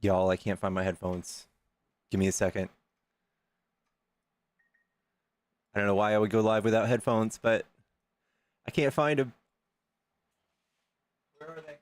Y'all, I can't find my headphones. Give me a second. I don't know why I would go live without headphones, but I can't find them. Where are they?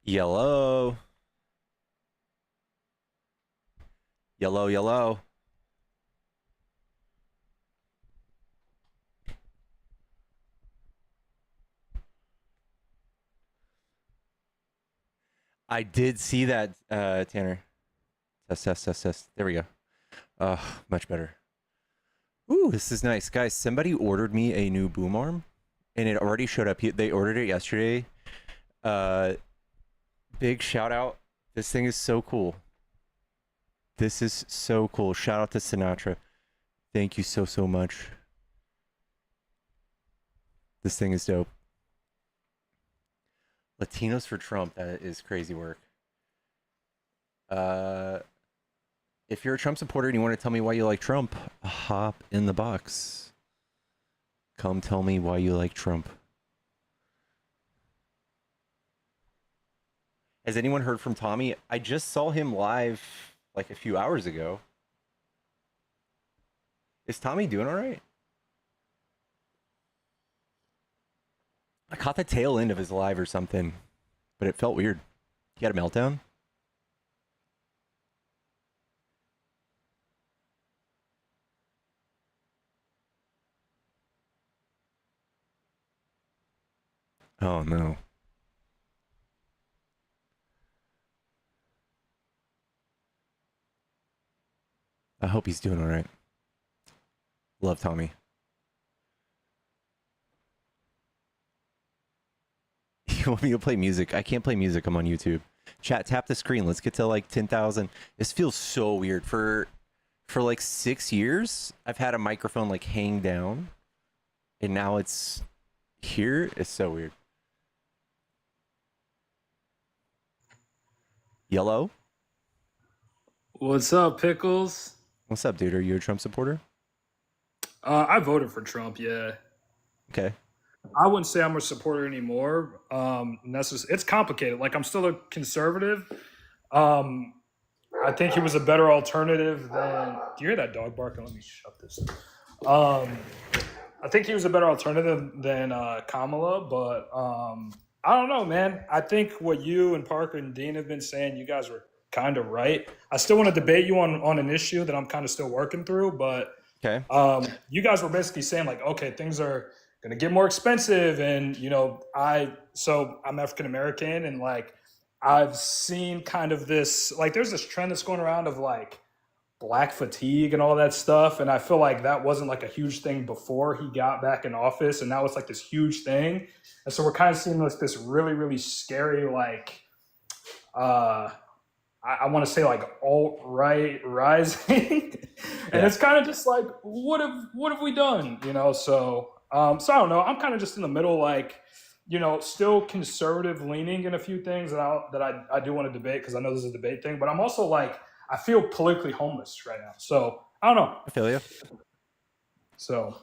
Yellow. Yellow, yellow. I did see that, Tanner. Test, test, test, test. There we go. Much better. Ooh, this is nice. Guys, somebody ordered me a new boom arm, and it already showed up. They ordered it yesterday. Big shout out. This thing is so cool. This is so cool. Shout out to Sinatra. Thank you so, so much. This thing is dope. Latinos for Trump. That is crazy work. If you're a Trump supporter and you want to tell me why you like Trump, hop in the box. Come tell me why you like Trump. Has anyone heard from Tommy? I just saw him live like a few hours ago. Is Tommy doing all right? I caught the tail end of his live or something, but it felt weird. He had a meltdown? Oh no. I hope he's doing all right. Love Tommy. You want me to play music? I can't play music. I'm on YouTube. Chat, tap the screen. Let's get to like 10,000. This feels so weird. For like 6 years, I've had a microphone like hang down, and now it's here. It's so weird. Yellow? What's up, Pickles? What's up, dude? Are you a Trump supporter? I voted for Trump, yeah. Okay. I wouldn't say I'm a supporter anymore. It's complicated. Like, I'm still a conservative. Um, I think he was a better alternative than. Do you hear that dog barking? Let me shut this. Um, I think he was a better alternative than Kamala, but I don't know, man. I think what you and Parker and Dean have been saying, you guys were kind of right. I still want to debate you on an issue that I'm kind of still working through, but Okay. you guys were basically saying like, okay, things are going to get more expensive, and I'm African American, and like I've seen kind of this like there's this trend that's going around of like black fatigue and all that stuff, and I feel like that wasn't like a huge thing before he got back in office, and now it's like this huge thing, and so we're kind of seeing like this really really scary like uh I want to say like alt right rising, and Yeah. it's kind of just like what have we done, so I don't know. I'm kind of just in the middle, like still conservative leaning in a few things that I do want to debate because I know this is a debate thing, but I'm also like I feel politically homeless right now, so I don't know. I feel you. So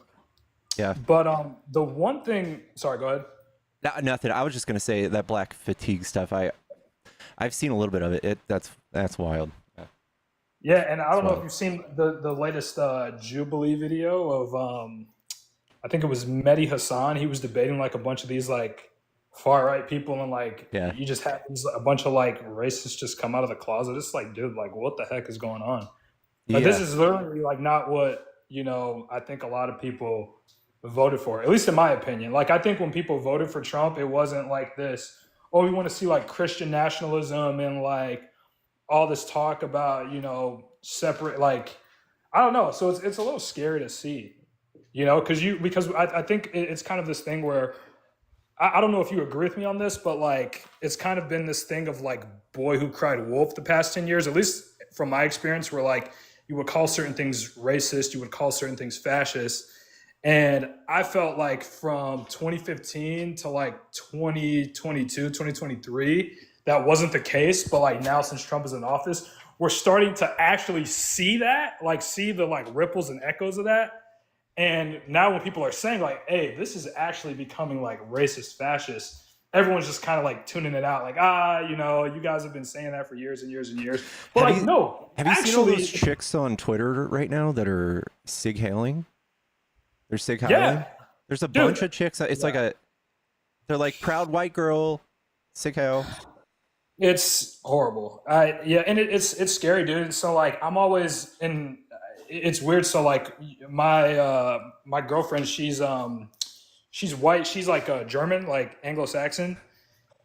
Yeah. but the one thing, sorry, go ahead. Nothing. I was just gonna say that black fatigue stuff. I've seen a little bit of it. That's wild. Yeah. Yeah, and I It's don't know if wild. you've seen the latest Jubilee video of I think it was Mehdi Hassan. He was debating like a bunch of these like far right people, and like Yeah. you just have a bunch of like racists just come out of the closet. It's like, dude, like what the heck is going on? Like this Yeah. is literally like not what I think a lot of people voted for, at least in my opinion. Like I think when people voted for Trump, it wasn't like this. Oh, we want to see like Christian nationalism and like all this talk about separate, like I don't know. So it's a little scary to see, because I think it's kind of this thing where I don't know if you agree with me on this, but like it's kind of been this thing of like boy who cried wolf the past 10 years, at least from my experience, where like you would call certain things racist, you would call certain things fascist. And I felt like from 2015 to like 2022, 2023, that wasn't the case. But like now, since Trump is in office, we're starting to actually see that, like see the like ripples and echoes of that. And now when people are saying like, hey, this is actually becoming like racist, fascist, everyone's just kind of like tuning it out. Like, you guys have been saying that for years and years and years. But Have like, you, no, have you actually, seen all those chicks on Twitter right now that are sig hailing? They're sig hailing. yeah, There's a dude, bunch of chicks. It's like they're like proud white girl, sig hail. it's horrible. And it's scary, dude. So like, I'm always in. It's weird. So like, my girlfriend, she's white. She's like a German, like Anglo-Saxon,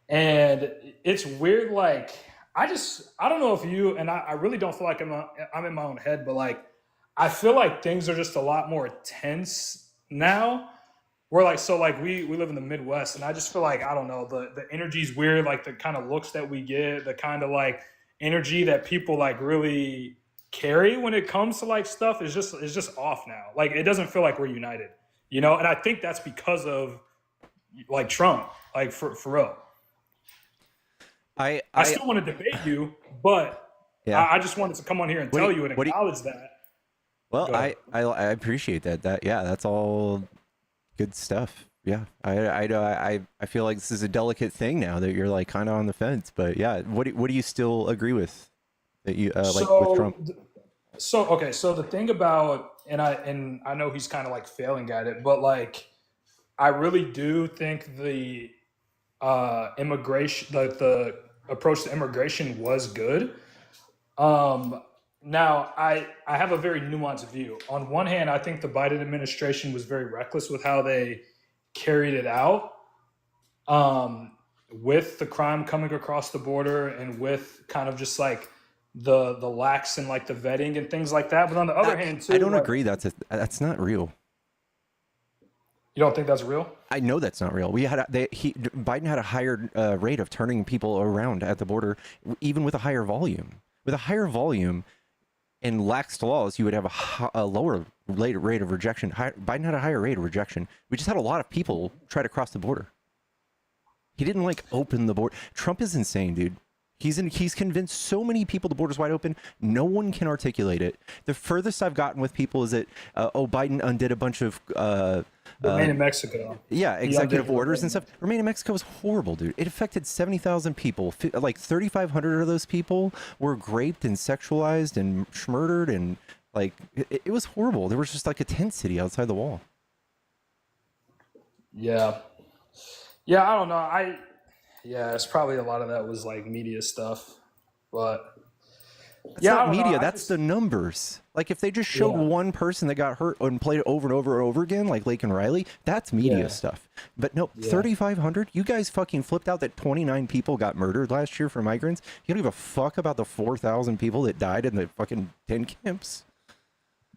and it's weird. Like, I don't know if you and I really don't feel like I'm in my own head, but like, I feel like things are just a lot more tense now. We're like, so like we live in the Midwest, and I just feel like I don't know, the energy's weird, like the kind of looks that we get, the kind of like energy that people like really carry when it comes to like stuff is just off now. Like it doesn't feel like we're united, and I think that's because of like Trump, like for real. I still want to debate you, but Yeah. I just wanted to come on here and tell you and acknowledge that. Well, I appreciate that. That's all good stuff. Yeah, I feel like this is a delicate thing now that you're like kind of on the fence. But yeah, what do you still agree with that you like with Trump? So the thing about, and I know he's kind of like failing at it, but like I really do think the immigration, the approach to immigration was good. Now, I have a very nuanced view. On one hand, I think the Biden administration was very reckless with how they carried it out, with the crime coming across the border and with kind of just like the lax and like the vetting and things like that. But on the other hand, too, I don't like, agree. That's not real. You don't think that's real? I know that's not real. Biden had a higher rate of turning people around at the border, even with a higher volume. With a higher volume and lax laws, you would have a lower rate of rejection. Biden had a higher rate of rejection. We just had a lot of people try to cross the border. He didn't like open the border. Trump is insane, dude. He's convinced so many people the border's wide open. No one can articulate it. The furthest I've gotten with people is that Biden undid a bunch of Remain in Mexico. Yeah, executive orders and stuff. Remain in Mexico was horrible, dude. It affected 70,000 people. Like 3,500 of those people were raped and sexualized and murdered, and like it was horrible. There was just like a tent city outside the wall. Yeah, I don't know. It's probably a lot of that was like media stuff, but That's not media. That's the numbers. Like if they just showed one person that got hurt and played it over and over and over again, like Laken Riley, that's media stuff. But no, 3,500. You guys fucking flipped out that 29 people got murdered last year for migrants. You don't give a fuck about the 4,000 people that died in the fucking tent camps.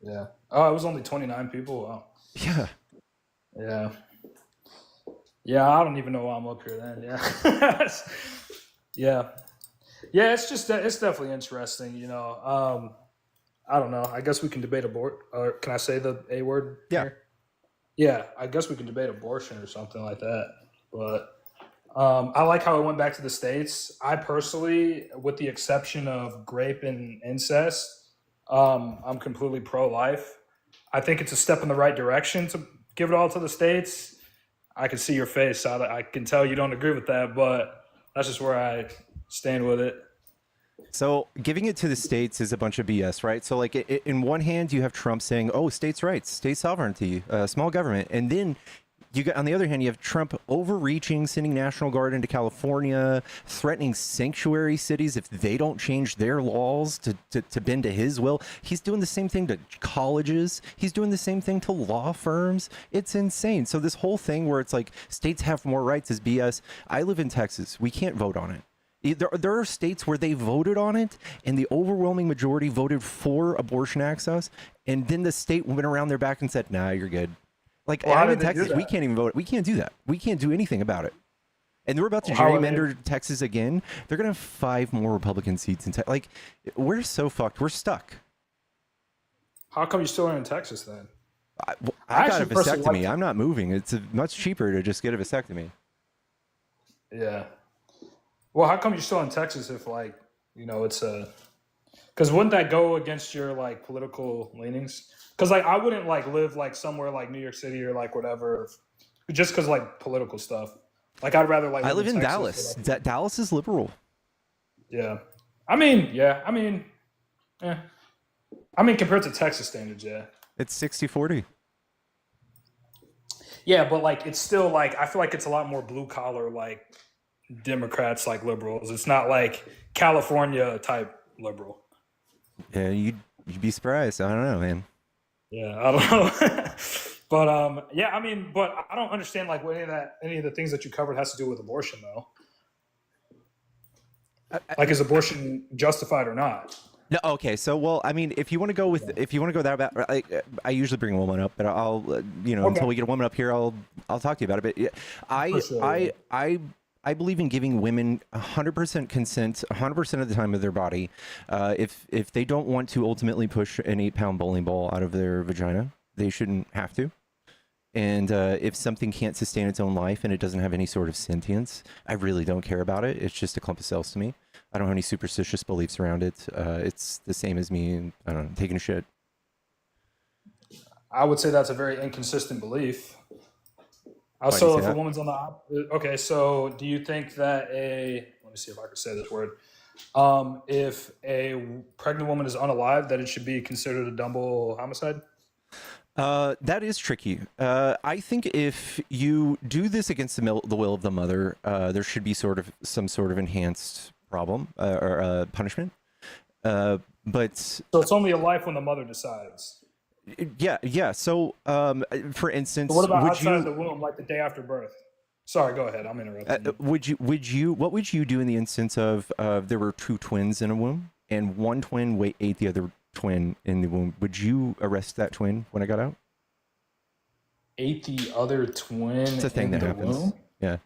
Yeah. Oh, it was only 29 people. Wow. Yeah. Yeah. Yeah, I don't even know why I'm up here then. Yeah. Yeah. Yeah, it's definitely interesting, I don't know. I guess we can debate or can I say the A word here? Yeah, I guess we can debate abortion or something like that. But I like how it went back to the States. I personally, with the exception of grape and incest, I'm completely pro-life. I think it's a step in the right direction to give it all to the States. I can see your face. I can tell you don't agree with that, but that's just where I stand with it. So giving it to the states is a bunch of BS, right? So like in one hand, you have Trump saying, oh, states' rights, state sovereignty, small government. And then you got, on the other hand, you have Trump overreaching, sending National Guard into California, threatening sanctuary cities if they don't change their laws to bend to his will. He's doing the same thing to colleges. He's doing the same thing to law firms. It's insane. So this whole thing where it's like states have more rights is BS. I live in Texas. We can't vote on it. There are states where they voted on it and the overwhelming majority voted for abortion access, and then the state went around their back and said, nah, you're good. Like, Well, how I'm in did they do Texas, we that? can't even vote. We can't do that. We can't do anything about it. And they're about to Well, how are they- gerrymander Texas again. They're going to have 5 more Republican seats in Texas. Like, we're so fucked. We're stuck. How come you're still in Texas then? I I got a actually personally vasectomy. like- I'm not moving. It's much cheaper to just get a vasectomy. Yeah. Well, how come you're still in Texas if like, you know, it's a, because wouldn't that go against your like political leanings? Because like I wouldn't like live like somewhere like New York City or like whatever, just because like political stuff. Like I'd rather like I live in Texas Dallas. or, like, Dallas is liberal. yeah. I mean, yeah. I mean, yeah. I mean, compared to Texas standards, yeah. It's 60-40. Yeah, but like it's still like I feel like it's a lot more blue collar like Democrats like liberals. It's not like California type liberal. Yeah, you'd be surprised. I don't know, man. Yeah, I don't know. But yeah, I mean, but I don't understand like what any of the things that you covered has to do with abortion though. Like is abortion justified or not? No, okay. So, well, I mean, if you want to go that about, I usually bring a woman up, but I'll, until we get a woman up here, I'll talk to you about it. But yeah, For sure, yeah. I believe in giving women 100% consent, 100% of the time of their body, if they don't want to ultimately push an 8-pound bowling ball out of their vagina, they shouldn't have to. And if something can't sustain its own life and it doesn't have any sort of sentience, I really don't care about it. It's just a clump of cells to me. I don't have any superstitious beliefs around it. It's the same as me, I don't know, taking a shit. I would say that's a very inconsistent belief. do you Also, say if a that? woman's on the okay, let me see if I can say this word. If a pregnant woman is unalive, that it should be considered a double homicide. That is tricky. I think if you do this against the will of the mother, there should be some sort of enhanced problem or punishment. But So it's only a life when the mother decides. yeah. So, for instance, But what about would outside of you the womb, like the day after birth? Sorry, go ahead. I'm interrupting. You. what would you do in the instance of there were 2 twins in a womb and one twin ate the other twin in the womb? Would you arrest that twin when I got out? Ate the other twin It's a thing in that the happens. womb? Yeah.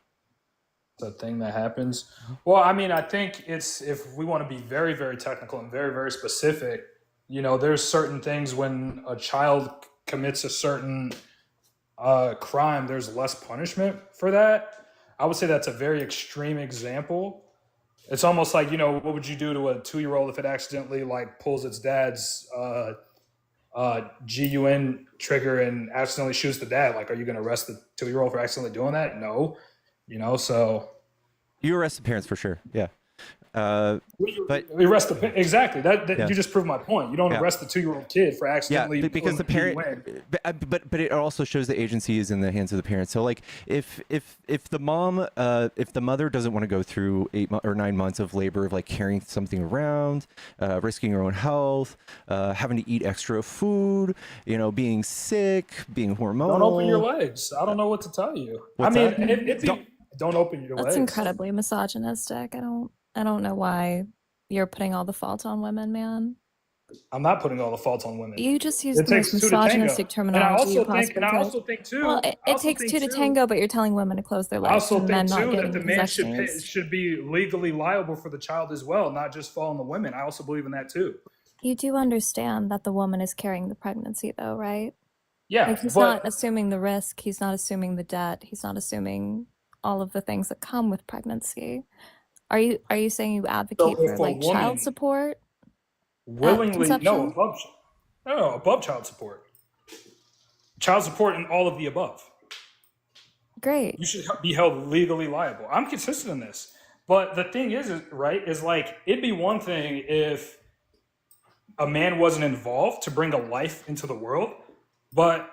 It's a thing that happens. Well, I mean, I think it's if we want to be very, very technical and very, very specific, there's certain things when a child commits a certain crime, there's less punishment for that. I would say that's a very extreme example. It's almost like, what would you do to a 2-year-old if it accidentally like pulls its dad's GUN trigger and accidentally shoots the dad? Like, are you going to arrest the 2-year-old for accidentally doing that? No, so You arrest the parents for sure. Yeah. But we arrest exactly that. Yeah. You just proved my point. You don't Yeah. arrest the 2-year-old kid for accidentally. yeah, because the pulling parent, GUN. but it also shows the agency is in the hands of the parents. So like if the mom, if the mother doesn't want to go through 8 or 9 months of labor of like carrying something around, risking her own health, having to eat extra food, being sick, being hormonal. Don't open your legs. I don't know what to tell you. What's I that? mean, don't open your That's legs. incredibly misogynistic. I don't know why you're putting all the fault on women, man. I'm not putting all the fault on women. You just used It the most takes 2 to tango. misogynistic terminology you possibly And I could. also think too. Well, I it also takes think 2 to too- tango, but you're telling women to close their I legs also and men think not too getting that the man possessions. should be legally liable for the child as well, not just fall on the women. I also believe in that too. You do understand that the woman is carrying the pregnancy, though, right? Yeah, Like, he's but not assuming the risk. He's not assuming the debt. He's not assuming all of the things that come with pregnancy. Are you saying you advocate if for a like woman child support? willingly conception? above child support. Child support and all of the above. Great. You should be held legally liable. I'm consistent in this. But the thing is like it'd be one thing if a man wasn't involved to bring a life into the world, but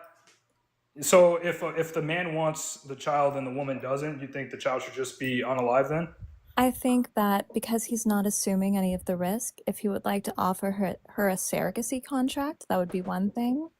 So if the man wants the child and the woman doesn't, you think the child should just be unalive then? I think that because he's not assuming any of the risk, if he would like to offer her a surrogacy contract, that would be one thing.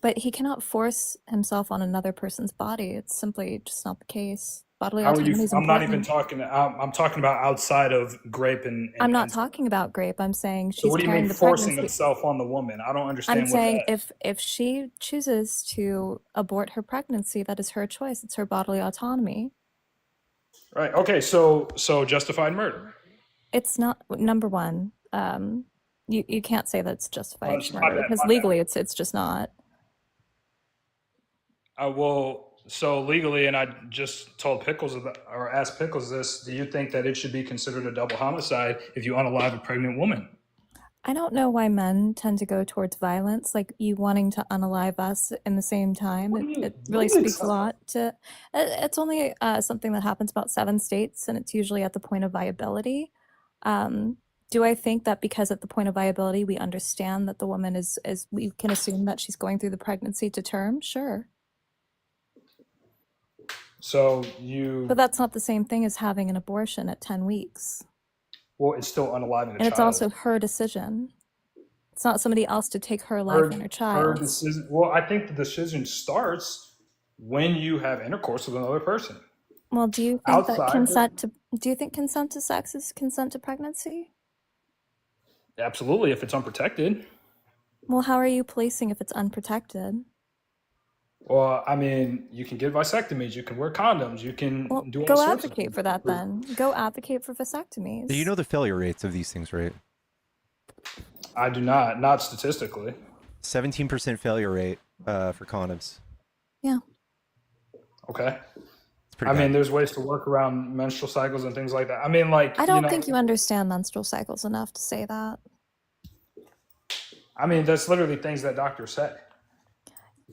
But he cannot force himself on another person's body. It's simply just not the case. Bodily How are you? autonomy is I'm not even important. talking. I'm talking about outside of grape and I'm not incest. talking about grape. I'm saying So she's what do you mean carrying the forcing pregnancy. himself on the woman? I don't I'm understand what saying that. if she chooses to abort her pregnancy, that is her choice. It's her bodily autonomy. Right. Okay. So justified murder. It's not number one. You can't say that it's Oh, justified my murder bad. because My bad. legally it's just not. Well, so legally, and I just told Pickles or asked Pickles this. Do you think that it should be considered a double homicide if you unalive a pregnant woman? I don't know why men tend to go towards violence, like you wanting to unalive us in the same time. What do you? It What really are you? speaks a lot to. It's only something that happens about 7 states, and it's usually at the point of viability. Do I think that because at the point of viability we understand that the woman is we can assume that she's going through the pregnancy to term? Sure. So But that's not the same thing as having an abortion at 10 weeks. well, it's still unaliving a And it's child. also her decision. It's not somebody else to take her life Her, and her her child's. decision. Well, I think the decision starts when you have intercourse with another person. Well, do you think that Outside, do you think consent to sex is consent to pregnancy? absolutely, if it's unprotected. Well, how are you policing if it's unprotected? Well, I mean, you can get vasectomies, you can wear condoms, you can Well, do all go sorts of advocate things. for that then. Go advocate for vasectomies. You know the failure rates of these things, right? I do not statistically. 17% failure rate for condoms. Yeah. Okay. It's pretty I bad. mean, there's ways to work around menstrual cycles and things like that. I mean, like, I don't think you understand menstrual cycles enough to say that. I mean, that's literally things that doctors say.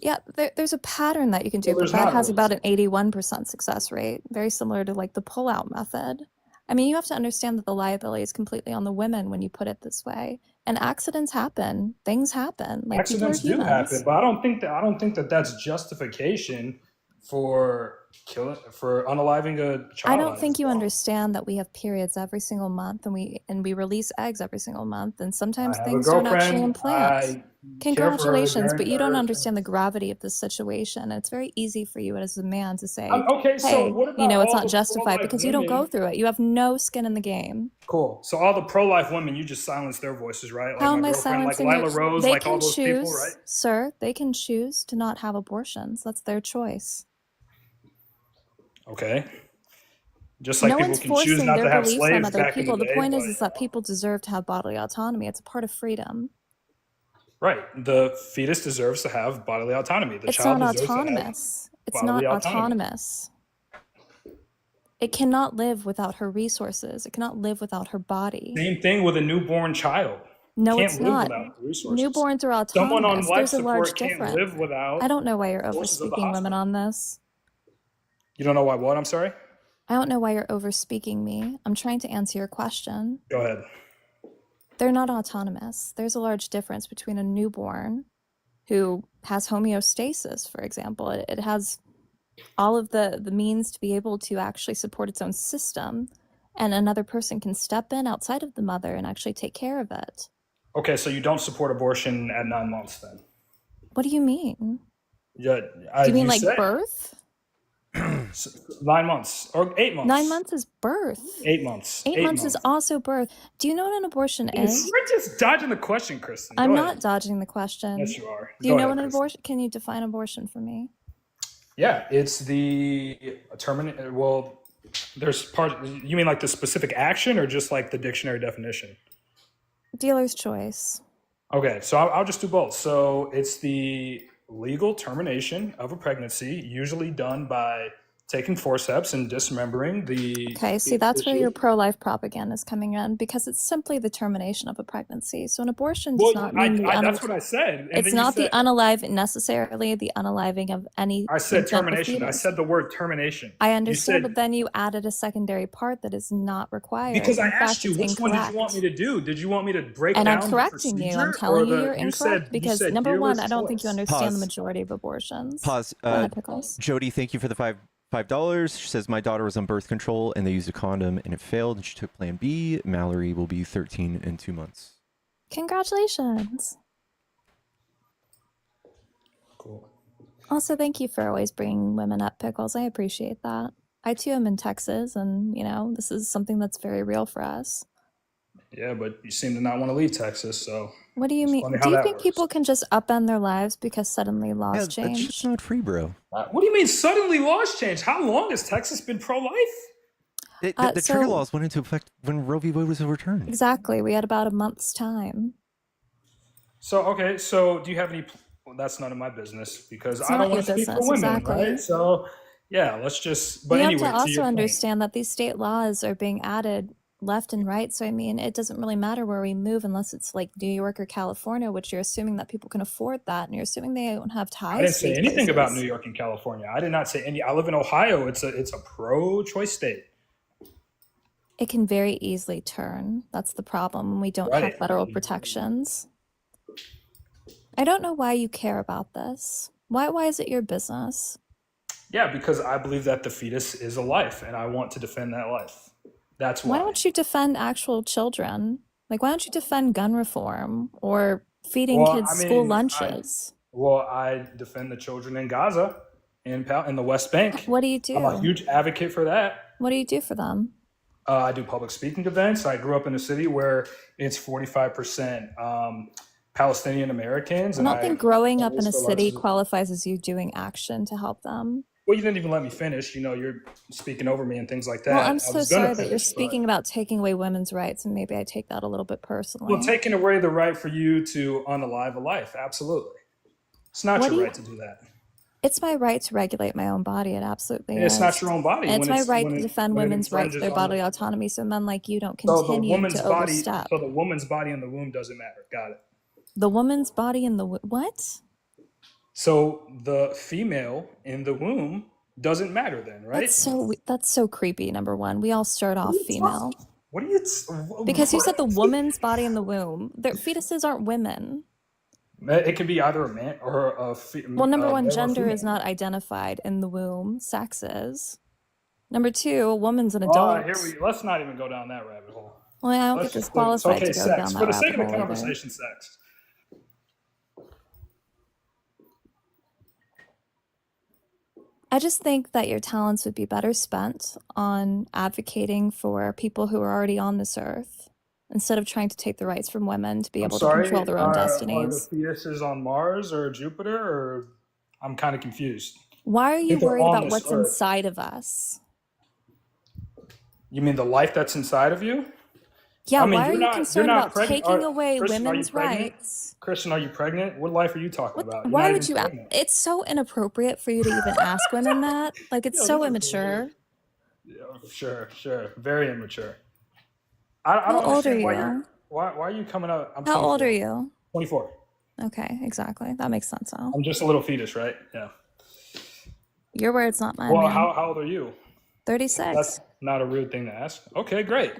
Yeah, there's a pattern that you can do, Well, but there's that not has always. about an 81% success rate, very similar to like the pull-out method. I mean, you have to understand that the liability is completely on the women when you put it this way. And accidents happen, things happen. Like people are Accidents do happen, humans. but I don't think that that's justification for unaliving a I child. don't think you understand that we have periods every single month and we release eggs every single month, and I sometimes have a things don't actually girlfriend. implant. I care for her Congratulations, but during you don't her. understand the gravity of this situation. And it's very easy for you as a man to say, Okay, so hey, what about it's all not the justified pro-life because you don't go women? through it. You have no skin in the game. Cool. So all the pro-life women, you just silence their voices, right? Like How my am I girlfriend, like silencing their? Lila Rose, They like all can those people, right? choose, sir, they can choose to not have abortions. That's their choice. Okay. Just like No people one's can choose forcing not their to have beliefs on slaves other back in the people. The day, point but is that people deserve to have bodily autonomy. It's a part of freedom. right, the fetus deserves to have bodily autonomy. The It's child not deserves to have autonomous. It's bodily not autonomy. autonomous. It cannot live without her resources. It cannot live without her body. Same thing with a newborn child. No, it's Can't live not. without resources. Newborns are Someone on autonomous. life There's a large support can't difference. live without I don't know why you're sources of the overspeaking women hospital. on this. You don't know why what? I'm sorry? I don't know why you're overspeaking me. I'm trying to answer your question. Go ahead. They're not autonomous. There's a large difference between a newborn who has homeostasis, for example. It has all of the means to be able to actually support its own system, and another person can step in outside of the mother and actually take care of it. Okay, so you don't support abortion at 9 months then? What do you mean? Yeah, Do you mean you like said birth? 9 months or 8 months. 9 months is birth. 8 months. 8 months is also birth. Do you know what an abortion is? You're just dodging the question, Kristen. I'm Go not ahead. dodging the question. Yes, you are. Do you Go know ahead, what an Kristen. abortion? Can you define abortion for me? Yeah, it's the terminate. Well, there's part. You mean like the specific action, or just like the dictionary definition? Dealer's choice. Okay, so I'll just do both. So it's the legal termination of a pregnancy, usually done by taking forceps and dismembering the Okay, see, that's where tissue. your pro-life propaganda is coming in, because it's simply the termination of a pregnancy. So an abortion does Well, not mean that's what I said. And it's then you not the said, unalive necessarily the unaliving of any I said infant or termination. I fetus. said the word termination. I You understand, said, but then you added a secondary part that is not required. because I In fact, asked you, it's which one did you incorrect. want me to do? Did you want me to break And I'm down the correcting you. I'm procedure, telling or you you're incorrect, you because said number one, dearest I don't think you choice? understand the Pause. majority of abortions. Pause. Go ahead, Pickles. Jody, thank you for the $5. She says, my daughter was on birth control and they used a condom and it failed and she took plan B. Mallory will be 13 in 2 months. Congratulations. Cool. Also, thank you for always bringing women up, Pickles. I appreciate that. I too am in Texas, and this is something that's very real for us. Yeah, but you seem to not want to leave Texas, so. What do you mean? Do you think people can just upend their lives because suddenly laws change? That's just not free, bro. What do you mean suddenly laws change? How long has Texas been pro-life? The trigger laws went into effect when Roe v. Wade was overturned. Exactly. We had about a month's time. So, okay, so do you have any... Well, that's none of my business, because It's I don't not want to your speak for business, women, exactly. right? So, yeah, let's just... But You anyway, have to also your point. understand that these state laws are being added left and right. So, I mean, it doesn't really matter where we move unless it's like New York or California, which you're assuming that people can afford that, and you're assuming they don't have ties. I didn't say to anything places. about New York and California. I did not say any. I live in Ohio. It's a pro-choice state. It can very easily turn. That's the problem when we don't Right. have federal protections. I don't know why you care about this. Why is it your business? Yeah, because I believe that the fetus is a life, and I want to defend that life. That's why. Why don't you defend actual children? Like, why don't you defend gun reform or feeding kids school lunches? I defend the children in Gaza, in the West Bank. What do you do? I'm a huge advocate for that. What do you do for them? I do public speaking events. I grew up in a city where it's 45% Palestinian Americans. I don't think growing up in a city qualifies as you doing action to help them. Well, you didn't even let me finish. You're speaking over me and things like that. Well, I'm so sorry that you're speaking about taking away women's rights, and maybe I take that a little bit personally. Well, taking away the right for you to unalive a life, absolutely. It's not your right to do that. It's my right to regulate my own body. It absolutely is. It's not your own body. And it's my right to defend women's right to their bodily autonomy, so men like you don't continue to overstep. So the woman's body in the womb doesn't matter. Got it. The woman's body in the what? So the female in the womb doesn't matter then, right? That's so creepy. Number one, we all start off female. What are you? Because you said the woman's body in the womb. Their fetuses aren't women. It can be either a man or a female. Well, number one, gender is not identified in the womb. Sex is. Number two, a woman's an adult. Let's not even go down that rabbit hole. Well, I don't get disqualified to go down that rabbit hole. For the sake of the conversation, sex. I just think that your talents would be better spent on advocating for people who are already on this earth instead of trying to take the rights from women to be able to control their own destinies. Are the fetuses on Mars or Jupiter? Or I'm kind of confused. Why are you worried about what's inside of us? You mean the life that's inside of you? Yeah, why are you concerned about taking away women's rights? Christian, are you pregnant? What life are you talking about? Why would you? It's so inappropriate for you to even ask women that. Like, it's so immature. Yeah, sure. Very immature. I don't How old are understand you? Why are you coming out? How old are you? 24. Okay, exactly. That makes sense now. I'm just a little fetus, right? Yeah. Your words, not mine. Well, man. how old are you? 36. That's not a rude thing to ask. Okay, great.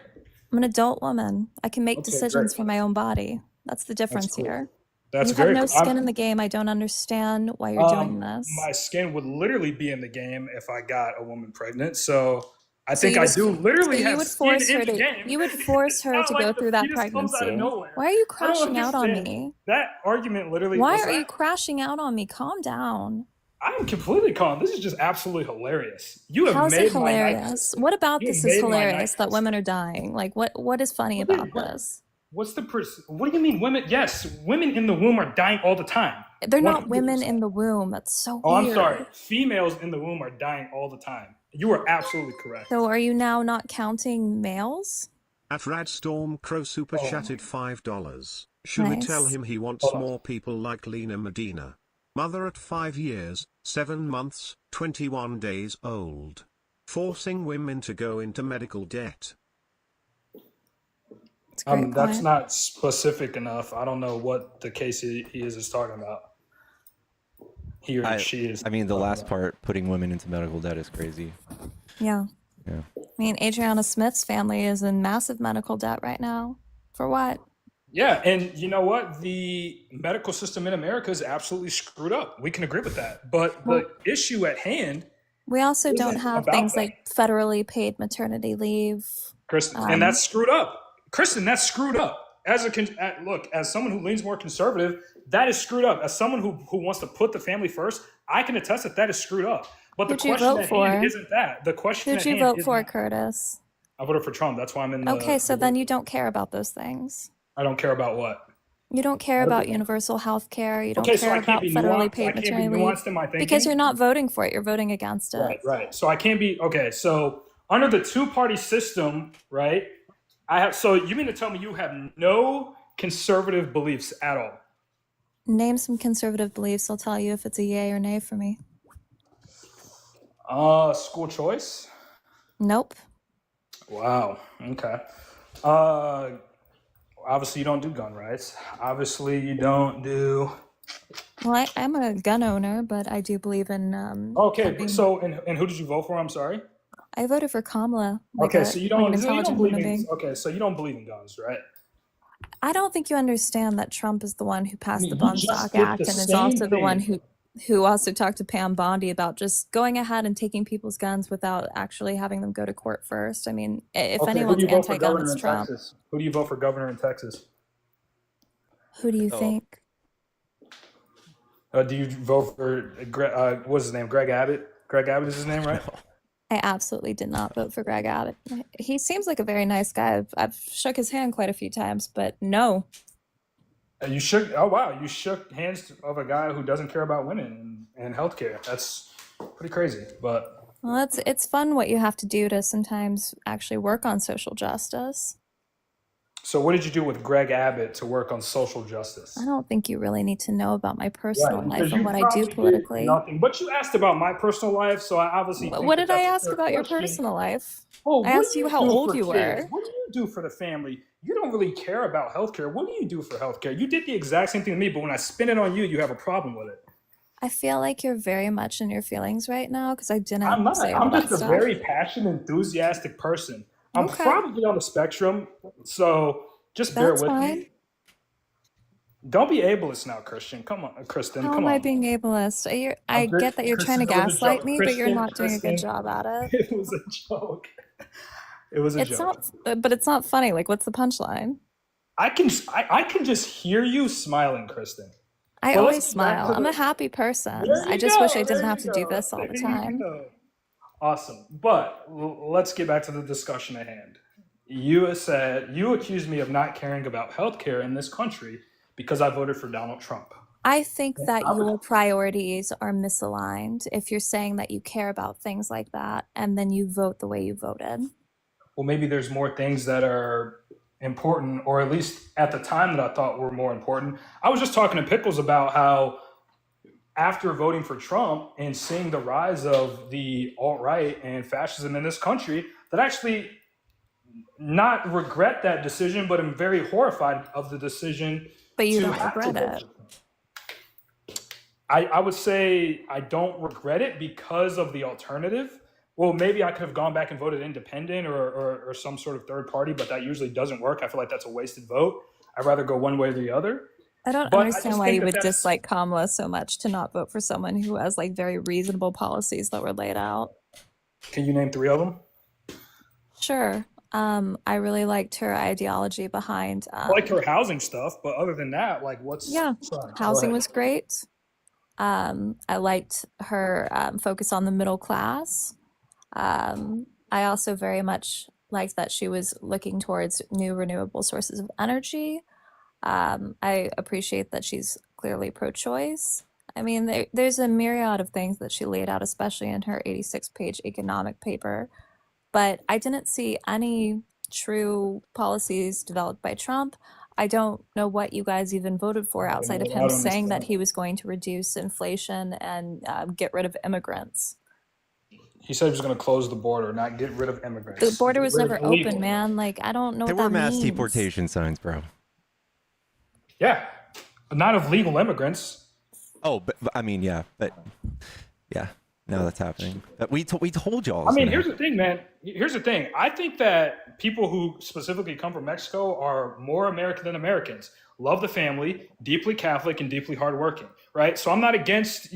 I'm an adult woman. I can make decisions for my own body. That's the difference here. That's you have no skin in the game. I don't understand why you're doing this. My skin would literally be in the game if I got a woman pregnant. So I think I do literally have skin in the game. You would force her to go through that pregnancy. Why are you crashing out on me? That argument literally. Why are you crashing out on me? Calm down. I'm completely calm. This is just absolutely hilarious. You have How's made it hilarious? What about this is hilarious that women are dying? Like, what is funny about this? What do you mean women? Yes, women in the womb are dying all the time. They're not women in the womb. That's so weird. I'm sorry. Females in the womb are dying all the time. You are absolutely correct. So are you now not counting males? At Radstorm Crow super chatted $5. Should we tell him he wants more people like Lena Medina? Mother at 5 years, 7 months, 21 days old. Forcing women to go into medical debt. It's a great That's point. not specific enough. I don't know what the case he is talking about. He or I she is. I mean, the talking last about. part, putting women into medical debt, is crazy. Yeah. Yeah. I mean, Adriana Smith's family is in massive medical debt right now. For what? Yeah, and you know what? The medical system in America is absolutely screwed up. We can agree with that. But Well, the issue at hand we also don't isn't have about things that, like federally paid maternity leave. Kristen, and Um, that's screwed up. Kristen, that's screwed up. Look, as someone who leans more conservative, that is screwed up. As someone who wants to put the family first, I can attest that that is screwed up. But the who'd you question vote at hand for? isn't that. The question Who'd at you hand vote is for, not. Curtis? I voted for Trump. That's why I'm in Okay, the so then vote. you don't care about those things. I don't care about what. You don't care about Medical. universal health care. You don't Okay, so care I can't about be federally nuanced. I paid can't be maternity leave nuanced in my because you're thinking. not voting for it. You're voting against it. Right. So I can't be okay. So under the two-party system, right? I have. So you mean to tell me you have no conservative beliefs at all? Name some conservative beliefs. I'll tell you if it's a yay or nay for me. School choice. Nope. Wow. Okay. Uh, obviously you don't do gun rights. Obviously you don't do. Well, I'm a gun owner, but I do believe in Okay. having. So and who did you vote for? I'm sorry. I voted for Kamala, like Okay. So an you don't intelligent believe human in. being. Okay. So you don't believe in guns, right? I don't think you understand that Trump is the one who I passed the mean, you just Bonstock did the Act and is also same the one thing. who also talked to Pam Bondi about just going ahead and taking people's guns without actually having them go to court first. I mean, if Okay. Who do anyone's you vote for anti-gun, governor it's in Trump. Texas? Who do you vote for governor in Texas? Who do you Oh, think? Do you vote for what's his name? Greg Abbott. Greg Abbott is his name, right? no. I absolutely did not vote for Greg Abbott. He seems like a very nice guy. I've shook his hand quite a few times, but no. You shook. Oh wow, you shook hands of a guy who doesn't care about women and healthcare. That's pretty crazy. But Well, it's fun what you have to do to sometimes actually work on social justice. so, what did you do with Greg Abbott to work on social I justice? don't think you really need to know about my Right, personal life because and you what I do probably did politically. nothing. But you asked about my personal life, so I obviously think What that did I that's a ask fair about your question. personal life? Oh, I what asked do you you how do old for you kids? were. What do you do for the family? You don't really care about healthcare. What do you do for healthcare? You did the exact same thing to me, but when I spin it on you, you have a problem with it. I feel like you're very much in your feelings right now because I didn't I'm not. say all I'm that just a stuff. very passionate, enthusiastic person. I'm Okay, probably on the spectrum, so just bear that's with fine. me. Don't be ableist now, Christian. Come on, Kristen. How Come am I on. being ableist? I get that you're trying Kristen, to it was a gaslight joke. me, but you're not doing a good Kristen, job at it. it was a joke. It was a It's joke. not, but it's not funny. Like, what's the punchline? I can just hear you smiling, Kristen. I But let's always get back smile. to I'm a the. happy person. There I you just wish I go. didn't There have you to do go. this all the There you time. go. Awesome. But let's get back to the discussion at hand. You accused me of not caring about healthcare in this country because I voted for Donald Trump. I think And that I would, your priorities are misaligned if you're saying that you care about things like that and then you vote the way you voted. well, maybe there's more things that are important, or at least at the time that I thought were more important. I was just talking to Pickles about how after voting for Trump and seeing the rise of the alt right and fascism in this country, that actually not regret that decision, but am very horrified of the decision But you to don't have to regret vote it. for Trump. I would say I don't regret it because of the alternative. Well, maybe I could have gone back and voted independent or some sort of third party, but that usually doesn't work. I feel like that's a wasted vote. I'd rather go one way or the other. I don't But I understand just why think you that would that's. dislike Kamala so much to not vote for someone who has like very reasonable policies that were laid out. Can you name three of them? Sure. I really liked her ideology behind, I like her housing stuff, but other than that, like what's. yeah, Sorry, go housing ahead. was great. I liked her focus on the middle class. I also very much liked that she was looking towards new renewable sources of energy. I appreciate that she's clearly pro-choice. I mean, there's a myriad of things that she laid out, especially in her 86-page economic paper. But I didn't see any true policies developed by Trump. I don't know what you guys even voted for outside of him I don't saying that understand. he was going to reduce inflation and get rid of immigrants. He said he was going to close the border, not get rid of immigrants. The border Get was rid of never illegal. open, man. Like, I don't know There what were that mass means. deportation signs, bro. Yeah, but not of legal immigrants. Oh, but I mean, yeah, now that's happening. But we told y'all. I mean, here's the thing, man. Here's the thing. I think that people who specifically come from Mexico are more American than Americans. Love the family, deeply Catholic, and deeply hardworking, right? So I'm not against,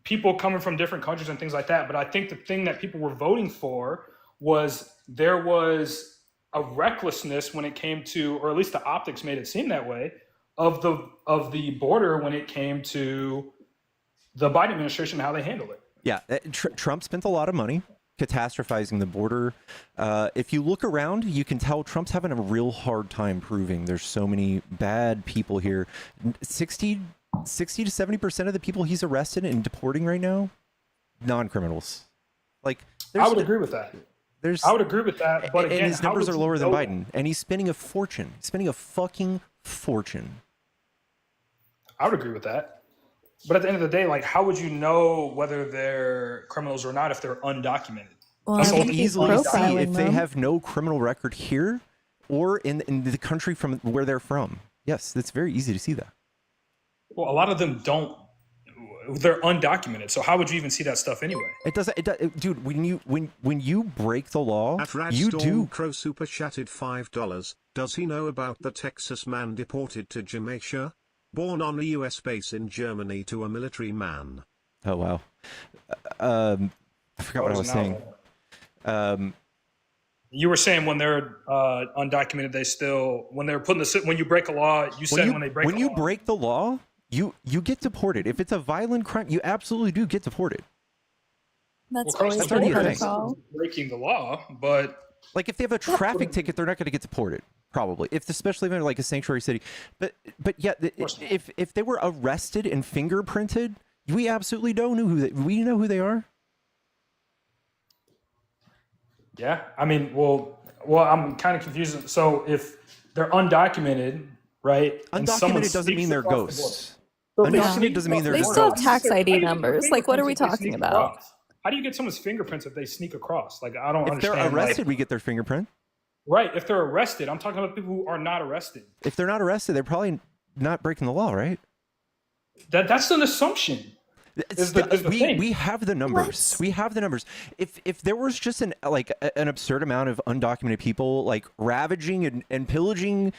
people coming from different countries and things like that. But I think the thing that people were voting for was there was a recklessness when it came to, or at least the optics made it seem that way, of the border when it came to the Biden administration and how they handled it. Yeah, Trump spent a lot of money catastrophizing the border. If you look around, you can tell Trump's having a real hard time proving there's so many bad people here. 60 to 70% of the people he's arrested and deporting right now, non-criminals. Like, I would agree with that. I would agree with that, but again, and his numbers are lower than Biden, and he's spending a fortune. He's spending a fucking fortune. I would agree with that. But at the end of the day, like, how would you know whether they're criminals or not if they're undocumented? Well, You I can think he's easily see profiling if they them. have no criminal record here or in the country from where they're from. Yes, it's very easy to see that. Well, a lot of them don't. They're undocumented. So how would you even see that stuff anyway? It doesn't. Dude. When you break the law, At you do. Crow super chatted $5. Does he know about the Texas man deported to Jamaica? Born on a U.S. base in Germany to a military man. Oh wow. I forgot what I was saying. You were saying when they're undocumented, they still when they're putting when you break a law, you said when they break. When you break the law, you get deported. If it's a violent crime, you absolutely do get deported. That's Well, always already the a thing. protocol. breaking the law, but Like if they have a traffic ticket, they're not going to get deported. Probably, especially if they're like a sanctuary city. But yeah, if they were arrested and fingerprinted, we absolutely don't know we know who they are. yeah, I mean, well, I'm kind of confused. So if they're undocumented, right? and someone Undocumented doesn't mean sneaks they're across the ghosts. border- So if Undocumented doesn't mean they're They ghosts. still have tax How do ID you get numbers. their Like, what are we fingerprints if they talking sneak about? across? How do you get someone's fingerprints if they sneak across? Like, I don't If they're understand. arrested, like, we get their fingerprint. right? If they're arrested, I'm talking about people who are not arrested. If they're not arrested, they're probably not breaking the law, right? That's an assumption. Is the thing. We have the numbers. What? We have the numbers. If there was just an absurd amount of undocumented people like ravaging and pillaging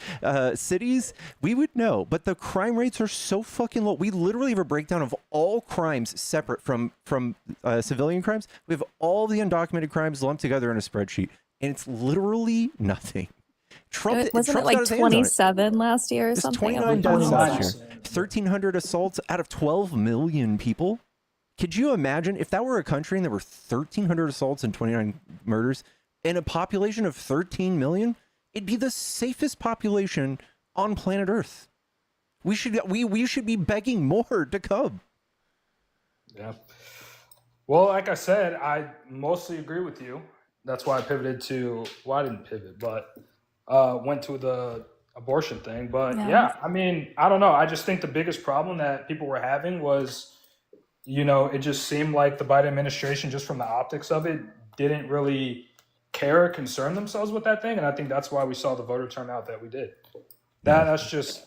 cities, we would know. But the crime rates are so fucking low. We literally have a breakdown of all crimes separate from civilian crimes. We have all the undocumented crimes lumped together in a spreadsheet, and it's literally nothing. Wasn't Trump's it got like his hands on it. 27 last year or It's something? 29 deaths last 29. year. 1,300 assaults out of 12 million people. Could you imagine if that were a country and there were 1,300 assaults and 29 murders in a population of 13 million? It'd be the safest population on planet Earth. We should be begging more to come. Yeah. Well, like I said, I mostly agree with you. That's why I pivoted to. Well, I didn't pivot, but went to the abortion thing. But yeah, I mean, I don't know. I just think the biggest problem that people were having was, it just seemed like the Biden administration, just from the optics of it, didn't really care or concern themselves with that thing. And I think that's why we saw the voter turnout that we did. That's just,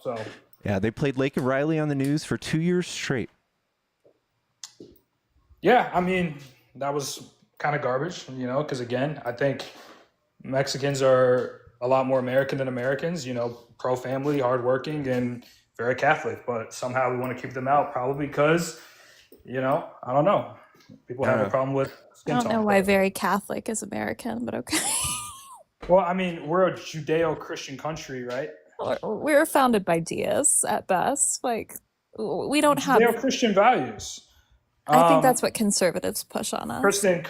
so. Yeah, they played Lake and Riley on the news for 2 years straight. Yeah, I mean, that was kind of garbage, because again, I think Mexicans are a lot more American than Americans, pro-family, hardworking, and very Catholic. But somehow we want to keep them out, probably because, I don't know. People have a problem with skin I don't know tone. why very Catholic is American, but okay. Well, I mean, we're a Judeo-Christian country, right? We were founded by deists at best. Like, we don't have. Judeo-Christian values. I think that's what conservatives push on us. Kristen,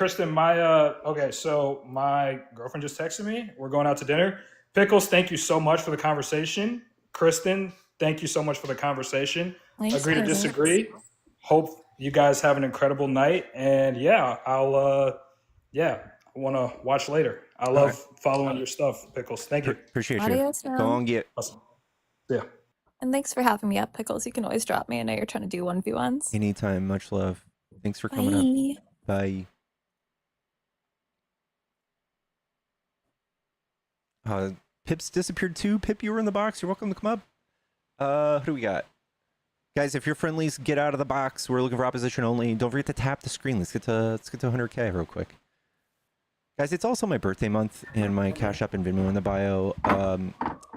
okay, so my girlfriend just texted me. We're going out to dinner. Pickles, thank you so much for the conversation. Kristen, thank you so much for the conversation. Thanks, Agree to guys. disagree. Hope you guys have an incredible night. And yeah, I want to watch later. I love following your stuff, Pickles. Thank you. Appreciate you. Adios, man. Go on, get. Awesome. Yeah. And thanks for having me up, Pickles. You can always drop me. I know you're trying to do 1v1s. Anytime. Much love. Thanks for coming up. Bye. Pip's disappeared too. Pip, you were in the box. You're welcome to come up. Who do we got? Guys, if you're friendlies, get out of the box. We're looking for opposition only. Don't forget to tap the screen. Let's get to 100K real quick. Guys, it's also my birthday month, and my Cash App and Venmo in the bio.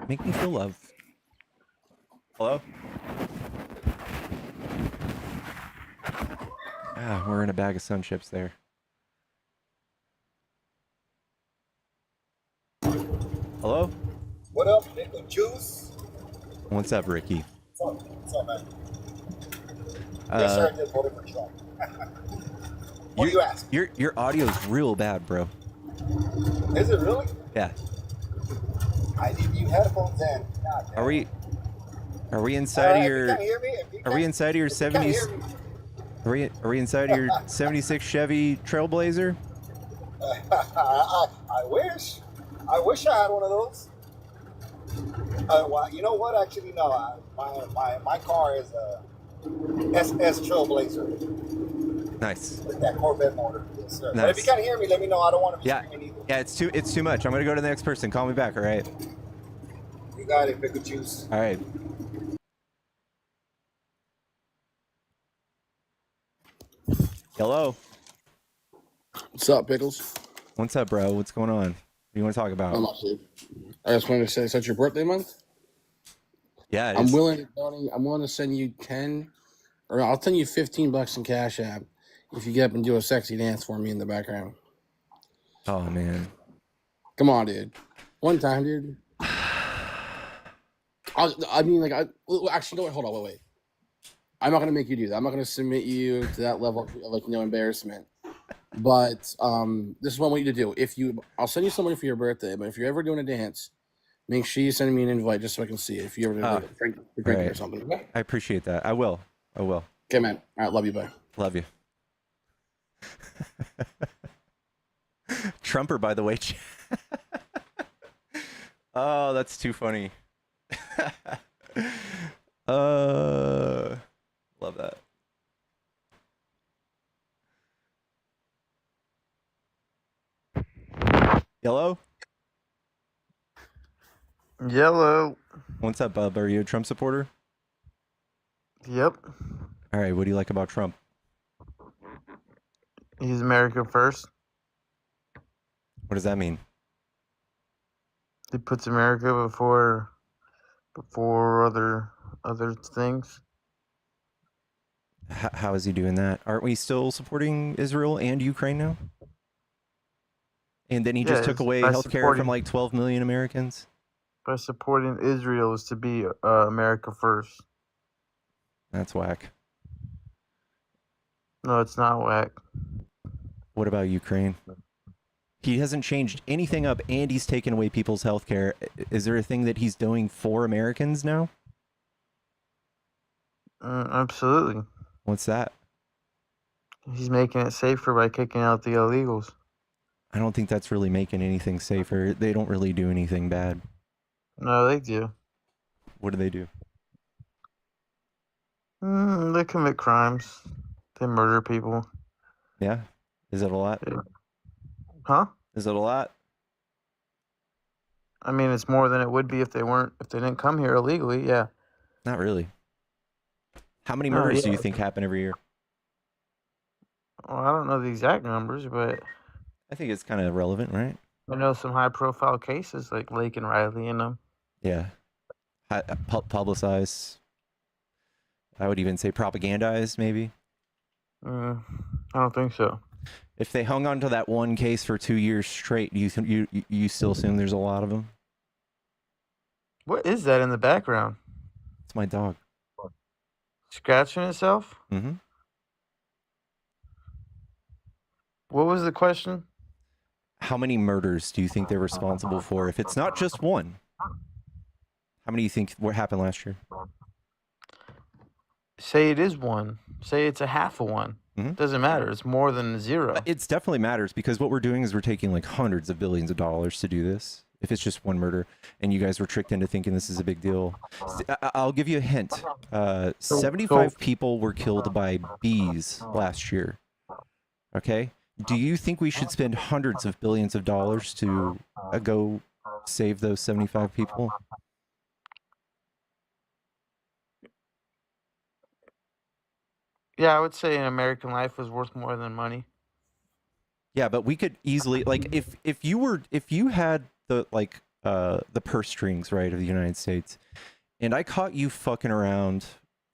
Make me feel love. Hello? We're in a bag of sun chips there. Hello? What up, nigga? Juice? What's up, Ricky? What's up, man? Yes, sir, I did vote for Trump. What do you ask? Your audio's real bad, bro. Is it really? Yeah. I need you headphones in. God, Are we inside of your? If you can't hear me, Are we inside of your 70s? Are we inside of your 76 Chevy Trailblazer? I wish. I wish I had one of those. Well, you know what? Actually, no. My car is a SS Trailblazer. Nice. With that Corvette motor. Yes, sir. Nice. But if you can't hear me, let me know. I don't want to be screaming either. Yeah, it's too much. I'm gonna go to the next person. Call me back, all right? You got it, Pickle Juice. All right. Hello. What's up, Pickles? What's up, bro? What's going on? What do you want to talk about? I'm up, dude. I just wanted to say, it's your birthday month. Yeah, it I'm is. willing to send you 10, or I'll send you $15 in Cash App if you get up and do a sexy dance for me in the background. Oh man. Come on, dude. One time, dude. Actually, no, hold on, wait. I'm not gonna make you do that. I'm not gonna submit you to that level of embarrassment. But this is what I want you to do. I'll send you somebody for your birthday. But if you're ever doing a dance, make sure you send me an invite just so I can see it. If you ever do drinking or something. Okay? I appreciate that. I will. Okay, man. All right, love you. Bye. Love you. Trumper, by the way. Oh, that's too funny. Love that. Yellow? Yellow. What's up, bub? Are you a Trump supporter? Yep. All right, what do you like about Trump? He's America first. What does that mean? He puts America before other things. How is he doing that? Aren't we still supporting Israel and Ukraine now? And then he just took away healthcare from like 12 million Americans? By supporting Israel is to be America first. That's whack. No, it's not whack. What about Ukraine? He hasn't changed anything up, and he's taken away people's health care. Is there a thing that he's doing for Americans now? Absolutely. What's that? He's making it safer by kicking out the illegals. I don't think that's really making anything safer. They don't really do anything bad. No, they do. What do they do? They commit crimes. They murder people. Yeah? Is it a lot? Yeah. Huh? Is it a lot? I mean, it's more than it would be if they didn't come here illegally. Yeah. Not really. How many murders do you think happen every year? Well, I don't know the exact numbers, but I think it's kind of relevant, right? I know some high-profile cases like Lake and Riley and them. Yeah. Publicized. I would even say propagandized, maybe. I don't think so. If they hung on to that one case for 2 years straight, you still assume there's a lot of them? What is that in the background? It's my dog. Scratching itself? Mm-hmm. What was the question? How many murders do you think they're responsible for? If it's not just one, how many do you think what happened last year? Say it is one. Say it's a half of one. Mhm. Doesn't matter. It's more than zero. It's definitely matters because what we're doing is we're taking like hundreds of billions of dollars to do this. If it's just one murder, and you guys were tricked into thinking this is a big deal, I'll give you a hint. 75 people were killed by bees last year. Okay, do you think we should spend hundreds of billions of dollars to go save those 75 people? Yeah, I would say an American life was worth more than money. Yeah, but we could easily like if you had the the purse strings, right, of the United States, and I caught you fucking around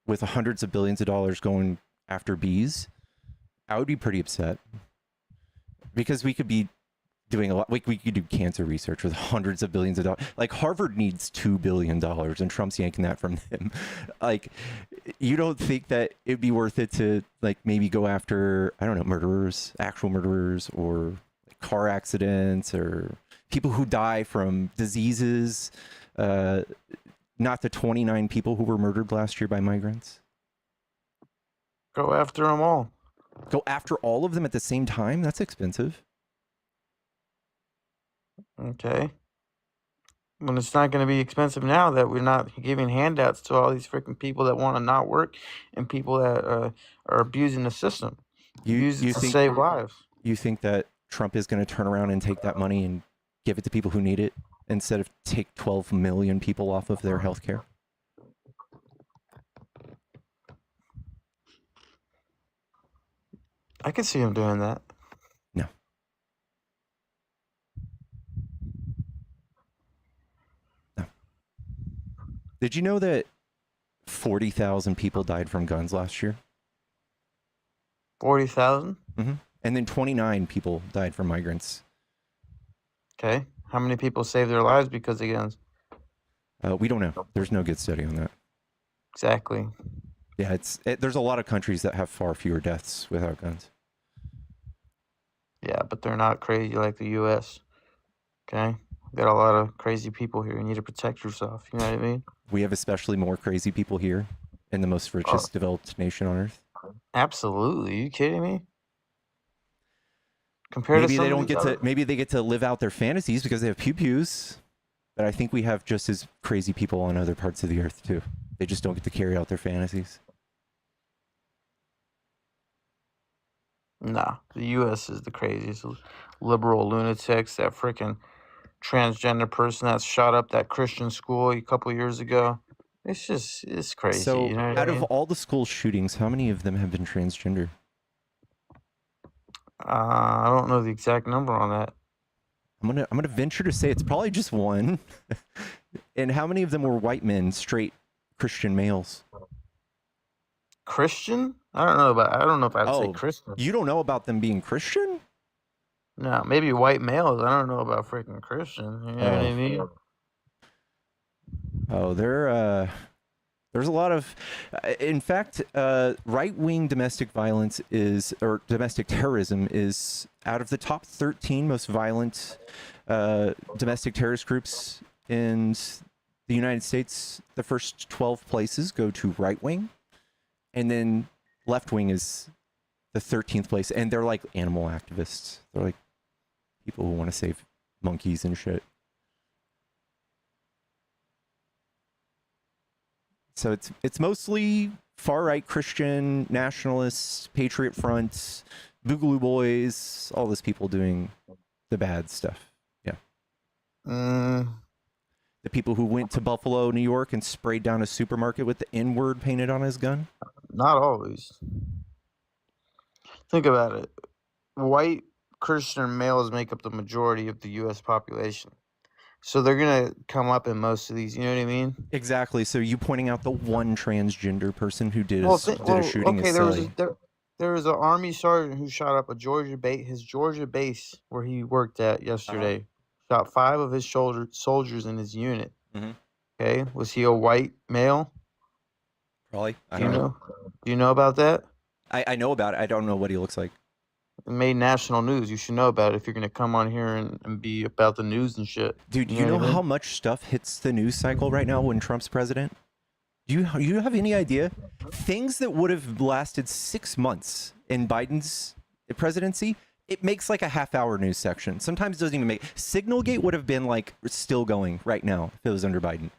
with hundreds of billions of dollars going after bees, I would be pretty upset because we could be doing a lot. We could do cancer research with hundreds of billions of dollars. Like Harvard needs $2 billion, and Trump's yanking that from them. Like, you don't think that it'd be worth it to like maybe go after, I don't know, murderers, actual murderers, or like car accidents, or people who die from diseases? Not the 29 people who were murdered last year by migrants. Go after them all. Go after all of them at the same time? That's expensive. Okay. When it's not going to be expensive now that we're not giving handouts to all these freaking people that want to not work and people that are abusing the system. You to think save lives. You think that Trump is going to turn around and take that money and give it to people who need it instead of take 12 million people off of their health care? I could see him doing that. No. No. Did you know that 40,000 people died from guns last year? 40,000? Mm-hmm. And then 29 people died from migrants. Okay. How many people saved their lives because of guns? We don't know. There's no good study on that. Exactly. Yeah, there's a lot of countries that have far fewer deaths without guns. Yeah, but they're not crazy like the U.S. Okay? We got a lot of crazy people here. You need to protect yourself. You know what I mean? We have especially more crazy people here in the most richest developed nation on earth. Absolutely. Are you kidding me? Compared Maybe to they don't get to. Maybe they get to live out their fantasies because they have pew-pews. But I think we have just as crazy people on other parts of the earth too. They just don't get to carry out their fantasies. Nah, the U.S. is the craziest. Liberal lunatics, that freaking transgender person that shot up that Christian school a couple years ago. It's crazy. So, you know what out I mean? of all the school shootings, how many of them have been transgender? I don't know the exact number on that. I'm gonna venture to say it's probably just one. And how many of them were white men, straight Christian males? Christian? I don't know if I'd say Christian. You don't know about them being Christian? No, maybe white males. I don't know about freaking Christian. You know what I mean? Oh, there's a lot of, in fact, right-wing domestic violence or domestic terrorism is out of the top 13 most violent domestic terrorist groups in the United States. The first 12 places go to right-wing, and then left-wing is the 13th place, and they're like animal activists. They're like people who want to save monkeys and shit. So it's mostly far-right Christian nationalists, Patriot Fronts, Boogaloo Boys, all those people doing the bad stuff. Yeah. The people who went to Buffalo, New York and sprayed down a supermarket with the N-word painted on his gun? Not always. Think about it. White Christian males make up the majority of the U.S. population. So they're going to come up in most of these, you know what I mean? Exactly. So you pointing out the one transgender person who did a shooting is silly. There was an Army sergeant who shot up his Georgia base where he worked at yesterday. Shot 5 of his soldiers in his unit. Mm-hmm. Okay. Was he a white male? Probably. I Do don't you know. Do you know about that? I know about it. I don't know what he looks like. It made national news. You should know about it if you're going to come on here and be about the news and shit. Dude, you know how much stuff hits the news cycle right now when Trump's president? You have any idea? Things that would have lasted 6 months in Biden's presidency, it makes like a half-hour news section. Sometimes it doesn't even make. Signalgate would have been like still going right now if it was under Biden.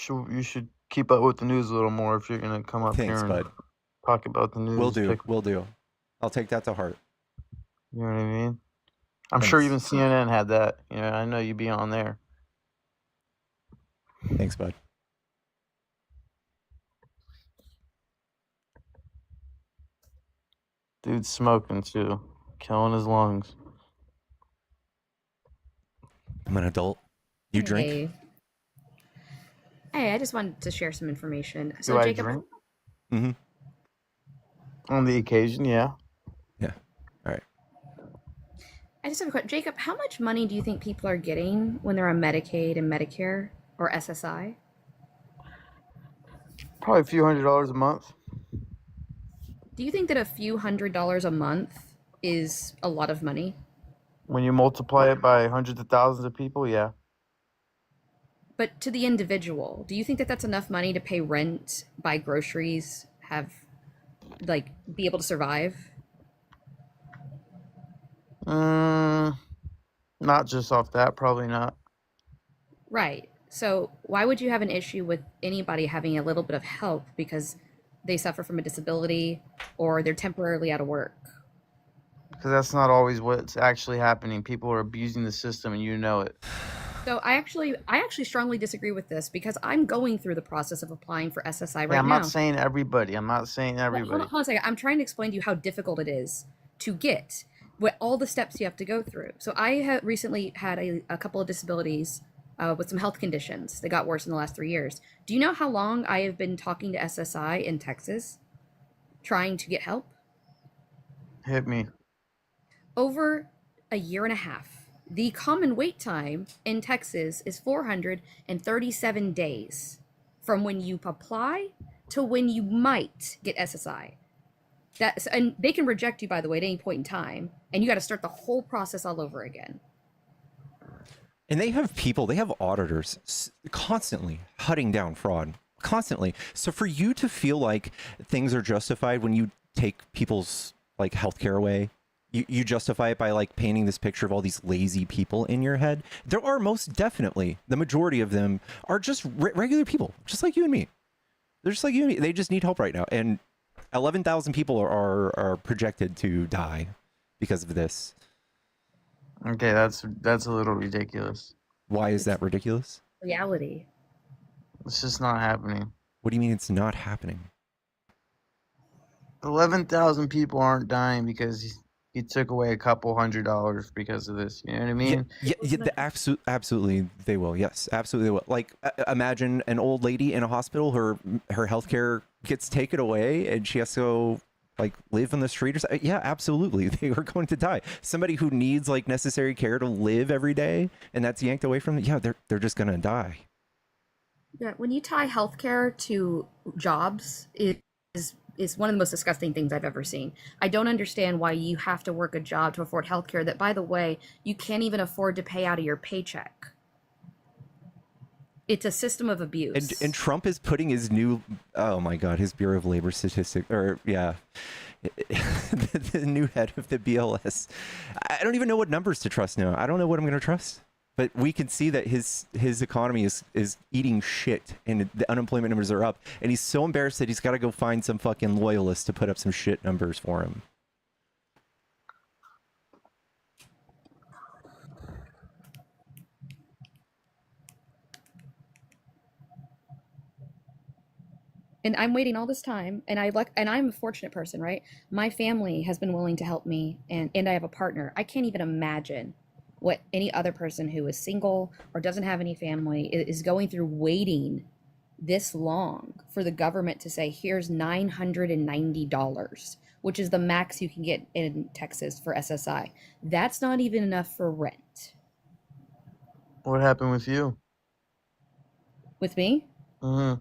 You should keep up with the news a little more if you're gonna come up Thanks, here and bud. talk about the news. Will do. Will do. I'll take that to heart. You know what I mean? I'm sure even CNN had that. You know, I know you'd be on there. Thanks, bud. Dude's smoking too, killing his lungs. I'm an adult. You drink? Hey. Hey, I just wanted to share some information. So, Do I Jacob, drink? Mm-hmm. On the occasion, yeah. Yeah. All right. I just have a question. Jacob, how much money do you think people are getting when they're on Medicaid and Medicare or SSI? Probably a few $100s a month. Do you think that a few $100s a month is a lot of money? When you multiply it by hundreds of thousands of people, yeah. But to the individual, do you think that that's enough money to pay rent, buy groceries, be able to survive? Not just off that, probably not. Right. So why would you have an issue with anybody having a little bit of help because they suffer from a disability or they're temporarily out of work? Because that's not always what's actually happening. People are abusing the system, and you know it. So I actually strongly disagree with this because I'm going through the process of applying for SSI right now. I'm not saying everybody. I'm not saying everybody. Hold on a second. I'm trying to explain to you how difficult it is to get, what all the steps you have to go through. So I have recently had a couple of disabilities with some health conditions that got worse in the last 3 years. Do you know how long I have been talking to SSI in Texas trying to get help? Hit me. Over a year and a half. The common wait time in Texas is 437 days from when you apply to when you might get SSI. And they can reject you, by the way, at any point in time, and you got to start the whole process all over again. And they have auditors constantly hunting down fraud, constantly. So for you to feel like things are justified when you take people's like healthcare away, you justify it by like painting this picture of all these lazy people in your head. There are most definitely, the majority of them are just regular people, just like you and me. They're just like you and me. They just need help right now. And 11,000 people are projected to die because of this. Okay, that's a little ridiculous. Why is that ridiculous? Reality. It's just not happening. What do you mean it's not happening? 11,000 people aren't dying because he took away a couple $100s because of this. You know what I mean? Absolutely, they will. Yes, absolutely they will. Like, imagine an old lady in a hospital. Her healthcare gets taken away, and she has to go, like, live on the street or something. Yeah, absolutely, they are going to die. Somebody who needs like necessary care to live every day, and that's yanked away from them. Yeah, they're just gonna die. Yeah, when you tie healthcare to jobs, it is one of the most disgusting things I've ever seen. I don't understand why you have to work a job to afford healthcare that, by the way, you can't even afford to pay out of your paycheck. It's a system of abuse. And Trump is putting his new, oh my God, his Bureau of Labor Statistic, or yeah, the new head of the BLS. I don't even know what numbers to trust now. I don't know what I'm going to trust. But we can see that his economy is eating shit, and the unemployment numbers are up. And he's so embarrassed that he's got to go find some fucking loyalists to put up some shit numbers for him. And I'm waiting all this time, and I'm a fortunate person, right? My family has been willing to help me, and I have a partner. I can't even imagine what any other person who is single or doesn't have any family is going through, waiting this long for the government to say, here's $990, which is the max you can get in Texas for SSI. That's not even enough for rent. What happened with you? With me? Mm-hmm.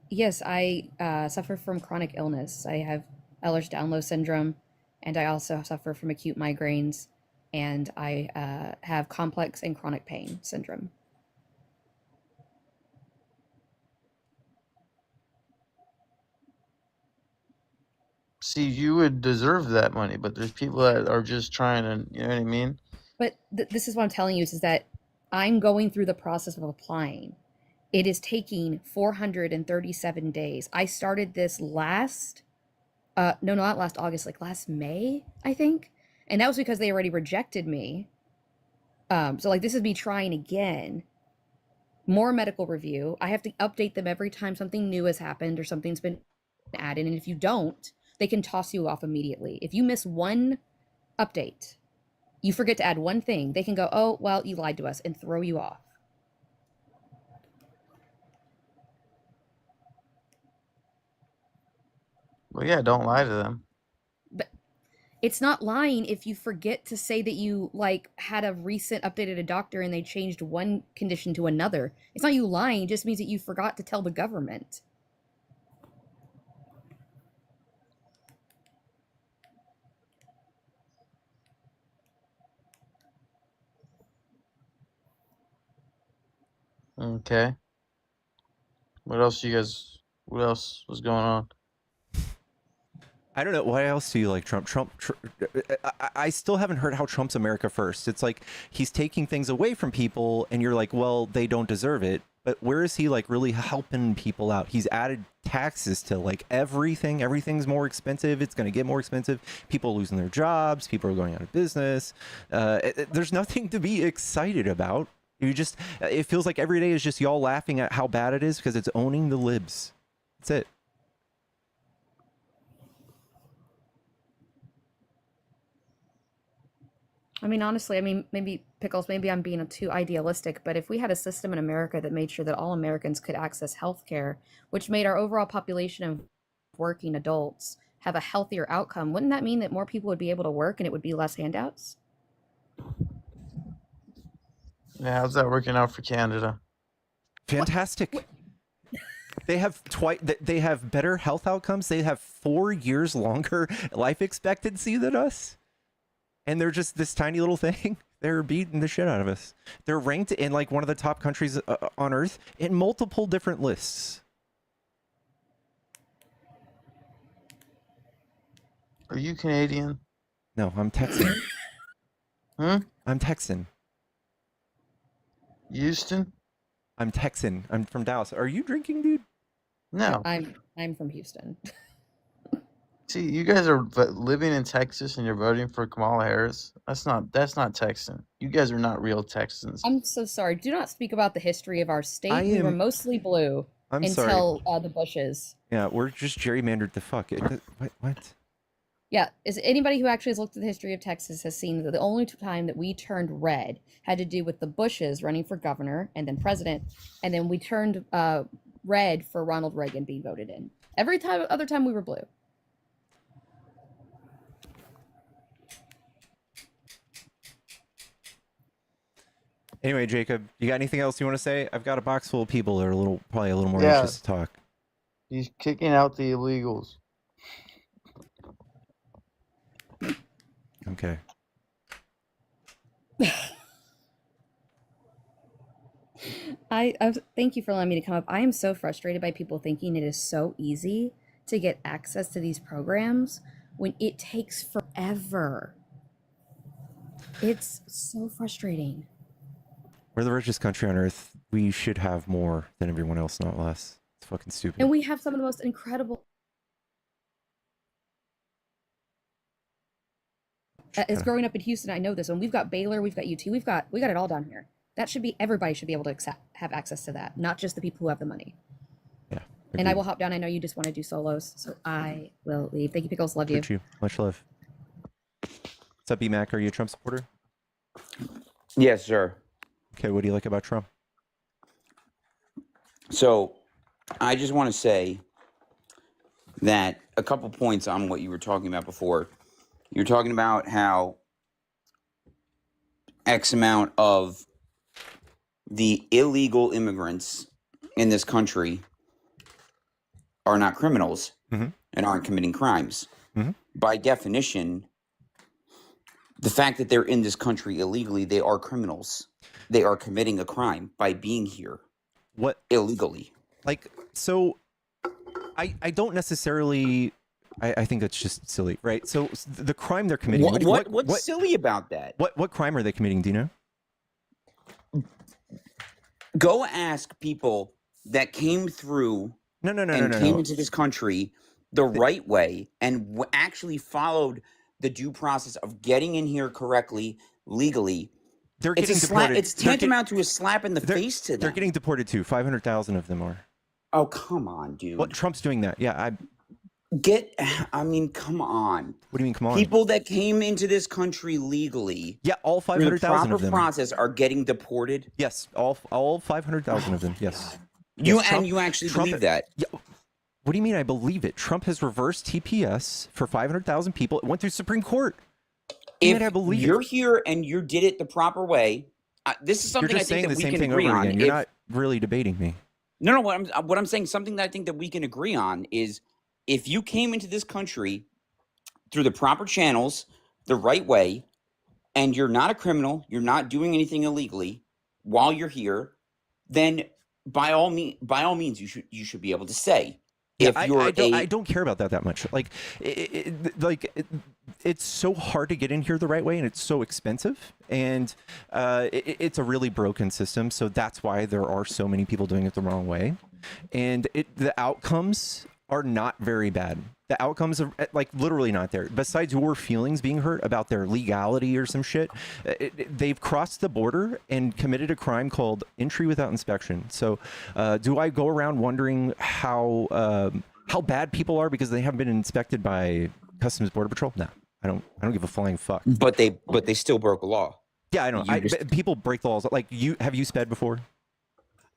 Yes, I suffer from chronic illness. I have Ehlers-Danlos syndrome, and I also suffer from acute migraines, and I have complex and chronic pain syndrome. See, you would deserve that money, but there's people that are just trying to, you know what I mean? But this is what I'm telling you is that I'm going through the process of applying. It is taking 437 days. I started this last, no, not last August, like last May, I think. And that was because they already rejected me. So like this is me trying again. More medical review. I have to update them every time something new has happened or something's been added. And if you don't, they can toss you off immediately. If you miss one update, you forget to add one thing, they can go, oh, well, you lied to us, and throw you off. Well, yeah, don't lie to them. But it's not lying if you forget to say that you like had a recent updated a doctor and they changed one condition to another. It's not you lying, it just means that you forgot to tell the government. Okay. What else was going on? I don't know. Why else do you like Trump? I still haven't heard how Trump's America first. It's like he's taking things away from people and you're like, well, they don't deserve it. But where is he like really helping people out? He's added taxes to like everything. Everything's more expensive. It's going to get more expensive. People are losing their jobs. People are going out of business. There's nothing to be excited about. It feels like every day is just y'all laughing at how bad it is because it's owning the libs. That's it. I mean, honestly, maybe Pickles, maybe I'm being too idealistic, but if we had a system in America that made sure that all Americans could access health care, which made our overall population of working adults have a healthier outcome, wouldn't that mean that more people would be able to work and it would be less handouts? Yeah, how's that working out for Canada? Fantastic. They have they have better health outcomes. They have 4 years longer life expectancy than us. And they're just this tiny little thing. They're beating the shit out of us. They're ranked in like one of the top countries on earth in multiple different lists. Are you Canadian? No, I'm Texan. I'm Texan. Houston? I'm Texan. I'm from Dallas. Are you drinking, dude? No. I'm from Houston. See, you guys are living in Texas and you're voting for Kamala Harris. That's not Texan. You guys are not real Texans. I'm so sorry. Do not speak about the history of our state. We were mostly blue until the Bushes. Yeah, we're just gerrymandered the fuck. What? Yeah, is anybody who actually has looked at the history of Texas has seen that the only time that we turned red had to do with the Bushes running for governor and then president, and then we turned red for Ronald Reagan being voted in. Every other time we were blue. Anyway, Jacob, you got anything else you want to say? I've got a box full of people that are probably a little more anxious to talk. He's kicking out the illegals. Okay. I thank you for allowing me to come up. I am so frustrated by people thinking it is so easy to get access to these programs when it takes forever. It's so frustrating. We're the richest country on earth. We should have more than everyone else, not less. It's fucking stupid. And we have some of the most incredible. As growing up in Houston, I know this one. We've got Baylor, we've got UT, we got it all down here. That should be, everybody should be able to have access to that, not just the people who have the money. Yeah. Agreed. And I will hop down. I know you just want to do solos, so I will leave. Thank you, Pickles. Love you. Much love. What's up, B-Mac? Are you a Trump supporter? Yes, sir. Okay, what do you like about Trump? So I just want to say that a couple points on what you were talking about before. You're talking about how X amount of the illegal immigrants in this country are not criminals and aren't committing crimes. By definition, the fact that they're in this country illegally, they are criminals. They are committing a crime by being here. What? Illegally. Like, so I don't necessarily I think that's just silly, right? So the crime they're committing. What's silly about that? What crime are they committing, Dino? Go ask people that came through came into this country the right way and actually followed the due process of getting in here correctly, legally. They're getting deported. It's tantamount to a slap in the face to them. They're getting deported too. 500,000 of them are. Oh, come on, dude. Well, Trump's doing that. Yeah, come on. What do you mean, come on? People that came into this country legally. Yeah, all 500,000 of them. Process are getting deported. Yes, all 500,000 of them. Yes. You actually believe that? Yeah. What do you mean I believe it? Trump has reversed TPS for 500,000 people. It went through Supreme Court. If you're here and you did it the proper way, this is something I think that we can agree on. You're not really debating me. No. What I'm saying, something that I think that we can agree on is if you came into this country through the proper channels, the right way, and you're not a criminal, you're not doing anything illegally while you're here, then by all means, you should be able to say. Yeah, I don't care about that much. Like, it's so hard to get in here the right way, and it's so expensive, and it's a really broken system. So that's why there are so many people doing it the wrong way, and the outcomes are not very bad. The outcomes are like literally not there. Besides your feelings being hurt about their legality or some shit, they've crossed the border and committed a crime called entry without inspection. So do I go around wondering how bad people are because they haven't been inspected by Customs Border Patrol? No, I don't give a flying fuck. But they still broke the law. Yeah, I know. People break the laws. Like, have you sped before?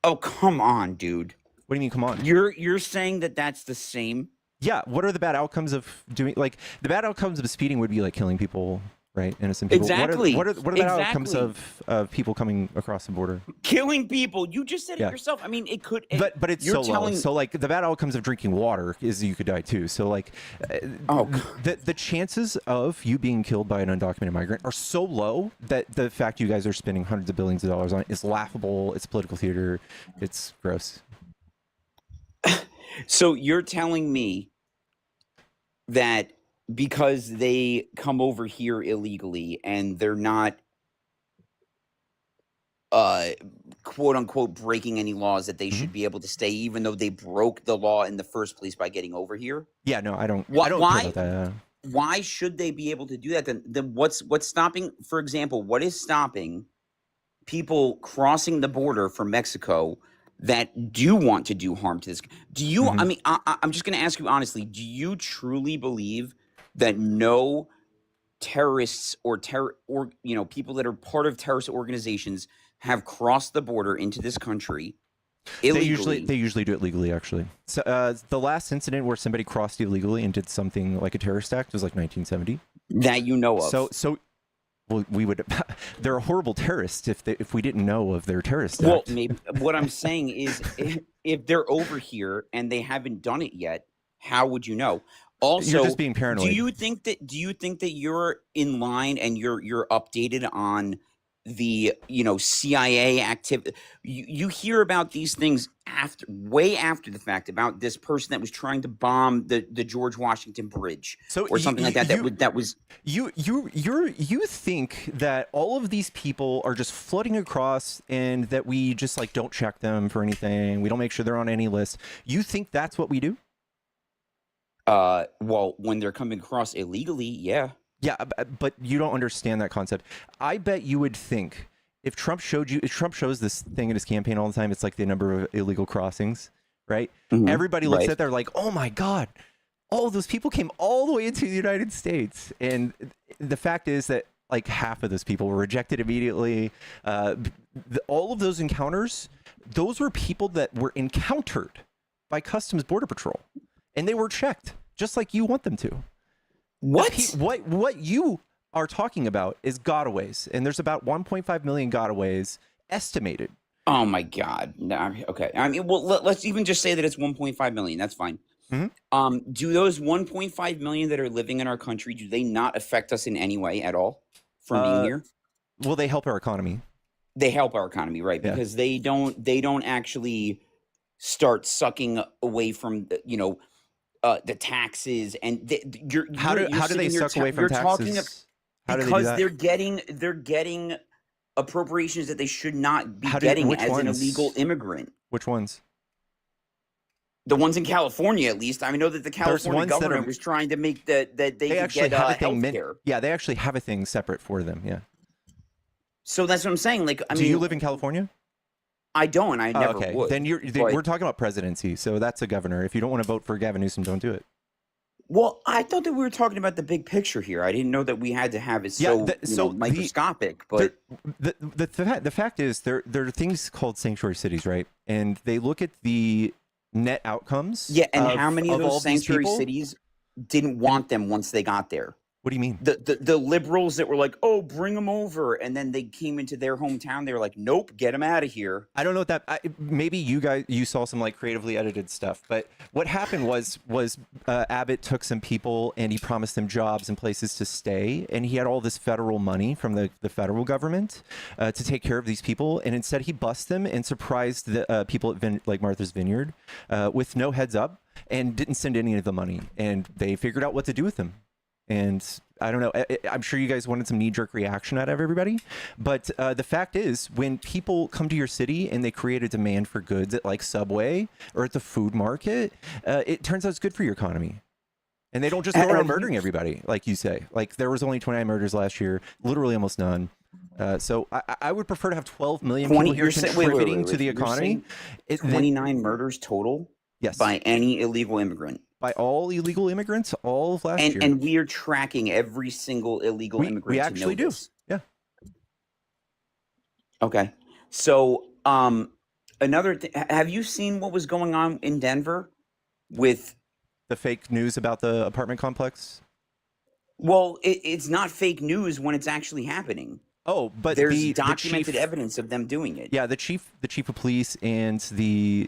Oh, come on, dude. What do you mean, come on? You're saying that that's the same? Yeah. What are the bad outcomes of doing, like, the bad outcomes of speeding would be like killing people, right? Innocent people. Exactly. What are the bad outcomes of people coming across the border? Killing people. You just said it yourself. I mean, it could. But it's so low. So like the bad outcomes of drinking water is you could die too. So like, the chances of you being killed by an undocumented migrant are so low that the fact you guys are spending hundreds of billions of dollars on it is laughable. It's political theater. It's gross. So you're telling me that because they come over here illegally and they're not quote unquote breaking any laws, that they should be able to stay even though they broke the law in the first place by getting over here? Yeah, no, I don't care about that. Why should they be able to do that? Then what's stopping, for example, what is stopping people crossing the border from Mexico that do want to do harm to this? Do you, I mean, I'm just going to ask you honestly, do you truly believe that no terrorists or people that are part of terrorist organizations have crossed the border into this country illegally? They usually do it legally, actually. So the last incident where somebody crossed illegally and did something like a terrorist act was like 1970. That you know of. So well, we would. They're horrible terrorists if we didn't know of their terrorist act. Well, maybe what I'm saying is, if they're over here and they haven't done it yet, how would you know? Also, you're just being paranoid. Do you think that you're in line and you're updated on the CIA activity? You hear about these things way after the fact, about this person that was trying to bomb the George Washington Bridge, or something like that. That was you think that all of these people are just floating across and that we just like don't check them for anything. We don't make sure they're on any list. You think that's what we do? Well, when they're coming across illegally, yeah. Yeah, but you don't understand that concept. I bet you would think if Trump shows this thing in his campaign all the time, it's like the number of illegal crossings, right? Everybody looks at there like, oh my God, all of those people came all the way into the United States. And the fact is that like half of those people were rejected immediately. All of those encounters, those were people that were encountered by Customs Border Patrol, and they were checked just like you want them to. What you are talking about is gotaways, and there's about 1.5 million gotaways estimated. Oh my God! No, okay, I mean, well, let's even just say that it's 1.5 million. That's fine. Do those 1.5 million that are living in our country, do they not affect us in any way at all from being here? Well, they help our economy. They help our economy, right? Yeah. Because they don't actually start sucking away from the taxes, and How do they suck away from taxes? How do they do because that? they're getting appropriations that they should not be getting as an illegal immigrant. Which ones? The ones in California, at least. I know that the California government was trying to make that they could actually get have a thing healthcare. Yeah, they actually have a thing separate for them. Yeah. So that's what I'm saying. Like, I mean, do you live in California? I don't. I never would. Then we're talking about presidency, so that's a governor. If you don't want to vote for Gavin Newsom, don't do it. Well, I thought that we were talking about the big picture here. I didn't know that we had to have it microscopic. But the fact is, there are things called sanctuary cities, right? And they look at the net outcomes. Yeah, and how many of those sanctuary cities didn't want them once they got there? What do you mean? The liberals that were like, oh, bring them over. And then they came into their hometown. They were like, nope, get them out of here. I don't know what maybe you saw some like creatively edited stuff. But what happened was Abbott took some people and he promised them jobs and places to stay. And he had all this federal money from the federal government to take care of these people. And instead he bussed them and surprised the people at like Martha's Vineyard with no heads up and didn't send any of the money. And they figured out what to do with them. And I don't know, I'm sure you guys wanted some knee-jerk reaction out of everybody. But the fact is, when people come to your city and they create a demand for goods at like Subway or at the food market, it turns out it's good for your economy. And they don't just go around murdering everybody, like you say. Like there was only 29 murders last year, literally almost none. So I would prefer to have 12 million people here contributing to the economy. 29 murders total? Yes. By any illegal immigrant? By all illegal immigrants, all of last year. And we are tracking every single illegal immigrant. We actually do. Yeah. Okay. So another thing, have you seen what was going on in Denver with the fake news about the apartment complex? Well, it's not fake news when it's actually happening. Oh, but there's documented evidence of them doing it. Yeah, the chief of police and the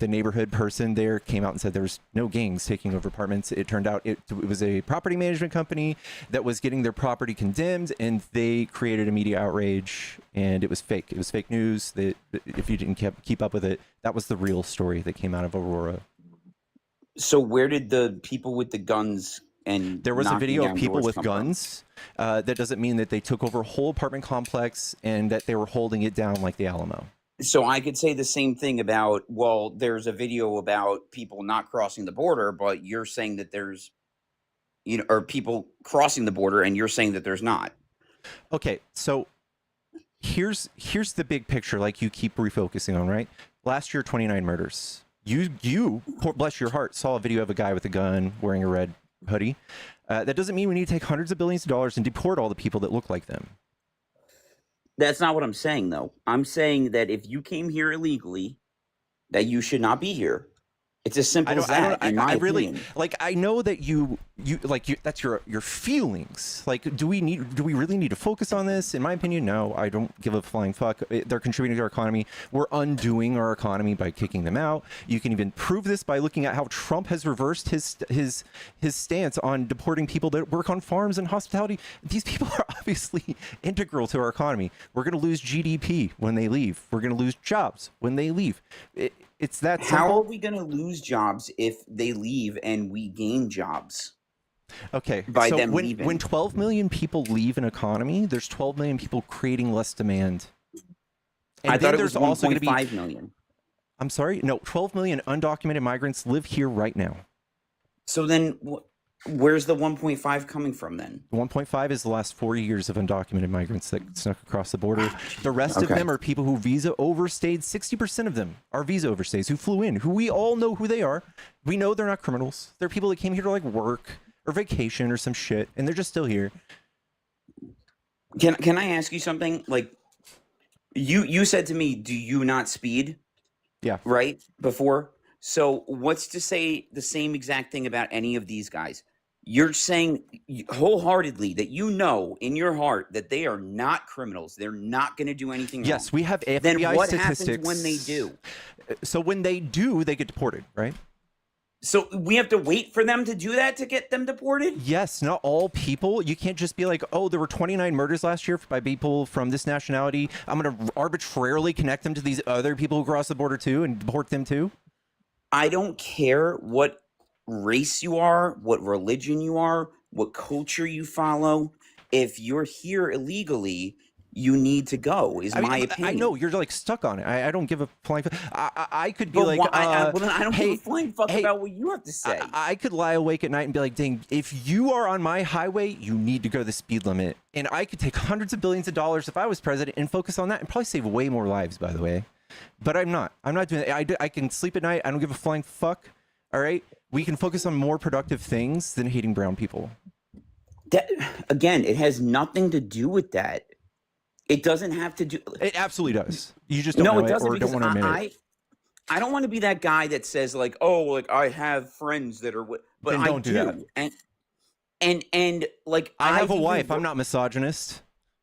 neighborhood person there came out and said there was no gangs taking over apartments. It turned out it was a property management company that was getting their property condemned, and they created a media outrage, and it was fake. It was fake news. That if you didn't keep up with it, that was the real story that came out of Aurora. So where did the people with the guns and there was a video of people with guns? That doesn't mean that they took over a whole apartment complex and that they were holding it down like the Alamo. So I could say the same thing about, well, there's a video about people not crossing the border, but you're saying that there's, or people crossing the border, and you're saying that there's not. Okay, so here's the big picture, like you keep refocusing on, right? Last year, 29 murders. You, bless your heart, saw a video of a guy with a gun wearing a red hoodie. That doesn't mean we need to take hundreds of billions of dollars and deport all the people that look like them. That's not what I'm saying, though. I'm saying that if you came here illegally, that you should not be here. It's as simple as that. I really like. I know that you that's your feelings. Like, do we really need to focus on this? In my opinion, no. I don't give a flying fuck. They're contributing to our economy. We're undoing our economy by kicking them out. You can even prove this by looking at how Trump has reversed his stance on deporting people that work on farms and hospitality. These people are obviously integral to our economy. We're going to lose GDP when they leave. We're going to lose jobs when they leave. It's that simple. How are we going to lose jobs if they leave and we gain jobs? Okay, so when 12 million people leave an economy, there's 12 million people creating less demand. And I thought it was 1.5 million. I'm sorry? No, 12 million undocumented migrants live here right now. So then where's the 1.5 coming from then? 1.5 is the last 4 years of undocumented migrants that snuck across the border. The rest of them are people who visa overstayed. 60% of them are visa overstays who flew in, who we all know who they are. We know they're not criminals. They're people that came here to like work or vacation or some shit, and they're just still here. Can I ask you something? Like you said to me, do you not speed? Yeah. Right? Before? So what's to say the same exact thing about any of these guys? You're saying wholeheartedly that you know in your heart that they are not criminals. They're not going to do anything wrong. Yes, we have FBI then what statistics. happens when they do? So when they do, they get deported, right? So we have to wait for them to do that to get them deported? Yes, not all people. You can't just be like, oh, there were 29 murders last year by people from this nationality. I'm going to arbitrarily connect them to these other people who cross the border too and deport them too. I don't care what race you are, what religion you are, what culture you follow. If you're here illegally, you need to go, is my opinion. I know you're like stuck on it. I don't give a flying. I could be But like, why, well, then I don't hey, give a flying fuck hey, about what you have to say. I could lie awake at night and be like, dang, if you are on my highway, you need to go the speed limit. And I could take hundreds of billions of dollars if I was president and focus on that and probably save way more lives, by the way. But I'm not. I'm not doing that. I can sleep at night. I don't give a flying fuck. All right? We can focus on more productive things than hating brown people. That, again, it has nothing to do with that. It doesn't have to do. It absolutely does. You just don't know it or don't want to admit it. I don't want to be that guy that says like, oh, like I have friends that are, but then don't do that. And like I have a wife. I'm not misogynist.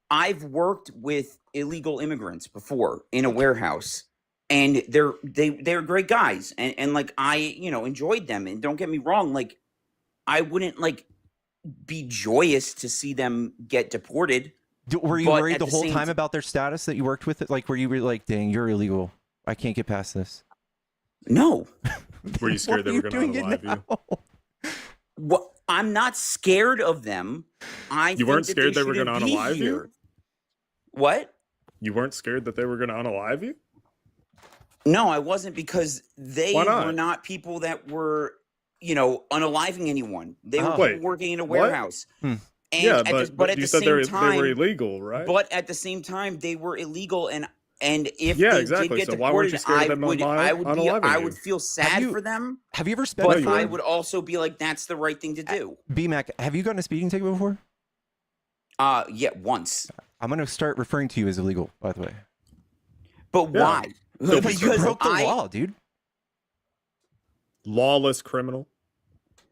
I've worked with illegal immigrants before in a warehouse, and they're great guys, and like I enjoyed them. And don't get me wrong, like I wouldn't like be joyous to see them get deported. Were you worried the whole time about their status that you worked with it? Like, were you like, dang, you're illegal, I can't get past this? No. Were you scared they were going to unalive you? Well, I'm not scared of them. You weren't scared they were going to unalive you? What? You weren't scared that they were going to unalive you? No, I wasn't, because they were not people that were, unaliving anyone. They were people working in a warehouse. And yeah, but at you the said same time, they were illegal, right? But at the same time, they were illegal, and if yeah, they exactly. did get So deported, why weren't you scared of them I would feel sad for them. Have you ever spent? But I would also be like, that's the right thing to do. BMAC, have you gotten a speeding ticket before? Yeah, once. I'm gonna start referring to you as illegal, by the way. But why? Because you broke the law, dude. Lawless criminal.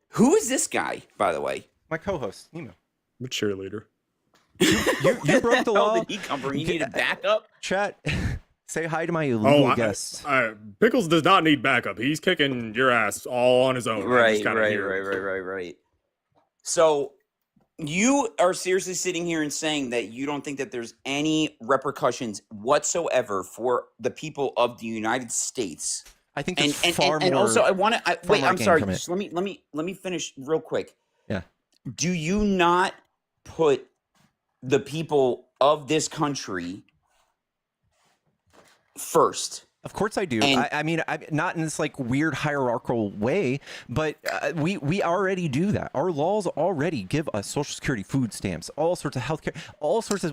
Who is this guy, by the way? My co-host, Nemo. I'm a cheerleader. You broke the law. Did he come from? You need a backup? Chat, say hi to my illegal guest. Pickles does not need backup. He's kicking your ass all on his own. Right. So you are seriously sitting here and saying that you don't think that there's any repercussions whatsoever for the people of the United States? I think there's far more. And also, I want to wait. I'm sorry. From it. Just let me finish real quick. Yeah. Do you not put the people of this country first? Of course I do. I mean, not in this like weird hierarchical way, but we already do that. Our laws already give us Social Security, food stamps, all sorts of healthcare,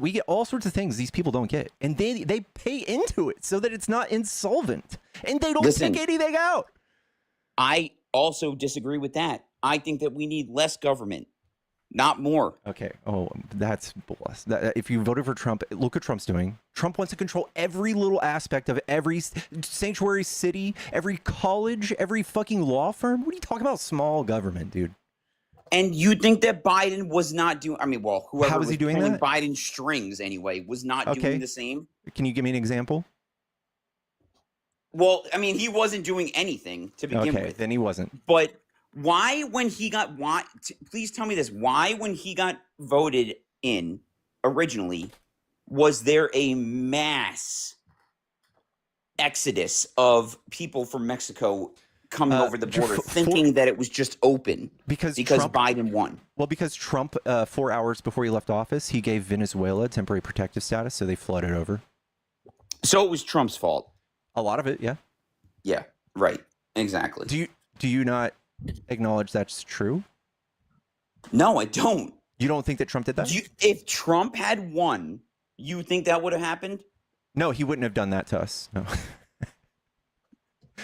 we get all sorts of things these people don't get, and they pay into it so that it's not insolvent, and they don't take anything out. I also disagree with that. I think that we need less government, not more. Okay. Oh, that's blessed. If you voted for Trump, look what Trump's doing. Trump wants to control every little aspect of every sanctuary city, every college, every fucking law firm. What are you talking about? Small government, dude. And you think that Biden was not doing? I mean, well, whoever How was he doing pulling that? Biden's strings anyway was not doing the same. Can you give me an example? Well, I mean, he wasn't doing anything to begin with. Then he wasn't. But why, when he got please tell me this. Why, when he got voted in originally, was there a mass exodus of people from Mexico coming over the border, thinking that it was just open because Trump, Biden won? Well, because Trump, 4 hours before he left office, he gave Venezuela temporary protective status, so they flooded over. So it was Trump's fault. A lot of it, yeah. Yeah, right. Exactly. Do you not acknowledge that's true? No, I don't. You don't think that Trump did that? If Trump had won, you think that would have happened? No, he wouldn't have done that to us. No.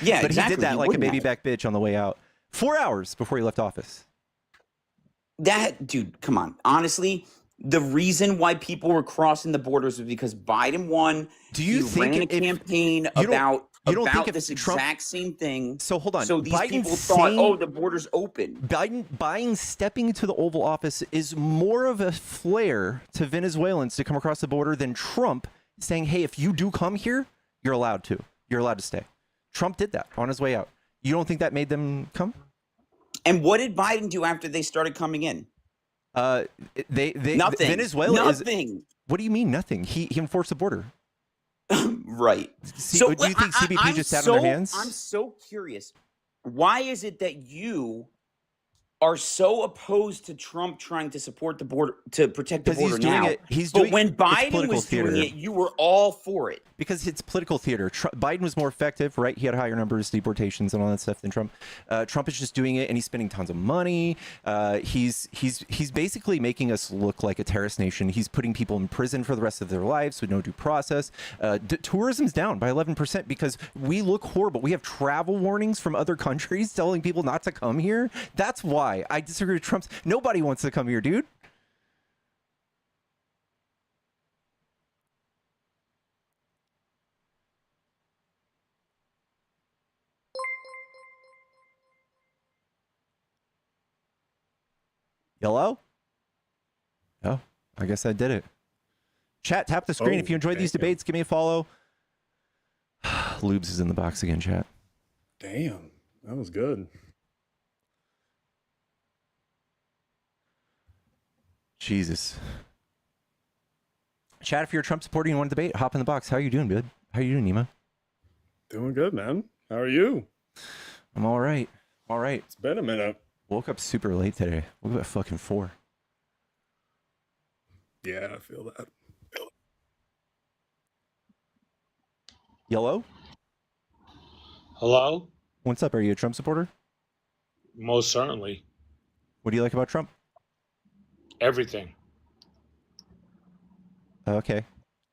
Yeah, but exactly. He did that like a baby back bitch on the way out. 4 hours before he left office. Dude, come on. Honestly, the reason why people were crossing the borders was because Biden won. Do you think ran a campaign about this exact same thing? So hold on. So these people thought, oh, the border's open. Biden stepping into the Oval Office is more of a flair to Venezuelans to come across the border than Trump saying, hey, if you do come here, you're allowed to. You're allowed to stay. Trump did that on his way out. You don't think that made them come? And what did Biden do after they started coming in? Nothing. Venezuela nothing. What do you mean nothing? He enforced the border. Right. So do you think CBP just sat on their hands? I'm so curious. Why is it that you are so opposed to Trump trying to support the border, to protect the Because border he's doing now. it. He's But doing when it's Biden political was doing theater. it, you were all for it. Because it's political theater. Biden was more effective, right? He had higher numbers, deportations, and all that stuff than Trump. Trump is just doing it, and he's spending tons of money. He's basically making us look like a terrorist nation. He's putting people in prison for the rest of their lives with no due process. Tourism's down by 11% because we look horrible. We have travel warnings from other countries telling people not to come here. That's why I disagree with Trump's. Nobody wants to come here, dude. Yellow? Oh, I guess I did it. Chat, tap the screen. If you enjoyed these debates, give me a follow. Lubes is in the box again, chat. Damn, that was good. Jesus. Chat, if you're a Trump supporter and you want to debate, hop in the box. How are you doing, bud? How are you doing, Nima? Doing good, man. How are you? I'm all right. All right. It's been a minute. Woke up super late today. Woke up at fucking 4. Yeah, I feel that. Yellow? Hello? What's up? Are you a Trump supporter? Most certainly. What do you like about Trump? Everything. Okay. Do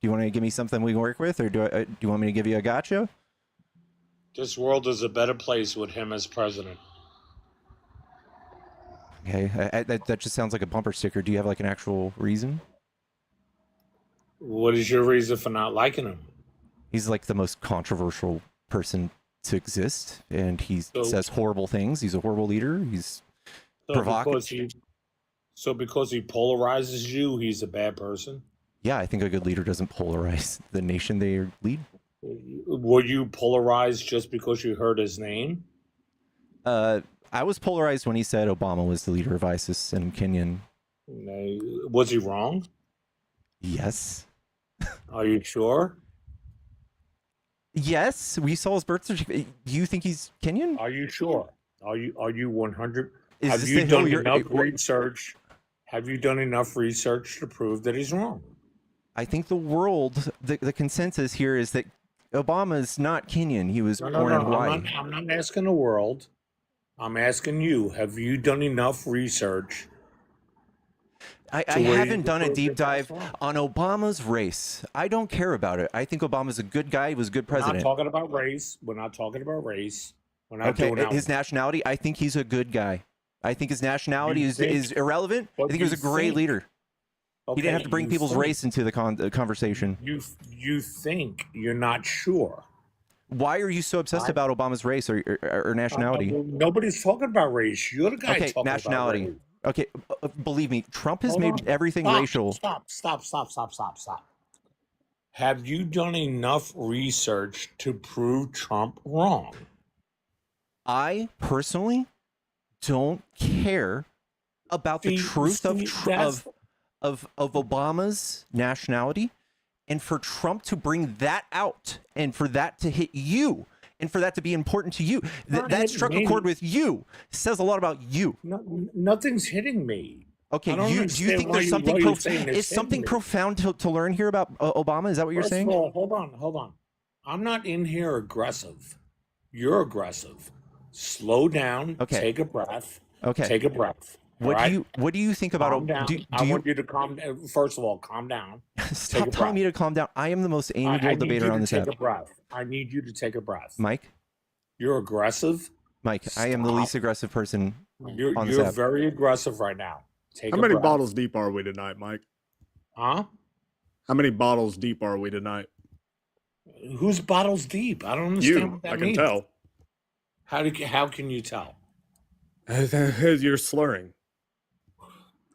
you want to give me something we can work with, or do you want me to give you a gotcha? This world is a better place with him as president. Okay. That just sounds like a bumper sticker. Do you have like an actual reason? What is your reason for not liking him? He's like the most controversial person to exist, and he says horrible things. He's a horrible leader. He's provocative. So because he polarizes you, he's a bad person? Yeah, I think a good leader doesn't polarize the nation they lead. Were you polarized just because you heard his name? I was polarized when he said Obama was the leader of ISIS and Kenyan. Was he wrong? Yes. Are you sure? Yes, we saw his birth certificate. Do you think he's Kenyan? Are you sure? Are you 100? Is Have this you the hill done you're- enough research? Have you done enough research to prove that he's wrong? I think the world, the consensus here is that Obama is not Kenyan. He was born in Hawaii. I'm not asking the world. I'm asking you. Have you done enough research? I haven't done a deep dive on Obama's race. I don't care about it. I think Obama's a good guy. He was a good president. We're not talking about race. We're not talking about race. We're not Okay, doing that. his nationality, I think he's a good guy. I think his nationality is irrelevant. I think he was a great leader. Okay, He didn't have to bring people's race into the conversation. You think, you're not sure. Why are you so obsessed about Obama's race or nationality? Nobody's talking about race. You're the guy talking nationality. about race. Okay, believe me, Trump has Hold made on. everything Stop, racial. Stop. Have you done enough research to prove Trump wrong? I personally don't care about the truth of Obama's nationality, and for Trump to bring that out and for that to hit you and for that to be important to you, that struck a chord with you, says a lot about you. Nothing's hitting me. Okay, do you think there's something profound to learn here about Obama? Is that what you're saying? First of all, hold on. I'm not in here aggressive. You're aggressive. Slow down. Okay. Take a breath. Okay. Take a breath. What do you think about Obama? I want you to calm down. First of all, calm down. Stop telling me to calm down. I am the most amiable debater on this app. Take a breath. I need you to take a breath. Mike? You're aggressive. Mike, I am the least aggressive person on this app. You're very aggressive right now. How many bottles deep are we tonight, Mike? Huh? How many bottles deep are we tonight? Who's bottles deep? I don't understand what that I can means. tell. How can you tell? You're slurring.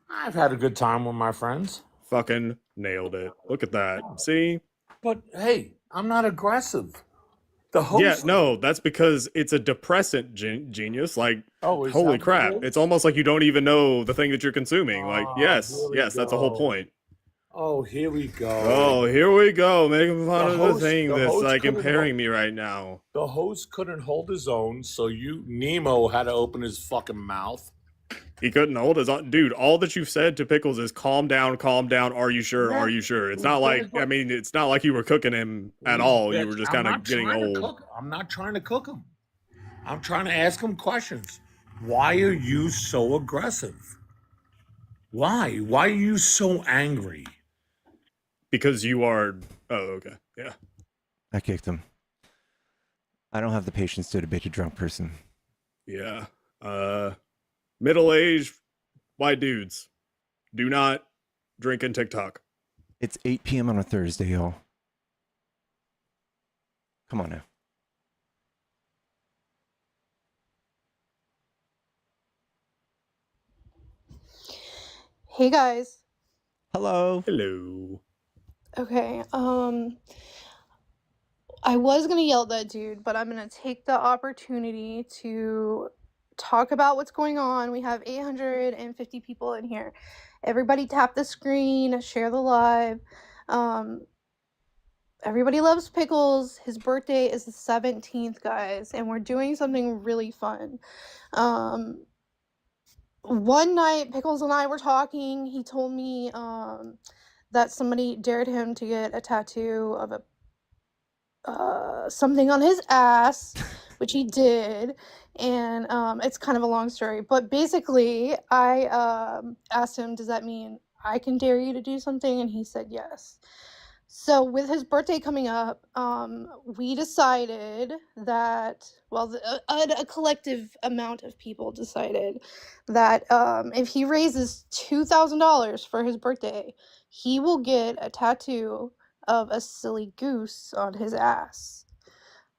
I've had a good time with my friends. Fucking nailed it. Look at that. See? But hey, I'm not aggressive. The host. Yeah, no, that's because it's a depressant genius. Like, holy crap. It's almost like you don't even know the thing that you're consuming. Like, yes, that's the whole point. Oh, here we go. Oh, here we go. Making fun of the thing that's like impairing me right now. The host couldn't hold his own, so Nemo had to open his fucking mouth. He couldn't hold his own. Dude, all that you've said to Pickles is calm down, are you sure, are you sure? It's not like, I mean, it's not like you were cooking him at all. You were just kind of getting old. I'm not trying to cook him. I'm trying to ask him questions. Why are you so aggressive? Why? Why are you so angry? Because you are, oh, okay, yeah. I kicked him. I don't have the patience to debate a drunk person. Yeah. Middle-aged white dudes, do not drink in TikTok. It's 8 p.m. on a Thursday, y'all. Come on now. Hey guys. Hello. Hello. Okay, I was gonna yell at that dude, but I'm gonna take the opportunity to talk about what's going on. We have 850 people in here. Everybody tap the screen, share the live. Everybody loves Pickles. His birthday is the 17th, guys, and we're doing something really fun. One night, Pickles and I were talking. He told me that somebody dared him to get a tattoo of a something on his ass, which he did, and it's kind of a long story, but basically I asked him, does that mean I can dare you to do something? And he said yes. So with his birthday coming up, we decided that, well, a collective amount of people decided that if he raises $2,000 for his birthday, he will get a tattoo of a silly goose on his ass.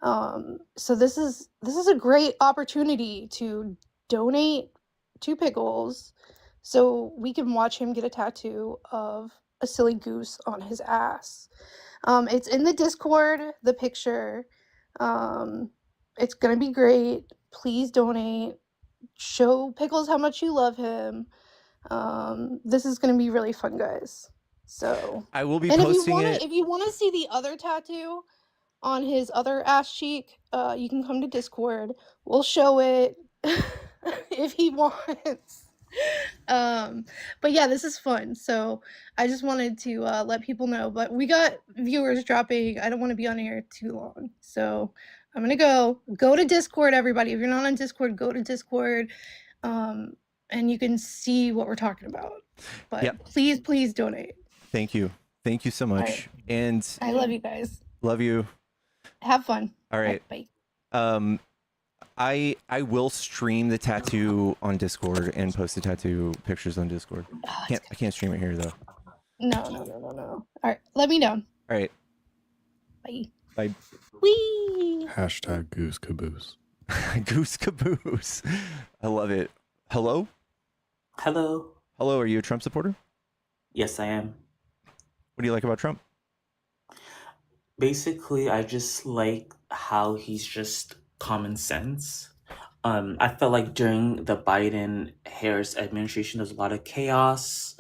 So this is a great opportunity to donate to Pickles so we can watch him get a tattoo of a silly goose on his ass. It's in the Discord, the picture. It's gonna be great. Please donate. Show Pickles how much you love him. This is gonna be really fun, guys. So I will be and posting it. if you want to see the other tattoo on his other ass cheek, you can come to Discord. We'll show it if he wants. But yeah, this is fun. So I just wanted to let people know. But we got viewers dropping. I don't want to be on here too long, so I'm gonna go to Discord. Everybody, if you're not on Discord, go to Discord. And you can see what we're talking about. But Yep. please donate. Thank you so much. Right. And I love you guys. love you. Have fun. All right. Bye. I will stream the tattoo on Discord and post the tattoo pictures on Discord. I can't stream it here though. No. All right, let me know. All right. Bye. Wee. Hashtag goose caboose. Goose caboose. I love it. Hello? Hello. Hello, are you a Trump supporter? Yes, I am. What do you like about Trump? Basically, I just like how he's just common sense. I felt like during the Biden-Harris administration, there's a lot of chaos.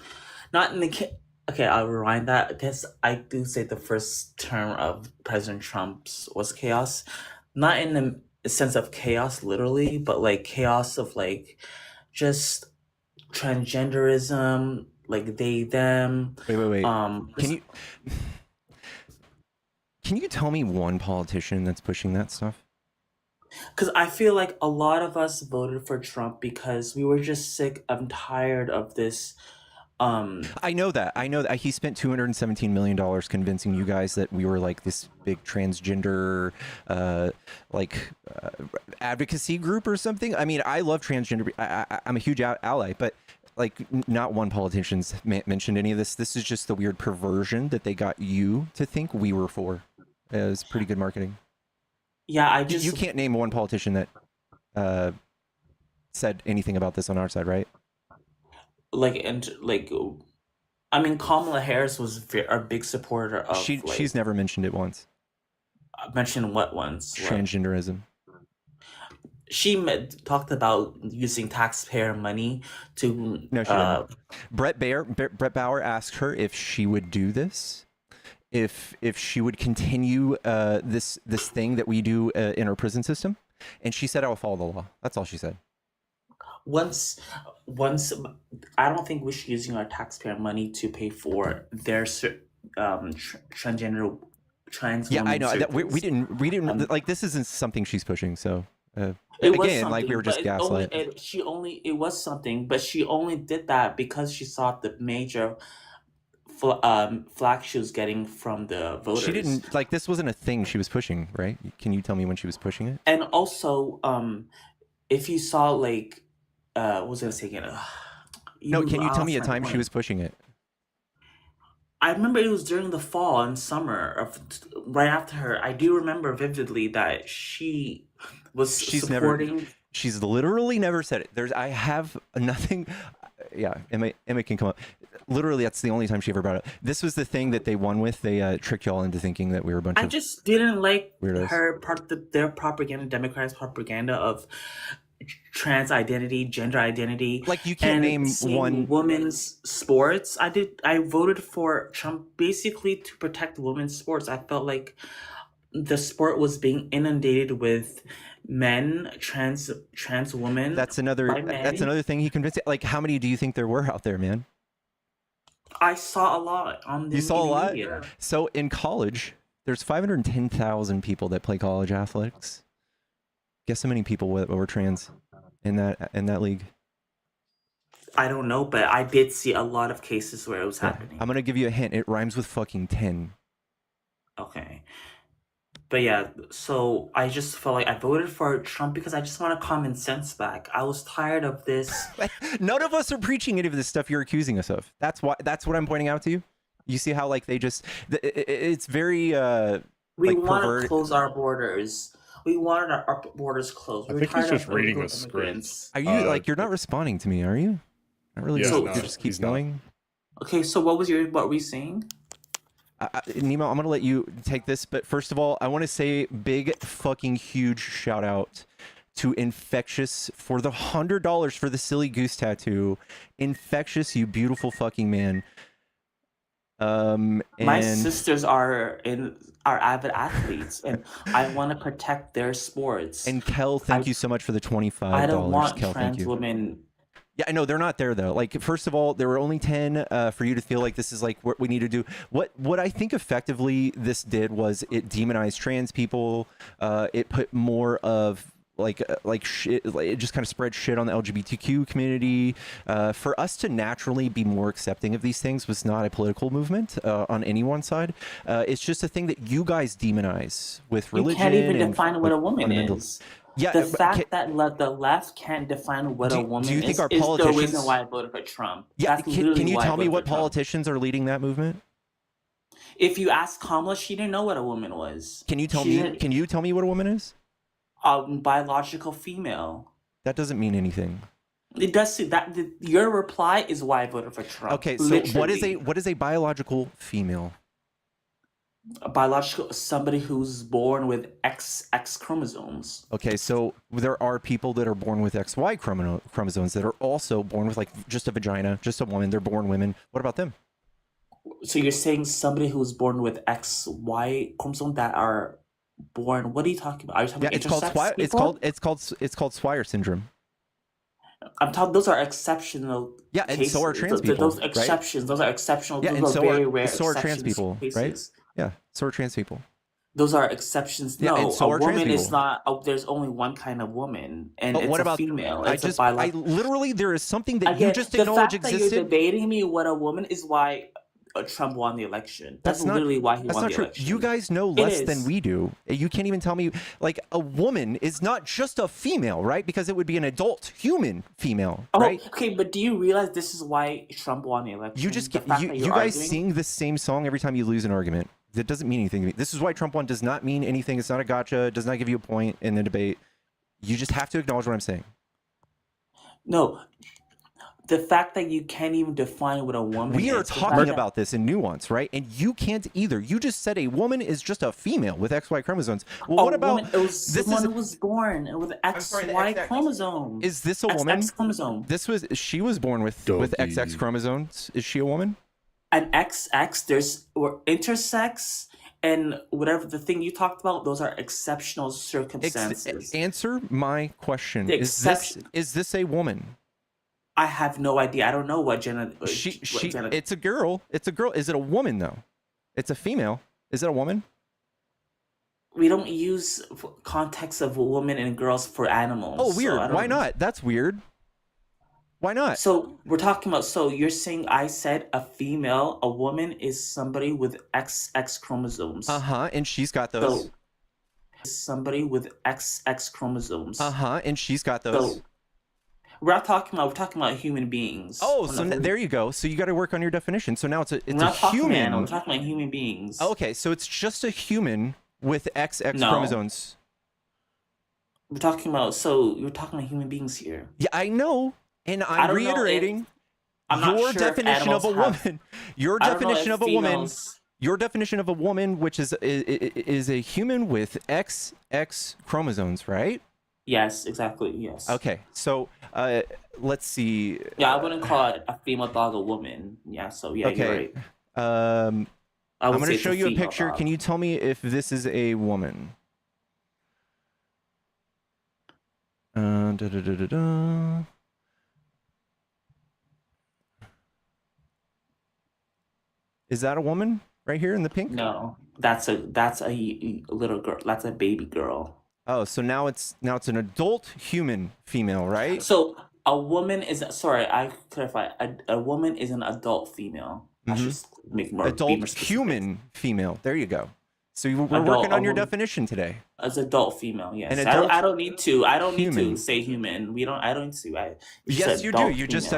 Not in the okay, I'll rewind that. I guess I do say the first term of President Trump's was chaos. Not in the sense of chaos, literally, but like chaos of like just transgenderism, like they, them. Wait. Can you tell me one politician that's pushing that stuff? Because I feel like a lot of us voted for Trump because we were just sick and tired of this. I know that. He spent $217 million convincing you guys that we were like this big transgender advocacy group or something. I mean, I love transgender. I'm a huge ally, but like not one politician's mentioned any of this. This is just the weird perversion that they got you to think we were for. It was pretty good marketing. Yeah, you can't name one politician that said anything about this on our side, right? I mean, Kamala Harris was a big supporter of. She's never mentioned it once. Mentioned what once? Transgenderism. She talked about using taxpayer money to. No, she didn't. Brett Bauer asked her if she would do this, if she would continue this thing that we do in our prison system, and she said, "I will follow the law." That's all she said. once once I don't think we should be using our taxpayer money to pay for their transgender trans Yeah, I women know that we surgeries. didn't like this isn't something she's pushing. So It was again, like we something, were but just gaslit. it was something, but she only did that because she saw the major flack she was getting from the voters. She didn't like this wasn't a thing she was pushing, right? Can you tell me when she was pushing it? And also, if you saw like, what was I gonna say again? No, can you tell me a time she was pushing it? I remember it was during the fall and summer of right after her. I do remember vividly that she was supporting. She's literally never said it. I have nothing. Yeah, Emma can come up. Literally, that's the only time she ever brought it. This was the thing that they won with. They tricked y'all into thinking that we were a bunch of. I just didn't like weirdos. Her part of their propaganda, Democrats' propaganda of trans identity, gender identity. Like you can't name one women's sports. I voted for Trump basically to protect women's sports. I felt like the sport was being inundated with men, trans women. That's another thing he convinced. Like, how many do you think there were out there, man? I saw a lot on the. You saw a lot. Media. So in college, there's 510,000 people that play college athletics. Guess how many people were trans in that league? I don't know, but I did see a lot of cases where it was happening. I'm gonna give you a hint. It rhymes with fucking 10. Okay. But yeah, so I just felt like I voted for Trump because I just want common sense back. I was tired of this. None of us are preaching any of this stuff you're accusing us of. That's what I'm pointing out to you. You see how like they just it's very we want to close our borders. We wanted our borders closed. I think he's just reading a script. Are you like you're not responding to me? Are you? Not really. Yeah, You just keep going. Okay, so what were we saying? Nemo, I'm gonna let you take this, but first of all, I want to say big fucking huge shout out to Infectious for the $100 for the silly goose tattoo. Infectious, you beautiful fucking man. My sisters are avid athletes, and I want to protect their sports. And Kel, thank you so much for the $25. I don't want Kel, trans women. Yeah, I know they're not there though. Like, first of all, there were only 10 for you to feel like this is like what we need to do. What I think effectively this did was it demonized trans people. It put more of like shit. It just kind of spread shit on the LGBTQ community. For us to naturally be more accepting of these things was not a political movement on any one side. It's just a thing that you guys demonize with religion. You can't even define what a woman is. Yeah, the fact that the left can't define what a woman do you think is the reason why I voted for Trump. Yeah, That's can you tell me what Trump. politicians are leading that movement? If you ask Kamala, she didn't know what a woman was. Can you tell me what a woman is? Biological female. That doesn't mean anything. It does say that your reply is why I voted for Trump. Okay, so what is a biological female? A biological somebody who's born with X chromosomes. Okay, so there are people that are born with XY chromosomes that are also born with like just a vagina, just a woman. They're born women. What about them? So you're saying somebody who's born with XY chromosomes that are born? What are you talking about? Are you talking about intersex people? It's called Swire syndrome. I'm talking. Those are exceptional. Yeah, and cases. so are trans people. Those exceptions. Right? Those are exceptional. Yeah, those and are very rare. So are trans people, cases. Right? Yeah, so are trans people. Those are exceptions. Yeah, no, and so a woman is people. Not. There's only one kind of woman, and it's what a about female. It's I literally there is something that Again, you just acknowledge existed. The fact that you're debating me what a woman is why Trump won the election. That's literally why he won the election. You guys know less than we do. You can't even tell me like a woman is not just a female, right? Because it would be an adult human female, right? Okay, but do you realize this is why Trump won the election? You just you guys sing the same song every time you lose an argument. That doesn't mean anything to me. This is why Trump won does not mean anything. It's not a gotcha. It does not give you a point in the debate. You just have to acknowledge what I'm saying. No. The fact that you can't even define what a woman is. We are talking about this in nuance, right? And you can't either. You just said a woman is just a female with XY chromosomes. Well, what about someone who was born with XY chromosomes? Is this a woman? XX chromosome. She was born with XX chromosomes. Is she a woman? An XX, or intersex And whatever the thing you talked about, those are exceptional circumstances. Answer my question. The Is this a woman? I have no idea. I don't know what gender. It's a girl. It's a girl. Is it a woman though? It's a female. Is it a woman? We don't use context of women and girls for animals. Oh, weird. So Why not? That's weird. Why not? So we're talking about. So you're saying I said a female, a woman is somebody with XX chromosomes. And she's got those. So somebody with XX chromosomes. And she's got those. So we're talking about human beings. Oh, so there you go. So you got to work on your definition. So now it's a human. We're talking about human beings. Okay, so it's just a human with XX chromosomes. We're talking about. So you're talking about human beings here. Yeah, I know. And I'm reiterating your definition of a woman. Your definition of a woman. Your definition of a woman, which is a human with XX chromosomes, right? Yes, exactly. Yes. Okay, so let's see. Yeah, I wouldn't call it a female dog a woman. Yeah, so yeah, okay. You're right. I'm going to show you a picture. Dog. Can you tell me if this is a woman? Is that a woman right here in the pink? No, that's a little girl. That's a baby girl. Oh, so now it's an adult human female, right? So a woman is I clarify. A woman is an adult female. I should make more adult human female. There you go. So we're working on your definition today. As adult female, yes. I don't need to say human. I don't need to. Yes, you do. You just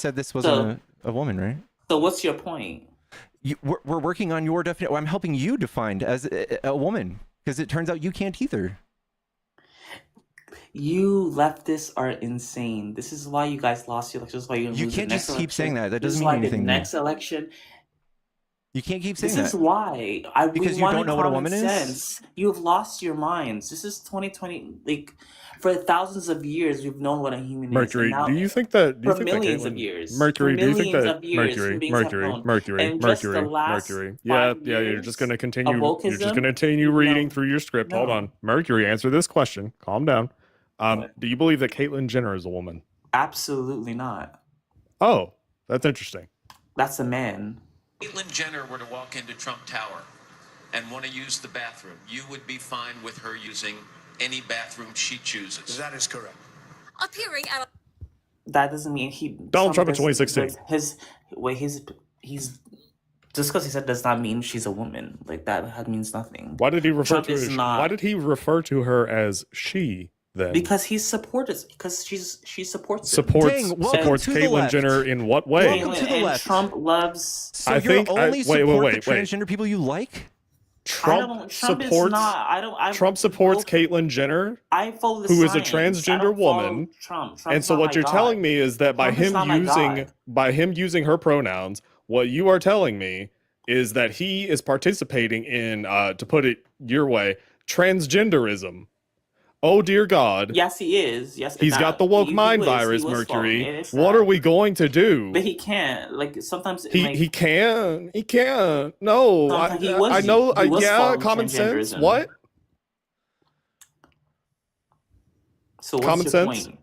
said this wasn't a woman, right? So what's your point? We're working on your definition. I'm helping you define as a woman because it turns out you can't either. You leftists are insane. This is why you guys lost your election. This is why you're you lose can't the just next keep election. saying that. That This doesn't is mean why anything. The next election. You can't keep saying that. This is why. Because you don't know what a woman is? You've lost your minds. This is 2020. Like, for thousands of years, we've known what a human Mercury, is. Mercury, do you think that... For millions of years. Mercury, do you think that... Mercury. Yeah, you're just going to continue... You're just going to continue reading through your script. Hold on. Mercury, answer this question. Calm down. Do you believe that Caitlyn Jenner is a woman? Absolutely not. Oh, that's interesting. That's a man. Caitlyn Jenner were to walk into Trump Tower and want to use the bathroom, you would be fine with her using any bathroom she chooses. That is correct. Appearing at That doesn't mean he... Donald Trump in 2016. He's... Just because he said does not mean she's a woman. Like, that means nothing. Why did he refer to her? Why did he refer to her as she? Then? Because he supports. Because she supports. Supports Caitlyn Jenner in what way? Welcome to the left. Trump loves. So you're only support the transgender people you like? Trump supports. Trump supports Caitlyn Jenner, who is a transgender woman. Trump and so what you're telling me is that by him using her pronouns, what you are telling me is that he is participating in, to put it your way, transgenderism. Oh dear God! Yes, he is. Yes, he's got the woke mind virus, Mercury. What are we going to do? But he can't. Like sometimes he can't. He can't. No, I know. Yeah, common sense. What? So what's common your sense? Point?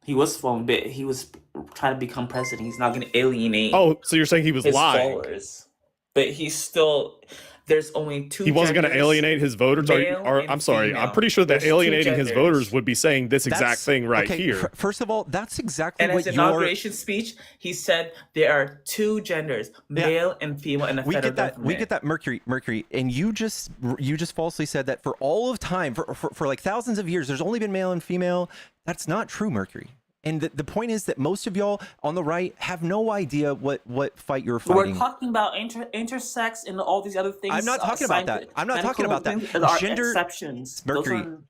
He was falling, but he was trying to become president. He's not going to alienate. Oh, so you're saying he was lying? Followers. But he's still. There's only two. He wasn't going to alienate his voters. I'm sorry. Female. I'm pretty sure that alienating his voters would be saying this exact thing right here. First of all, that's exactly what his inauguration speech, he said there are two genders, male and female, in the federal government. We get that, Mercury, and you just falsely said that for all of time, for like thousands of years, there's only been male and female. That's not true, Mercury. And the point is that most of y'all on the right have no idea what fight you're fighting. We're talking about intersex and all these other things. I'm not talking about that. I'm not talking about that. Gender exceptions.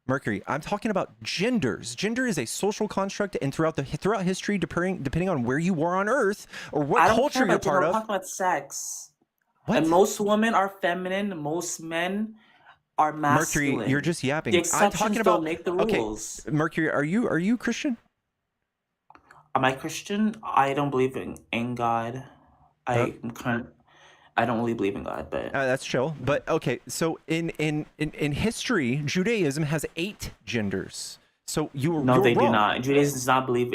Mercury. I'm talking about genders. Gender is a social construct, and throughout history, depending on where you are on Earth or what culture you're part of. I'm talking about sex. What? And most women are feminine. Most men are masculine. Mercury, you're just yapping. The exceptions I'm talking about don't make the rules. Okay, Mercury, are you Christian? Am I Christian? I don't believe in God. I'm kind. I don't really believe in God, but That's chill. But okay, so in history, Judaism has 8 genders. So you're they do wrong. not. Judaism does not believe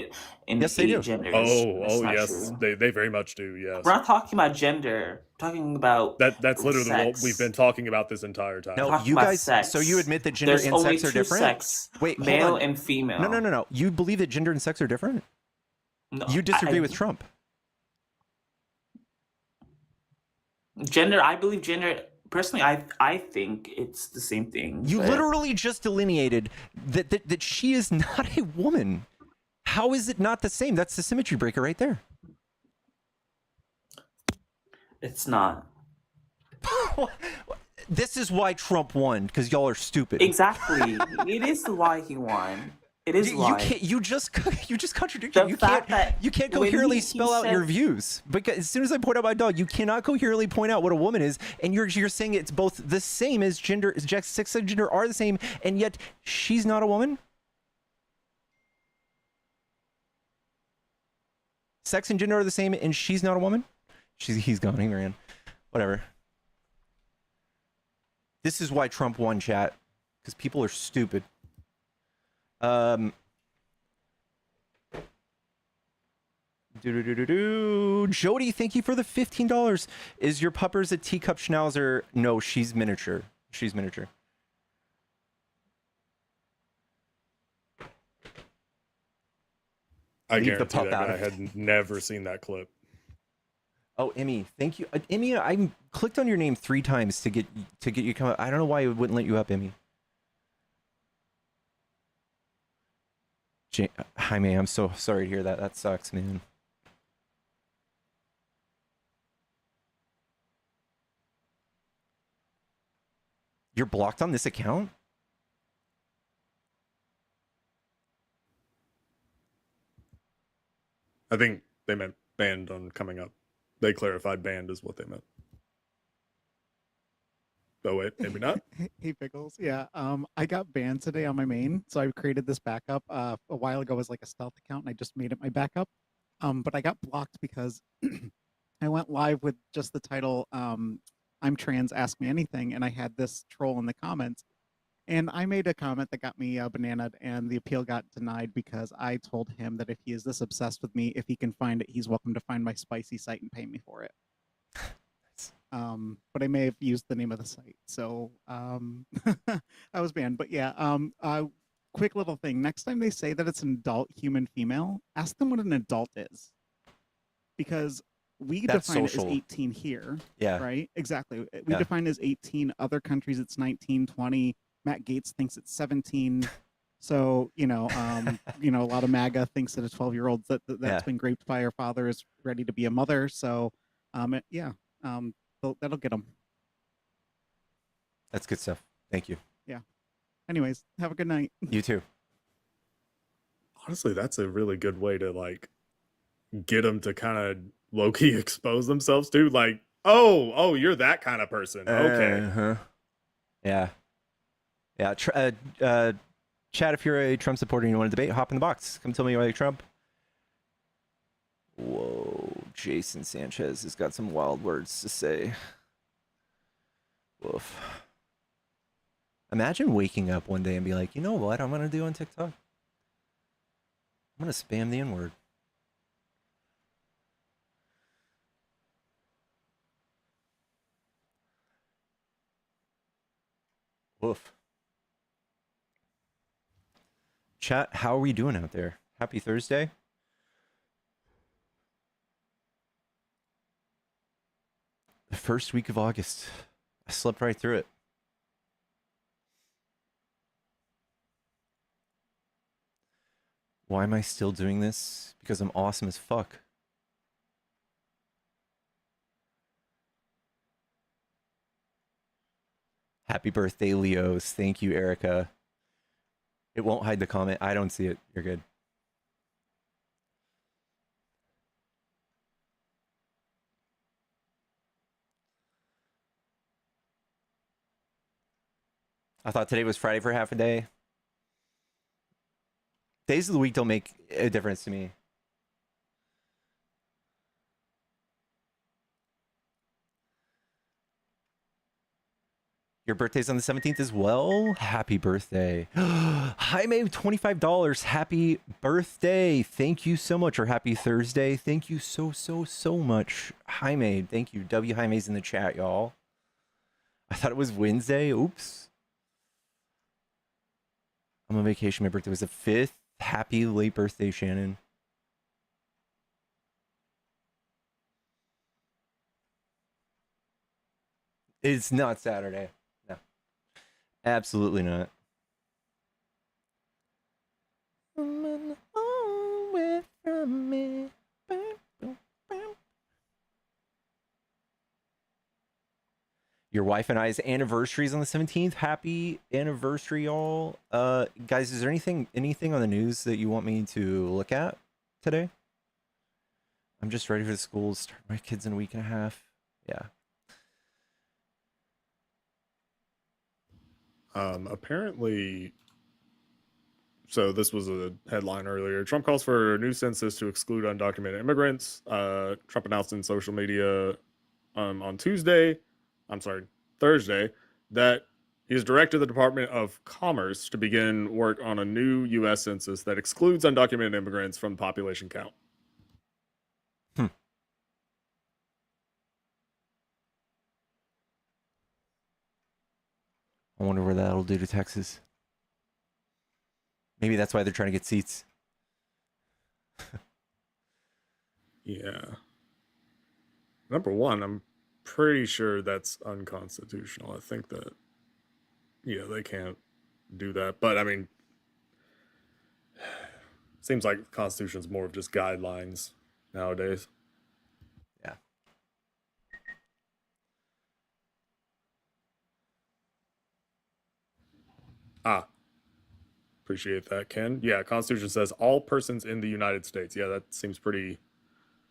in Yes, they 8 do. genders. That's not Yes, true. they very much do. Yes, We're not talking about gender. We're talking about that's literally sex. what we've been talking about this entire time. No, Talking you about guys. sex. So you admit that gender There's and only sex are 2 different? sex, Wait, hold male on. and female. No. You believe that gender and sex are different? No, You disagree with Trump. Gender. I believe gender. Personally, I think it's the same thing. You but literally just delineated that she is not a woman. How is it not the same? That's the symmetry breaker right there. it's not. This is why Trump won, because y'all are stupid. Exactly. It is why he won. It is why. You can't. You just contradicted. The fact that You can't when coherently he spell out said- your views. Because as soon as I point out my dog, you cannot coherently point out what a woman is, and you're saying it's both the same as gender. Sex and gender are the same, and yet she's not a woman. Sex and gender are the same, and she's not a woman. He's gone. He ran. Whatever. This is why Trump won, chat, because people are stupid. Jody, thank you for the $15. Is your puppers a teacup schnauzer? No, she's miniature. She's miniature. I Leave the guarantee pup that out guy of it. had never seen that clip. Oh, Emmy, thank you. Emmy, I clicked on your name 3 times to get you come up. I don't know why it wouldn't let you up, Emmy. Jaime, I'm so sorry to hear that. That sucks, man. You're blocked on this account? I think they meant banned on coming up. They clarified banned is what they meant. Oh wait, maybe not. Hey Pickles, yeah. I got banned today on my main, so I created this backup a while ago as like a stealth account, and I just made it my backup. But I got blocked because I went live with just the title "I'm trans, ask me anything," and I had this troll in the comments, and I made a comment that got me bananaed, and the appeal got denied because I told him that if he is this obsessed with me, if he can find it, he's welcome to find my spicy site and pay me for it. But I may have used the name of the site, so I was banned. But yeah, quick little thing. Next time they say that it's an adult human female, ask them what an adult is, because we That's define social. it as 18 here. Yeah. Right. Exactly. We Yeah. define it as 18. Other countries, it's 19, 20. Matt Gaetz thinks it's 17. So a lot of MAGA thinks that a 12-year-old that's Yeah. been raped by her father is ready to be a mother. So, that'll get them. That's good stuff. Thank you. Yeah. Anyways, have a good night. You too. Honestly, that's a really good way to like get them to kind of low-key expose themselves too. Like, oh, you're that kind of person. Okay. Uh-huh. Yeah. Chat, if you're a Trump supporter and you want to debate, hop in the box. Come tell me why you like Trump. Whoa, Jason Sanchez has got some wild words to say. Woof. Imagine waking up one day and be like, you know what I'm going to do on TikTok? I'm going to spam the N-word. Woof. Chat, how are we doing out there? Happy Thursday. The first week of August. I slept right through it. Why am I still doing this? Because I'm awesome as fuck. Happy birthday, Leos. Thank you, Erica. It won't hide the comment. I don't see it. You're good. I thought today was Friday for half a day. Days of the week don't make a difference to me. Your birthday's on the 17th as well. Happy birthday. Jaime, $25. Happy birthday. Thank you so much. Or happy Thursday. Thank you so much. Jaime, thank you. W Jaime's in the chat, y'all. I thought it was Wednesday. Oops. I'm on vacation. My birthday was the 5th. Happy late birthday, Shannon. It's not Saturday. No. Absolutely not. Away from me. Your wife and I's anniversary is on the 17th. Happy anniversary, y'all. Guys, is there anything on the news that you want me to look at today? I'm just ready for the school to start. My kids in a week and a half. Yeah. Apparently, so this was a headline earlier. Trump calls for a new census to exclude undocumented immigrants. Trump announced in social media on Thursday, that he's directed the Department of Commerce to begin work on a new U.S. census that excludes undocumented immigrants from the population count. I wonder what that'll do to Texas. Maybe that's why they're trying to get seats. Yeah. Number one, I'm pretty sure that's unconstitutional. I think that, yeah, they can't do that. But I mean, seems like the Constitution's more of just guidelines nowadays. Yeah. Appreciate that, Ken. Yeah, Constitution says all persons in the United States. Yeah, that seems pretty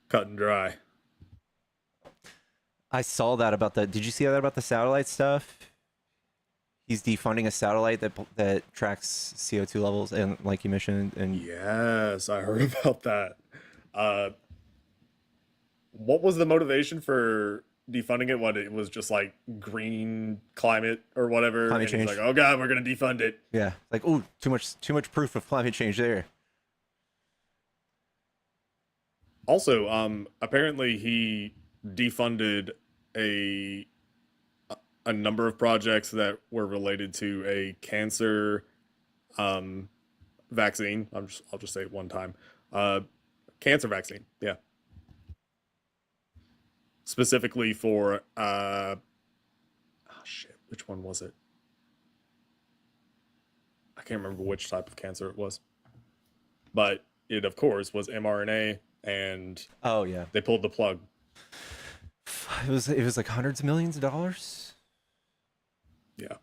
cut and dry. I saw that about the. Did you see that about the satellite stuff? He's defunding a satellite that tracks CO2 levels and like emission. And yes, I heard about that. What was the motivation for defunding it? What, it was just like green climate or whatever. Climate change. He's like, oh god, we're gonna defund it. Yeah, like, oh, too much proof of climate change there. Also, apparently he defunded a number of projects that were related to a cancer vaccine. I'll just say it one time. Cancer vaccine. Yeah. Specifically for which one was it? I can't remember which type of cancer it was. But it of course was mRNA, and oh yeah, they pulled the plug. It was like hundreds of millions of dollars. Yeah.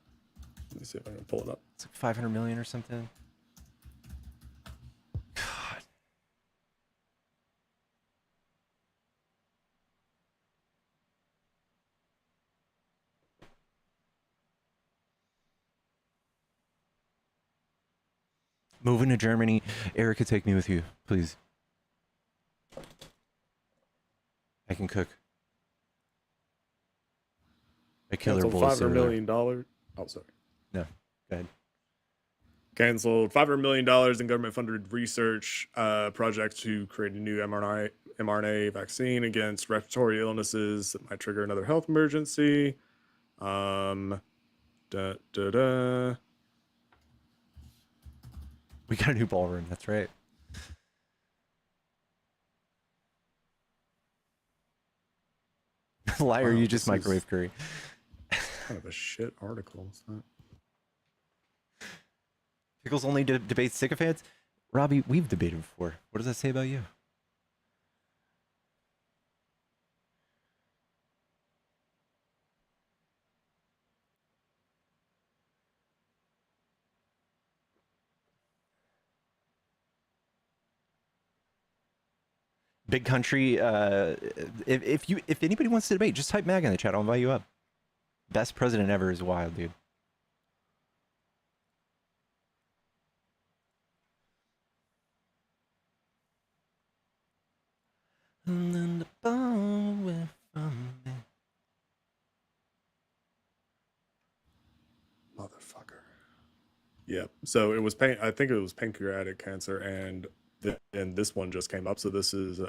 Let me see if I can pull it up. It's like 500 million or something. God. Moving to Germany. Erica, take me with you, please. I can cook. I kill her boys. $500 million. Oh, sorry. No, go ahead. Canceled $500 million in government-funded research project to create a new mRNA vaccine against respiratory illnesses that might trigger another health emergency. We got a new ballroom. That's right. Liar, wow, you just microwave curry. Kind of a shit article. Pickles only debate sycophants? Robbie, we've debated before. What does that say about you? Big country. If anybody wants to debate, just type MAGA in the chat. I'll invite you up. Best president ever is wild, dude. And then the ball went from me. Yeah. So it was I think it was pancreatic cancer, and this one just came up. So this is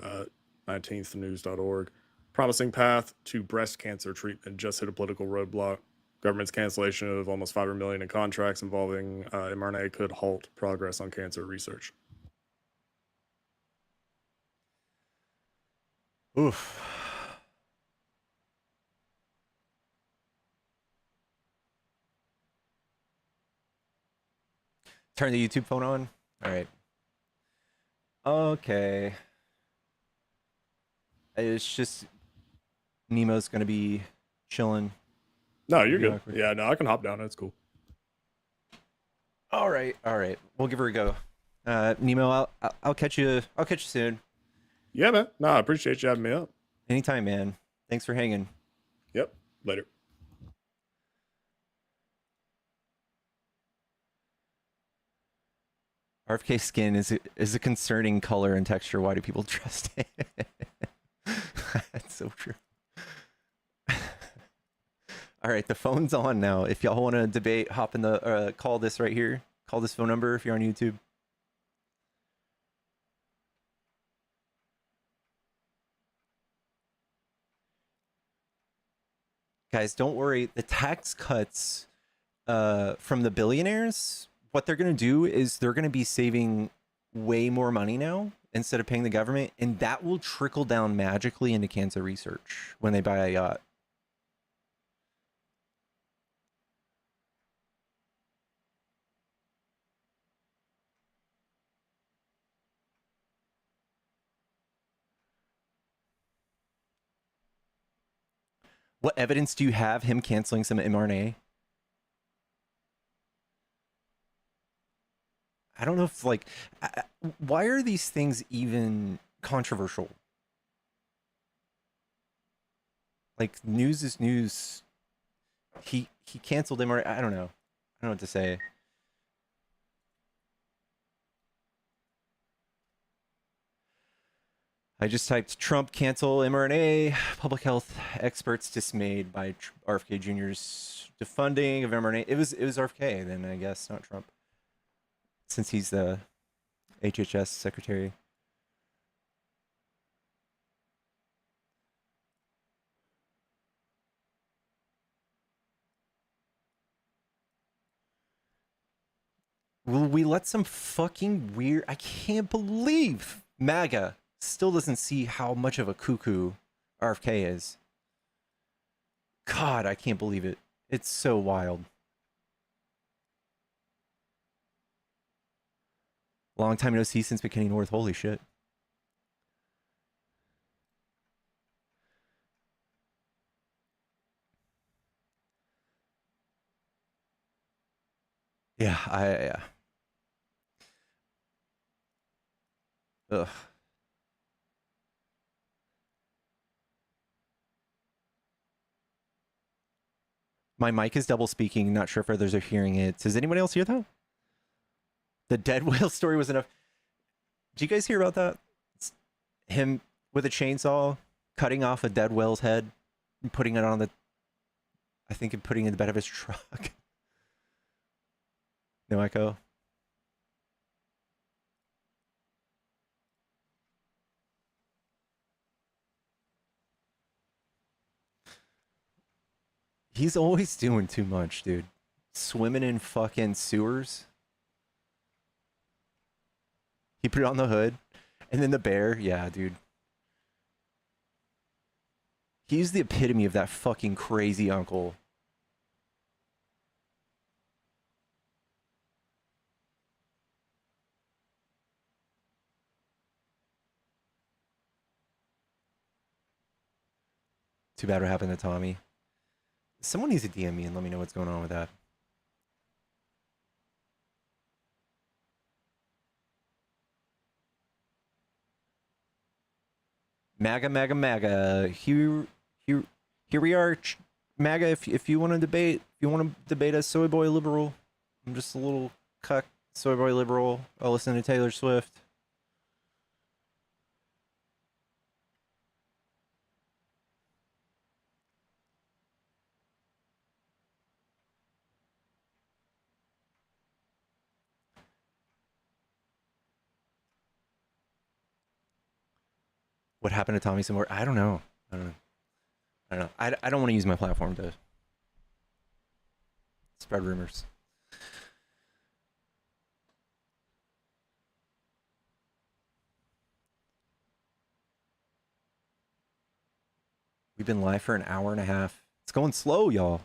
19thnews.org. Promising path to breast cancer treatment just hit a political roadblock. Government's cancellation of almost $500 million in contracts involving mRNA could halt progress on cancer research. Oof. Turn the YouTube phone on. All right. Okay. It's just Nemo's gonna be chilling. No, you're good. Yeah, no, I can hop down. That's cool. All right. We'll give her a go. Nemo, I'll catch you. I'll catch you soon. Yeah, man. No, I appreciate you having me up. Anytime, man. Thanks for hanging. Yep. Later. RFK skin is a concerning color and texture. Why do people trust it? That's so true. All right, the phone's on now. If y'all want to debate, hop in the call this right here. Call this phone number if you're on YouTube. Guys, don't worry. The tax cuts from the billionaires, what they're going to do is they're going to be saving way more money now instead of paying the government, and that will trickle down magically into cancer research when they buy a yacht. What evidence do you have him canceling some mRNA? I don't know if, like, why are these things even controversial? Like, news is news. He canceled mRNA. I don't know. I don't know what to say. I just typed Trump cancel mRNA. Public health experts dismayed by RFK Jr.'s defunding of mRNA. It was RFK then, I guess, not Trump, since he's the HHS secretary. Will we let some fucking weird... I can't believe MAGA still doesn't see how much of a cuckoo RFK is. God, I can't believe it. It's so wild. Long time no see since McKinney North. Holy shit. Yeah, yeah. Ugh. My mic is double speaking. Not sure if others are hearing it. Does anyone else hear that? The dead whale story was enough. Did you guys hear about that? It's him with a chainsaw cutting off a dead whale's head and putting it on the... I think putting it in the bed of his truck. No echo. He's always doing too much, dude. Swimming in fucking sewers. He put it on the hood. And then the bear. Yeah, dude. He's the epitome of that fucking crazy uncle. Too bad what happened to Tommy. Someone needs to DM me and let me know what's going on with that. MAGA, MAGA, MAGA. Here we are. MAGA, if you want to debate, a soy boy liberal. I'm just a little cuck soy boy liberal. I'll listen to Taylor Swift. What happened to Tommy Samore? I don't know. I don't know. I don't want to use my platform to spread rumors. We've been live for an hour and a half. It's going slow, y'all.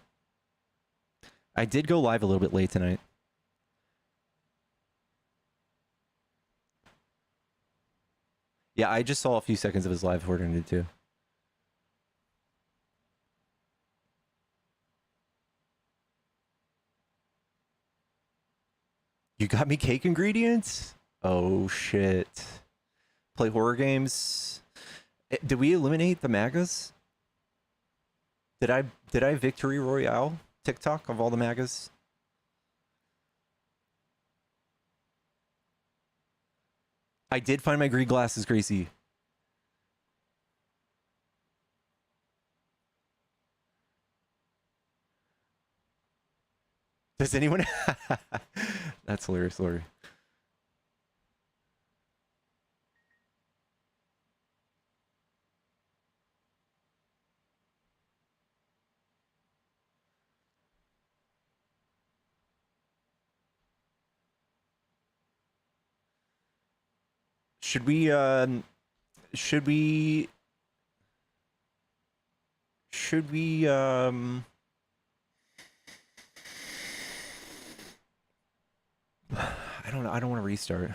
I did go live a little bit late tonight. Yeah, I just saw a few seconds of his live before it ended too. You got me cake ingredients? Oh shit. Play horror games. Did we eliminate the MAGAs? Did I victory royale TikTok of all the MAGAs? I did find my green glasses, Gracie. Does anyone? That's hilarious, Lori. Should we should we I don't know. I don't want to restart.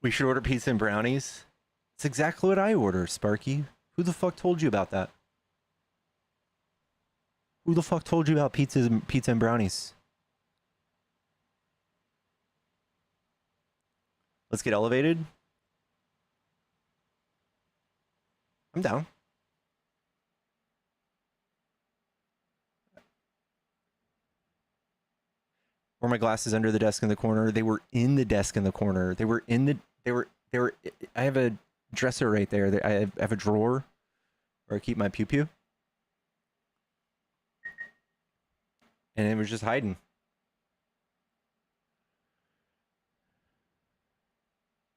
We should order pizza and brownies. It's exactly what I order, Sparky. Who the fuck told you about that? Who the fuck told you about pizza and brownies? Let's get elevated. I'm down. Were my glasses under the desk in the corner? They were in the desk in the corner. They were I have a dresser right there. I have a drawer where I keep my pew pew. And it was just hiding.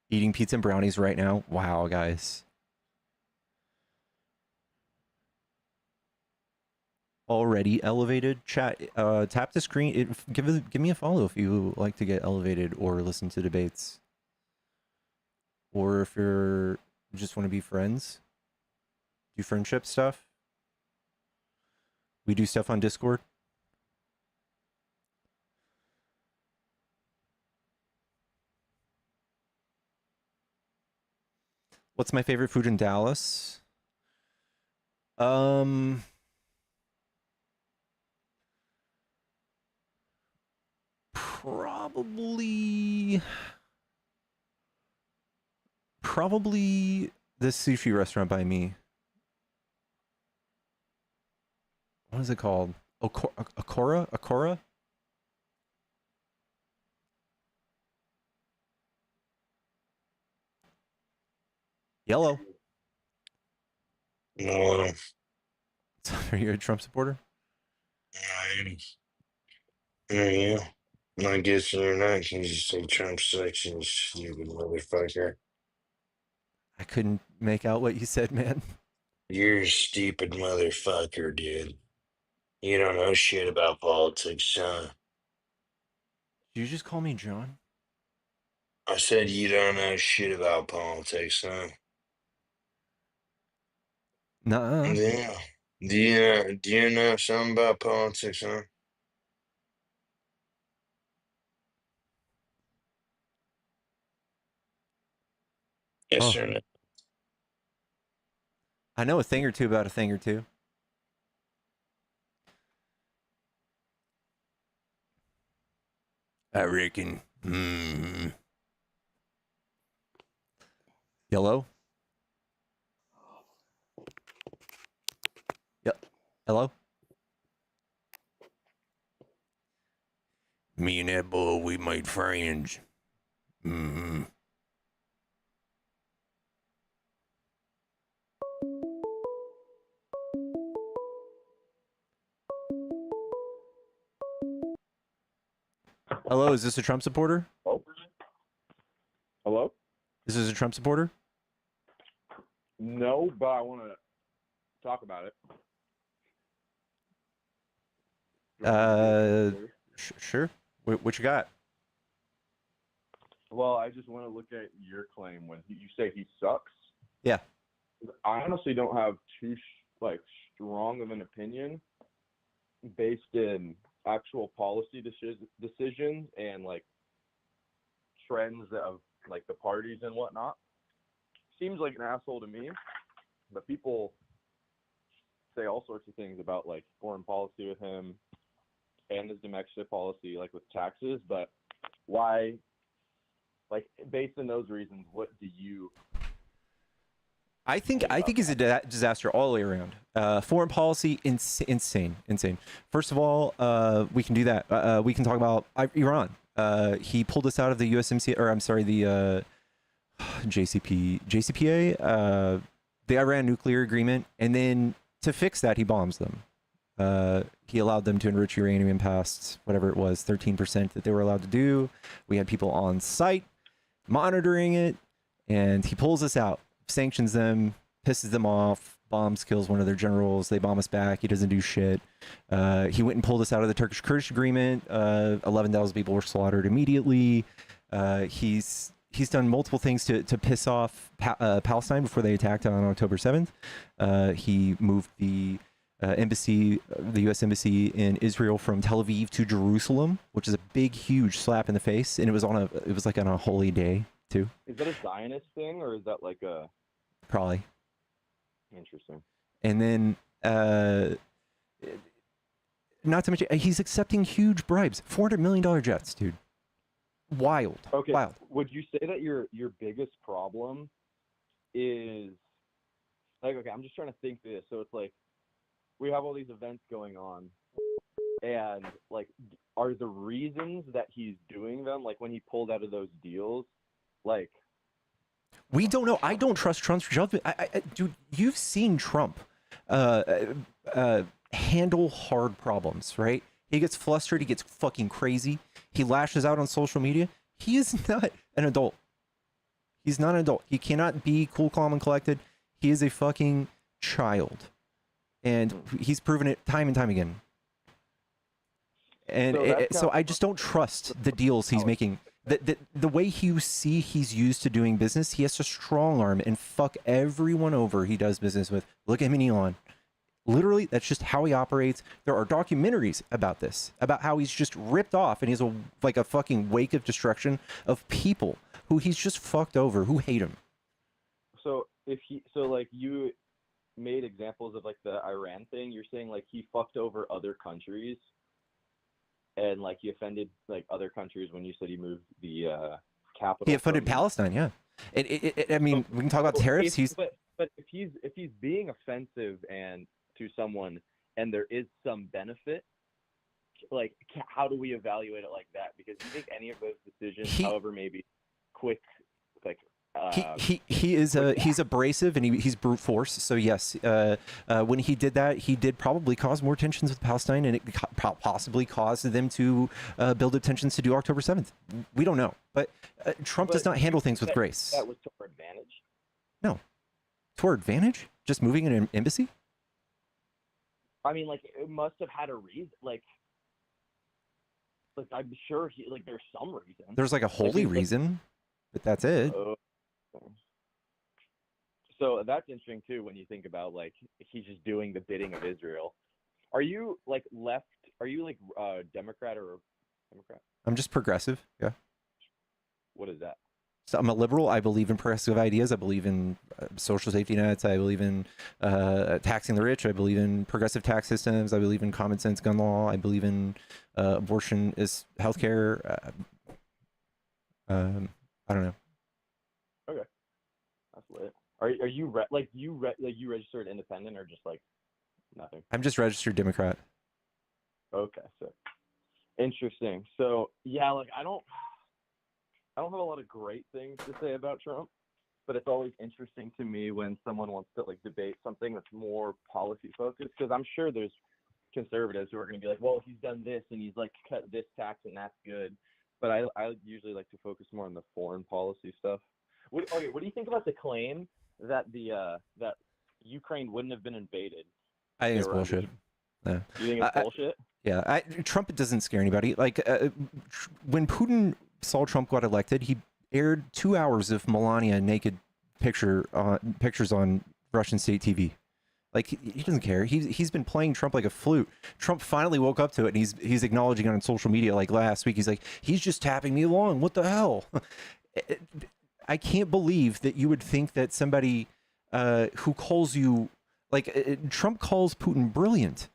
Eating pizza and brownies right now. Wow, guys. Already elevated. Chat, tap the screen. Give me a follow if you like to get elevated or listen to debates. Or if you just want to be friends. Do friendship stuff. We do stuff on Discord. What's my favorite food in Dallas? Probably this sushi restaurant by me. What is it called? Akora? Yellow. No. Are you a Trump supporter? Yeah. I guess you're not. You just say Trump sucks, you stupid motherfucker. I couldn't make out what you said, man. You're a stupid motherfucker, dude. You don't know shit about politics, huh? Did you just call me John? I said you don't know shit about politics, huh? Nuh-uh. Yeah. Do you know something about politics, huh? Yes or no? I know a thing or two about a thing or two. I reckon. Yellow? Yep. Hello? Me and that boy, we made friends. Mm-hmm. Hello, is this a Trump supporter? Oh. Hello? This is a Trump supporter? No, but I want to talk about it. Sure. What you got? Well, I just want to look at your claim when you say he sucks. Yeah. I honestly don't have too strong of an opinion based in actual policy decisions and like trends of like the parties and whatnot. Seems like an asshole to me, but people say all sorts of things about like foreign policy with him and his domestic policy, like with taxes. But why, like based on those reasons, what do you? I think he's a disaster all the way around. Foreign policy, insane. First of all, we can do that. We can talk about Iran. He pulled us out of the USMCA, or I'm sorry, the JCPA, the Iran nuclear agreement, and then to fix that, he bombs them. He allowed them to enrich uranium past whatever it was, 13% that they were allowed to do. We had people on site monitoring it, and he pulls us out, sanctions them, pisses them off, bombs, kills one of their generals. They bomb us back. He doesn't do shit. He went and pulled us out of the Turkish-Kurdish agreement. 11,000 people were slaughtered immediately. He's done multiple things to piss off Palestine before they attacked on October 7th. He moved the embassy, the U.S. embassy in Israel from Tel Aviv to Jerusalem, which is a big, huge slap in the face. And it was like on a holy day too. Is that a Zionist thing or is that like a? Probably. Interesting. And then, not to mention, he's accepting huge bribes, $400 million jets, dude. Wild. Okay. Wild. Would you say that your biggest problem is like, okay, I'm just trying to think through this. So it's like we have all these events going on, and like, are the reasons that he's doing them, like when he pulled out of those deals, like? We don't know. I don't trust Trump's judgment. Dude, you've seen Trump handle hard problems, right? He gets flustered. He gets fucking crazy. He lashes out on social media. He is not an adult. He's not an adult. He cannot be cool, calm, and collected. He is a fucking child. And he's proven it time and time again. And so I just don't trust the deals he's making. The way he's used to doing business, he has to strong arm and fuck everyone over he does business with. Look at him and Elon. Literally, that's just how he operates. There are documentaries about this, about how he's just ripped off and he's like a fucking wake of destruction of people who he's just fucked over, who hate him. So like you made examples of like the Iran thing. You're saying like he fucked over other countries. And like he offended like other countries when you said he moved the capital. He offended Palestine, yeah. I mean, we can talk about tariffs. But if he's being offensive and to someone, and there is some benefit, like how do we evaluate it like that? Because you think any of those decisions, however maybe quick, like. He's abrasive and he's brute force. So yes, when he did that, he did probably cause more tensions with Palestine, and it possibly caused them to build up tensions to do October 7th. We don't know, but Trump does not handle things with grace. That was to our advantage. No, to our advantage? Just moving an embassy? I mean, like it must have had a reason. Like I'm sure there's some reason. There's like a holy reason, but that's it. So that's interesting too when you think about like he's just doing the bidding of Israel. Are you like left? Are you like Democrat or Democrat? I'm just progressive. Yeah. What is that? So I'm a liberal. I believe in progressive ideas. I believe in social safety nets. I believe in taxing the rich. I believe in progressive tax systems. I believe in common sense gun law. I believe in abortion is healthcare. I don't know. Okay, that's lit. Are you registered independent or just like nothing? I'm just registered Democrat. Okay, so Interesting. So yeah, like I don't have a lot of great things to say about Trump, but it's always interesting to me when someone wants to like debate something that's more policy focused, because I'm sure there's conservatives who are going to be like, well, he's done this and he's like cut this tax and that's good. But I usually like to focus more on the foreign policy stuff. What do you think about the claim that that Ukraine wouldn't have been invaded? I think it's bullshit. Yeah. You think it's bullshit? Yeah, Trump doesn't scare anybody. Like when Putin saw Trump got elected, he aired 2 hours of Melania naked pictures on Russian state TV. Like he doesn't care. He's been playing Trump like a flute. Trump finally woke up to it, and he's acknowledging it on social media. Like last week, he's like, he's just tapping me along. What the hell? I can't believe that you would think that somebody who calls you like Trump calls Putin brilliant.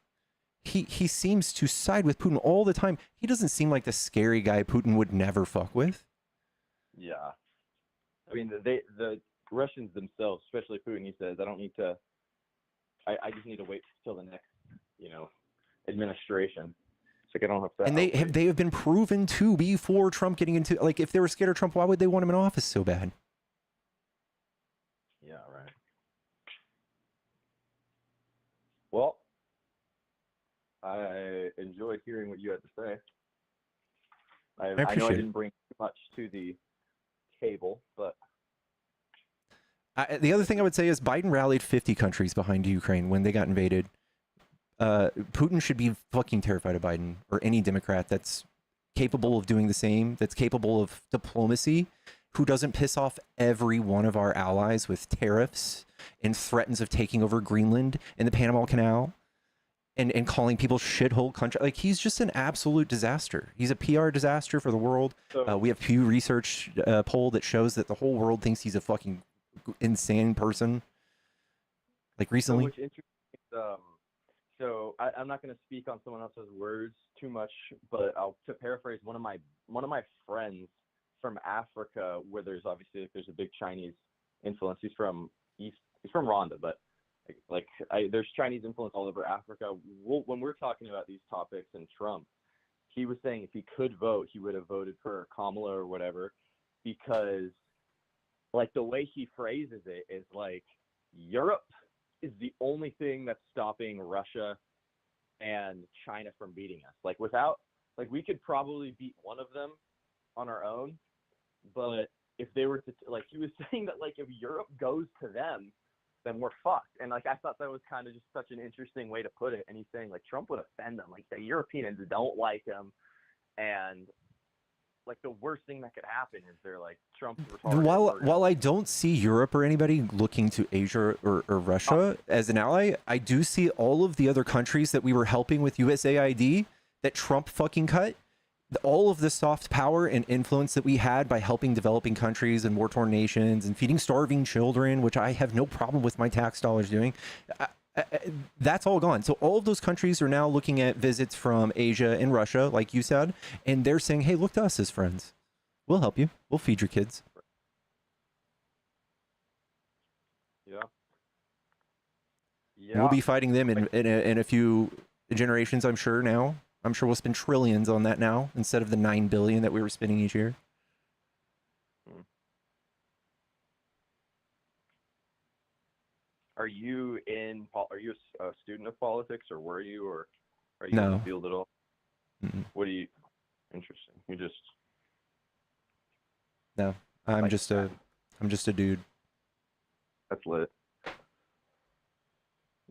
He seems to side with Putin all the time. He doesn't seem like the scary guy Putin would never fuck with. Yeah, I mean the Russians themselves, especially Putin, he says, I just need to wait till the next, administration. It's like I don't have to. And they have been proven to before Trump getting into, like, if they were scared of Trump, why would they want him in office so bad? Yeah, right. Well, I enjoyed hearing what you had to say. I know I didn't bring much to the table, but the other thing I would say is Biden rallied 50 countries behind Ukraine when they got invaded. Putin should be fucking terrified of Biden or any Democrat that's capable of doing the same, that's capable of diplomacy, who doesn't piss off every one of our allies with tariffs and threatens of taking over Greenland and the Panama Canal and calling people shithole country. Like, he's just an absolute disaster. He's a PR disaster for the world. We have Pew Research poll that shows that the whole world thinks he's a fucking insane person. Like recently. So I'm not going to speak on someone else's words too much, but to paraphrase one of my friends from Africa, where there's a big Chinese influence. He's from Rwanda, but there's Chinese influence all over Africa. When we're talking about these topics and Trump, he was saying if he could vote, he would have voted for Kamala or whatever, because like the way he phrases it is like Europe is the only thing that's stopping Russia and China from beating us. Like we could probably beat one of them on our own, but if they were to, he was saying that if Europe goes to them, then we're fucked. And I thought that was kind of just such an interesting way to put it. And he's saying Trump would offend them. The Europeans don't like him, and the worst thing that could happen is they're Trump's retarded. While I don't see Europe or anybody looking to Asia or Russia as an ally, I do see all of the other countries that we were helping with USAID that Trump fucking cut. All of the soft power and influence that we had by helping developing countries and war-torn nations and feeding starving children, which I have no problem with my tax dollars doing, that's all gone. So all of those countries are now looking at visits from Asia and Russia, like you said, and they're saying, hey, look to us as friends. We'll help you. We'll feed your kids. Yeah. We'll be fighting them in a few generations, I'm sure now. I'm sure we'll spend trillions on that now instead of the $9 billion that we were spending each year. Are you a student of politics, or were you, or are you No. in the field at all? Mm-mm. Interesting. You just. No, I'm just a dude. That's lit.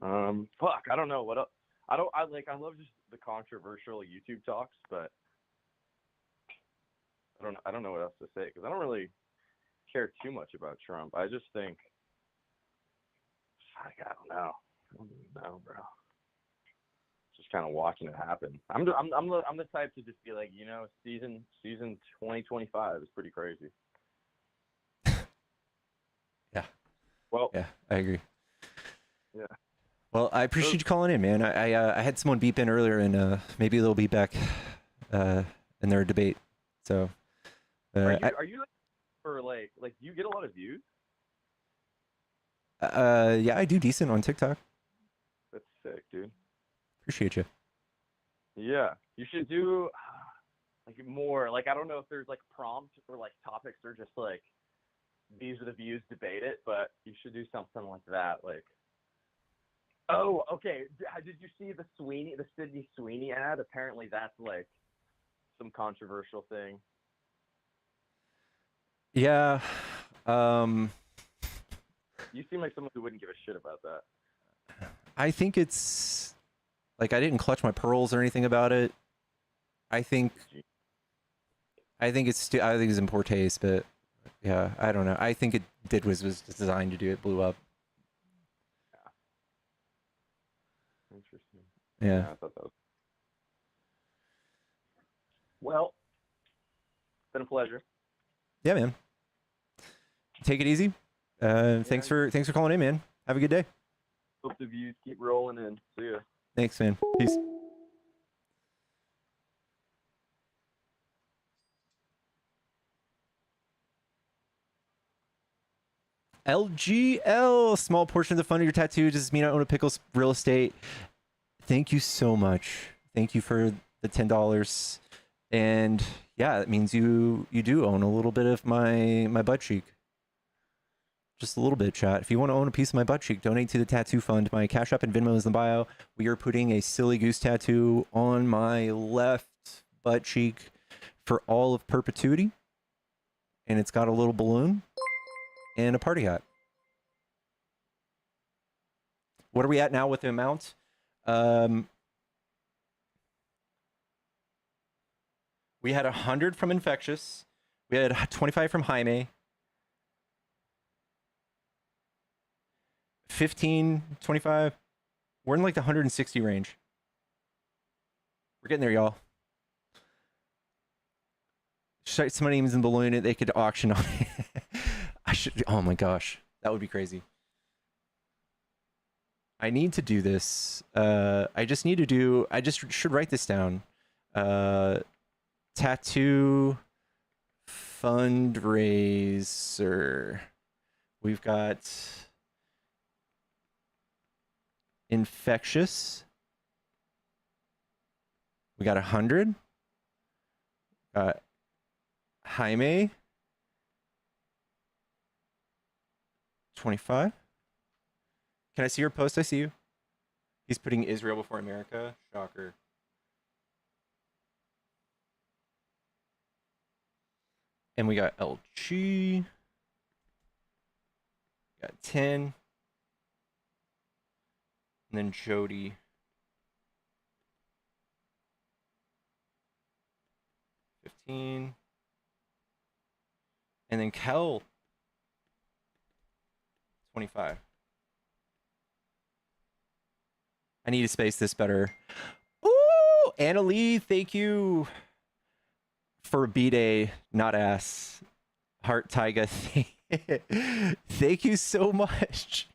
Fuck, I don't know what else. I love just the controversial YouTube talks, but I don't know what else to say, because I don't really care too much about Trump. I just think, I don't know. I don't know, bro. Just kind of watching it happen. I'm the type to just be like, season 2025 is pretty crazy. Yeah. Well. Yeah, I agree. Yeah. Well, I appreciate you calling in, man. I had someone beep in earlier, and maybe they'll be back in their debate. So, are you for do you get a lot of views? yeah, I do decent on TikTok. That's sick, dude. Appreciate you. Yeah, you should do. like more like I don't know if there's like prompt or like topics or just like these are the views, debate it, but you should do something like that. Like, oh, okay, did you see the Sydney Sweeney ad? Apparently that's like some controversial thing. Yeah. You seem like someone who wouldn't give a shit about that. I think it's like I didn't clutch my pearls or anything about it. I think it's in poor taste, but yeah, I don't know. I think it did was designed to do. It blew up. Yeah. Interesting. Yeah. I thought that was... Well, it's been a pleasure. Yeah, man. Take it easy. Thanks for calling in, man. Have a good day. Hope the views keep rolling in. See ya. Thanks, man. Peace. LGL, small portion of the fund of your tattoo. Does this mean I own a Pickles real estate? Thank you so much. Thank you for the $10. And yeah, it means you do own a little bit of my butt cheek. Just a little bit, chat. If you want to own a piece of my butt cheek, donate to the tattoo fund. My Cash App and Venmo is in the bio. We are putting a silly goose tattoo on my left butt cheek for all of perpetuity. And it's got a little balloon and a party hat. What are we at now with the amount? We had 100 from infectious. We had 25 from Jaime. 15, 25. We're in like the 160 range. We're getting there, y'all. Somebody even balloon it. They could auction on it. I should. Oh my gosh, that would be crazy. I need to do this. I just should write this down. Tattoo fundraiser. We've got infectious. We got 100. Got Jaime. 25. Can I see your post? I see you. He's putting Israel before America. Shocker. And we got LG. Got 10. And then Jody. 15. And then Kel. 25. I need to space this better. Ooh, Anna Lee, thank you for B-Day, not ass. Heart Taiga, thank you so much.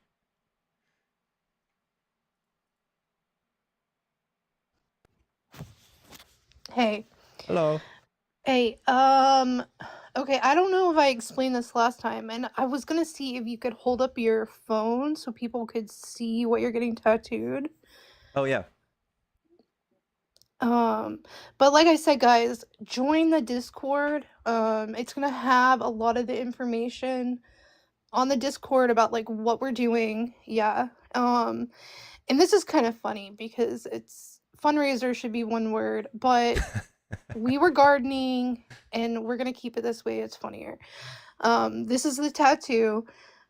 Hey. Hello. Hey, okay, I don't know if I explained this last time, and I was gonna see if you could hold up your phone so people could see what you're getting tattooed. Oh, yeah. But like I said, guys, join the Discord. It's gonna have a lot of the information on the Discord about like what we're doing. Yeah. And this is kind of funny because it's fundraiser should be one word, but we were gardening and we're gonna keep it this way. It's funnier. This is the tattoo.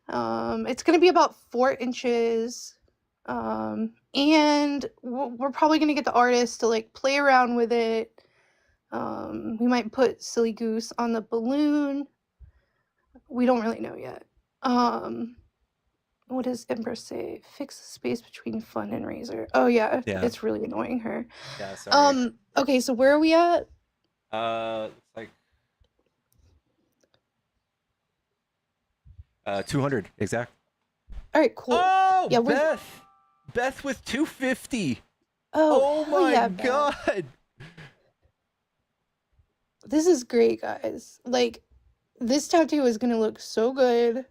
It's gonna be about 4 inches. And we're probably gonna get the artist to like play around with it. We might put silly goose on the balloon. We don't really know yet. What does Empress say? Fix the space between fun and razor. Oh yeah, it's really annoying her. Yeah, sorry. Okay, so where are we at? Looks like 200 exact. All right, cool. Oh, yeah, Beth with 250. Oh my yeah, god. This is great, guys. Like, this tattoo is gonna look so good.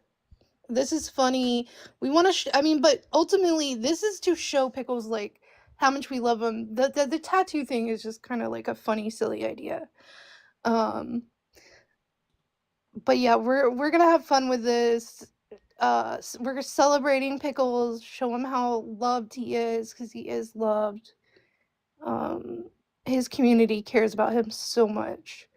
This is funny. We want to, but ultimately, this is to show Pickles, like, how much we love him. The tattoo thing is just kind of like a funny, silly idea. But yeah, we're gonna have fun with this. We're celebrating Pickles, show him how loved he is, because he is loved. His community cares about him so much.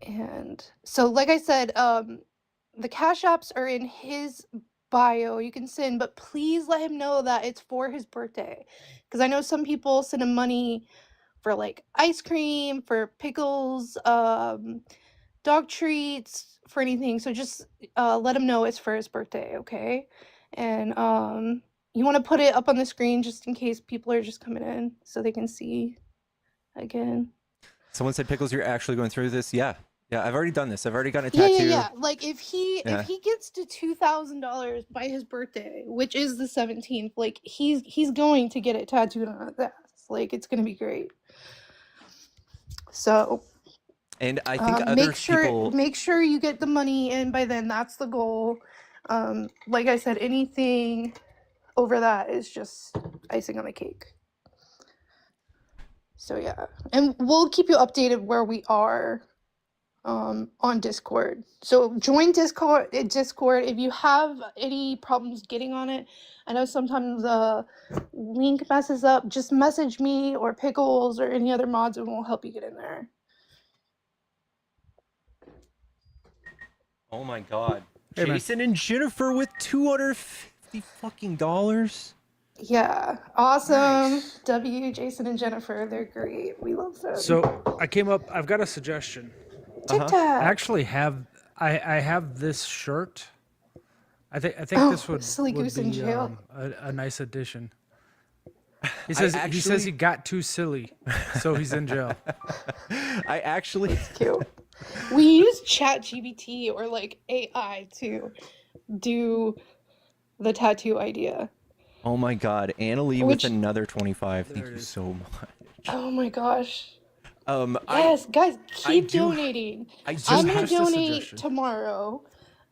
And so, like I said, the Cash Apps are in his bio. You can send, but please let him know that it's for his birthday. Because I know some people send him money for like ice cream, for pickles, dog treats, for anything. So just let him know it's for his birthday, okay? And you want to put it up on the screen just in case people are just coming in so they can see again. Someone said, Pickles, you're actually going through this? Yeah. Yeah, I've already done this. I've already gotten a tattoo. Yeah. Like if he gets to $2,000 by his birthday, which is the 17th, like he's going to get it tattooed on his ass. Like it's gonna be great. So and I think other people make sure you get the money in by then. That's the goal. Like I said, anything over that is just icing on the cake. So yeah, and we'll keep you updated where we are on Discord. So join Discord if you have any problems getting on it. I know sometimes the link messes up. Just message me or Pickles or any other mods and we'll help you get in there. Oh my god. Hey, Jason and Jennifer with $250 fucking dollars. Yeah, awesome. Nice. W, Jason and Jennifer, they're great. We love them. So I've got a suggestion. TikTok. I actually have this shirt. I think this would Goose be in jail. A nice addition. He says he got too silly, so he's in jail. I actually That's cute. We use ChatGPT or like AI to do the tattoo idea. Oh my god, Anna Lee with another 25. Thank you so much. Oh my gosh. Yes, guys, keep donating. I'm gonna donate tomorrow.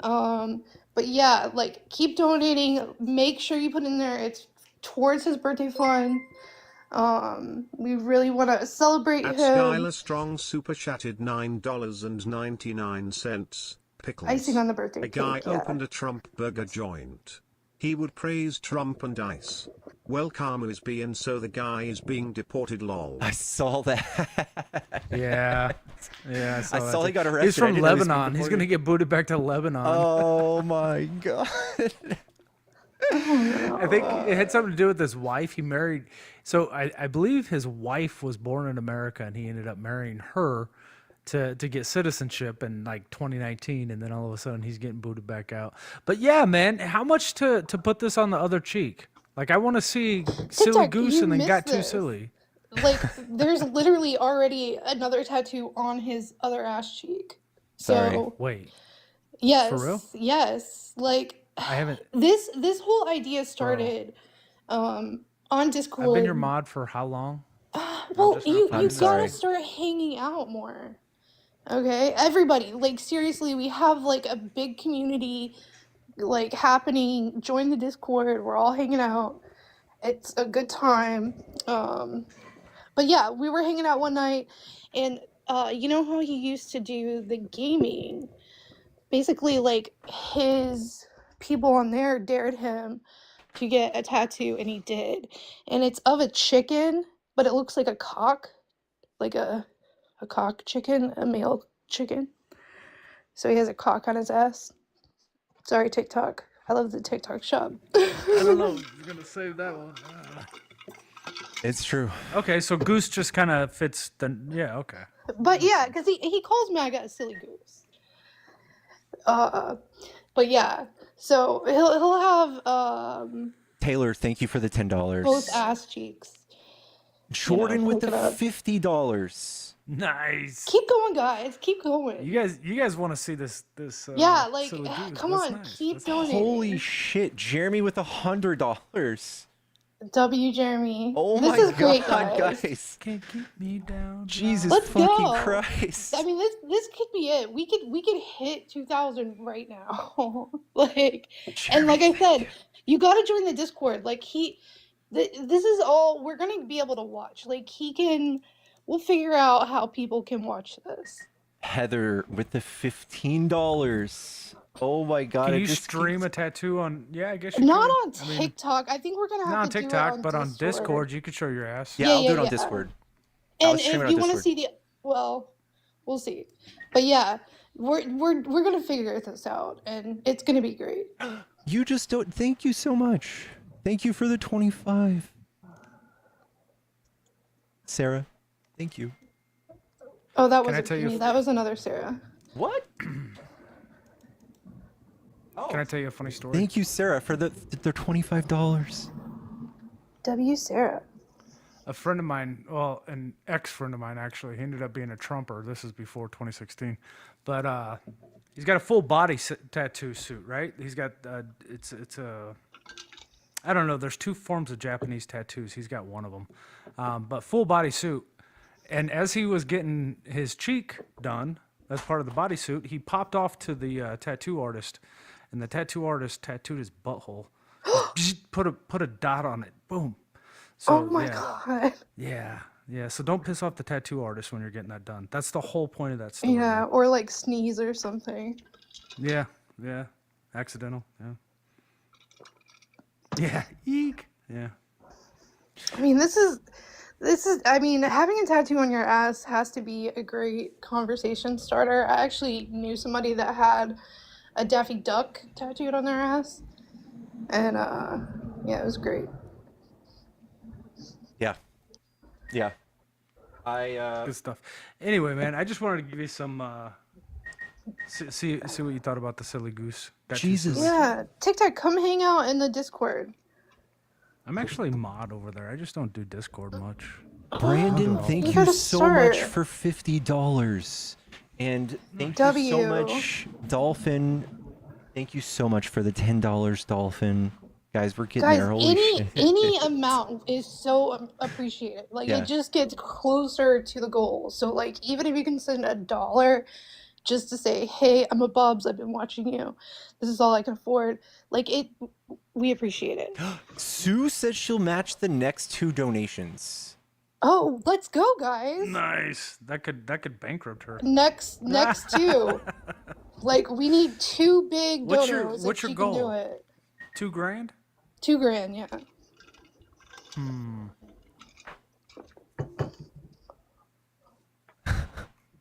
But yeah, like keep donating. Make sure you put in there it's towards his birthday fund. We really want to celebrate him. Skylar Strong super chatted $9.99. Pickles. Icing on the birthday cake. A guy yeah. opened a Trump burger joint. He would praise Trump and ICE. Well, karma is being so the guy is being deported, lol. I saw that. Yeah, I saw he got arrested. He's from Lebanon. He's going to get booted back to Lebanon. Oh my god. I think it had something to do with his wife. He married, so I believe his wife was born in America, and he ended up marrying her to get citizenship in like 2019, and then all of a sudden he's getting booted back out. But yeah, man, how much to put this on the other cheek? Like I want to see Silly Goose and then got too silly. Like there's literally already another tattoo on his other ass cheek. So wait. Yes. For real? Yes. Like I haven't. This whole idea started on Discord. I've been your mod for how long? Well, you gotta start hanging out more. Okay, everybody, like seriously, we have like a big community like happening. Join the Discord. We're all hanging out. It's a good time. But yeah, we were hanging out one night, and you know how he used to do the gaming? Basically, like his people on there dared him to get a tattoo, and he did. And it's of a chicken, but it looks like a cock, like a cock chicken, a male chicken. So he has a cock on his ass. Sorry, TikTok. I love the TikTok shop. I don't know. You're gonna save that one. It's true. Okay, so Goose just kind of fits the. Yeah. Okay. But yeah, because he calls MAGA a silly goose. But yeah, so he'll have Taylor, thank you for the $10. both ass cheeks. Jordan with the $50. Nice. Keep going, guys. Keep going. You guys want to see this? Yeah, like Silly Goose. come That's on, nice. keep donating. Holy shit, Jeremy with $100. W Jeremy. Oh this my is great, god, guys. Can't keep me down. Jesus Let's fucking go. Christ. I mean, this could be it. We could hit 2,000 right now. Like, and like I said, you got to join the Discord. Like This is all we're gonna be able to watch. Like we'll figure out how people can watch this. Heather with the $15. Oh my god! Can it you just stream keeps... a tattoo on? Yeah, I guess you Not could. on I mean, TikTok. I think we're gonna not have on to do it TikTok, on but on Discord. Discord, you could show your ass. Yeah, I'll do it on yeah. Discord. And if you want to see the, well, we'll see. But yeah, we're gonna figure this out, and it's gonna be great. You just don't. Thank you so much. Thank you for the 25. Sarah, thank you. Oh, that Can I wasn't tell you me. a- That was another Sarah. What? Can I tell you a funny story? Thank you, Sarah, for the $25. W. Sarah. A friend of mine, well, an ex-friend of mine actually, he ended up being a Trumper. This is before 2016, but he's got a full body tattoo suit, right? He's got it's a, I don't know. There's two forms of Japanese tattoos. He's got one of them, but full body suit. And as he was getting his cheek done as part of the bodysuit, he popped off to the tattoo artist, and the tattoo artist tattooed his butthole. Just put a dot on it. Boom. So, oh my god. Yeah. So don't piss off the tattoo artist when you're getting that done. That's the whole point of that story. Yeah, or like sneeze or something. Yeah. Accidental. Yeah. Eek. Yeah. I mean, this is. I mean, having a tattoo on your ass has to be a great conversation starter. I actually knew somebody that had a Daffy Duck tattooed on their ass, and yeah, it was great. Yeah. Good stuff. Anyway, man, I just wanted to give you some see what you thought about the silly goose. Jesus. Yeah, TikTok, come hang out in the Discord. I'm actually mod over there. I just don't do Discord much. Brandon, thank you so much for $50. And thank you so much, Dolphin. Thank you so much for the $10, Dolphin. Guys, we're getting there. Holy shit. any amount is so appreciated. Like, Yeah. it just gets closer to the goal. So, like, even if you can send $1 just to say, hey, I'm a Bubs, I've been watching you. This is all I can afford. Like, we appreciate it. Sue says she'll match the next 2 donations. Oh, let's go, guys. Nice. That could bankrupt her. Next 2. Like, we need 2 big What's donors. your if she goal? Can do it. $2,000? $2,000, yeah.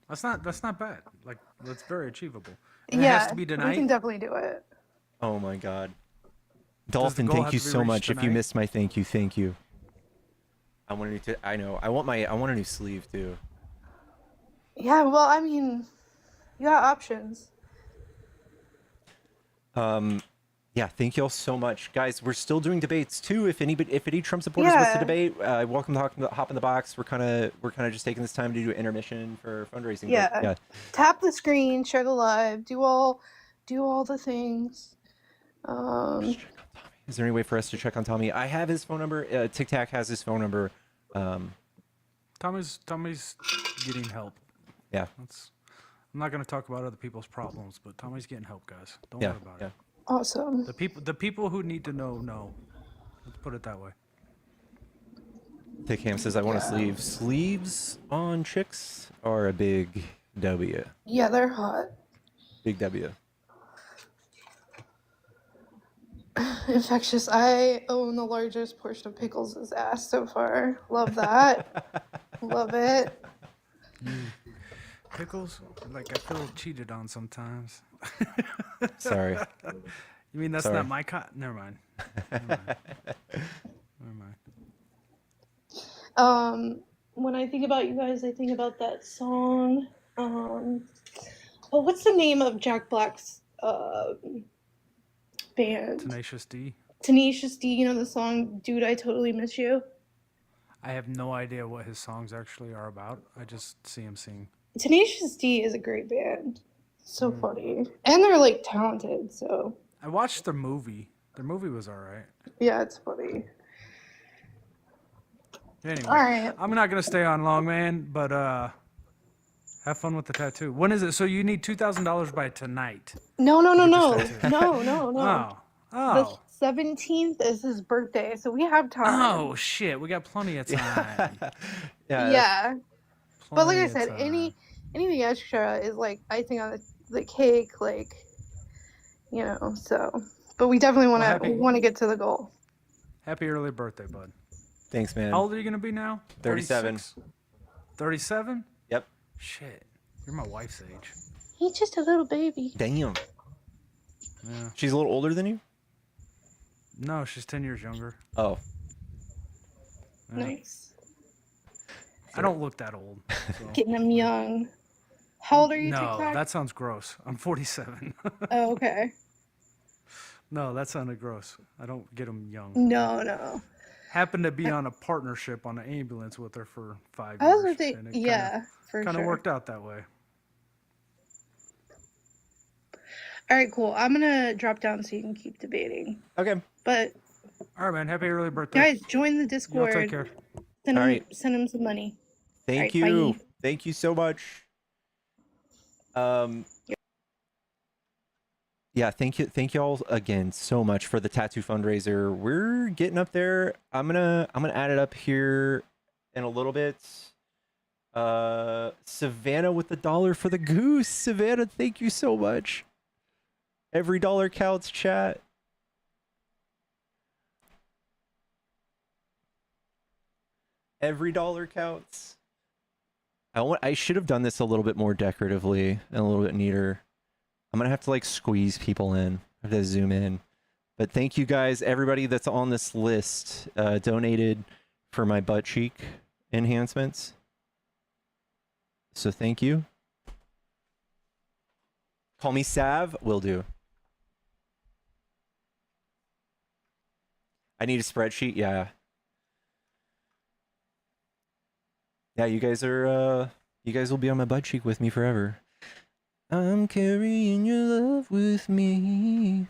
That's not bad. Like, that's very achievable. And it Yeah, has to be tonight. we can definitely do it. Oh my god. Dolphin, goal thank have you to be so reached much. If you tonight? missed my thank you. I want a new sleeve too. Yeah, well, I mean, you got options. Yeah, thank you all so much, guys. We're still doing debates too. If any Trump supporters wish to debate, welcome to hop in the box. We're kind of just taking this time to do an intermission for fundraising. but Yeah. Tap the screen, share the live, do all the things. Is there any way for us to check on Tommy? I have his phone number. Tic Tac has his phone number. Tommy's getting help. Yeah. I'm not going to talk about other people's problems, but Tommy's getting help, guys. Don't Yeah, worry about it. Awesome. The people who need to know. Let's put it that way. Thick Ham says, I want a sleeve. Sleeves on chicks are a big W. Yeah, they're hot. Big W. Infectious. I own the largest portion of Pickles' ass so far. Love that. Love it. Pickles? Like, I feel cheated on sometimes. Sorry. You mean that's Sorry. not my Never mind. When I think about you guys, I think about that song. What's the name of Jack Black's band? Tenacious D. Tenacious D. You know the song "Dude, I Totally Miss You." I have no idea what his songs actually are about. I just see him sing. Tenacious D is a great band. So funny, and they're like talented. So I watched their movie. Their movie was all right. yeah, it's funny. Anyway, All right. I'm not gonna stay on long, man. But have fun with the tattoo. When is it? So you need $2,000 by tonight. No. to get this tattoo. No. Oh. 17th is his birthday, so we have time. Oh shit, we got plenty of time. Yeah. But like Plenty I of said, time. anything extra is like icing on the cake, like, you know. So, but we definitely want to get to the goal. Happy early birthday, bud. Thanks, man. How old are you gonna be now? 37. 37? Yep. Shit, you're my wife's age. He's just a little baby. Damn. Yeah. She's a little older than you? No, she's 10 years younger. Oh. Yeah. Nice. I don't look that old. So. Getting them young. How old are you, No, TikTok? that sounds gross. I'm 47. Oh, okay. No, that sounded gross. I don't get them young. No. Happened to be on a partnership on an ambulance with her for 5 I was years. gonna say, and it yeah, for kind of sure. worked out that way. All right, cool. I'm gonna drop down so you can keep debating. Okay. But all right, man. Happy early birthday, guys. Join the Discord. Y'all take care. Send him some money. Thank All right, you. bye. Thank you so much. Yeah, thank you all again so much for the tattoo fundraiser. We're getting up there. I'm gonna add it up here in a little bit. Savannah with $1 for the goose. Savannah, thank you so much. Every dollar counts, chat. Every dollar counts. I should have done this a little bit more decoratively and a little bit neater. I'm gonna have to like squeeze people in. I have to zoom in. But thank you guys, everybody that's on this list, donated for my butt cheek enhancements. So thank you. Call me Sav, will do. I need a spreadsheet, yeah. Yeah, you guys will be on my butt cheek with me forever. I'm carrying your love with me.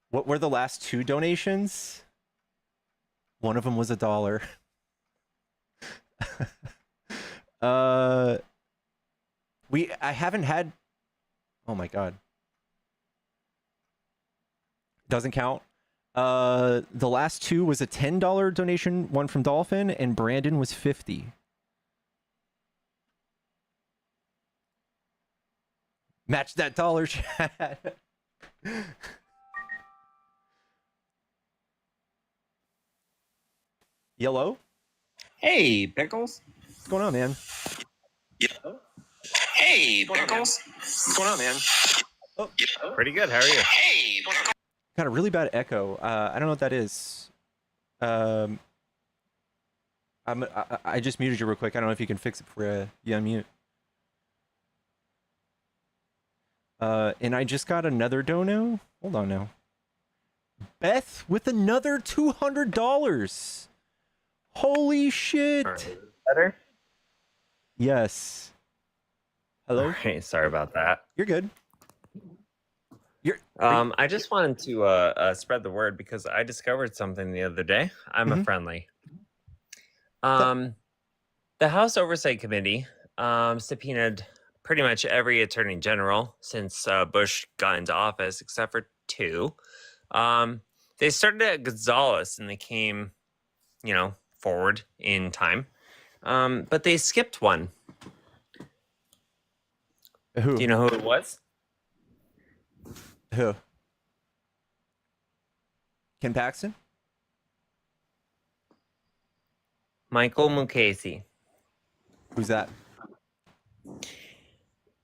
What were the last 2 donations? One of them was $1. I haven't had. Oh my god. Doesn't count. The last 2 was a $10 donation, one from Dolphin, and Brandon was $50. Match that dollar, chat. Yellow? Hey, Pickles. What's going on, man? Hey, Pickles. What's going on, man? Oh. Pretty good. How are you? Hey, Pickles. Got a really bad echo. I don't know what that is. I just muted you real quick. I don't know if you can fix it for you unmute. And I just got another dono. Hold on now. Beth with another $200. Holy shit. Better? Yes. Hello? Hey, sorry about that. You're good. I just wanted to spread the word because I discovered something the other day. I'm a friendly. The House Oversight Committee subpoenaed pretty much every attorney general since Bush got into office, except for 2. They started at Gonzalez and they came, forward in time. But they skipped one. Who? Do you know who it was? Who? Ken Paxton? Michael Mukasey. Who's that?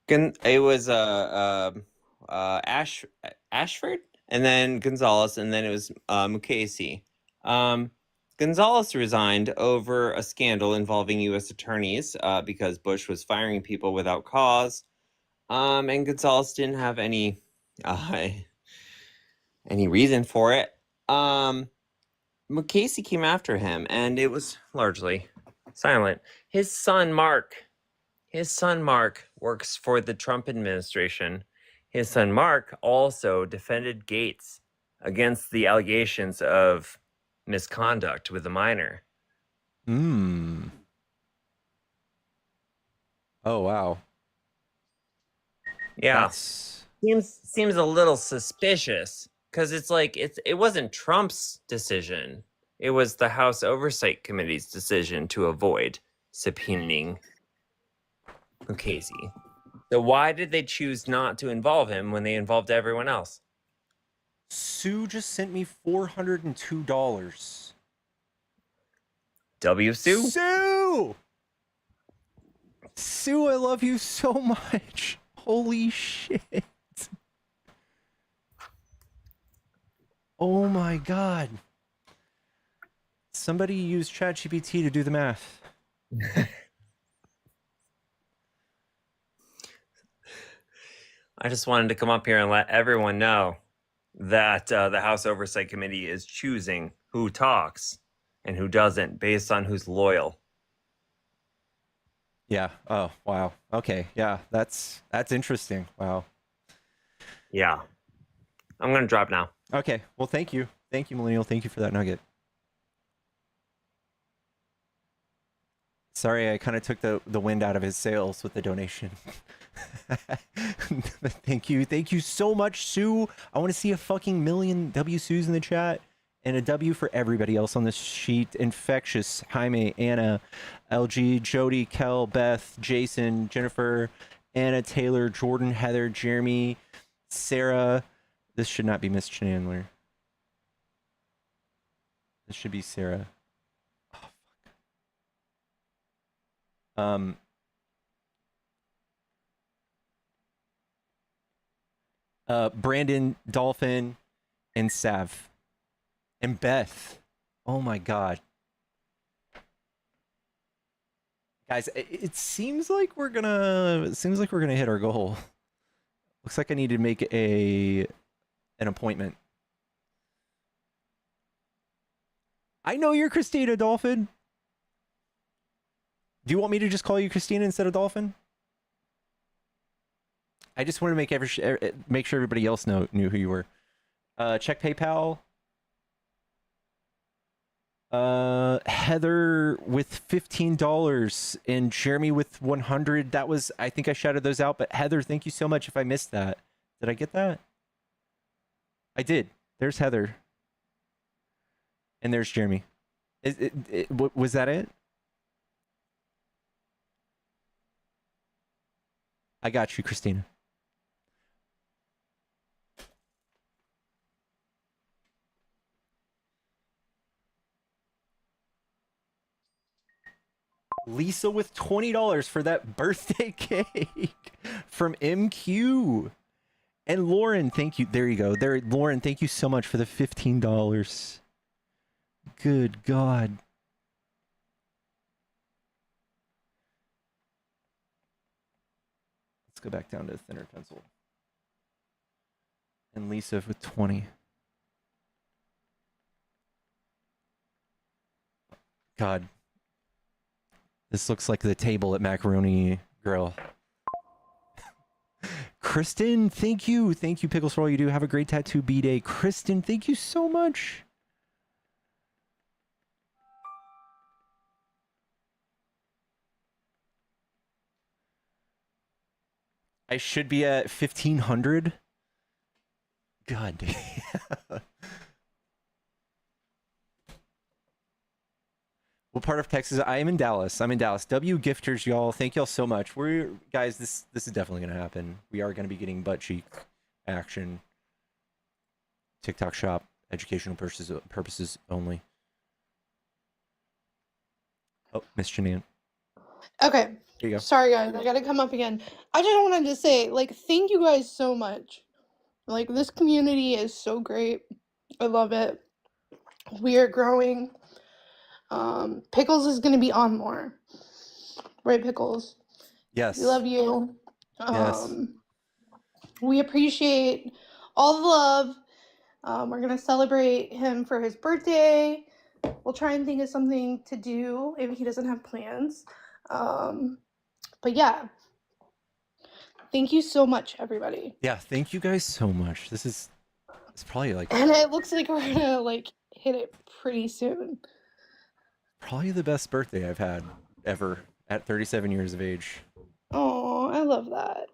It was Ashford, and then Gonzalez, and then it was Mukasey. Gonzalez resigned over a scandal involving U.S. attorneys because Bush was firing people without cause, and Gonzalez didn't have any reason for it. Mukasey came after him, and it was largely silent. His son Mark works for the Trump administration. His son Mark also defended Gates against the allegations of misconduct with a minor. Oh, wow. Yeah. Seems a little suspicious Because it's like it wasn't Trump's decision. It was the House Oversight Committee's decision to avoid subpoenaing Mukasey. So why did they choose not to involve him when they involved everyone else? Sue just sent me $402. Sue? Sue! Sue, I love you so much. Holy shit. Oh my god. Somebody use ChatGPT to do the math. I just wanted to come up here and let everyone know that the House Oversight Committee is choosing who talks and who doesn't based on who's loyal. Yeah. Oh, wow. Okay. Yeah, that's interesting. Wow. Yeah. I'm going to drop now. Okay. Well, thank you. Thank you, Millennial. Thank you for that nugget. Sorry, I kind of took the wind out of his sails with the donation. Thank you. Thank you so much, Sue. I want to see a fucking million W Sues in the chat. And a W for everybody else on this sheet. Infectious, Jaime, Anna, LG, Jody, Kel, Beth, Jason, Jennifer, Anna, Taylor, Jordan, Heather, Jeremy, Sarah. This should not be Miss Chandler. This should be Sarah. Oh, fuck. Brandon, Dolphin, and Sav. And Beth. Oh my god. Guys, it seems like we're gonna hit our goal. Looks like I need to make an appointment. I know you're Christina, Dolphin. Do you want me to just call you Christina instead of Dolphin? I just want to make sure everybody else knew who you were. Check PayPal. Heather with $15 and Jeremy with 100. That was, I think I shouted those out, but Heather, thank you so much. If I missed that, did I get that? I did. There's Heather. And there's Jeremy. Was that it? I got you, Christina. Lisa with $20 for that birthday cake from MQ. And Lauren, thank you. There you go. Lauren, thank you so much for the $15. Good God. Let's go back down to thinner pencil. And Lisa with 20. God. This looks like the table at Macaroni Grill. Kristen, thank you. Thank you, Pickles, for all you do. Have a great tattoo B-Day. Kristen, thank you so much. I should be at 1,500. God damn. What part of Texas? I am in Dallas. I'm in Dallas. W gifters, y'all. Thank y'all so much. Guys, this is definitely gonna happen. We are gonna be getting butt cheek action. TikTok shop, educational purposes only. Oh, Miss Janan. Okay. Here you go. Sorry, guys. I gotta come up again. I just wanted to say, thank you guys so much. This community is so great. I love it. We are growing. Pickles is gonna be on more. Right, Pickles? Yes. We love you. Yes. We appreciate all the love. We're gonna celebrate him for his birthday. We'll try and think of something to do if he doesn't have plans. But yeah. Thank you so much, everybody. Yeah, thank you guys so much. It's probably And it looks like we're gonna hit it pretty soon. probably the best birthday I've had ever at 37 years of age. Oh, I love that.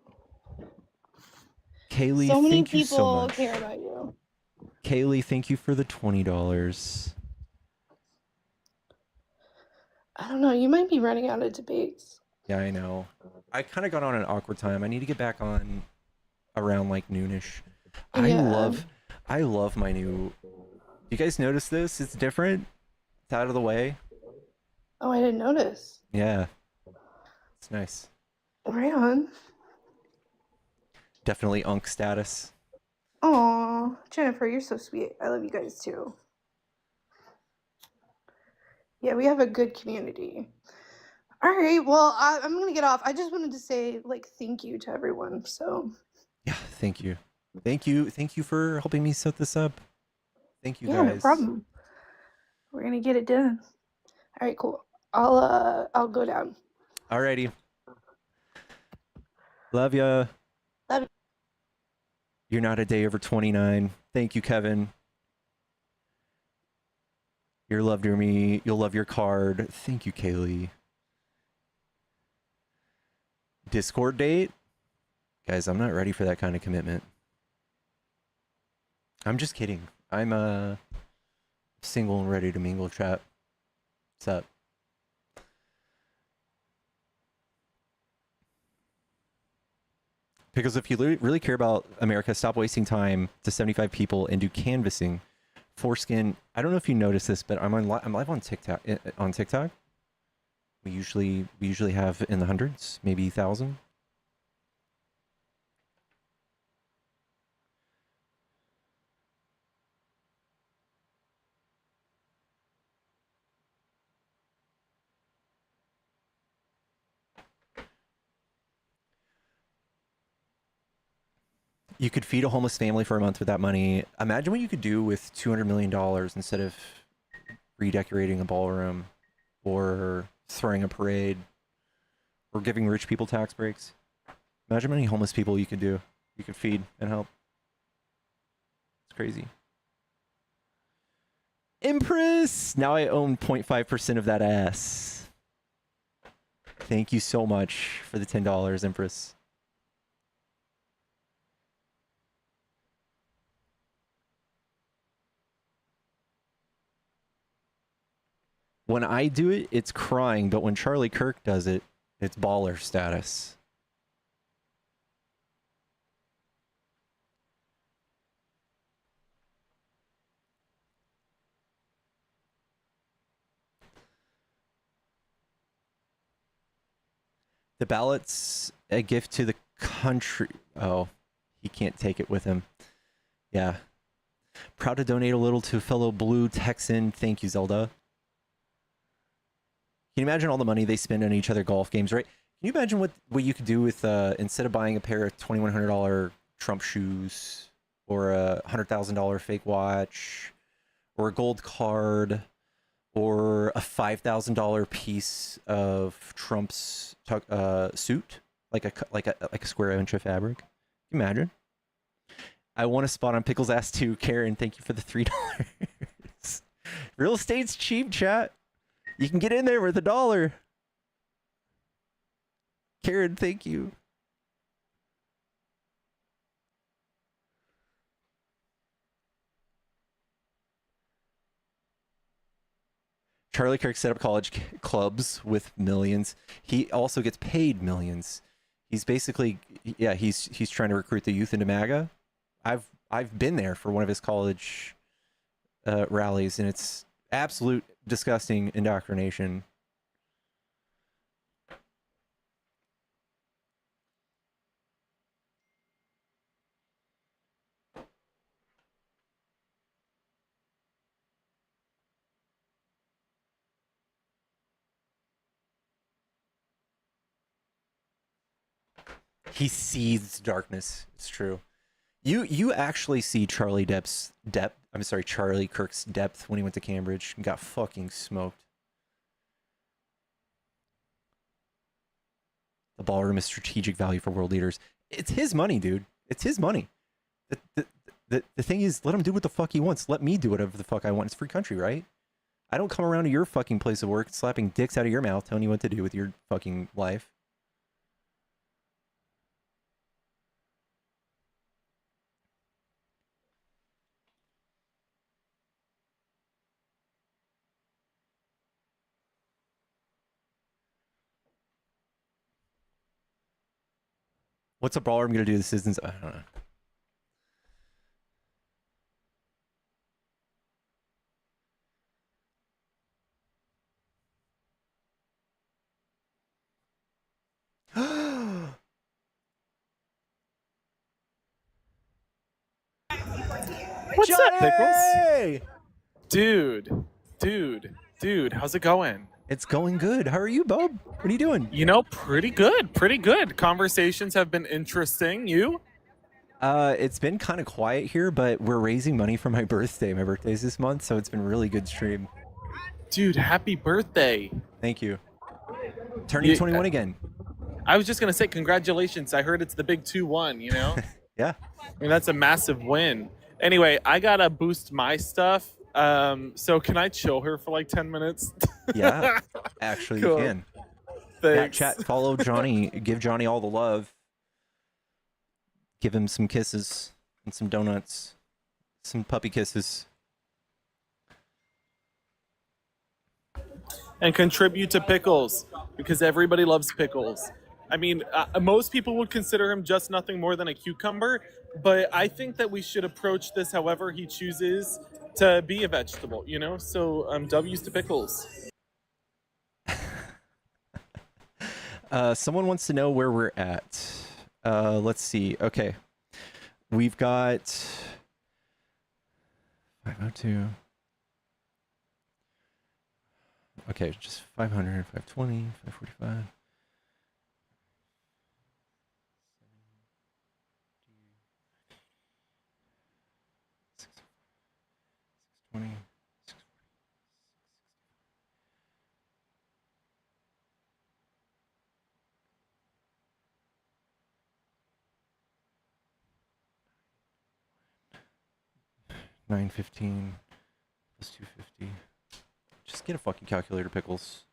Kaylee, So many thank you so people much. care about you. Kaylee, thank you for the $20. I don't know. You might be running out of debates. Yeah, I know. I kind of got on an awkward time. I need to get back on around like noonish. Yeah. I love my new. You guys notice this? It's different. It's out of the way. Oh, I didn't notice. Yeah, it's nice. Right on. Definitely unk status. Aw, Jennifer, you're so sweet. I love you guys too. Yeah, we have a good community. All right, well, I'm gonna get off. I just wanted to say like thank you to everyone. So Yeah, thank you, thank you for helping me set this up. Thank you yeah, no guys. problem. We're gonna get it done. All right, cool. I'll go down. Alrighty. Love ya. Love you. You're not a day over 29. Thank you, Kevin. You're loved near me. You'll love your card. Thank you, Kaylee. Discord date? Guys, I'm not ready for that kind of commitment. I'm just kidding. I'm single and ready to mingle, chat. What's up? Because if you really care about America, stop wasting time to 75 people and do canvassing. Foreskin. I don't know if you noticed this, but I'm live on TikTok. On TikTok, we usually have in the hundreds, maybe 1,000. You could feed a homeless family for a month with that money. Imagine what you could do with $200 million instead of redecorating a ballroom or throwing a parade or giving rich people tax breaks. Imagine how many homeless people you could do. You could feed and help. It's crazy. Empress! Now I own 0.5% of that ass. Thank you so much for the $10, Empress. When I do it, it's crying, but when Charlie Kirk does it, it's baller status. The ballot's a gift to the country. Oh, he can't take it with him. Yeah. Proud to donate a little to fellow Blue Texan. Thank you, Zelda. Can you imagine all the money they spend on each other golf games, right? Can you imagine what you could do with, instead of buying a pair of $2,100 Trump shoes or a $100,000 fake watch or a gold card or a $5,000 piece of Trump's suit, like a square inch of fabric? Can you imagine? I want a spot on Pickle's ass too. Karen, thank you for the $3. Real estate's cheap, chat. You can get in there with $1. Karen, thank you. Charlie Kirk set up college clubs with millions. He also gets paid millions. He's basically, yeah, he's trying to recruit the youth into MAGA. I've been there for one of his college rallies, and it's absolute disgusting indoctrination. He sees darkness. It's true. You actually see Charlie Kirk's depth when he went to Cambridge and got fucking smoked. The ballroom is strategic value for world leaders. It's his money, dude. It's his money. The thing is, let him do what the fuck he wants. Let me do whatever the fuck I want. It's a free country, right? I don't come around to your fucking place of work slapping dicks out of your mouth telling you what to do with your fucking life. What's a brawler I'm gonna do? The citizens. I don't know. What's up, Pickles? Johnny! Dude, how's it going? It's going good. How are you, Bob? What are you doing? You know, pretty good. Conversations have been interesting. You? It's been kind of quiet here, but we're raising money for my birthday. My birthday's this month, so it's been a really good stream. Dude, happy birthday. Thank you. Turning 21 again. I was just going to say congratulations. I heard it's the big 2-1, you know? Yeah. I mean, that's a massive win. Anyway, I got to boost my stuff. So can I chill her for like 10 minutes? Yeah, actually Cool. you can. Thanks. Yeah, chat, follow Johnny. Give Johnny all the love. Give him some kisses and some donuts. Some puppy kisses. And contribute to Pickles, because everybody loves Pickles. I mean, most people would consider him just nothing more than a cucumber, but I think that we should approach this however he chooses to be a vegetable, you know? So, W's to Pickles. Someone wants to know where we're at. Let's see. Okay. We've got 502. Okay, just 500, 520, 545. $915 plus 250. Just get a fucking calculator, Pickles.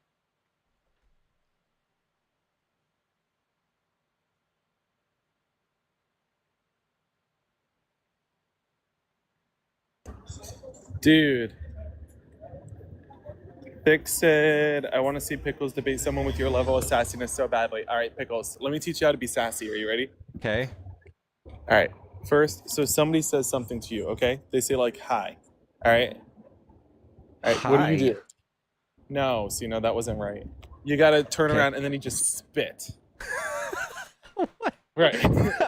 Dude. Pick said, I want to see Pickles debate someone with your level of sassiness so badly. All right, Pickles, let me teach you how to be sassy. Are you ready? Okay. All right. First, so somebody says something to you, okay? They say like, hi. All right? All right, what do you do? No, see, no, that wasn't right. You got to turn around and then you just spit. Right.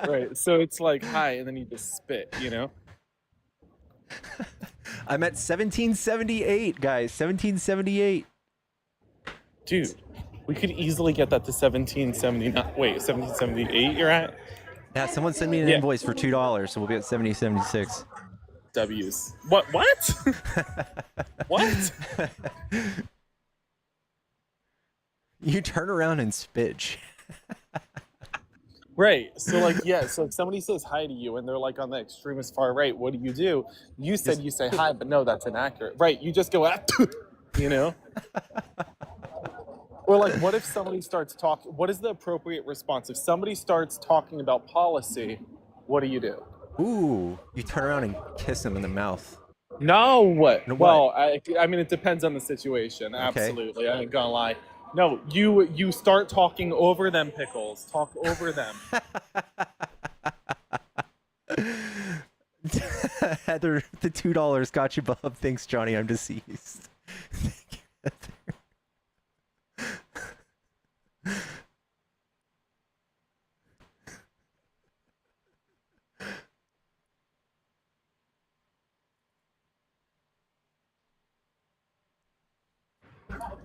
Right. So it's like, hi, and then you just spit, you know? I'm at 1778, guys. 1778. Dude, we could easily get that to 1779. Wait, 1778 you're at? Yeah, someone send me an invoice for $2, so we'll be at 7076. W's. What? What? You turn around and spitch. Right. So like, yeah, so if somebody says hi to you and they're like on the extremist far right, what do? You said you say hi, but no, that's inaccurate. Right. You just go, you know? Or like, what if somebody starts talking? What is the appropriate response? If somebody starts talking about policy, what do? Ooh, you turn around and kiss him in the mouth. No. What? Well, I mean, it depends on the situation. Okay. Absolutely. I ain't gonna lie. No, you start talking over them, Pickles. Talk over them. Heather, the $2 got you, Bob. Thanks, Johnny. I'm deceased. Thank you, Heather.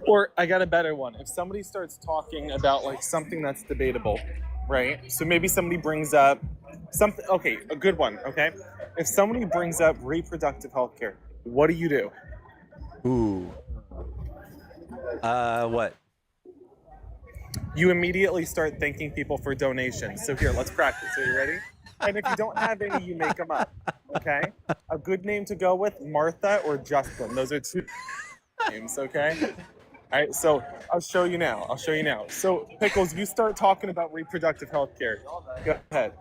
Or I got a better one. If somebody starts talking about like something that's debatable, right? So maybe somebody brings up something. Okay, a good one. Okay, if somebody brings up reproductive health care, what do? Ooh. What? You immediately start thanking people for donations. So here, let's practice. Are you ready? And if you don't have any, you make them up. Okay. A good name to go with: Martha or Justin. Those are two names. Okay. All right, so I'll show you now. So, Pickles, you start talking about reproductive health care. Go ahead.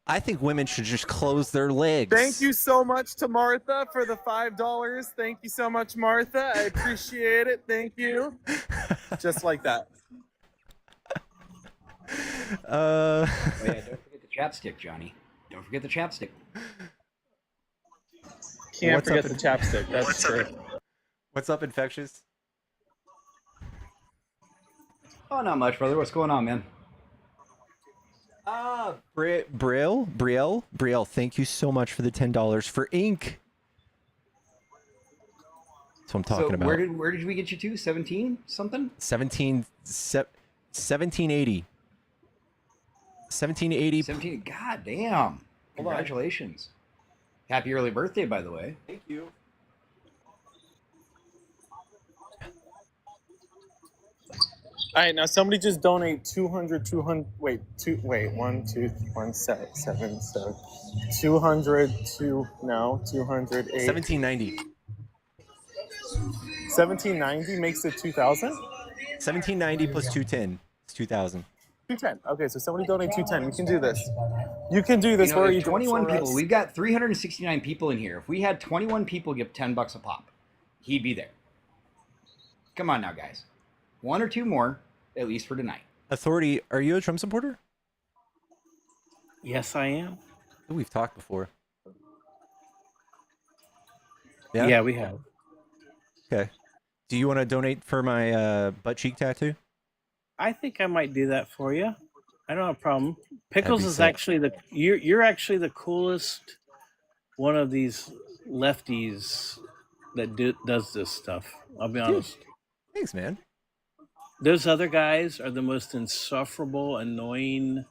I think women should just close their legs. Thank you so much to Martha for the $5. Thank you so much, Martha. I appreciate it. Thank you. Just like that. Uh, Oh yeah, don't forget the chapstick, Johnny. Don't forget the chapstick. Can't What's forget up the in- chapstick. That's true. What's up, Infectious? Oh, not much, brother. What's going on, man? Brielle, thank you so much for the $10 for ink. That's what I'm talking about. Where did we get you to? 17 something? 1780. 1780. 17. God damn. Congratulations. Happy early birthday, by the way. Thank you. All right, now somebody just donate 200, 1, 2, 200 to, no, 208. 1790. 1790 makes it 2,000? 1790 plus 210 is 2000. 210. Okay, so somebody donate 210. You can do this. You can do this. You know, Where are if you 21 doing people, we've got 369 people in here. If we had 21 people give $10 a pop, he'd be there. Come on now, guys. One or two more, at least for tonight. Authority, are you a Trump supporter? Yes, I am. We've talked before. Yeah, we have. Okay. Do you want to donate for my butt cheek tattoo? I think I might do that for you. I don't have a problem. Pickles be is sick. actually you're actually the coolest one of these lefties that does this stuff. I'll be honest. Thanks, man. Those other guys are the most insufferable, annoying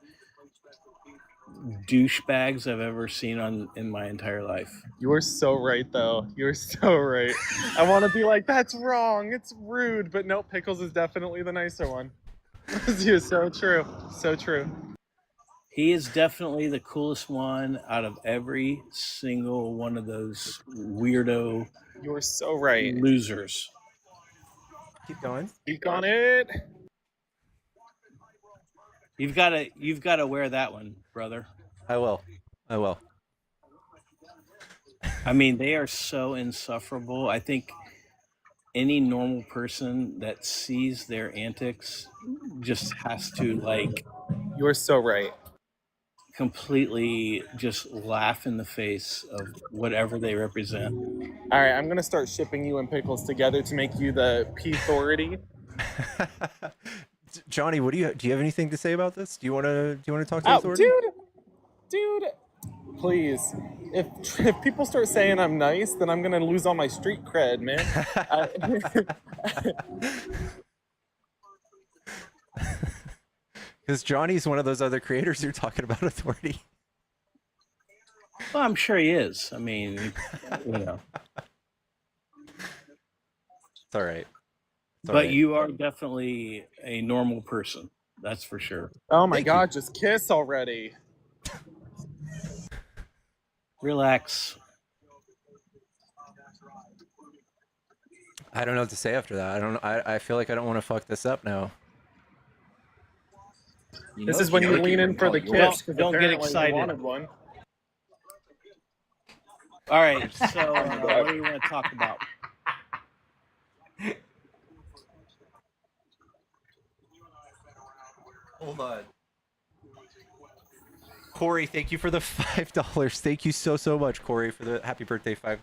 douchebags I've ever seen in my entire life. You're so right, though. You're so right. I want to be like, that's wrong. It's rude. But no, Pickles is definitely the nicer one. You're so true. So true. He is definitely the coolest one out of every single one of those weirdo You're so right. losers. Keep going. Speak on it. You've got to wear that one, brother. I will. I mean, they are so insufferable. I think any normal person that sees their antics just has to You're so right. completely just laugh in the face of whatever they represent. All right, I'm gonna start shipping you and Pickles together to make you the P-authority. Johnny, do you have anything to say about this? Do you want to talk to authority? Dude, please. If people start saying I'm nice, then I'm gonna lose all my street cred, man. Because Johnny's one of those other creators you're talking about authority. Well, I'm sure he is. I mean, you know. It's all right. But you are definitely a normal person. That's for sure. Oh my God, just kiss already. Relax. I don't know what to say after that. I feel like I don't want to fuck this up now. This is when you lean in for the kiss. Don't get excited. Wanted one. All right. So, what do you want to talk about? Hold on. Corey, thank you for the $5. Thank you so much, Corey, for the happy birthday $5.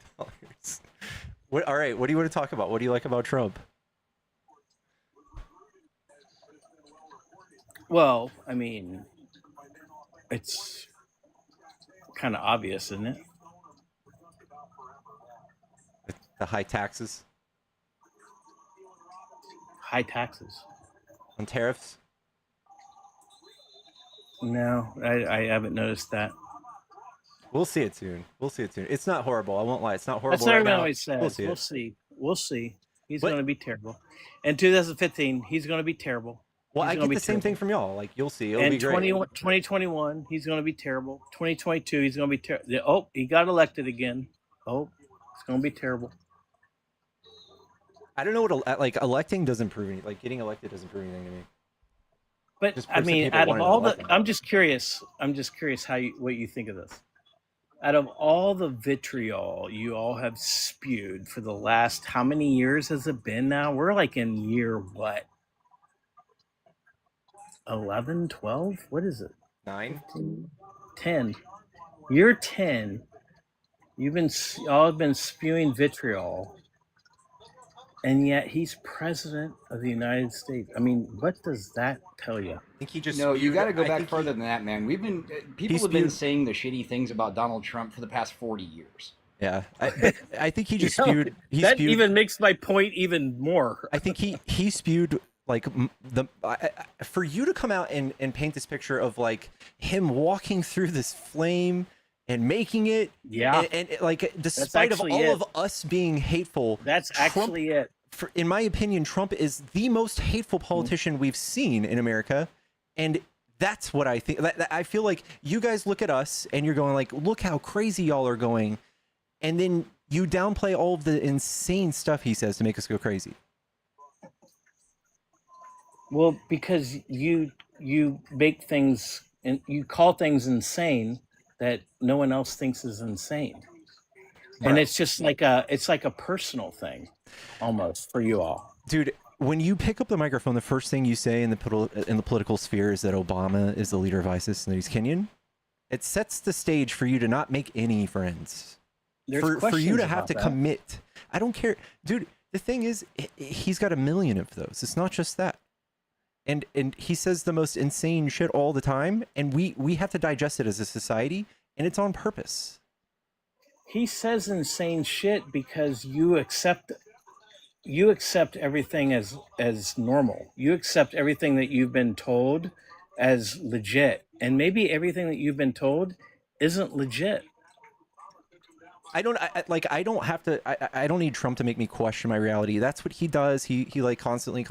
All right, what do you want to talk about? What do you like about Trump? Well, I mean, it's kind of obvious, isn't it? The high taxes. High taxes. On tariffs? No, I haven't noticed that. We'll see it soon. It's not horrible. I won't lie. It's not horrible. That's what right everyone now. always says. We'll see. He's going to be terrible. In 2015, he's going to be terrible. Well, I get the same thing from y'all. Like, you'll see. It'll be great. 2021, he's going to be terrible. 2022, he's going to be terrible. Oh, he got elected again. Oh, it's going to be terrible. I don't know what electing doesn't prove anything. Like, getting elected doesn't prove anything to me. But I mean, out of all the, I'm just curious what you think of this. Out of all the vitriol you all have spewed for the last, how many years has it been now? We're like in year what? 11, 12? What is it? 9? 15, 10. You're 10. You've been all been spewing vitriol, and yet he's president of the United States. I mean, what does that tell you? I think he just No, you spewed- got to go I back think further than that, man. People have been saying the shitty things about Donald Trump for the past 40 years. Yeah, I think he just You know, spewed. He that spewed, even makes my point even more. I think he spewed like for you to come out and paint this picture of like him walking through this flame and making it. Yeah, and like despite of all of us being hateful, that's actually it. In my opinion, Trump is the most hateful politician we've seen in America, and that's what I think. I feel like you guys look at us and you're going like, look how crazy y'all are going. And then you downplay all of the insane stuff he says to make us go crazy. Well, because you make things and you call things insane that no one else thinks is insane. Right. And it's just like a personal thing almost for you all. Dude, when you pick up the microphone, the first thing you say in the political sphere is that Obama is the leader of ISIS and that he's Kenyan. It sets the stage for you to not make any friends. For you to have to commit. I don't care. Dude, the thing is, he's got 1 million of those. It's not just that. And he says the most insane shit all the time, and we have to digest it as a society, and it's on purpose. He says insane shit because you accept everything as normal. You accept everything that you've been told as legit. And maybe everything that you've been told isn't legit. I don't need Trump to make me question my reality. That's what he does. He like constantly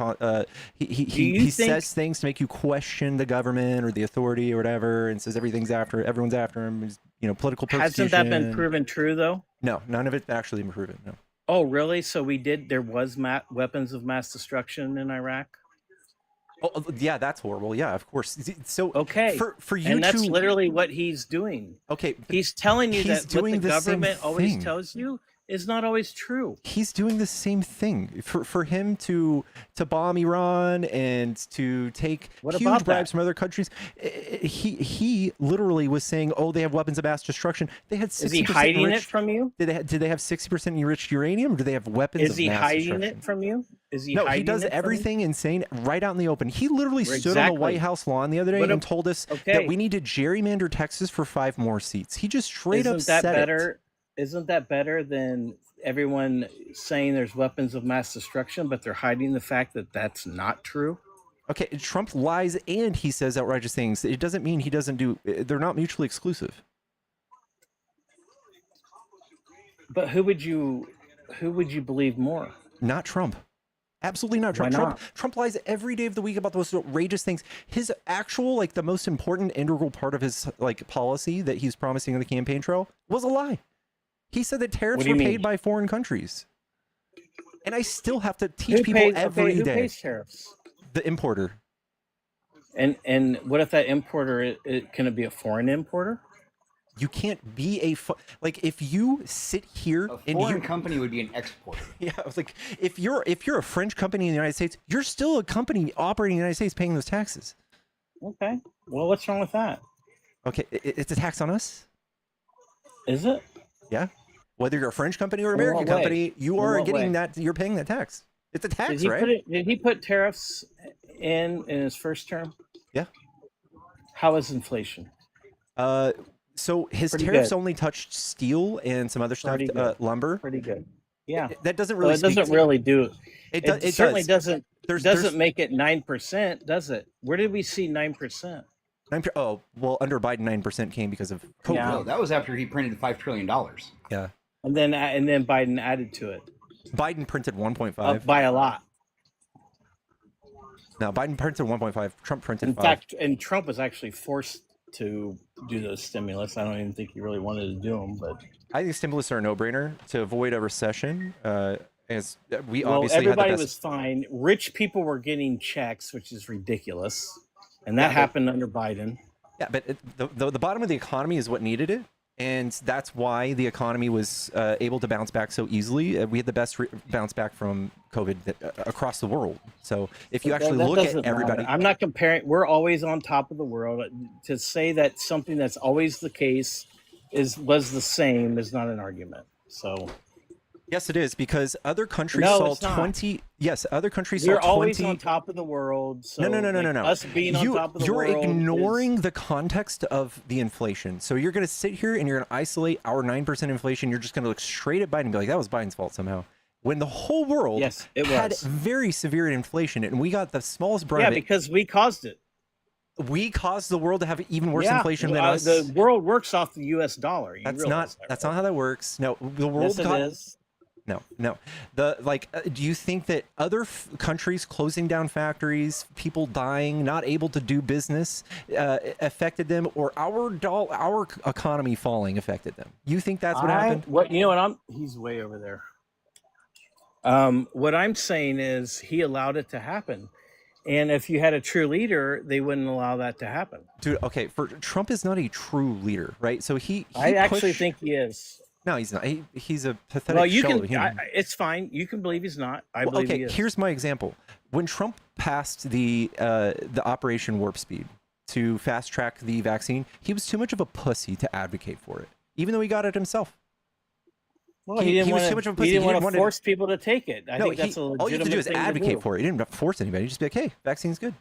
he says things to make you question the government or the authority or whatever, and says everyone's after him. You know, political persecution. Hasn't that been proven true though? No, none of it actually been proven. No. Oh, really? So there was weapons of mass destruction in Iraq? Oh, yeah, that's horrible. Yeah, of course. So okay, for you, and that's literally what he's doing. Okay, he's telling you he's that what the government always thing. tells you is not always true. He's doing the same thing. For him to bomb Iran and to take huge bribes from other countries, he literally was saying, "Oh, they have weapons of mass destruction." They had 60% Is he hiding it from you? Did they have 60% enriched uranium? Or do they have weapons of mass destruction? Is he hiding it from you? No, he does everything insane right out in the open. He literally stood on the White House lawn the other day and told us that we need to gerrymander Texas for 5 more seats. He just straight up said it. Isn't that better than everyone saying there's weapons of mass destruction, but they're hiding the fact that that's not true? Okay, Trump lies and he says outrageous things. It doesn't mean he doesn't do. They're not mutually exclusive. But who would you believe more? Not Trump. Absolutely not Trump. Why not? Trump lies every day of the week about the most outrageous things. His actual, like, the most important integral part of his like policy that he's promising on the campaign trail was a lie. He said that tariffs were paid by foreign countries. And I still have to teach people every day. Who pays tariffs? The importer. And what if that importer, can it be a foreign importer? You can't be like, if you sit here and a foreign company would be an exporter. Yeah, I was like, if you're a French company in the United States, you're still a company operating in the United States paying those taxes. Okay. Well, what's wrong with that? Okay, it's a tax on us. Is it? Yeah. Whether you're a French company or American company, you are getting that. You're paying that tax. It's a tax, right? Did he put tariffs in his first term? Yeah. How is inflation? So his tariffs only touched steel and some other stuff, lumber. Pretty good. Yeah. That doesn't really. Well, it doesn't really do. It certainly does. doesn't make it 9%, does it? Where did we see 9%? Oh, well, under Biden, 9% came because of COVID. Yeah, no, that was after he printed $5 trillion. Yeah. And then Biden added to it. Biden printed 1.5 by a lot. No, Biden printed 1.5. Trump printed 5. In fact, and Trump was actually forced to do those stimulus. I don't even think he really wanted to do them, but I think stimulus are a no-brainer to avoid a recession. As we well, obviously everybody had the best... was fine. Rich people were getting checks, which is ridiculous, and that happened under Biden. Yeah, but the bottom of the economy is what needed it. And that's why the economy was able to bounce back so easily. We had the best bounce back from COVID across the world. So if you actually look at everybody, I'm not comparing. We're always on top of the world. To say that something that's always the case was the same is not an argument. So. Yes, it is, because other countries No, saw it's not. 20. Yes, other countries saw We're 20. always on top of the world. So No. Us being on top of the You're world. ignoring the context of the inflation. So you're going to sit here and you're going to isolate our 9% inflation. You're just going to look straight at Biden and be like, that was Biden's fault somehow. When the whole world had very severe inflation and we got the smallest brunt of it. Because we caused it. We caused the world to have even worse inflation than us. The world works off the U.S. dollar. That's not how that works. No, the world Yes, it is. No. Do you think that other countries closing down factories, people dying, not able to do business, affected them, or our economy falling affected them? You think that's what happened? He's way over there. What I'm saying is he allowed it to happen. And if you had a true leader, they wouldn't allow that to happen. Dude, okay, Trump is not a true leader, right? So I actually think he is. No, he's not. He's a pathetic shell of a human. It's fine. You can believe he's not. I believe he is. Here's my example. When Trump passed the Operation Warp Speed to fast track the vaccine, he was too much of a pussy to advocate for it, even though he got it himself. Well, he didn't want to force people to take it. I think that's a legitimate all you have to do is advocate do. for it. He didn't force anybody. Just be like, hey, vaccine's good.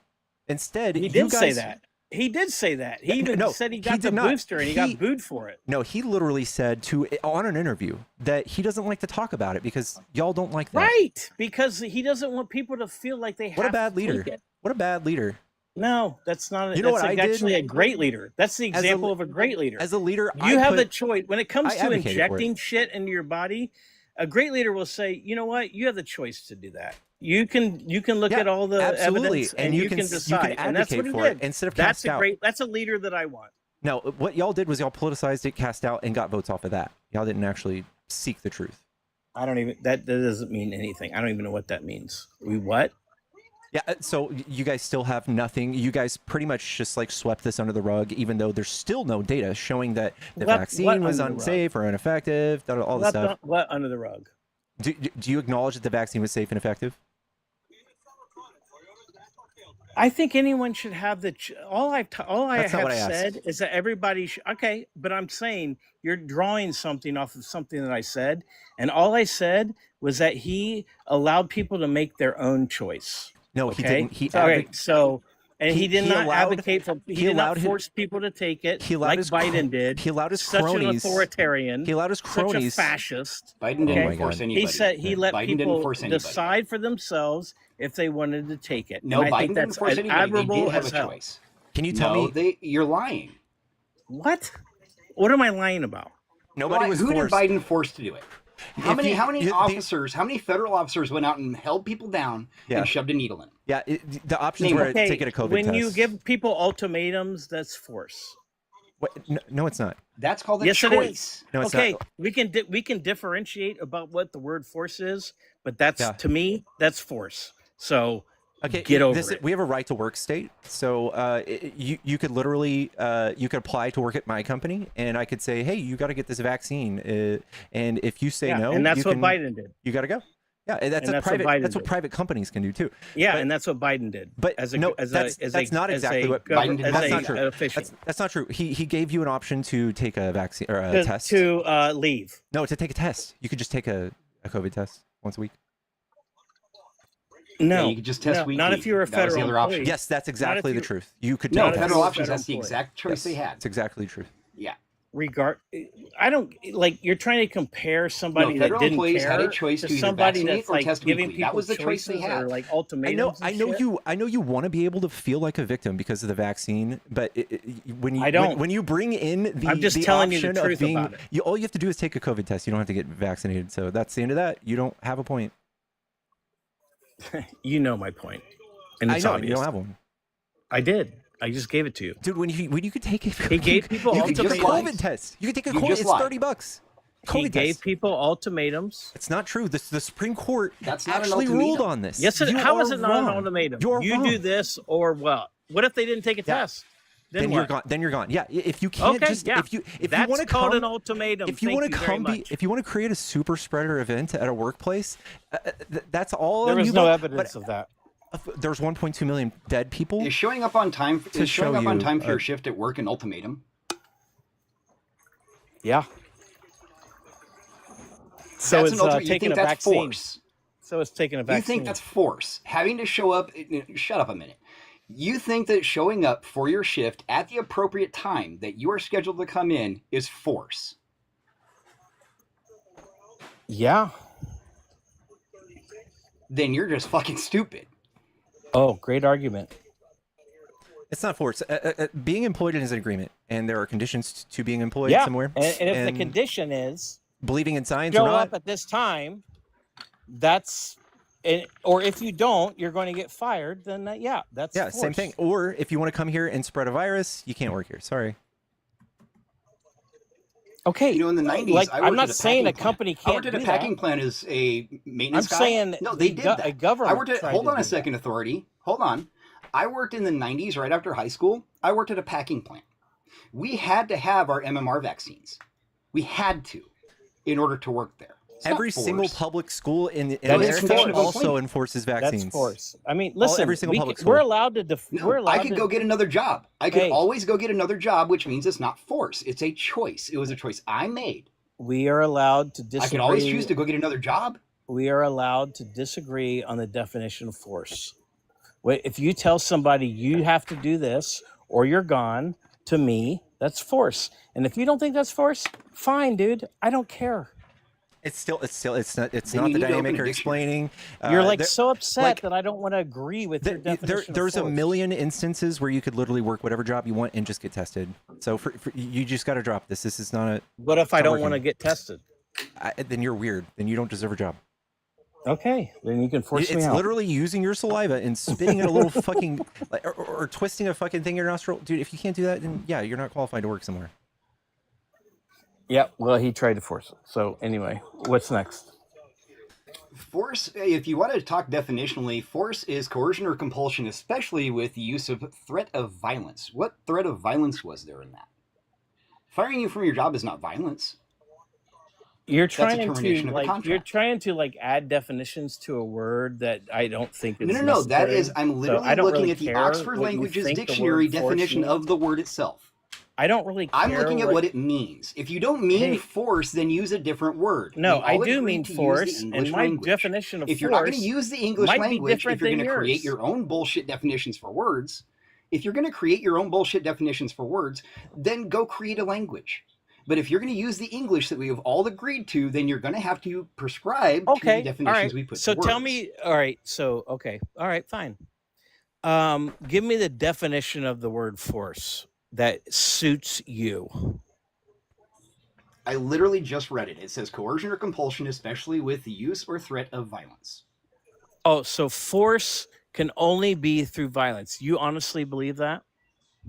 Instead, he did say that. He did say that. He even said he got the booster and he got booed for it. No, he literally said on an interview that he doesn't like to talk about it because y'all don't like that. Right, because he doesn't want people to feel like they have What a bad leader. take it. What a bad leader. No, that's not. You know what I did? Actually, a great leader. That's the example of a great leader. As a leader, you have the choice when it comes I to advocated for injecting shit into your body. A great leader will say, you know what, you have the choice to do that. You can look at all the evidence and you can decide. And that's what he did. Instead of that's a leader that I want. No, what y'all did was y'all politicized it, cast out, and got votes off of that. Y'all didn't actually seek the truth. That doesn't mean anything. I don't even know what that means. We what? Yeah, so you guys still have nothing. You guys pretty much just like swept this under the rug, even though there's still no data showing that the vaccine was unsafe or ineffective, all this stuff. What under the rug? Do you acknowledge that the vaccine was safe and effective? I think anyone should have all I have said is that everybody should. Okay, but I'm saying you're drawing something off of something that I said, and all I said was that he allowed people to make their own choice. No, he didn't. He did not advocate for. He did not force people to take it. Like Biden did. He allowed his such cronies. an authoritarian. He allowed his cronies. Such a fascist. Biden didn't force anybody. He said he let Biden people didn't force anybody. decide for themselves if they wanted to take it. No, and I think Biden that's didn't force anybody. They did have a choice. Can you tell me? You're lying. What? What am I lying about? Nobody was Who forced. did Biden force to do it? How many officers, how many federal officers went out and held people down and shoved a needle in? Yeah, the options were taking a COVID when test. you give people ultimatums, that's force. What? No, it's not. That's called a yes, choice. It is. No, it's okay, not. we can differentiate about what the word force is, but that's to me that's force. So get over it. We have a right to work state, so you could literally you could apply to work at my company, and I could say, hey, you got to get this vaccine, and if you say no, and that's what Biden did. You got to go. Yeah, that's private. That's what private companies can do too. Yeah, and that's what Biden did. But that's not exactly what Biden did. That's not true. That's not true. He gave you an option to take a vaccine or a test to leave. No, to take a test. You could just take a COVID test once a week. No, you could just test weekly. Not if you're a federal That was the other option. employee. Yes, that's exactly the truth. You could no take federal a options. That's the exact choice they had. It's exactly the truth. Yeah. I don't like you're trying to compare somebody that didn't care had a choice to to either somebody vaccinate that's or like test giving weekly. people That was the choice they choices had. or like ultimatums. I know you want to be able to feel like a victim because of the vaccine, but when you bring in the I'm just the telling you the option truth of being, about it. all you have to do is take a COVID test. You don't have to get vaccinated. So that's the end of that. You don't have a point. You know my point. And I it's know obvious. you don't have one. I did. I just gave it to you, dude. When you could take it, he gave people you could take a ultimatums. COVID test. You could take a COVID. It's $30. He gave people ultimatums. It's not true. The Supreme Court That's not actually an ruled on this. Yes, how is it not an ultimatum? You're you wrong. do this or what? What if they didn't take a test? Then you're what? gone. Then you're gone. Yeah. If you can't Okay, just yeah. if you That's want to called come an ultimatum. if you Thank want to you very come much. if you want to create a super spreader event at a workplace, that's all. There on is you, no but evidence of that. there's 1.2 million dead people. Is showing up on time To is showing show up on you time for a- your shift at work an ultimatum? Yeah. So That's it's an ultimate. You taking think a that's vaccine. force? So it's taking a vaccine. You think that's force? Having to show up. Shut up a minute. You think that showing up for your shift at the appropriate time that you are scheduled to come in is force? Yeah. Then you're just fucking stupid. Oh, great argument. It's not forced. Being employed is an agreement, and there are conditions to being employed Yeah. somewhere. And if the condition is believing in science show or not, up at this time, that's or if you don't, you're going to get fired. Then that's yeah, same force. thing. Or if you want to come here and spread a virus, you can't work here. Sorry. Okay, You know, in the 90s, like I I'm worked not at saying a packing company plant. I can't worked at do a packing that. plant as a maintenance I'm guy. saying No, they did that. a government I worked at. tried Hold to on a do second, authority. Hold on. I worked in the 90s, right after high school. I worked at a packing plant. We had to have our MMR vaccines. We had to, in order to work there. It's Every not force. single public school in That is America condition of also employment. enforces vaccines. That's force. I mean, listen, every single public school. we're allowed to. No, we're allowed I could to go get another job. I could Hey. always go get another job, which means it's not force. It's a choice. It was a choice I made. We are allowed to disagree. I could always choose to go get another job. We are allowed to disagree on the definition of force. If you tell somebody you have to do this or you're gone, to me, that's force. And if you don't think that's force, fine, dude. I don't care. It's not Then the you need to open dynamic a you're dictionary. explaining. You're like there- so upset like, that I don't want to agree with your definition there's of a force. million instances where you could literally work whatever job you want and just get tested. So for you just got to drop this. This is not a. What if I it's not don't want to working. get tested? Then you're weird. Then you don't deserve a job. Okay, then you can force me It's out. literally using your saliva and spitting in a little fucking, or twisting a fucking thing in your nostril, dude. If you can't do that, then yeah, you're not qualified to work somewhere. Yeah, well, he tried to force it. So anyway, what's next? Force, if you want to talk definitionally, force is coercion or compulsion, especially with the use of threat of violence. What threat of violence was there in that? Firing you from your job is not violence. You're That's a trying termination to of a like contract. you're trying to like add definitions to a word that I don't think is No. That necessary. is, I'm So literally I don't looking really at the care Oxford what you Languages think the Dictionary word force definition means. of the word itself. I don't really care. I'm looking at what it means. If you don't mean Hey. force, then use a different word. No, We I all do agreed mean to use force, the and English my language. definition of If you're not going force to use the English might be language, if different you're than going to create yours. your own bullshit definitions for words, then go create a language. But if you're going to use the English that we have all agreed to, then you're going to have to prescribe to the Okay, all definitions right. we put So to tell words. me, all right. So okay, all right, fine. Give me the definition of the word force that suits you. I literally just read it. It says coercion or compulsion, especially with the use or threat of violence. Oh, so force can only be through violence. You honestly believe that?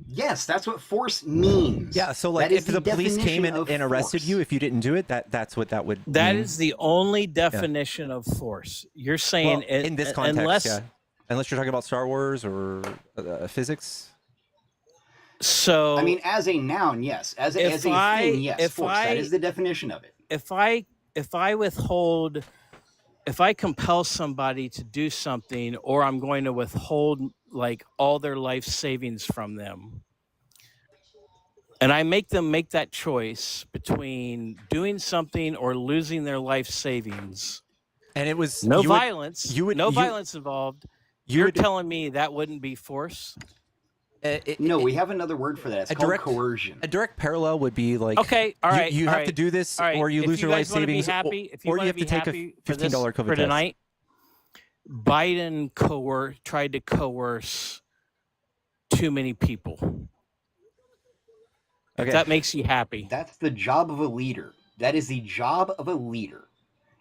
Yes, that's what force means. Yeah. So like, That is if the police came definition and of arrested force. you, if you didn't do it, that's what that would. That mean. is the only definition of force. You're saying Well, in this context, unless yeah. Unless you're talking about Star Wars or physics. so I mean, as a noun, yes. As a thing, yes. Force. That is the definition of it. if I compel somebody to do something, or I'm going to withhold like all their life savings from them, and I make them make that choice between doing something or losing their life savings, and it was no you would- violence, you would- no you- violence involved. you You're would- telling me that wouldn't be force? No, we have another word for that. It's called coercion. A direct parallel would be like, Okay, all right. you all have right, to do this, all right. or you If lose your guys life wanna be savings, happy, if you or wanna you have be to take a happy for this- $15 COVID for test. tonight, Biden tried to coerce too many people. Okay. If that makes you happy. That's the job of a leader. That is the job of a leader.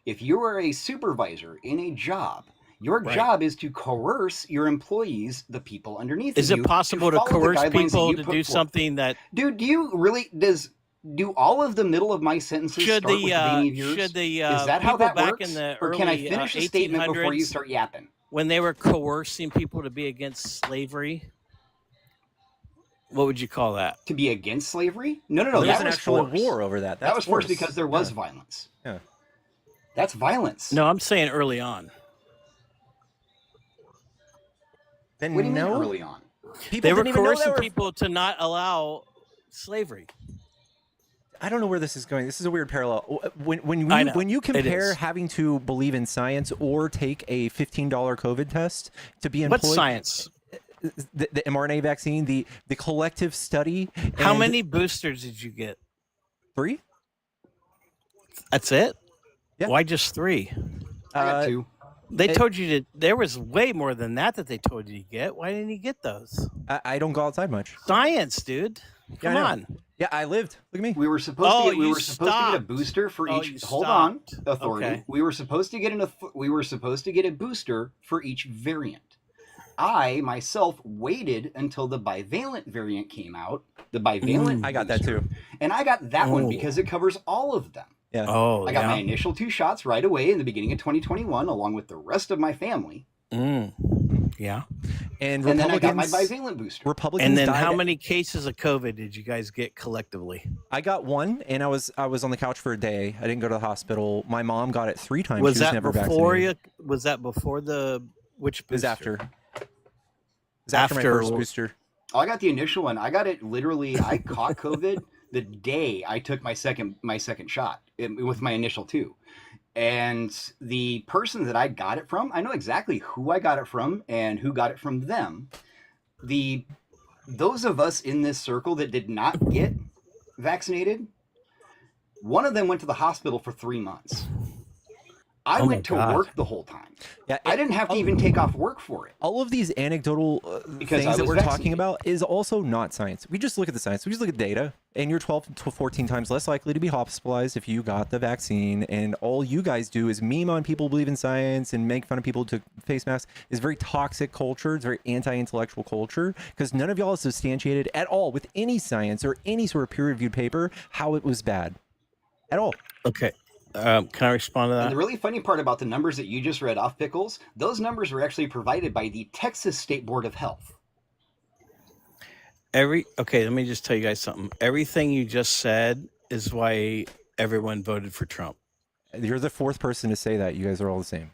If you are a supervisor in a job, your Right. job is to coerce your employees, the people underneath Is you, it possible to follow the coerce guidelines that people you to put do forth. something that Dude, do all of the middle of my sentences should start with the beginning of yours? should the Is that how people that back works? in the Or can I early finish a statement before you 1800s start yapping? when they were coercing people to be against slavery? What would you call that? To be against slavery? No. There was That an was actual force. war over that. That's That was force force. because there was Yeah. violence. Yeah. That's violence. No, I'm saying early on. Then What do you mean no? early on? People They were didn't even know coercing that were. people to not allow slavery. I don't know where this is going. This is a weird parallel. I know, When you it compare is. having to believe in science or take a $15 COVID test to be employed, What science? the mRNA vaccine, the collective study. How and many boosters did you get? 3? That's it? Yeah. Why just 3? I got 2. They told you to. There was way more than that they told you to get. Why didn't you get those? I don't go outside much. Science, dude. Yeah, I Come know. on. Yeah, I lived. Look at me. We were supposed Oh, to get. We you were supposed to get a stopped. booster for Oh, each. you Hold on, stopped. authority. Okay. We were supposed to get We were supposed to get a booster for each variant. I myself waited until the bivalent variant came out. The bivalent. I got that booster, too. And I got that one Oh. because it covers all of them. Yeah. Oh, I got yeah. my initial 2 shots right away in the beginning of 2021, along with the rest of my family. Yeah. And then I got my Republicans- bivalent booster. Republicans And then died. how many cases of COVID did you guys get collectively? I got 1, and I was on the couch for a day. I didn't go to the hospital. My mom got it 3 times. Was she was that never before vaccinated. you? Was that before the which It was booster? after. It was after my first booster. Oh, I got the initial one. I got it literally. I caught COVID the day I took my second shot with my initial 2. And the person that I got it from, I know exactly who I got it from and who got it from them. Those of us in this circle that did not get vaccinated, one of them went to the hospital for 3 months. I Oh my went to God. work the whole time. Yeah, I didn't have to even take off work for it. All of these anecdotal Because I things that was we're vaccinated. talking about is also not science. We just look at the science. We just look at data, and you're 12 to 14 times less likely to be hospitalized if you got the vaccine. And all you guys do is meme on people who believe in science and make fun of people to face masks. It's very toxic culture. It's very anti-intellectual culture because none of y'all is substantiated at all with any science or any sort of peer-reviewed paper how it was bad at all. Okay. Can I respond to And that? the really funny part about the numbers that you just read off, Pickles, those numbers were actually provided by the Texas State Board of Health. Okay, let me just tell you guys something. Everything you just said is why everyone voted for Trump. You're the 4th person to say that. You guys are all the same.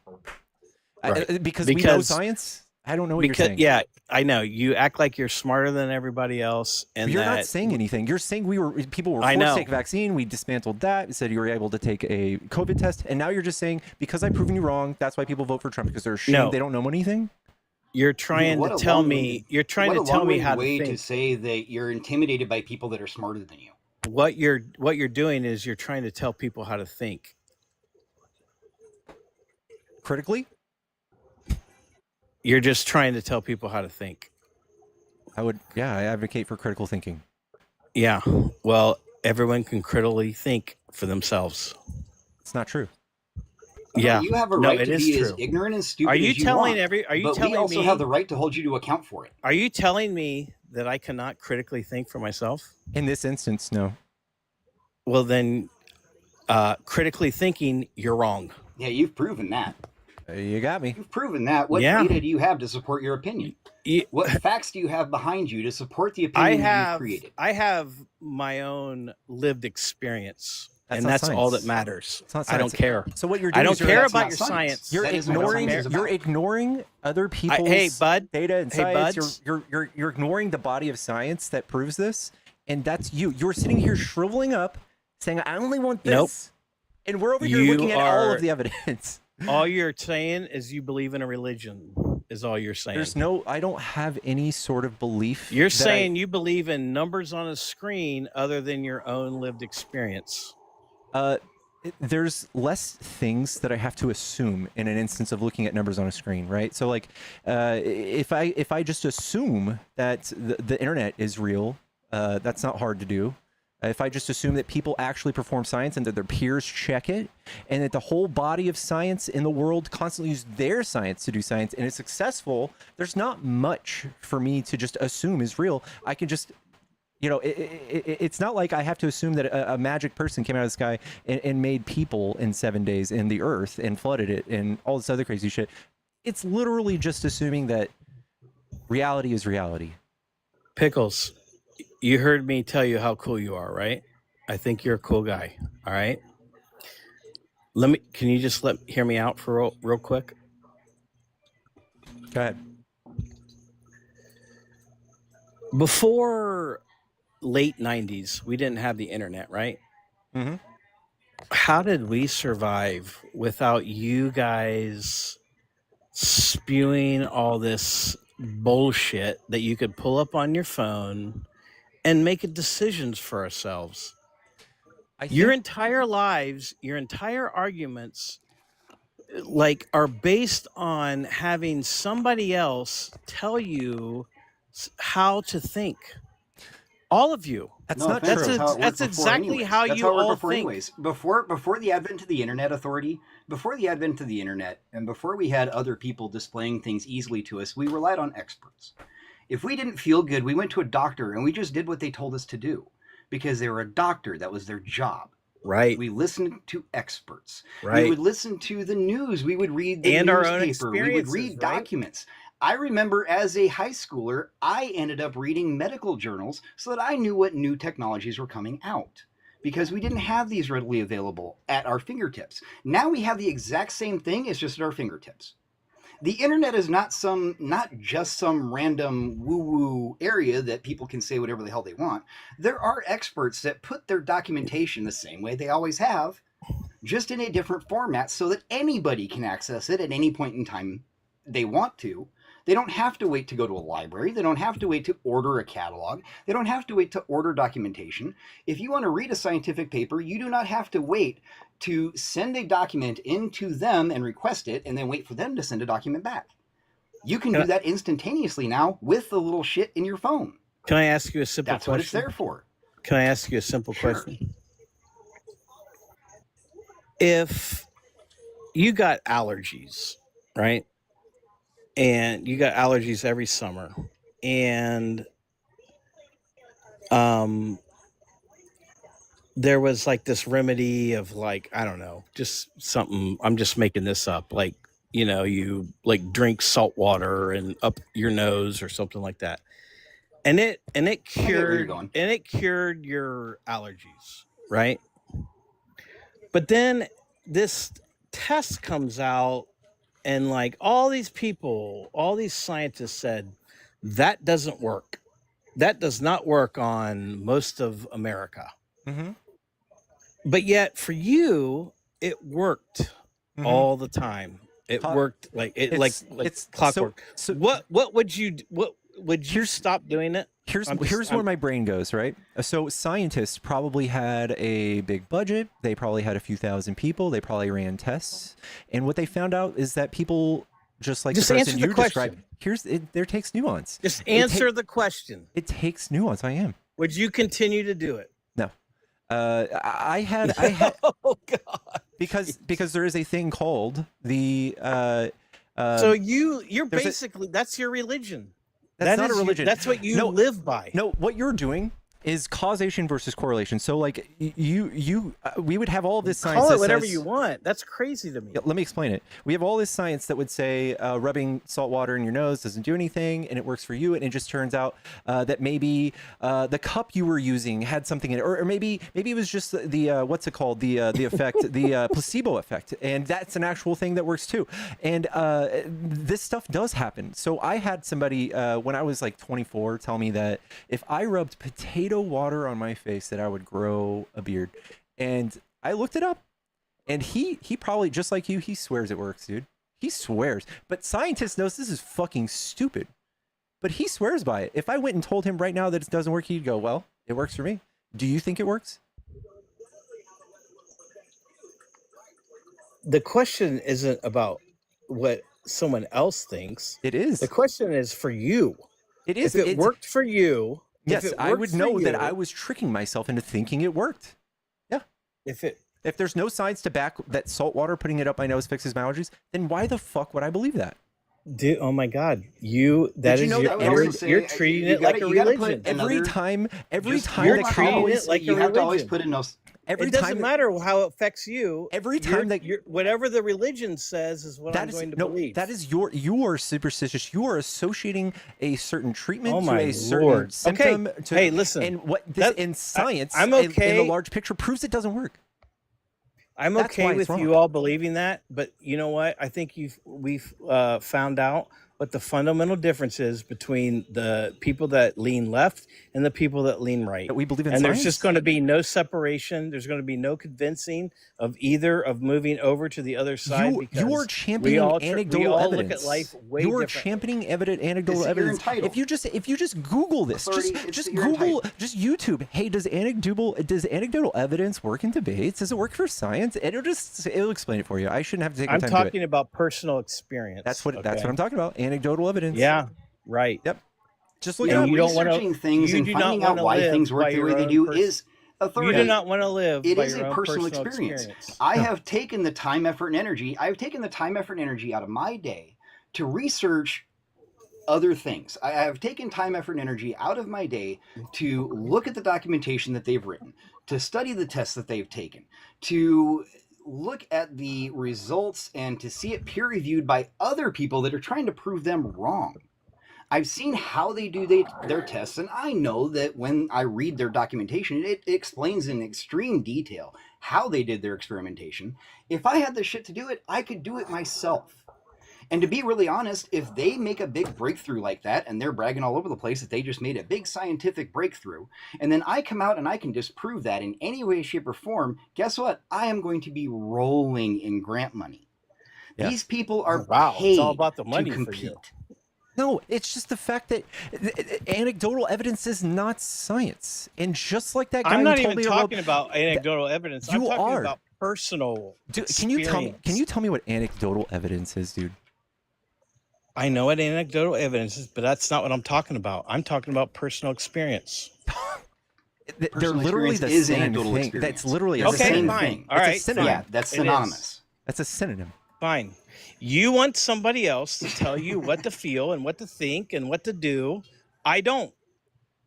Right. Because we know science? I don't know what you're saying. Yeah, I know. You act like you're smarter than everybody else, and You're that not saying anything. You're saying people were I forced know. to take a vaccine. We dismantled that. You said you were able to take a COVID test, and now you're just saying because I've proven you wrong, that's why people vote for Trump because they're ashamed No. they don't know anything. you're trying What to a tell long-winded- me. You're trying what to a tell me long-winded how to way think. to say that you're intimidated by people that are smarter than you. What you're doing is you're trying to tell people how to think. Critically, You're just trying to tell people how to think. I advocate for critical thinking. Yeah. Well, everyone can critically think for themselves. It's not true. Yeah. You have a No, right it to is be as true. ignorant and stupid Are you as you telling want. Are you but telling we also me? have the right to hold you to account for it. Are you telling me that I cannot critically think for myself? In this instance, no. Well, then, critically thinking, you're wrong. Yeah, you've proven that. You got me. You've proven that. What Yeah. data do you have to support your opinion? What facts do you have behind you to support the I opinion that you've have created? I have my own lived experience, That's and not that's all science. that matters. It's not I don't science. care. So what you're doing I don't is you're- care that's about not your science. science. You're That is what ignoring. science is You're about. ignoring other people's hey, bud. data and Hey, science. buds. You're ignoring the body of science that proves this, and that's you. You're sitting here shriveling up, saying, "I only want this," Nope. and we're over here You looking at all are- of the evidence. All you're saying is you believe in a religion. Is all you're saying. There's no. I don't have any sort of belief. You're that saying you believe in numbers on a screen other than your own lived experience. There's less things that I have to assume in an instance of looking at numbers on a screen, right? So like, if I just assume that the internet is real, that's not hard to do. If I just assume that people actually perform science and that their peers check it, and that the whole body of science in the world constantly use their science to do science and is successful, there's not much for me to just assume is real. I can just, it's not like I have to assume that a magic person came out of the sky and made people in 7 days in the earth and flooded it and all this other crazy shit. It's literally just assuming that reality is reality. Pickles, You heard me tell you how cool you are, right? I think you're a cool guy. All right. Can you just hear me out for real quick? Go ahead. Before late 90s, we didn't have the internet, right? Mm-hmm. How did we survive without you guys spewing all this bullshit that you could pull up on your phone and make decisions for ourselves? Your entire lives, your entire arguments, like, are based on having somebody else tell you how to think. All of you. That's not true. That's exactly how you all think. Anyways, before the advent of the internet, before the advent of the internet, and before we had other people displaying things easily to us, we relied on experts. If we didn't feel good, we went to a doctor and we just did what they told us to do because they were a doctor. That was their job. Right. We listened to experts. Right. We would listen to the news. We would read the and newspaper. Our own experiences, we would read documents. I remember as a high schooler, I ended up reading medical journals so that I knew what new technologies were coming out because we didn't have these readily available at our fingertips. Now we have the exact same thing, it's just at our fingertips. The internet is not just some random woo-woo area that people can say whatever the hell they want. There are experts that put their documentation the same way they always have, just in a different format so that anybody can access it at any point in time they want to. They don't have to wait to go to a library. They don't have to wait to order a catalog. They don't have to wait to order documentation. If you want to read a scientific paper, you do not have to wait to send a document into them and request it and then wait for them to send a document back. You can do that instantaneously now with the little shit in your phone. Can I ask you a simple question? That's what it's there for. Can I ask you a simple question? If you got allergies, right? And you got allergies every summer, and there was like this remedy of like, I don't know, just something, I'm just making this up, like, you know, you like drink salt water and up your nose or something like that, and it cured your allergies, right? But then this test comes out, and like all these people, all these scientists said, that doesn't work. That does not work on most of America. Mm-hmm. But yet for you, it worked all the time. It worked like it's clockwork. So what would you stop doing it? Here's where my brain goes, right? So scientists probably had a big budget. They probably had a few thousand people. They probably ran tests. And what they found out is that people, just like the person you described, there takes nuance. Just answer the question. It takes nuance. I am. Would you continue to do it? No. I had oh God. because there is a thing called the so you're basically that's your religion. That's not a religion. That's what you live by. No, what you're doing is causation versus correlation. So like we would have all this science. Call it whatever you want. That's crazy to me. Let me explain it. We have all this science that would say rubbing salt water in your nose doesn't do anything, and it works for you. And it just turns out that maybe the cup you were using had something in it, or maybe it was just the what's it called, the effect, the placebo effect, and that's an actual thing that works too. And this stuff does happen. So I had somebody when I was like 24 tell me that if I rubbed potato water on my face that I would grow a beard. And I looked it up, and he probably, just like you, he swears it works, dude. He swears. But scientists knows this is fucking stupid, but he swears by it. If I went and told him right now that it doesn't work, he'd go, well, it works for me. Do you think it works? The question isn't about what someone else thinks. It is. The question is for you. It is. If it worked for you. Yes, I would know that I was tricking myself into thinking it worked. Yeah. If there's no science to back that salt water, putting it up my nose fixes my allergies, then why the fuck would I believe that? Dude, oh my God, you're treating it like a religion. Every time you're treating it like a religion. You have to always put in those. every it doesn't time matter how it affects you. every time that you're whatever the religion says is what I'm going to believe. that is you are superstitious. You are associating a certain treatment Oh to my a certain Lord. symptom. Okay. To, Hey, listen. and what this in science, I'm in okay. the large picture, proves it doesn't work. I'm That's why okay it's with you wrong. all believing that, but you know what? I think we've found out what the fundamental difference is between the people that lean left and the people that lean right. That we believe in and science. there's just going to be no separation. There's going to be no convincing of either of moving over to the other side. You are championing anecdotal we all evidence. look at life way you are differently. championing anecdotal You're evidence. entitled. If you just Google this, just you're Google, entitled. just YouTube. Hey, does anecdotal evidence work in debates? Does it work for science? It'll explain it for you. I shouldn't have to take my I'm time to do talking it. about personal experience. That's what okay? I'm talking about. Anecdotal evidence. Yeah, right. Yep. Just look You it know, up. you don't wanna- researching things you and do not finding out wanna why live things work by the your way they own do pers- is authority. You do not want to live It by is your a own personal experience. I have taken the time, effort, and energy. I've taken the time, effort, and energy out of my day to research other things. I have taken time, effort, and energy out of my day to look at the documentation that they've written, to study the tests that they've taken, to look at the results and to see it peer reviewed by other people that are trying to prove them wrong. I've seen how they do their tests, and I know that when I read their documentation, it explains in extreme detail how they did their experimentation. If I had the shit to do it, I could do it myself. And to be really honest, if they make a big breakthrough like that, and they're bragging all over the place that they just made a big scientific breakthrough, and then I come out and I can disprove that in any way, shape, or form, guess what? I am going to be rolling in grant money. Yeah. These people are Wow, paid it's all about the money to for compete. you. No, it's just the fact that anecdotal evidence is not science. And just like that guy I'm not who told even me talking about anecdotal evidence. I'm You talking are. about personal Dude, experience. can you tell me what anecdotal evidence is, dude? I know what anecdotal evidence is, but that's not what I'm talking about. I'm talking about personal experience. They're Personal literally the experience is same anecdotal thing. experience. That's literally It's a the Okay, same synonym. fine. thing. All It's a right, synonym. Yeah, that's It is. synonymous. That's a synonym. Fine. You want somebody else to tell you what to feel and what to think and what to do. I don't.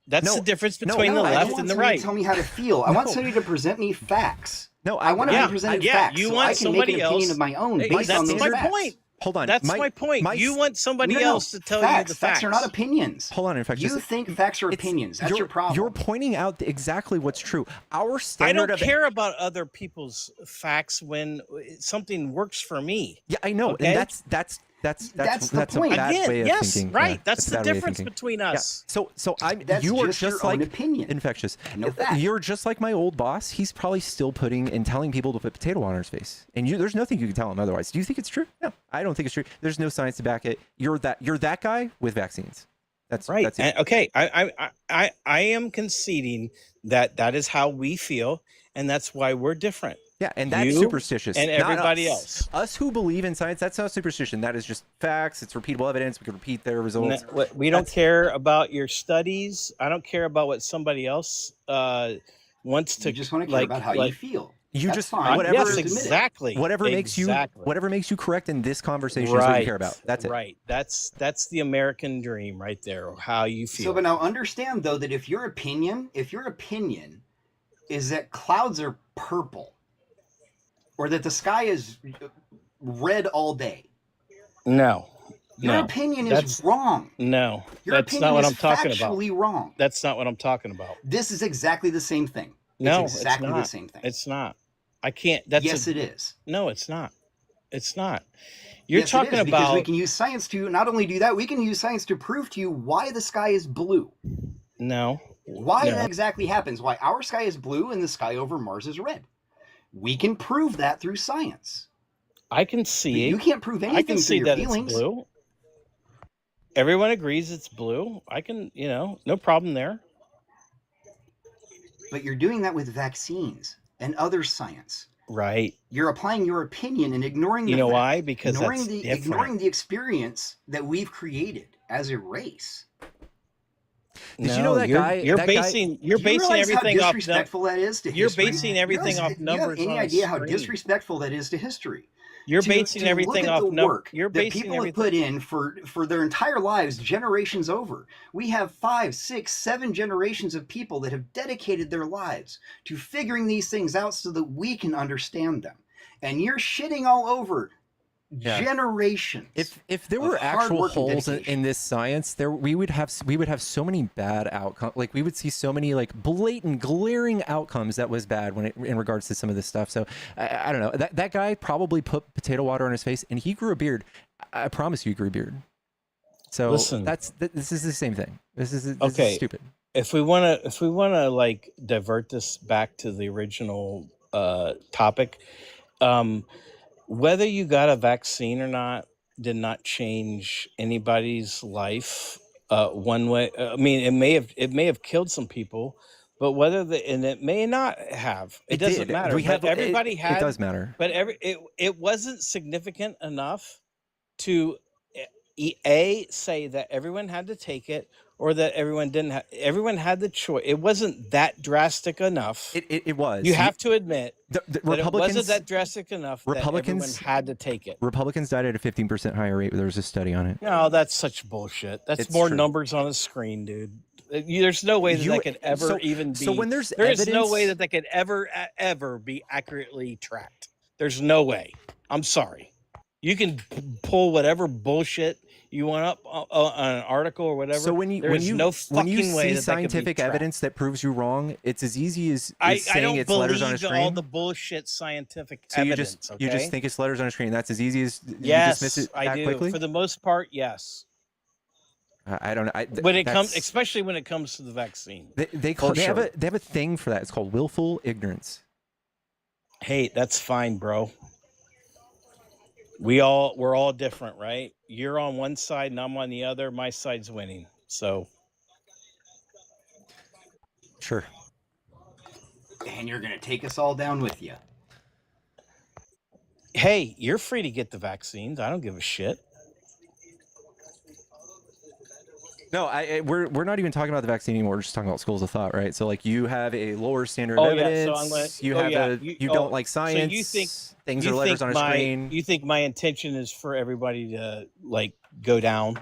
That's No, the difference no, between no, the I I left don't want and the somebody right. to tell me how to feel. I want No. somebody to present me facts. No, I want to Yeah, be presented yeah. facts You so want I can make somebody an opinion else. of my own Hey, based on that's those my facts. point. Hold on. That's my point. You want somebody No, else to tell facts. you the facts. Facts are not opinions. Hold on, in fact, You just- think facts are opinions. That's your problem. You're pointing out exactly what's true. Our I standard don't of care about other people's facts when something works for me. Yeah, I know, Okay? and that's That's the a point. bad Again, way of yes, thinking. right. Yeah, That's a the bad way of difference thinking. between Yeah. us. So That's you are just just your own like opinion. infectious. No fact. You're just like my old boss. He's probably still putting and telling people to put potato on his face, and there's nothing you can tell him otherwise. Do you think it's true? No, I don't think it's true. There's no science to back it. You're that guy with vaccines. That's Right. That's it. And, okay. I am conceding that is how we feel, and that's why we're different. Yeah, and that's You superstitious. and not everybody us. else. Us who believe in science, that's not superstition. That is just facts. It's repeatable evidence. We can repeat their results. We don't care about your studies. I don't care about what somebody else wants to. You just want to care about how you feel. You That's just fine. whatever Yes, Just admit it. exactly. whatever makes you correct in this conversation is what you care about. That's it. Right. That's the American dream right there. How you feel. So, but now understand though that if your opinion is that clouds are purple, or that the sky is red all day, No. your opinion is wrong. No. Your That's opinion not what is I'm talking about. factually wrong. That's not what I'm talking about. This is exactly the same thing. No, it's exactly it's not. the same thing. It's not. I can't. That's Yes, it is. No, it's not. It's not. You're Yes, it talking is, because about. we can use science to not only do that, we can use science to prove to you why the sky is blue. No. Why No. that exactly happens. Why our sky is blue and the sky over Mars is red. We can prove that through science. I can see. You can't prove anything I can through see your that feelings. it's blue. Everyone agrees it's blue. I can, no problem there. But you're doing that with vaccines and other science. Right. You're applying your opinion and ignoring You the know fact, why? Because ignoring that's the different. ignoring the experience that we've created as a race. Did you know that guy? You're that guy- basing Do you realize everything how off. disrespectful that is to You're history? basing everything off Do you have numbers. any on a idea how screen. disrespectful that is to history? You're to basing look everything at off the number. work You're that basing people have everything. put in for their entire lives, generations over. We have 5, 6, 7 generations of people that have dedicated their lives to figuring these things out so that we can understand them. And you're shitting all over Yeah. generations. If there of were hard actual work and holes in dedication. this science, we would have so many bad outcomes. Like we would see so many like blatant, glaring outcomes that was bad when in regards to some of this stuff. So I don't know. That guy probably put potato water on his face, and he grew a beard. I promise you, he grew a beard. So Listen, this is the same thing. This is okay. stupid. If we wanna like divert this back to the original topic, whether you got a vaccine or not did not change anybody's life one way. I mean, it may have killed some people, but and it may not have. It doesn't did. matter. We have But everybody had. It does matter. But it wasn't significant enough to say that everyone had to take it or that everyone didn't have. Everyone had the choice. It wasn't that drastic enough. It was. You have to admit the that it Republicans wasn't that drastic enough that everyone had to take it. Republicans died at a 15% higher rate. There was a study on it. No, that's such bullshit. That's It's more true. numbers on a screen, dude. There's no way that could ever even be. So when there's there is no evidence- way that could ever be accurately tracked. There's no way. I'm sorry. You can pull whatever bullshit you want up on an article or whatever. So when you no fucking way see that scientific that could be evidence that proves you wrong, it's as easy as I saying don't it's letters on a believe screen. all the bullshit scientific So evidence. you just okay? think it's letters on a screen. That's as easy as you Yes, dismiss it I that do. quickly. For the most part, yes. I don't know. When it comes, especially when it comes to the vaccine, they have a thing for that. It's called willful ignorance. Hey, that's fine, bro. We're all different, right? You're on one side and I'm on the other. My side's winning. So sure. And you're gonna take us all down with you. Hey, you're free to get the vaccines. I don't give a shit. No, we're not even talking about the vaccine anymore. We're just talking about schools of thought, right? So like you have a lower standard of evidence. You don't like science. So you think things are letters on a screen. You think my intention is for everybody to like go down?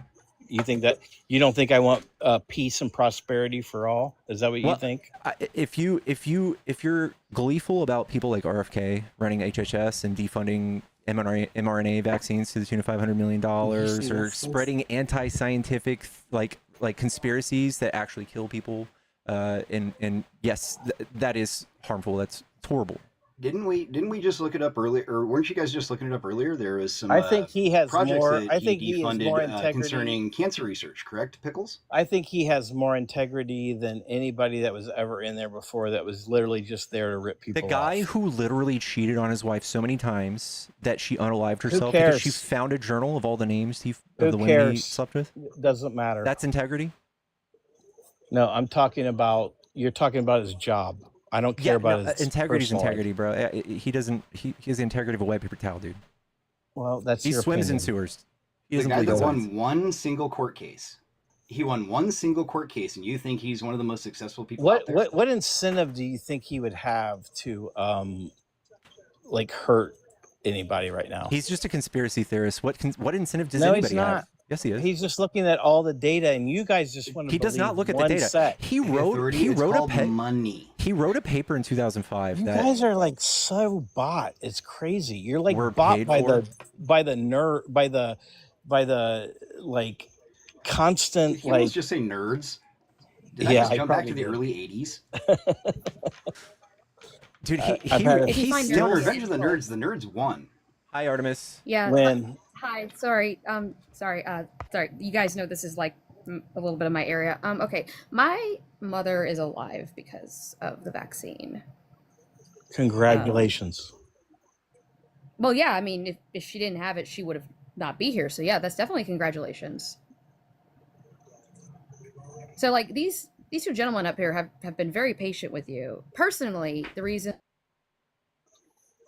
You think that you don't think I want peace and prosperity for all? Is that what you think? If you're gleeful about people like RFK running HHS and defunding mRNA vaccines to the tune of $500 million, or spreading anti-scientific like conspiracies that actually kill people, and yes, that is harmful. That's horrible. Didn't we just look it up earlier? Or weren't you guys just looking it up earlier? There was some. I think he has projects more. that I think he has defunded, more integrity concerning cancer research. Correct, Pickles? I think he has more integrity than anybody that was ever in there before. That was literally just there to rip people. The guy off. who literally cheated on his wife so many times that she unalived herself cares? because she found a journal of all the names Who of the women he cares? slept with. Doesn't matter. That's integrity. No, I'm talking about. You're talking about his job. I don't care about his integrity. personal life. Integrity, bro. He doesn't. He has the integrity of a white paper towel, dude. Well, that's he your swims opinion. in sewers. He The doesn't guy believe that in science. won one single court case. He won one single court case, and you think he's one of the most successful people out there? What incentive do you think he would have to like hurt anybody right now? He's just a conspiracy theorist. What incentive does No, anybody he's not. have? Yes, he is. He's just looking at all the data, and you guys just want to. He does not look at the one data. Set. He wrote money. He wrote a paper in 2005. You that guys are like so bought. It's crazy. You're like We're bought paid by for. the like constant Did he like. almost just say nerds? Did I Yeah, just I jump back to probably the did. early 80s? Dude, he's still Revenge of the Nerds. The nerds won. Hi, Artemis. Yeah. When Hi. Sorry. Sorry. Sorry. You guys know this is like a little bit of my area. Okay. My mother is alive because of the vaccine. Congratulations. Well, yeah. I mean, if she didn't have it, she would have not be here. So yeah, that's definitely congratulations. So like these two gentlemen up here have been very patient with you. Personally, the reason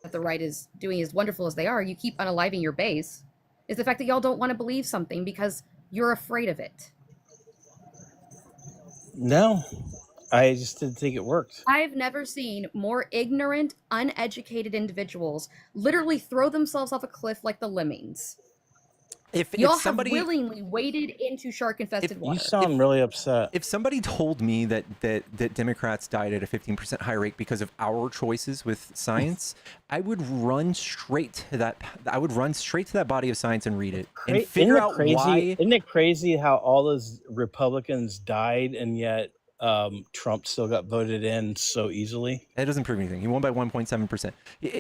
that the right is doing as wonderful as they are, you keep unaliving your base, is the fact that y'all don't want to believe something because you're afraid of it. No, I just didn't think it worked. I've never seen more ignorant, uneducated individuals literally throw themselves off a cliff like the lemmings. If Y'all somebody have willingly waded into shark-infested water. You sound really upset. if somebody told me that Democrats died at a 15% high rate because of our choices with science, I would run straight to that. I would run straight to that body of science and read it and figure out why. Isn't it crazy how all those Republicans died and yet Trump still got voted in so easily? That doesn't prove anything. He won by 1.7%.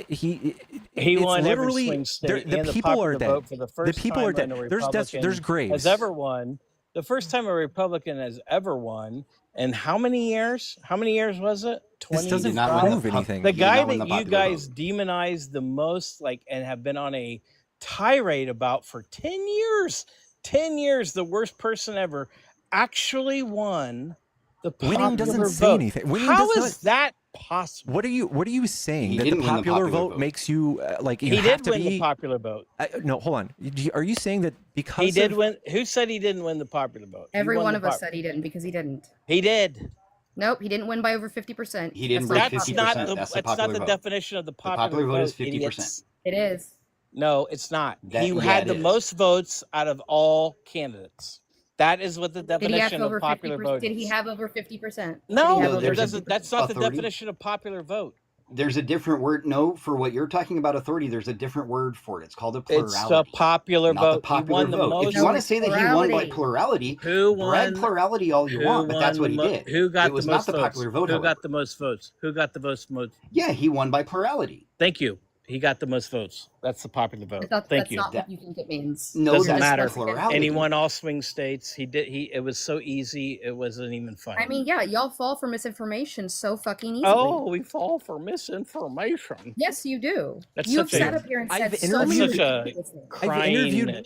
He won every swing state, and the people are dead. vote for the first The people time are dead. a There's Republican graves. has ever won. The first time a Republican has ever won. And how many years? How many years was it? 20. This doesn't prove anything. The He did guy not win that the you popular guys demonized the most, and have been on a tirade about for 10 years, 10 years, the worst person ever, actually won the popular Winning doesn't vote. say anything. Winning How does is that possible? What are you saying? He That the didn't win the popular popular vote vote. makes you you He have did to win be the popular vote. No, hold on. Are you saying that because He did of, win. Who said he didn't win the popular vote? He Every won one the of us pop- said he didn't because he didn't. He did. Nope, he didn't win by over 50%. He didn't That's break not- 50%. That's the It's not popular the vote. definition of the The popular, popular vote is vote, 50%. idiots. It is. No, it's not. That- He yeah, had it the is. most votes out of all candidates. That is what the Did he have definition over of popular 50%? vote Did he is. have over 50%? No, No, there there's a doesn't. That's not the authority. definition of popular vote. There's a different word. No, for what you're talking about authority, there's a different word for it. It's called a plurality. It's a popular not vote. the popular He won the vote. most. If you want to say that he won by plurality, Who brag won? plurality all you Who want, but that's won what he the did. Who got it was the not most the votes? popular vote, Who however. got the most votes? Who got the most votes? Yeah, he won by plurality. Thank you. He got the most votes. That's the popular vote. Thank That's you. not what you think it means. No, Doesn't that's matter. plurality. And he won all swing states. He did. It was so easy. It wasn't even funny. I mean, yeah, y'all fall for misinformation so fucking easily. Oh, we fall for misinformation. Yes, you do. That's You've such a- sat up here and said I've so many interviewed- ridiculous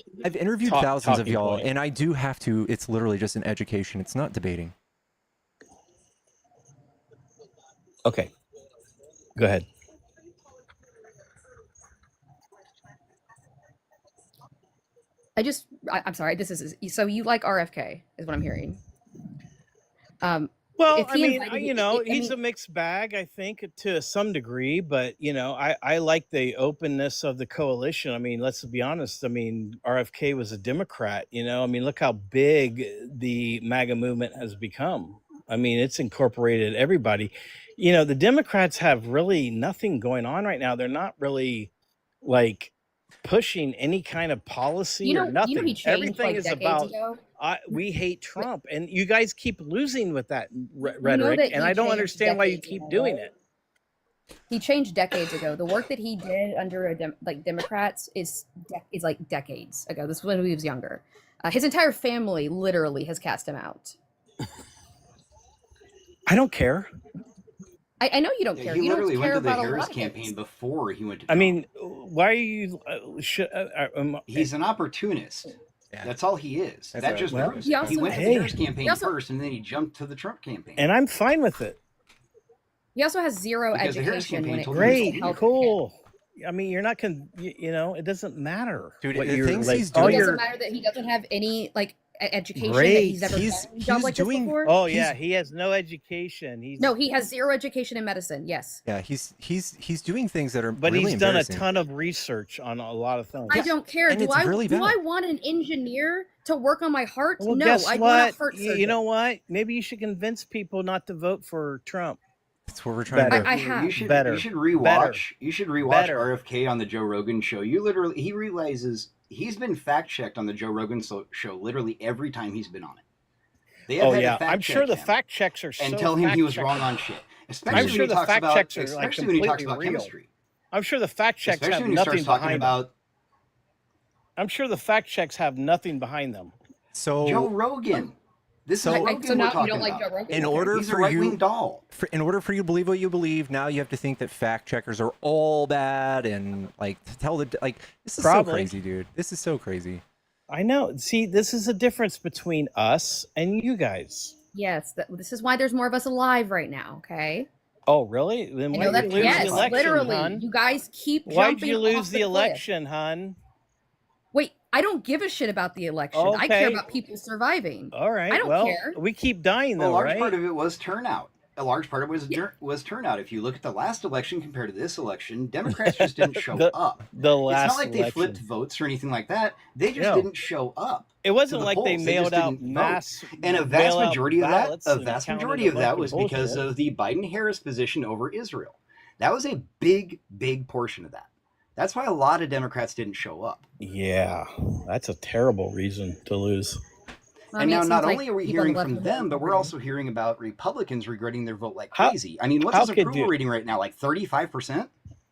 things. I've interviewed talk- thousands of talking y'all, point. and I do have to. It's literally just an education. It's not debating. Okay. Go ahead. I'm sorry. This is so you like RFK is what I'm hearing. Well, if I he mean, invited you you- know, I he's mean- a mixed bag, I think, to some degree. But you know, I like the openness of the coalition. I mean, let's be honest. I mean, RFK was a Democrat. You know, I mean, look how big the MAGA movement has become. I mean, it's incorporated everybody. You know, the Democrats have really nothing going on right now. They're not really like pushing any kind of policy or nothing. he changed Everything like is decades about ago. we hate Trump, and you guys keep losing with that know rhetoric, that and he I don't changed understand why you decades keep ago, doing right? it. He changed decades ago. The work that he did under Democrats is like decades ago. This was when he was younger. His entire family literally has cast him out. I don't care. I know you don't Yeah, care. he You literally don't went care to the about a Harris lot of campaign things. before he went to I Trump. mean, why are you? He's an opportunist. That's all he is. That's that right. just Well, proves he it. also He went to has- the Hey. Harris campaign he also- first, and then he jumped to the Trump campaign. And I'm fine with it. He also has zero Because the Harris education when campaign it told comes him to Great, health. cool. I mean, you're not you know, it doesn't matter. Dude, what the you're things like. he's all It doing- your- doesn't matter that he doesn't have any education. That Great. he's never He's- done a job he's like doing- this before. Oh yeah, he has no education. He's No, he has zero education in medicine. Yes. Yeah, he's doing things that are but really he's done a embarrassing. ton of research on a lot of things. I don't care. and Do it's I really do bad. I want an engineer to work on my heart? Well, No, guess I want what? a heart surgeon. You know what? Maybe you should convince people not to vote for Trump. That's what we're trying Better. to I do. have. You should Better. You should rewatch. Better. You should rewatch Better. RFK on the Joe Rogan show. He realizes he's been fact checked on the Joe Rogan show literally every time he's been on it. They have Oh had to yeah, fact I'm sure check the him fact checks are and so tell him he was fact-checked. wrong on shit. Especially I'm when sure he the talks fact about, checks are like especially when he talks completely about real. chemistry. I'm sure the fact checks Especially have when he nothing starts talking behind them. about I'm sure the fact checks have nothing behind them. So Joe Rogan. This So- is So Rogan now we're you don't talking like about. Joe Rogan? in order He's a for right-wing you doll. in order for you to believe what you believe, now you have to think that fact checkers are all bad and to tell this is Probably. so crazy, dude. This is so crazy. I know. See, this is a difference between us and you guys. Yes, this is why there's more of us alive right now. Okay. Oh, really? Then I why know did that. you lose Yes, the election, literally. hon? You guys keep Why'd jumping you off lose the cliff. election, hon? Wait, I don't give a shit about the election. I care Okay. about people surviving. All right. I don't Well, care. we keep dying A though, large right? part of it was turnout. A large part of it was turnout. If you look at the last election compared to this election, Democrats just didn't show up. The It's last not like they election. flipped votes or anything like that. They just No. didn't show up. It wasn't to the like they polls. mailed just out didn't vote. mass And a vast mail-out majority of ballots that, and counted a bunch of was because bullshit. of the Biden-Harris position over Israel. That was a big, big portion of that. That's why a lot of Democrats didn't show up. Yeah, that's a terrible reason to lose. Well, I And mean, now, it not seems only like are we people on the hearing left from are them, voting but we're for him. also hearing about Republicans regretting their vote like How- crazy. I mean, what's how his could approval you- rating right now? Like 35%?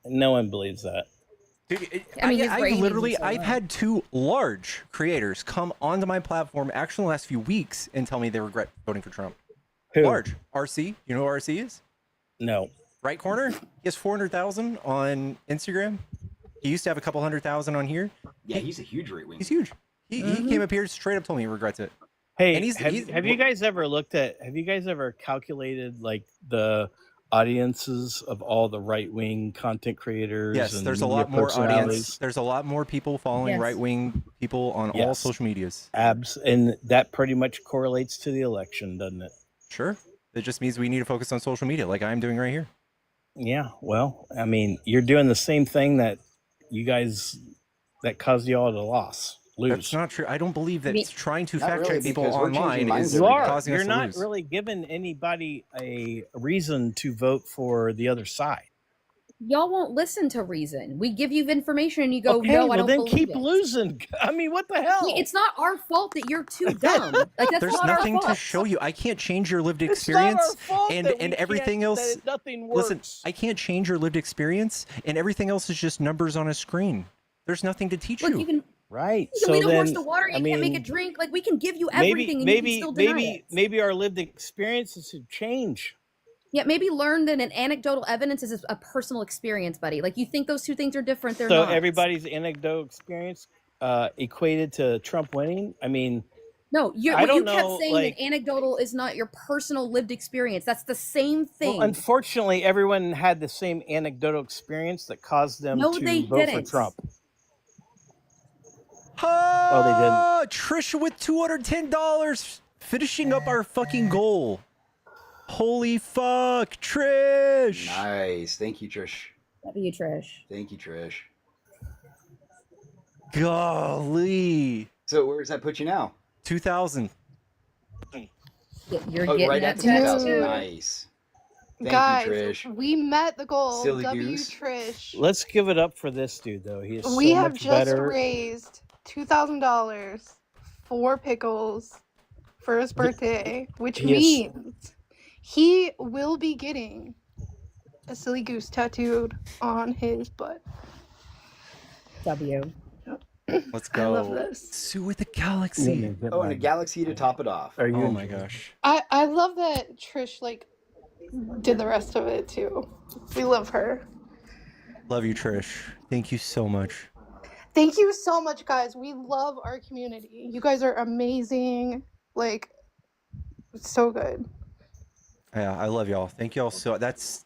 No one believes that. Dude, I mean, his I've ratings literally, are so I've low. had 2 large creators come onto my platform actually in the last few weeks and tell me they regret voting for Trump. Who? Large. RC. You know who RC is? No. Right corner. He has 400,000 on Instagram. He used to have a couple 100,000 on here. Yeah, he's a huge right wing. He's huge. He came up here straight up told me he regrets it. Hey, And have you guys ever have you guys ever calculated like the audiences of all the right wing content creators? Yes, and there's a media lot more audience. personalities? There's a lot more people following Yes. right-wing people on all Yes. social medias. And that pretty much correlates to the election, doesn't it? Sure. It just means we need to focus on social media like I'm doing right here. Yeah. Well, I mean, you're doing the same thing that you guys that caused you all to lose. That's not true. I don't believe that Me- trying to Not fact really, check people because we're changing online minds is every You day. are. causing us You're to not lose. really giving anybody a reason to vote for the other side. Y'all won't listen to reason. We give you information and you go, Okay, no, I well don't then believe keep it. losing. I mean, what the hell? It's not our fault that you're too dumb. Like that's There's not nothing our to fault. show you. I can't change your lived It's not our experience fault and that we everything can't- else. that nothing works. Listen, I can't change your lived experience and everything else is just numbers on a screen. There's nothing to teach Look, you. you can Right. you can So lead a horse then, to water. You I can't make mean, it drink. Like we can give you everything, and you can still deny it. maybe our lived experiences should change. Yeah, maybe learn that an anecdotal evidence is a personal experience, buddy. Like you think those two things are different. They're So not. everybody's anecdotal experience equated to Trump winning. I mean, No, I what you don't kept know, saying like- that anecdotal is not your personal lived experience. That's the same thing. well, unfortunately, everyone had the same anecdotal experience that caused them No, to they vote for didn't. Trump. Oh, they didn't. Trisha with $210, finishing up our fucking goal. Holy fuck, Trish! Nice. Thank you, Trish. Love you, Trish. Thank you, Trish. Golly, So where does that put you now? 2,000. You're Oh, getting right that at 2,000. tattoo. Nice. Thank Guys, you, Trish. we met the goal. Silly W goose. Trish. Let's give it up for this dude, though. He is We so have much just better. raised $2,000 for Pickles for his birthday, which he is- means he will be getting a silly goose tattooed on his butt. W. Let's I love go. this. Sue with the galaxy. Oh, and a galaxy to top it off. Are you Oh in- my gosh. I love that Trish did the rest of it too. We love her. Love you, Trish. Thank you so much. Thank you so much, guys. We love our community. You guys are amazing. Like, so good. Yeah, I love y'all. Thank y'all so. That's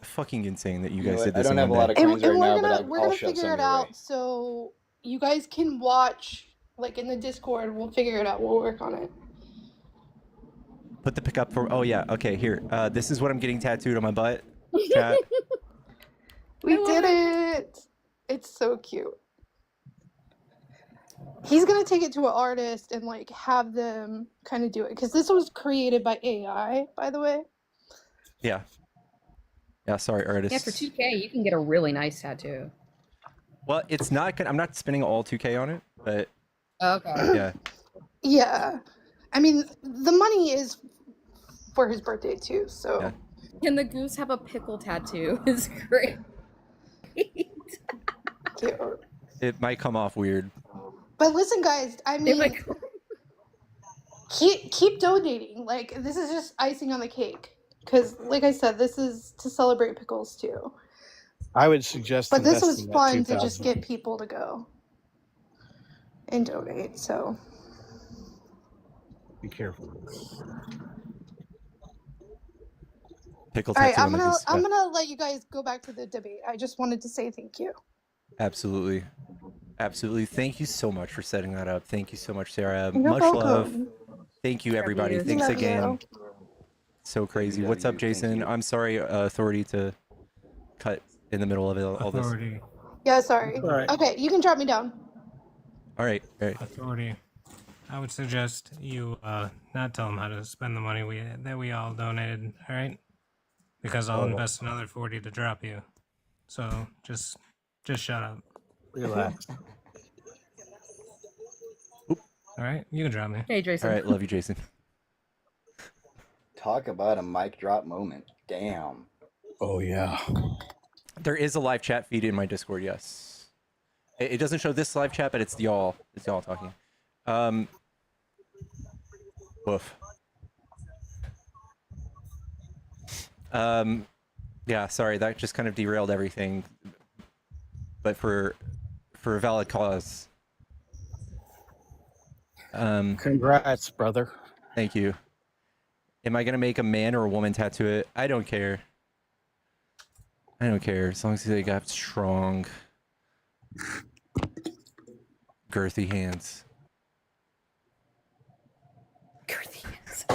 fucking insane that you You know guys what? did I this. don't in have a one lot day. of coins right we're now, gonna but we're I'll gonna shove figure some it your way. out so you guys can watch in the Discord. We'll figure it out. We'll work on it. Put the pickup for. Oh yeah. Okay. Here. This is what I'm getting tattooed on my butt. Chat. We did it. It's so cute. He's gonna take it to an artist and have them kind of do it because this was created by AI, by the way. Yeah. Yeah. Sorry, artist. Yeah, for 2K, you can get a really nice tattoo. Well, it's not gonna. I'm not spending all 2K on it, but Okay. yeah. Yeah, I mean the money is for his birthday too. So Yeah. Can the goose have a pickle tattoo? Is great. cute. It might come off weird. But listen, guys. I mean, keep donating. This is just icing on the cake. Because, like I said, this is to celebrate Pickles too. I would suggest. But this was investing that fun to just 2,000. get people to go and donate. So Be careful. Pickle all right, tattoo I'm on the gonna goose. I'm Yeah, gonna let you guys go back to the debate. I just wanted to say thank you. absolutely. Absolutely. Thank you so much for setting that up. Thank you so much, Sarah. You're Much love. welcome. Thank you, everybody. you. We Thanks love again. you. So crazy. What's up, WW, thank Jason? you. I'm sorry, Authority, to cut in the middle of all this. Authority. Yeah, sorry. All right. Okay, you can drop me down. All right. Authority. I would suggest you not tell them how to spend the money that we all donated, all right? Because I'll invest another 40 to drop you. So just shut up. Relax. All right, you can drop me. Hey, Jason. All right. Love you, Jason. Talk about a mic drop moment. Damn. Oh yeah. There is a live chat feed in my Discord. Yes. It doesn't show this live chat, but it's y'all. It's y'all talking. Woof. Yeah, sorry, that just kind of derailed everything, but for a valid cause. Congrats, brother. Thank you. Am I gonna make a man or a woman tattoo it? I don't care. I don't care, as long as they got strong, girthy hands. Girthy hands.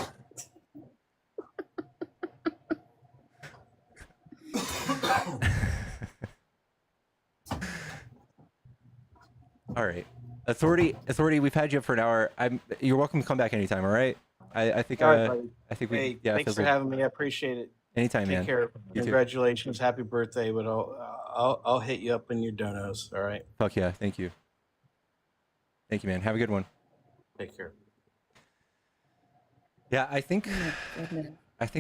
All right, Authority, we've had you up for an hour. You're welcome to come back anytime. All right. I think. All right, buddy. I think we. Hey, Yeah. thanks for having me. I appreciate it. Anytime, Take man. care. You too. Congratulations. Happy birthday. But I'll hit you up in your donos. All right. Fuck yeah. Thank you. Thank you, man. Have a good one. Take care. Yeah, I think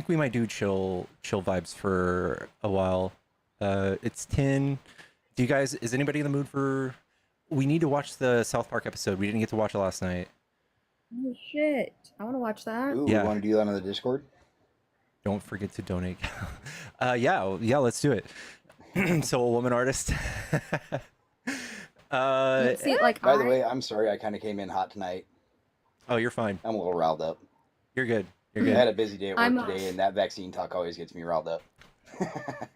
we might do chill vibes for a while. It's 10. Do you guys? Is anybody in the mood for? We need to watch the South Park episode. We didn't get to watch it last night. Oh shit! I want to watch that. Ooh, Yeah. you want to do that on the Discord? Don't forget to donate. Yeah, let's do it. So a woman artist. See, like, By the way, I'm sorry I kind of came in hot tonight. Oh, you're fine. I'm a little riled up. You're good. You're I good. had a busy day at work I'm today, and that vaccine talk always gets me riled up.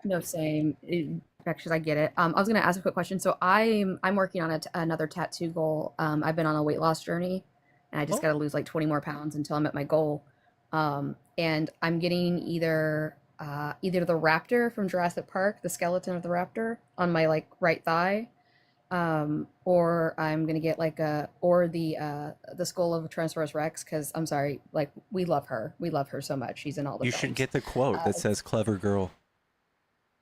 No, same. Infectious, I get it. I was gonna ask a quick question. So I'm working on another tattoo goal. I've been on a weight loss journey, and I just got to lose like 20 more pounds until I'm at my goal. And I'm getting either the raptor from Jurassic Park, the skeleton of the raptor, on my like right thigh, or I'm gonna get like the skull of Tyrannosaurus Rex, because I'm sorry, like we love her so much. She's in all the You films. should get the quote that says "clever girl."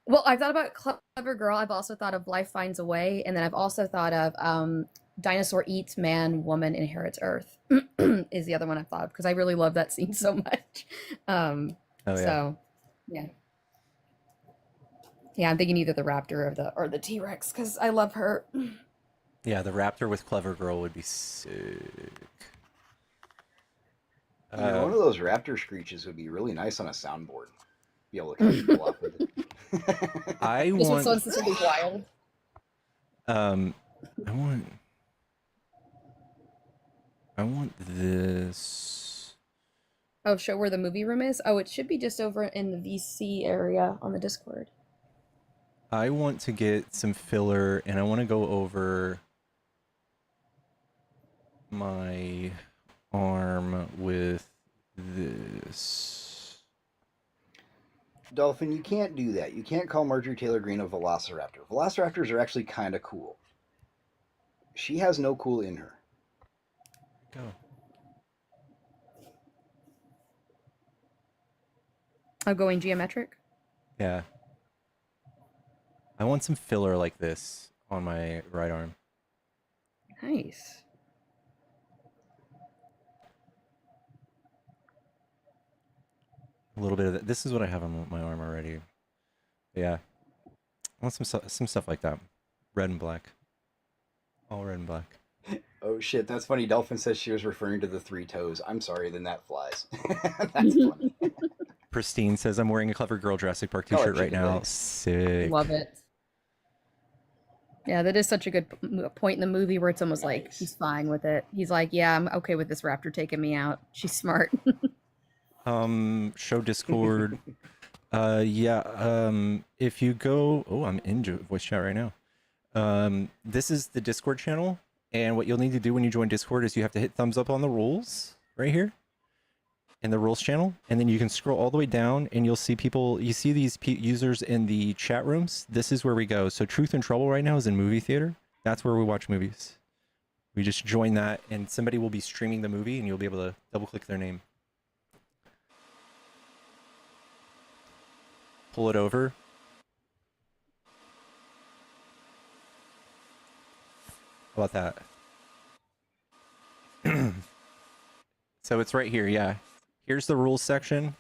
Well, I've thought about clever girl. I've also thought of life finds a way, and then I've also thought of dinosaur eats man, woman inherits earth is the other one I've thought of, because I really love that scene so much. Oh, yeah. So yeah, I'm thinking either the raptor or the T-Rex, because I love her. Yeah, the raptor with clever girl would be sick. You know, one of those raptor screeches would be really nice on a soundboard. Be able to catch people off with it. I This want. one's something wild. I want this. Oh, show where the movie room is? Oh, it should be just over in the VC area on the Discord. I want to get some filler, and I want to go over my arm with this. Dolphin, you can't do that. You can't call Marjorie Taylor Greene a velociraptor. Velociraptors are actually kind of cool. She has no cool in her. Go. Oh, going geometric? Yeah. I want some filler like this on my right arm. Nice. A little bit of that. This is what I have on my arm already. Yeah. I want some stuff like that. Red and black. All red and black. Oh shit, that's funny. Dolphin says she was referring to the three toes. I'm sorry, then that flies. That's funny. Pristine says, I'm wearing a Clever Girl Jurassic Park Oh, t-shirt right chicken now. legs. Sick. Love it. Yeah, that is such a good point in the movie where it's almost like he's fine with it. He's like, yeah, I'm okay with this raptor taking me out. She's smart. Show Discord. Yeah, if you go... Oh, I'm in voice chat right now. This is the Discord channel, and what you'll need to do when you join Discord is you have to hit thumbs up on the rules right here in the rules channel, and then you can scroll all the way down and you'll see people, you see these users in the chat rooms. This is where we go. So Truth and Trouble right now is in movie theater. That's where we watch movies. We just join that and somebody will be streaming the movie and you'll be able to double click their name. Pull it over. How about that? So it's right here, yeah. Here's the rules section.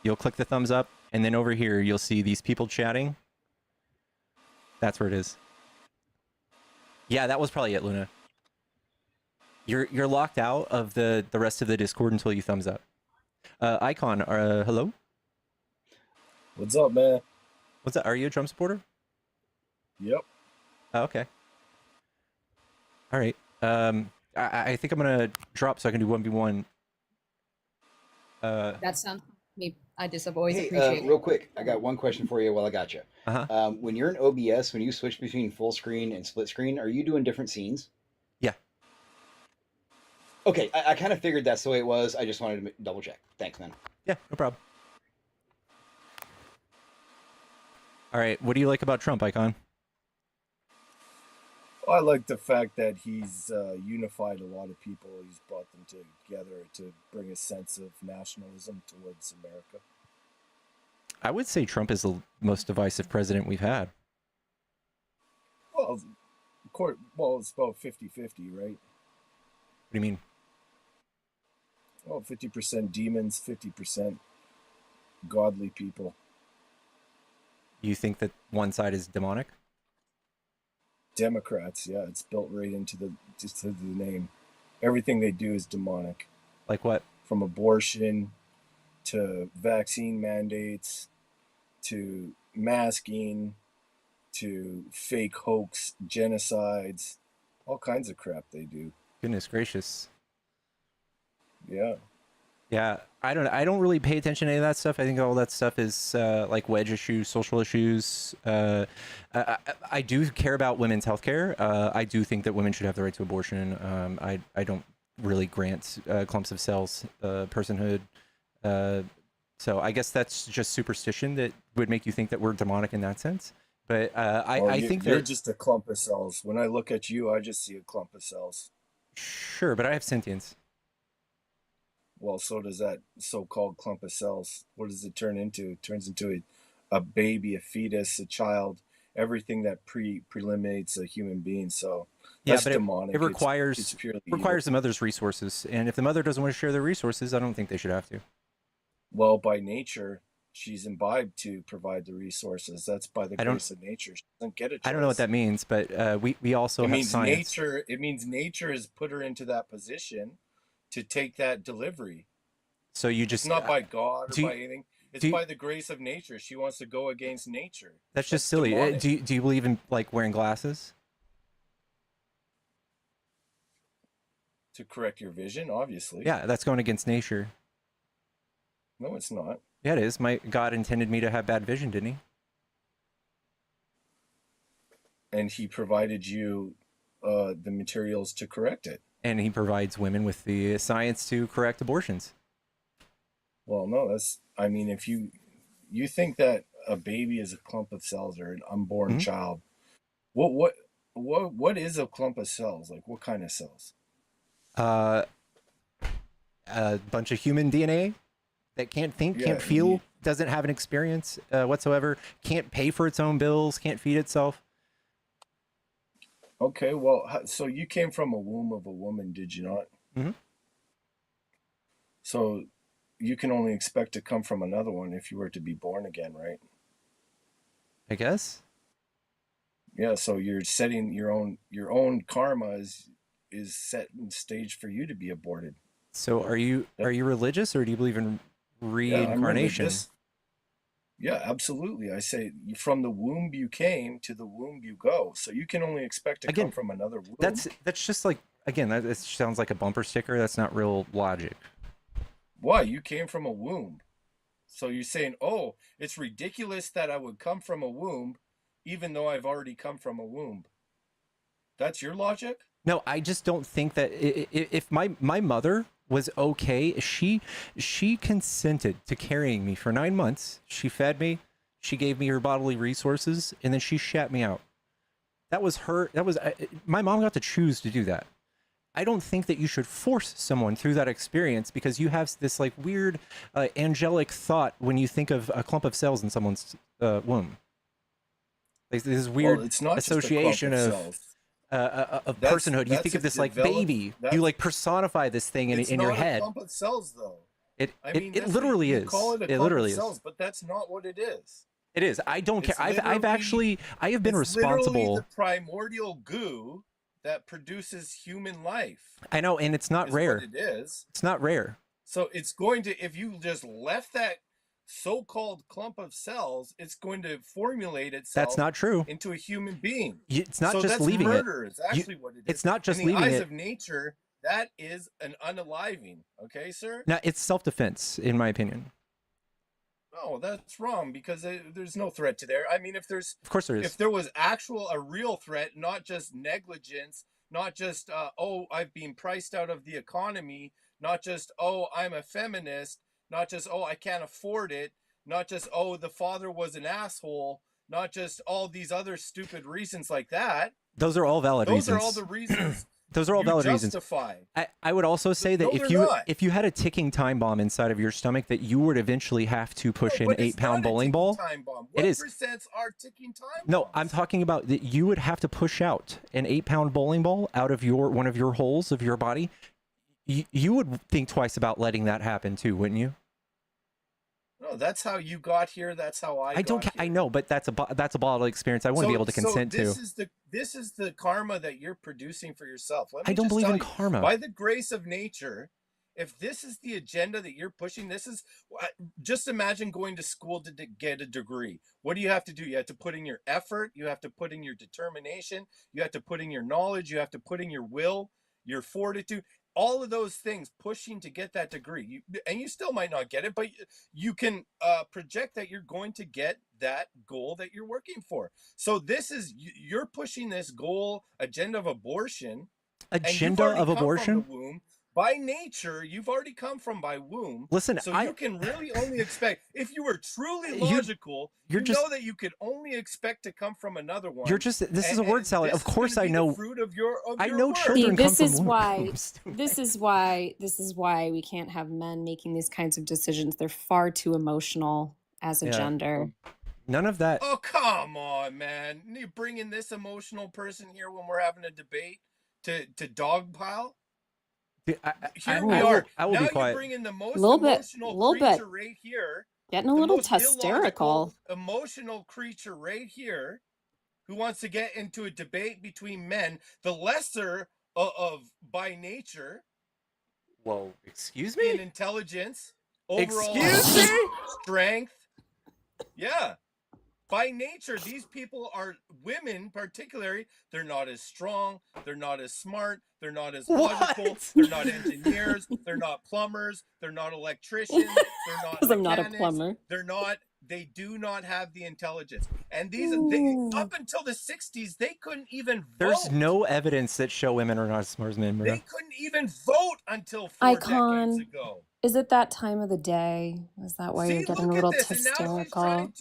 You'll click the thumbs up, and then over here you'll see these people chatting. That's where it is. Yeah, that was probably it, Luna. You're locked out of the rest of the Discord until you thumbs up. Icon, hello? What's up, man? What's up? Are you a Trump supporter? Yep. Oh, okay. All right. I think I'm gonna drop so I can do 1v1. That sounds me. I just have always Hey, appreciated. real quick, I got one question for you while I got you. Uh-huh. When you're in OBS, when you switch between full screen and split screen, are you doing different scenes? Yeah. Okay, I kind of figured that's the way it was. I just wanted to double check. Thanks, man. Yeah, no problem. All right, what do you like about Trump, Icon? I like the fact that he's unified a lot of people. He's brought them together to bring a sense of nationalism towards America. I would say Trump is the most divisive president we've had. Well, it's about 50-50, right? What do you mean? Well, 50% demons, 50% godly people. You think that one side is demonic? Democrats, yeah, it's built right into the name. Everything they do is demonic. Like what? From abortion to vaccine mandates to masking to fake hoax genocides, all kinds of crap they do. Goodness gracious. Yeah. Yeah, I don't really pay attention to any of that stuff. I think all that stuff is like wedge issues, social issues. I do care about women's health care. I do think that women should have the right to abortion. I don't really grant clumps of cells personhood. So I guess that's just superstition that would make you think that we're demonic in that sense. But I think you're that just a clump of cells. When I look at you, I just see a clump of cells. Sure, but I have sentience. Well, so does that so-called clump of cells. What does it turn into? It turns into a baby, a fetus, a child, everything that preliminates a human being. So Yeah, that's but demonic. it requires it's purely requires evil. the mother's resources, and if the mother doesn't want to share their resources, I don't think they should have to. Well, by nature, she's imbibed to provide the resources. That's by the I don't- grace of nature. She doesn't get a choice. I don't know what that means, but we also It have means science. nature. It means nature has put her into that position to take that delivery. So you just It's not by God or do you- by anything. It's do you- by the grace of nature. She wants to go against nature. That's just silly. demonic. Do you believe in like wearing glasses? To correct your vision, obviously. Yeah, that's going against nature. No, it's not. Yeah, it is. My God intended me to have bad vision, didn't he? And he provided you the materials to correct it. And he provides women with the science to correct abortions. Well, no, I mean, if you think that a baby is a clump of cells or an unborn Mm-hmm. child, what is a clump of cells? Like, what kind of cells? A bunch of human DNA that can't think, Yeah, can't feel, doesn't have an experience whatsoever, can't pay for its own bills, can't feed itself. Okay, well, so you came from a womb of a woman, did you not? Mhm. So you can only expect to come from another one if you were to be born again, right? I guess. Yeah, so you're setting your own karma is set in stage for you to be aborted. So are you religious, or do you believe in Yeah, I'm reincarnation? religious. Yeah, absolutely. I say from the womb you came to the womb you go. So you can only expect to Again, come from another womb. That's just like, again, that sounds like a bumper sticker. That's not real logic. Why? You came from a womb. So you're saying, oh, it's ridiculous that I would come from a womb even though I've already come from a womb. That's your logic? No, I just don't think that if my mother was okay, she consented to carrying me for 9 months. She fed me, she gave me her bodily resources, and then she shat me out. That was her. That was my mom got to choose to do that. I don't think that you should force someone through that experience because you have this like weird angelic thought when you think of a clump of cells in someone's womb. Like this weird it's not association just a of cells. personhood. You think of this like baby. You like personify this thing in your head. It's not a clump of cells, though. It literally is. Call it a It clump literally of is. cells, but that's not what it is. It is. I don't care. It's I have been it's literally responsible. the primordial goo that produces human life. I know, and it's not rare. What it is. It's not rare. So it's going to, if you just left that so-called clump of cells, it's going to formulate itself. That's not true. Into a human being. It's not so just that's leaving murder. it. It's actually what it is. It's not just in the leaving eyes it. of nature, that is an unaliving. Okay, sir? Now, it's self-defense, in my opinion. No, that's wrong because there's no threat to there. I mean, if there's, of course there is. If there was a real threat, not just negligence, not just I've been priced out of the economy, not just I'm a feminist, not just I can't afford it, not just the father was an asshole, not just all these other stupid reasons like that. Those are all valid reasons. Those are all the reasons. Those are all valid justify. reasons. I would also say that if you had a ticking time bomb inside of your stomach, that you would eventually have to push an 8-pound bowling ball. Time bomb. It is. What percents are ticking time bombs? No, I'm talking about that you would have to push out an 8-pound bowling ball out of one of your holes of your body. You would think twice about letting that happen too, wouldn't you? No, that's how you got here. That's how I don't. I know, but that's a bodily experience. I wouldn't be able to consent to. This is the karma that you're producing for yourself. I don't believe in karma. By the grace of nature, if this is the agenda that you're pushing, this is just imagine going to school to get a degree. What do you have to do? You have to put in your effort. You have to put in your determination. You have to put in your knowledge. You have to put in your will, your fortitude. All of those things pushing to get that degree, and you still might not get it, but you can project that you're going to get that goal that you're working for. So this is, you're pushing this goal, agenda of abortion. Agenda of abortion? By nature, you've already come from by womb. Listen, so you can really only expect, if you were truly logical, you know that you could only expect to come from another one. This is a word salad. Of course I know. I know children this come is from why this is why we can't have men making these kinds of decisions. They're far too emotional as a gender. None of that. Oh, come on, man. You bringing this emotional person here when we're having a debate to dogpile? Here we are. I will now be quiet. You're bringing the most emotional creature right here. Getting a little hysterical. Emotional creature right here who wants to get into a debate between men, the lesser of by nature. Whoa, excuse me? In intelligence, overall strength. Yeah. By nature, these people are women, particularly. They're not as strong. They're not as smart. They're not as logical. They're not engineers. They're not plumbers. They're not electricians. They're not. Because I'm not a plumber. They're not. They do not have the intelligence. And these, up until the 60s, they couldn't even vote. There's no evidence that show women are not as smart as men. They couldn't even vote until 4 decades ago. Is it that time of the day? Is that why you're getting a little hysterical?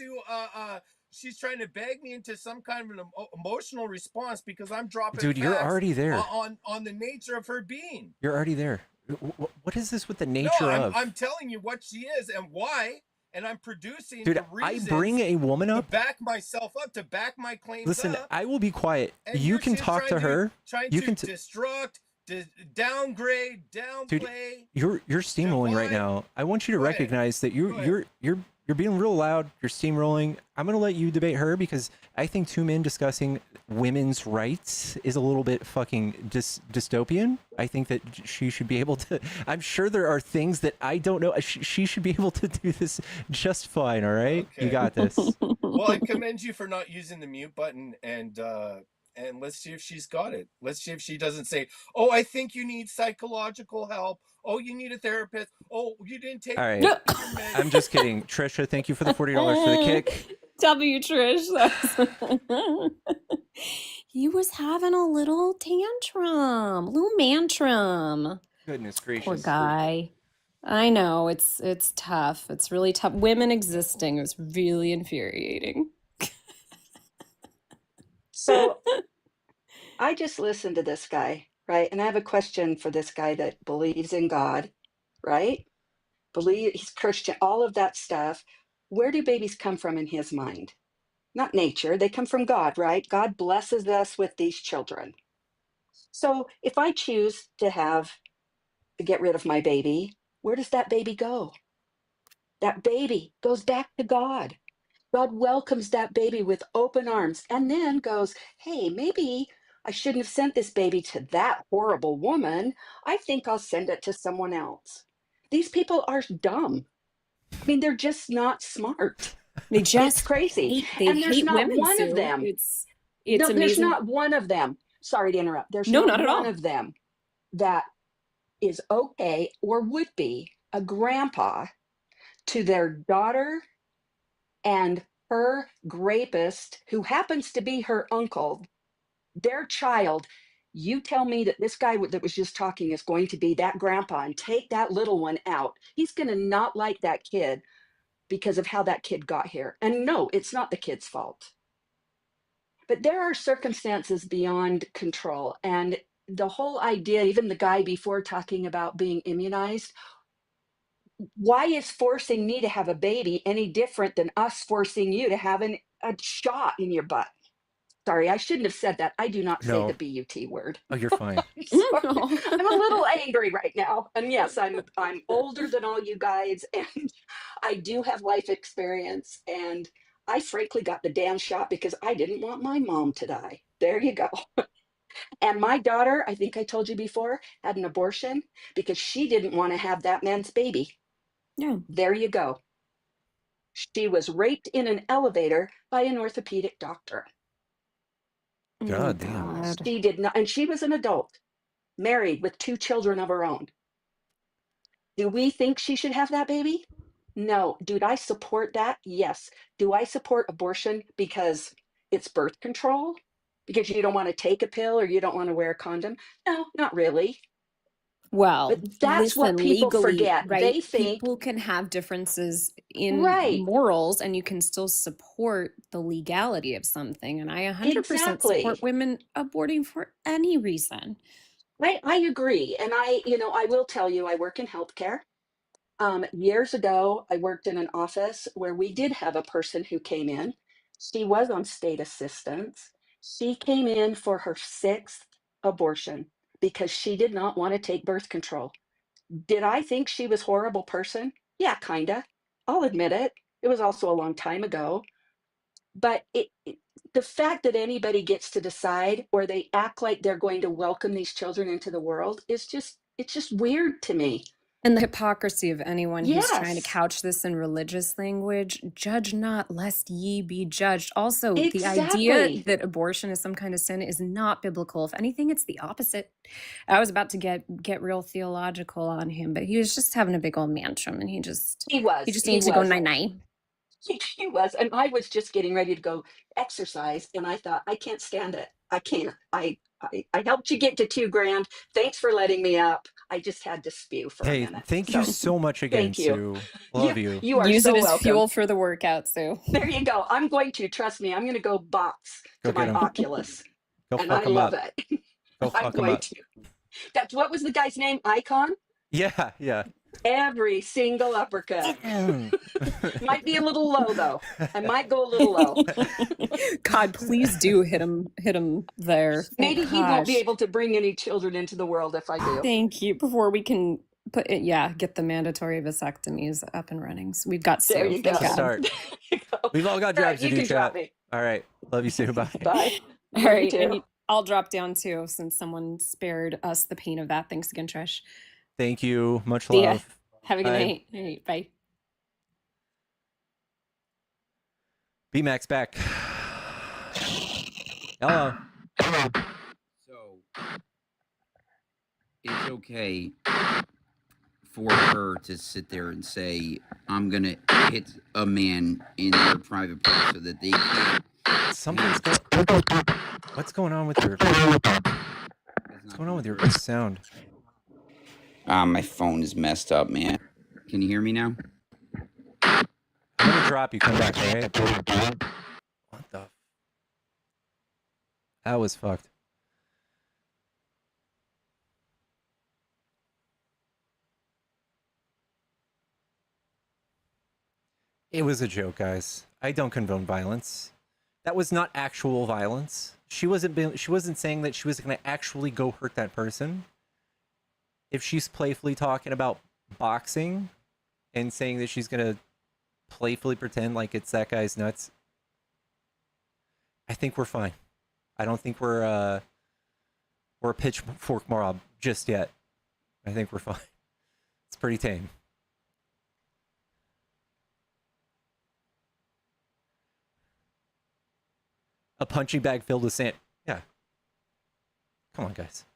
She's trying to beg me into some kind of an emotional response because I'm dropping. Dude, you're already there. On the nature of her being. You're already there. What is this with the nature of? I'm telling you what she is and why, and I'm producing. Dude, I bring a woman up to back myself up, to back my claims. Listen, up, I will be quiet. You can talk to her. You can destruct, downgrade, downplay. Dude, you're steamrolling right now. I want you to recognize that you're being real loud. You're steamrolling. I'm gonna let you debate her because I think two men discussing women's rights is a little bit fucking dystopian. I think that she should be able to. I'm sure there are things that I don't know. She should be able to do this just fine. All right, okay. You got this. Well, I commend you for not using the mute button, and let's see if she's got it. Let's see if she doesn't say, "Oh, I think you need psychological help. Oh, you need a therapist. Oh, you didn't take." All right, I'm just kidding. Trisha, thank you for the $40 for the kick. W. Trish. He was having a little tantrum, little mantrum. Goodness Poor gracious. guy. I know it's tough. It's really tough. Women existing is really infuriating. So I just listened to this guy, right? And I have a question for this guy that believes in God, right? He's Christian, all of that stuff. Where do babies come from in his mind? Not nature, they come from God, right? God blesses us with these children. So if I choose to get rid of my baby, where does that baby go? That baby goes back to God. God welcomes that baby with open arms and then goes, hey, maybe I shouldn't have sent this baby to that horrible woman. I think I'll send it to someone else. These people are dumb. I mean, they're just not smart. They It's just crazy. they And there's hate not women, one of Sue. them. It's No, there's amazing. not one of them. Sorry to interrupt. There's No, not not at one all. of them that is okay or would be a grandpa to their daughter and her rapist, who happens to be her uncle, their child. You tell me that this guy that was just talking is going to be that grandpa and take that little one out. He's going to not like that kid because of how that kid got here. And no, it's not the kid's fault. But there are circumstances beyond control. And the whole idea, even the guy before talking about being immunized, why is forcing me to have a baby any different than us forcing you to have a shot in your butt? Sorry, I shouldn't have said that. I do not say the No. BUT word. Oh, you're fine. I'm sorry. I'm a little angry right now. And yes, I'm older than all you guys, and I do have life experience. And I frankly got the damn shot because I didn't want my mom to die. There you go. And my daughter, I think I told you before, had an abortion because she didn't want to have that man's baby. Yeah. There you go. She was raped in an elevator by an orthopedic doctor. God damn. She did not, and she was an adult, married with 2 children of her own. Do we think she should have that baby? No. Do I support that? Yes. Do I support abortion because it's birth control? Because you don't want to take a pill or you don't want to wear a condom? No, not really. Well, But that's listen, what people legally, forget. right? They think, People can have differences in right, morals and you can still support the legality of something. And I 100% exactly. support women aborting for any reason. I agree. And I will tell you, I work in healthcare. Years ago, I worked in an office where we did have a person who came in. She was on state assistance. She came in for her 6th abortion because she did not want to take birth control. Did I think she was a horrible person? Yeah, kinda. I'll admit it. It was also a long time ago. But the fact that anybody gets to decide or they act like they're going to welcome these children into the world is it's just weird to me. And the hypocrisy of anyone who's trying to Yes, couch this in religious language, judge not lest ye be judged. Also, the idea exactly. that abortion is some kind of sin is not biblical. If anything, it's the opposite. I was about to get real theological on him, but he was just having a big old mantrum and he He just was. He needs to go was. night-night. He was. And I was just getting ready to go exercise. And I thought, I can't stand it. I can't. I helped you get to 2 grand. Thanks for letting me up. I just had to spew for a Hey, minute. thank you So so much again, thank you. Sue. Love you. You are Use so it as welcome. fuel for the workout, Sue. There you go. I'm going to, trust me, I'm going to go box Go to get my him. Oculus. Go And fuck I him love up. it. Go I'm fuck him going up. to. That's what was the guy's name? Icon? Yeah, yeah. Every single uppercut. Mm. Might be a little low though. I might go a little low. God, please do hit him there. Thank Maybe he won't be gosh. able to bring any children into the world if I do. Thank you. Before we can get the mandatory vasectomies up and running. So we've got There Sue. you go. Thank That's a God. start. We've all got All right, jobs to you do, can drop chat. me. All right. Love you, Sue. Bye. Bye. All Love you right. too. And I'll drop down too, since someone spared us the pain of that. Thanks again, Trish. Thank you. Much See ya. love. Have a good Bye. night. All right, bye. B-Max back. Hello. So it's okay for her to sit there and say, I'm going to hit a man in their private part so that they can't. Something's going. What's going on with your? What's going on with your sound? My phone is messed up, man. Can you hear me now? I'm gonna drop you. Come back, all right? What the? That was fucked. It was a joke, guys. I don't condone violence. That was not actual violence. She wasn't saying that she was going to actually go hurt that person. If she's playfully talking about boxing and saying that she's going to playfully pretend like it's that guy's nuts, I think we're fine. I don't think we're a pitchfork mob just yet. I think we're fine. It's pretty tame. A punching bag filled with sand. Yeah. Come on, guys.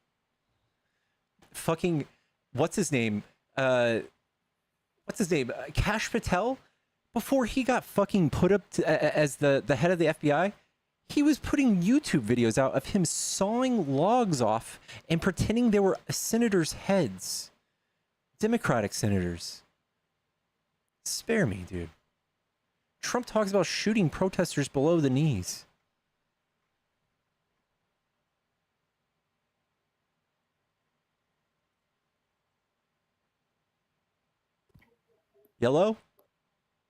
Fucking, what's his name? Kash Patel? Before he got fucking put up as the head of the FBI, he was putting YouTube videos out of him sawing logs off and pretending they were senators' heads. Democratic senators. Spare me, dude. Trump talks about shooting protesters below the knees. Yellow?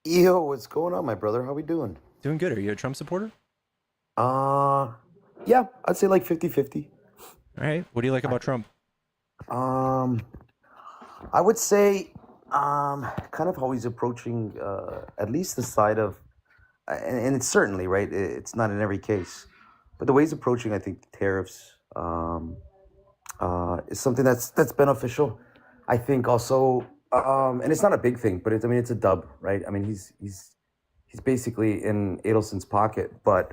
Yo, what's going on, my brother? How we doing? Doing good. Are you a Trump supporter? Yeah, I'd say like 50-50. All right. What do you like about Trump? I would say, kind of how he's approaching, at least the side of, and it's certainly, right, it's not in every case, but the way he's approaching, I think, tariffs, is something that's beneficial. I think also, and it's not a big thing, but it's a dub, right? I mean, he's basically in Adelson's pocket, but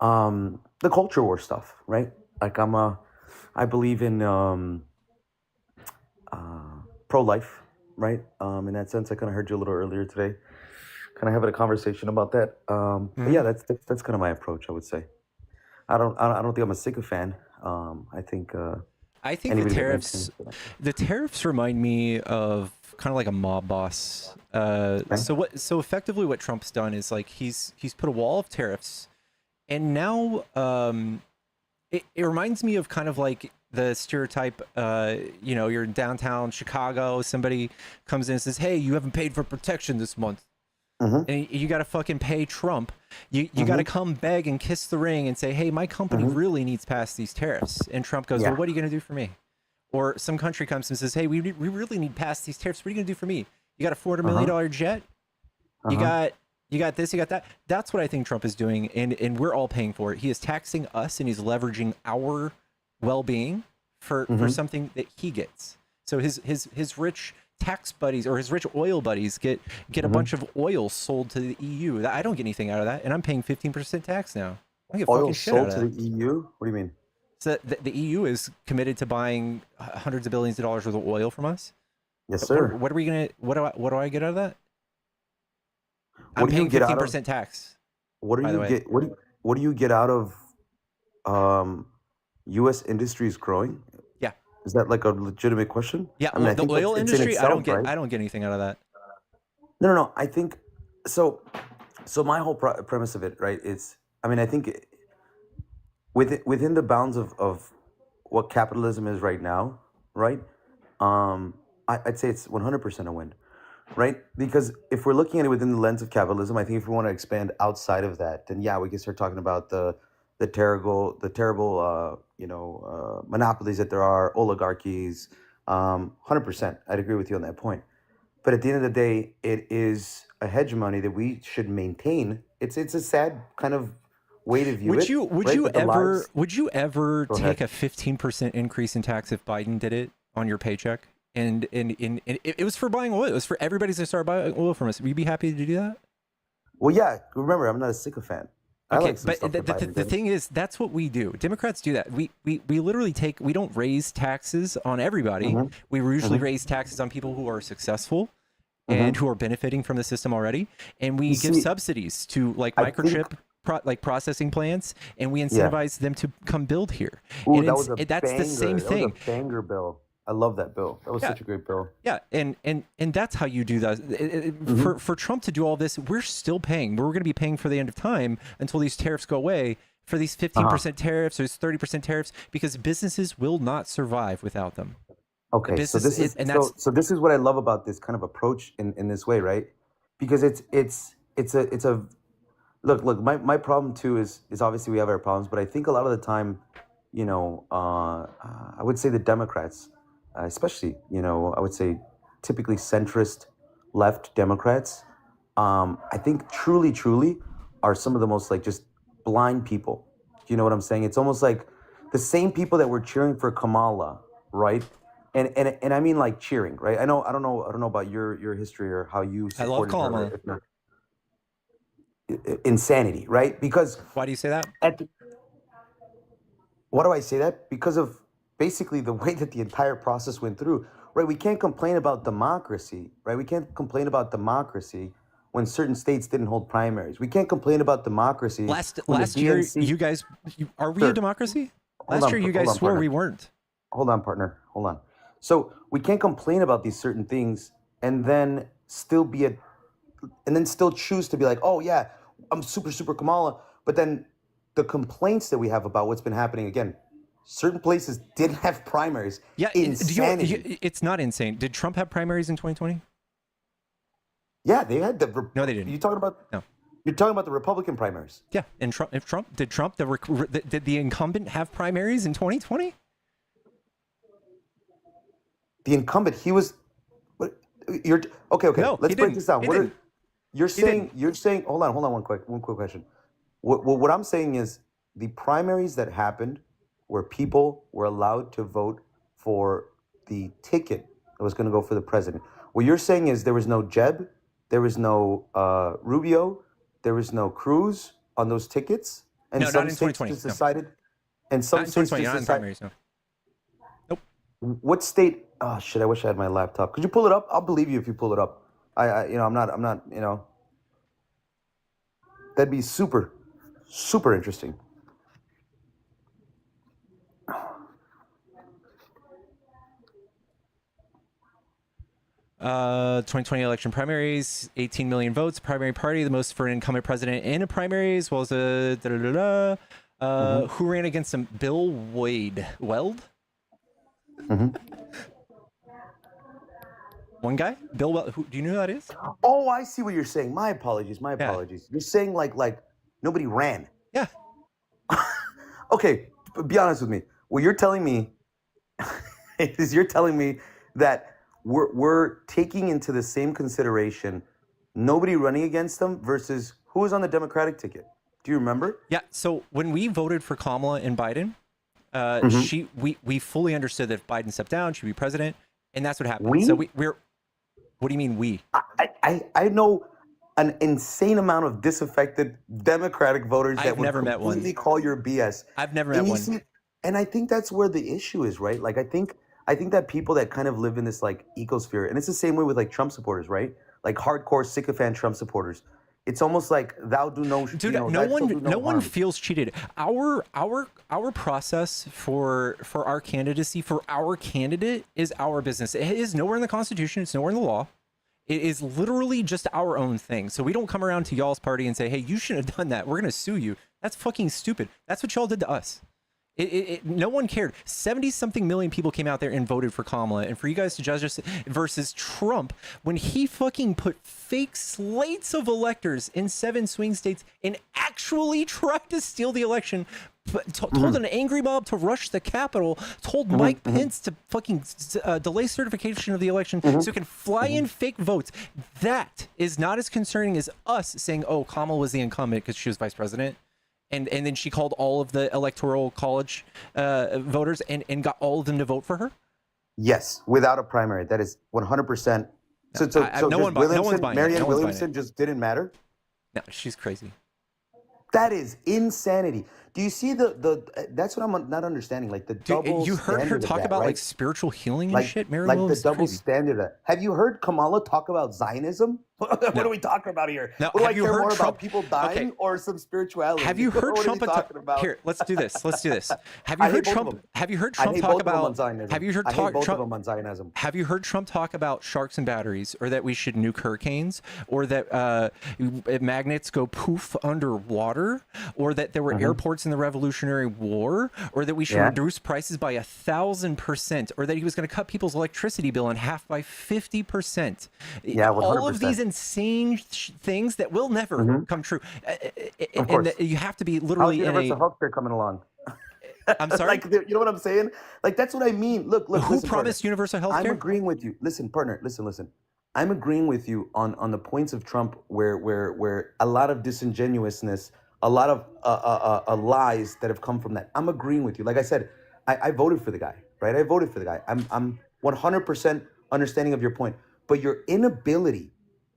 the culture war stuff, right? Like I believe in pro-life, right? In that sense, I kind of heard you a little earlier today, kind of having a conversation about that. But yeah, that's kind of my approach, I would say. I don't think I'm a sycophant. I think the tariffs remind me of kind of like a mob boss. So effectively what Trump's done is like he's put a wall of tariffs, and now it reminds me of kind of like the stereotype, you're in downtown Chicago, somebody comes in and says, hey, you haven't paid for protection this month. And you got to fucking pay Trump. You got to come beg and kiss the ring and say, hey, my company really needs past these tariffs. And Trump goes, well, what are you going to do for me? Or some country comes and says, hey, we really need past these tariffs. What are you going to do for me? You got a $400 million jet? You got this, you got that. That's what I think Trump is doing. And we're all paying for it. He is taxing us and he's leveraging our well-being for something that he gets. So his rich tax buddies or his rich oil buddies get a bunch of oil sold to the EU. I don't get anything out of that, and I'm paying 15% tax now. I don't get oil fucking shit out sold of to that. the EU? What do you mean? So the EU is committed to buying hundreds of billions of dollars worth of oil from us. Yes, sir. What are we gonna? What do I get out of that? I'm What do you paying get out of 15% tax. What do by the you way. get? What do you get out of U.S. industries growing? Yeah. Is that like a legitimate question? Yeah, I mean, I the think oil it's in industry, I don't itself, get right? I don't get anything out of that. No. I think so. So my whole premise of it, right, is, I mean, I think within the bounds of what capitalism is right now, right? I'd say it's 100% a win, right? Because if we're looking at it within the lens of capitalism, I think if we want to expand outside of that, then yeah, we can start talking about the terrible monopolies that there are, oligarchies. 100%, I'd agree with you on that point. But at the end of the day, it is a hegemony that we should maintain. It's a sad kind of way to view it. Would you ever Go take ahead. a 15% increase in tax if Biden did it on your paycheck? And it was for buying oil. It was for everybody to start buying oil from us. Would you be happy to do that? Well, yeah. Remember, I'm not a sycophant. I Okay, like some but stuff that Biden the did. thing is, that's what we do. Democrats do that. We literally we don't raise taxes on everybody. Mm-hmm. We usually Mm-hmm. raise taxes on people who are successful and Mm-hmm. who are benefiting from the system already. And You we give see, subsidies to like I think, microchip processing plants, and we yeah. incentivize them to come build here. Ooh, And that was a that's the same banger. That was thing. a banger bill. I love that bill. That was Yeah. such a great bill. Yeah, and that's how you do that. Mm-hmm. For Trump to do all this, we're still paying. We're going to be paying for the end of time until these tariffs go away. For these 15% tariffs or these 30% tariffs, because businesses will not survive without them. Okay, so this is so this is what I love about this kind of approach in this way, right? Because it's a look. My problem too is obviously we have our problems, but I think a lot of the time, you know, I would say the Democrats, especially, you know, I would say typically centrist left Democrats, I think truly are some of the most like just blind people. Do you know what I'm saying? It's almost like the same people that were cheering for Kamala, right? And I mean like cheering, right? I don't know about your history or how you I love supported her. Kamala. If not, insanity, right? Because why do you say that? Why do I say that? Because of basically the way that the entire process went through, right? We can't complain about democracy, right? We can't complain about democracy when certain states didn't hold primaries. We can't complain about democracy. Last year, you guys, are we a democracy? Last year, you guys swore we weren't. Hold on, partner. Hold on. So we can't complain about these certain things and then still choose to be like, oh yeah, I'm super Kamala. But then the complaints that we have about what's been happening again, certain places didn't have primaries. Yeah, insanity. It's not insane. Did Trump have primaries in 2020? Yeah, they had the. No, they didn't. You're talking about the Republican primaries. Yeah, and did the incumbent have primaries in 2020? The incumbent, he was. You're okay. No, let's break this down. You're saying? Hold on. One quick question. What I'm saying is the primaries that happened where people were allowed to vote for the ticket that was going to go for the president. What you're saying is there was no Jeb, there was no Rubio, there was no Cruz on those tickets, and no, some not in states 2020. just decided. And some states just decided. Primaries, no. Nope. What state? Oh shit! I wish I had my laptop. Could you pull it up? I'll believe you if you pull it up. I'm not. That'd be super interesting. 2020 election primaries, 18 million votes. Primary party, the most for an incumbent president in a primary, as well as who ran against him? Bill Weld? Mm-hmm. One guy? Bill Weld. Do you know who that is? Oh, I see what you're saying. My apologies. You're saying like nobody ran. Yeah. Okay, be honest with me. What you're telling me is that we're taking into the same consideration nobody running against them versus who was on the Democratic ticket. Do you remember? Yeah. So when we voted for Kamala and Biden, we fully understood that if Biden stepped down, she'd be president, and that's what happened. So we're. What do you mean we? I know an insane amount of disaffected Democratic voters that would completely call your BS. I've never met one. And I think that's where the issue is, right? Like I think that people that kind of live in this like ecosphere, and it's the same way with like Trump supporters, right? Like hardcore sycophant Trump supporters. It's almost like thou do no. Dude, no one feels cheated. Our process for our candidacy, for our candidate, is our business. It is nowhere in the Constitution. It's nowhere in the law. It is literally just our own thing. So we don't come around to y'all's party and say, hey, you shouldn't have done that. We're gonna sue you. That's fucking stupid. That's what y'all did to us. No one cared. 70-something million people came out there and voted for Kamala, and for you guys to judge us versus Trump when he fucking put fake slates of electors in 7 swing states and actually tried to steal the election, told an angry mob to rush the Capitol, told Mike Pence to fucking delay certification of the election so he can fly in fake votes. That is not as concerning as us saying, oh, Kamala was the incumbent because she was vice president. And then she called all of the electoral college voters and got all of them to vote for her? Yes, without a primary. That is 100%. So no one's buying Marianne it. Williamson just didn't matter? No, she's crazy. That is insanity. Do you see that's what I'm not understanding, like the Dude, double you heard her standard of talk that, about like right? spiritual healing and shit. Mary Like Will the is double crazy. standard. Have you heard Kamala talk about Zionism? What No. are we talking about here? Now, What do I have you care heard more Trump? about, people dying Okay. or some spirituality? Have you heard What Trump? are we talking about? Here, let's do this. Let's do this. Have I you hate heard both of Trump? them. Have you heard I Trump hate talk both of them on about? Zionism. Have you heard I hate talk both of Trump? them on Zionism. Have you heard Trump talk about sharks and batteries, or that we should nuke hurricanes, or that magnets go poof underwater, or that there were airports in the Revolutionary War, or that we should reduce prices by 1,000%, or that he was going to cut people's electricity bill in half by 50%? Yeah, 100%. All of these insane things that will never come true. Of course. And you have to be How's literally in universal a. healthcare coming along? I'm sorry. Like, you know what I'm saying? Like, that's what I mean. Look. Who Listen, promised partner. universal health I'm care? agreeing with you. Listen, partner. Listen. I'm agreeing with you on the points of Trump where a lot of disingenuousness, a lot of lies that have come from that. I'm agreeing with you. Like I said, I voted for the guy, right? I voted for the guy. I'm 100% understanding of your point. But your inability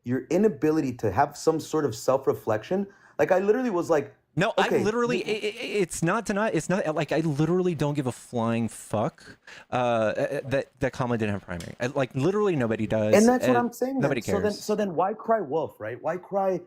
to have some sort of self-reflection, like I literally was like, no, okay, I literally, it's not like I literally don't give a flying fuck that Kamala didn't have primary. Like literally nobody does. and that's what I'm saying. Nobody cares. So then why cry wolf, right? Why cry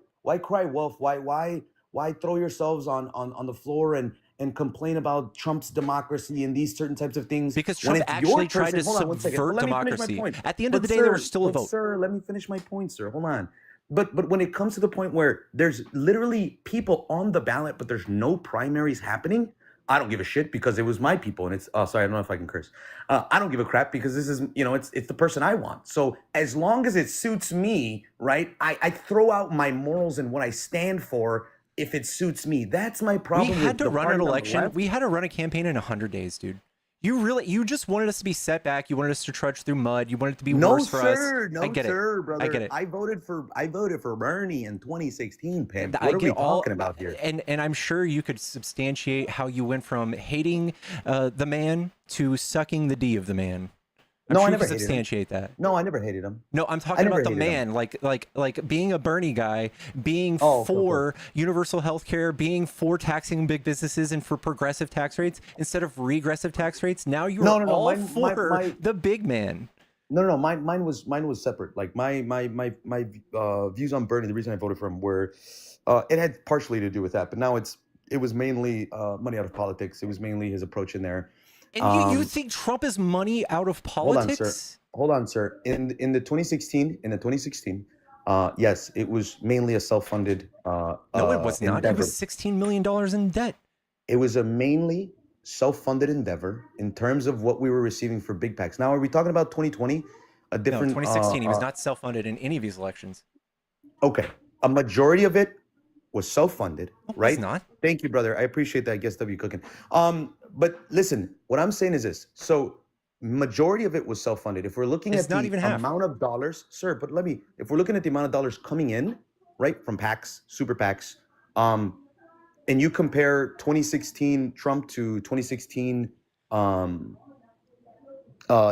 wolf? Why throw yourselves on the floor and complain about Trump's democracy and these certain types of things? Because Trump actually tried to Hold on one second. subvert Let me finish my democracy. point. At the end of the day, there was still a vote. Sir, let me finish my point, sir. Hold on. But when it comes to the point where there's literally people on the ballot, but there's no primaries happening, I don't give a shit because it was my people. And it's, sorry, I don't know if I can curse. I don't give a crap because this is, it's the person I want. So as long as it suits me, right, I throw out my morals and what I stand for if it suits me. That's my problem. We had with to the run party an on the election. left. We had to run a campaign in 100 days, dude. You just wanted us to be set back. You wanted us to trudge through mud. You wanted it to be worse for us. No, I get sir, it. brother. I get it. I voted for Bernie in 2016, Pam. What are we talking about here? And I'm sure you could substantiate how you went from hating the man to sucking the D of the man. I'm sure I you never could hated substantiate that. No, I never hated him. No, I'm talking about the man, like being a Bernie guy, being for universal health care, being for taxing big businesses and for progressive tax rates instead of regressive tax rates. Now you're all for the big man. No. Mine was separate. Like my views on Bernie, the reason I voted for him were, it had partially to do with that, but now it was mainly money out of politics. It was mainly his approach in there. And you think Trump is money out of politics? Hold on, sir. In the 2016, yes, it was mainly a self-funded. No, it was not. Endeavor. It was $16 million in debt. It was a mainly self-funded endeavor in terms of what we were receiving for big PACs. Now, are we talking about 2020? A different. No, 2016. He was not self-funded in any of these elections. Okay, a majority of it was self-funded, right? It's not. Thank you, brother. I appreciate that. Guest W cooking. But listen, what I'm saying is this. So majority of it was self-funded. If we're looking at the amount of dollars, sir, but if we're looking at the amount of dollars coming in, right, from PACs, super PACs, and you compare 2016 Trump to 2016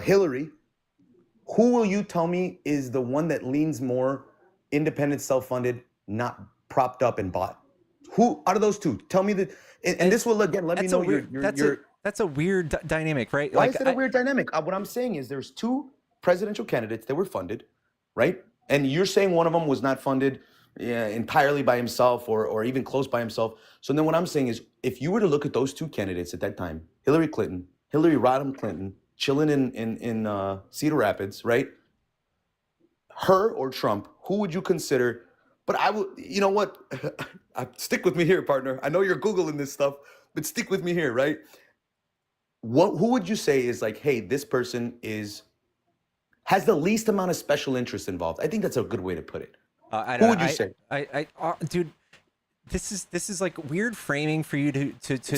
Hillary, who will you tell me is the one that leans more independent, self-funded, not propped up and bought? Who out of those two? Tell me that. And this will again let me know that's a weird dynamic, right? Why is it a weird dynamic? What I'm saying is there's two presidential candidates that were funded, right? And you're saying one of them was not funded entirely by himself or even close by himself. So then what I'm saying is if you were to look at those two candidates at that time, Hillary Rodham Clinton, chilling in Cedar Rapids, right? Her or Trump, who would you consider? But I would, you know what? Stick with me here, partner. I know you're Googling this stuff, but stick with me here, right? Who would you say is like, hey, this person has the least amount of special interest involved? I think that's a good way to put it. Who would you say? Dude, this is like weird framing for you to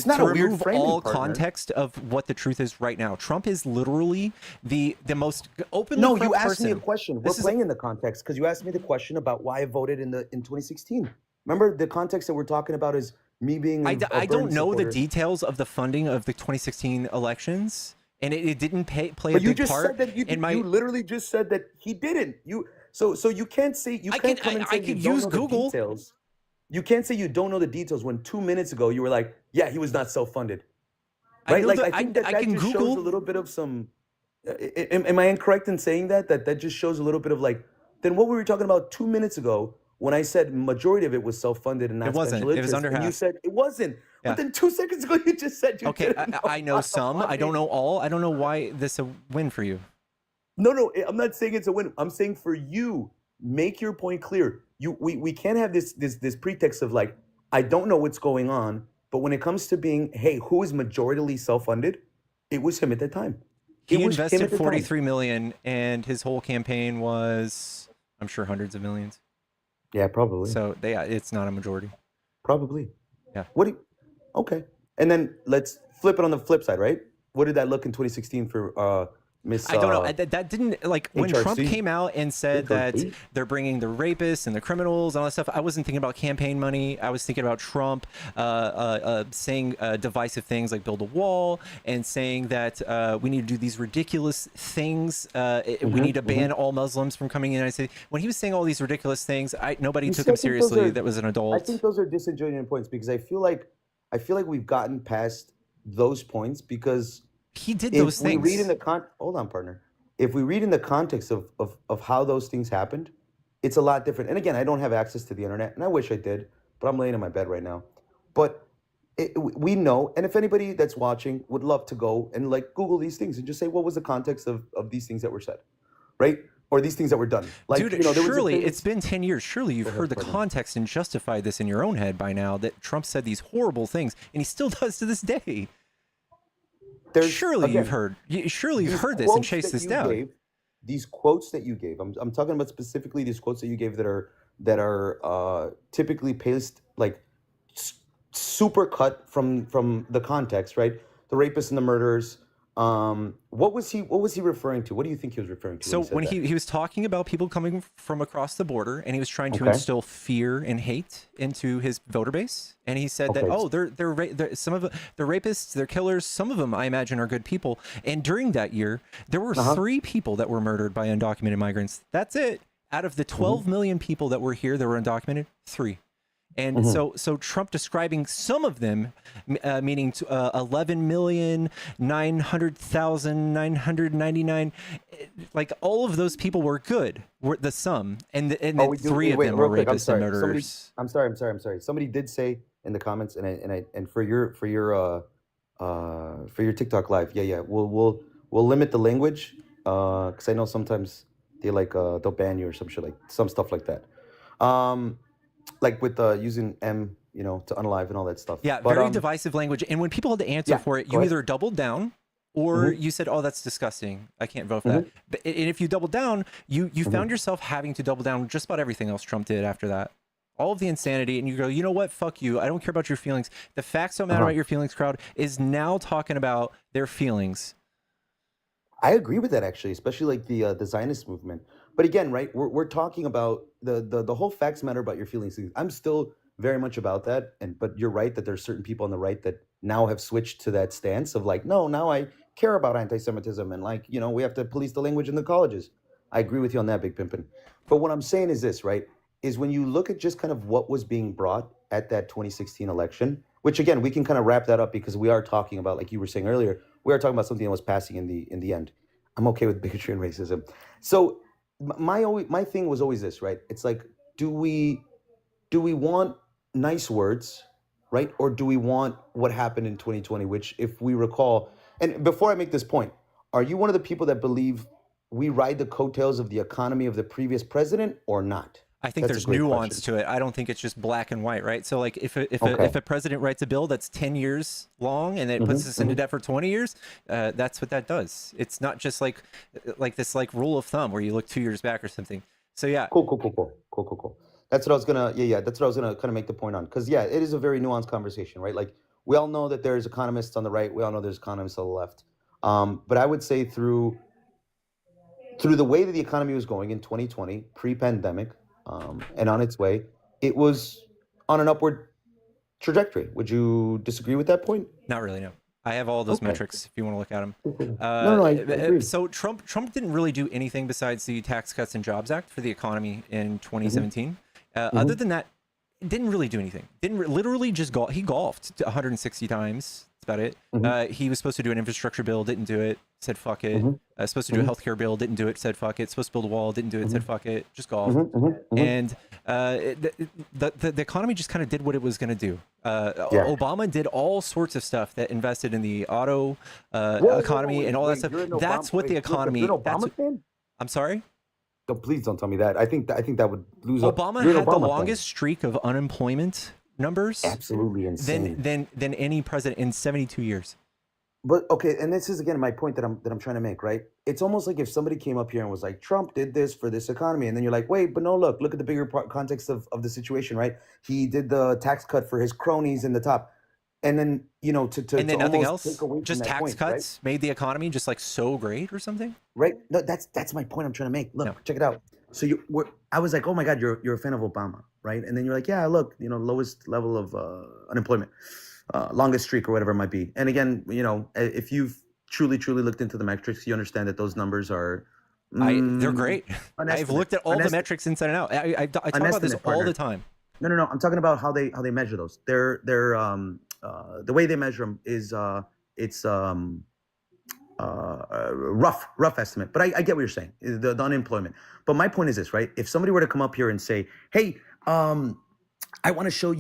not a weird remove framing, all partner. context of what the truth is right now. Trump is literally the most openly. No, front you asked person. me a question. We're playing in the context because you asked me the question about why I voted in 2016. Remember, the context that we're talking about is me being. I don't know the details of the funding of the 2016 elections, and it didn't play a big part. But you literally just said that he didn't. So you can't say you can't come and say I could you don't use know the Google. details. You can't say you don't know the details when 2 minutes ago you were like, yeah, he was not self-funded, I right? know Like, that I think that I that can just shows a Google. little bit of some. Am I incorrect in saying that? That just shows a little bit of like, then what we were talking about 2 minutes ago when I said majority of it was self-funded and It not wasn't. special It was interest, under and you half. said it wasn't. But Yeah. then 2 seconds ago you just said you Okay, didn't know. I know some. I don't know all. I don't know why this a win for you. No, I'm not saying it's a win. I'm saying for you, make your point clear. We can't have this pretext of like, I don't know what's going on, but when it comes to being, hey, who is majoritarily self-funded? It was him at the time. It He was him invested at the time. 43 million, and his whole campaign was, I'm sure, hundreds of millions. Yeah, probably. So it's not a majority. Probably. Yeah. Okay. And then let's flip it on the flip side, right? What did that look in 2016 for Miss? I don't know. That didn't, like, when Trump HRC? came out and said that HRC? they're bringing the rapists and the criminals and all that stuff, I wasn't thinking about campaign money. I was thinking about Trump saying divisive things like build a wall and saying that we need to do these ridiculous things. We need to ban all Muslims from coming in the United States. When he was saying all these ridiculous things, nobody took him seriously. That was an adult. I think those are disingenuous points because I feel like we've gotten past those points because he did those things. If we read in the hold on, partner. If we read in the context of how those things happened, it's a lot different. And again, I don't have access to the internet, and I wish I did, but I'm laying in my bed right now. But we know, and if anybody that's watching would love to go and like Google these things and just say, what was the context of these things that were said, right? Or these things that were done. Like, dude, surely it's been 10 years. Surely you've heard the context and justified this in your own head by now that Trump said these horrible things, and he still does to this day. Surely you've heard this and chased this down. These quotes that you gave, I'm talking about specifically these quotes that you gave that are typically pasted like super cut from the context, right? The rapists and the murderers. What was he referring to? What do you think he was referring to? So when he was talking about people coming from across the border, and he was trying to instill fear and hate into his voter base, and he said that they're some of the rapists, they're killers. Some of them, I imagine, are good people. And during that year, there were 3 people that were murdered by undocumented migrants. That's it. Out of the 12 million people that were here that were undocumented, 3. And so Trump describing some of them, meaning 11,900,999, like all of those people were good. Were the sum, and 3 of them were rapists and murderers. I'm sorry. Somebody did say in the comments, and for your TikTok live, we'll limit the language because I know sometimes they like they'll ban you or some shit like some stuff like that. Like with using M, to unalive and all that stuff. Yeah, but, very divisive language. And when people had to answer for it, you either doubled down or you said, "Oh, that's disgusting. I can't vote for that." But, and if you doubled down, you found yourself having to double down just about everything else Trump did after that. All of the insanity, and you go, you know what? Fuck you. I don't care about your feelings. The facts don't matter about your feelings. Crowd is now talking about their feelings. I agree with that actually, especially like the Zionist movement. But again, right, we're talking about the whole facts matter about your feelings. I'm still very much about that, but you're right that there's certain people on the right that now have switched to that stance of like, no, now I care about anti-Semitism and like, we have to police the language in the colleges. I agree with you on that, Big Pimpin'. But what I'm saying is this, right, is when you look at just kind of what was being brought at that 2016 election, which again, we can kind of wrap that up because we are talking about, like you were saying earlier, we are talking about something that was passing in the end. I'm okay with bigotry and racism. So my thing was always this, right? It's like, do we want nice words, right? Or do we want what happened in 2020, which if we recall, and before I make this point, are you one of the people that believe we ride the coattails of the economy of the previous president or not? I think there's nuance to it. I don't think it's just black and white, right? So like if a president writes a bill that's 10 years long and it puts us into debt for 20 years, that's what that does. It's not just like this like rule of thumb where you look 2 years back or something. So yeah. Cool. That's what I was gonna that's what I was gonna kind of make the point on. Because it is a very nuanced conversation, right? Like we all know that there's economists on the right, we all know there's economists on the left. But I would say through the way that the economy was going in 2020, pre-pandemic, and on its way, it was on an upward trajectory. Would you disagree with that point? Not really, no. I have all those metrics if you want to look at them. I agree. So Trump didn't really do anything besides the Tax Cuts and Jobs Act for the economy in 2017. Other than that, Didn't really do anything. Literally just he golfed 160 times. That's about it. He was supposed to do an infrastructure bill, didn't do it. Said fuck it. Supposed to do a healthcare bill, didn't do it. Said fuck it. Supposed to build a wall, didn't do it. Said fuck it. Just golfed. And the economy just kind of did what it was going to do. Obama did all sorts of stuff that invested in the auto economy and all that stuff. That's what the economy. You're an Obama fan? I'm sorry. Please don't tell me that. I think that would lose. Obama had the longest streak of unemployment numbers. Absolutely insane. Than any president in 72 years. But okay, and this is again my point that I'm trying to make, right? It's almost like if somebody came up here and was like, Trump did this for this economy, and then you're like, wait, but no, look at the bigger context of the situation, right? He did the tax cut for his cronies in the top, and then and then nothing else, just tax point, cuts made the economy just like so great or something, right? No, that's my point I'm trying to make. Look, check it out. So I was like, oh my God, you're a fan of Obama, right? And then you're like, yeah, look, lowest level of unemployment. Longest streak or whatever it might be. And again, if you've truly looked into the metrics, you understand that those numbers are they're great. I've looked at all the metrics inside and out. I talk about this all the time. No. I'm talking about how they measure those. They're the way they measure them is it's rough estimate. But I get what you're saying, the unemployment. But my point is this, right? If somebody were to come up here and say, hey, I want to show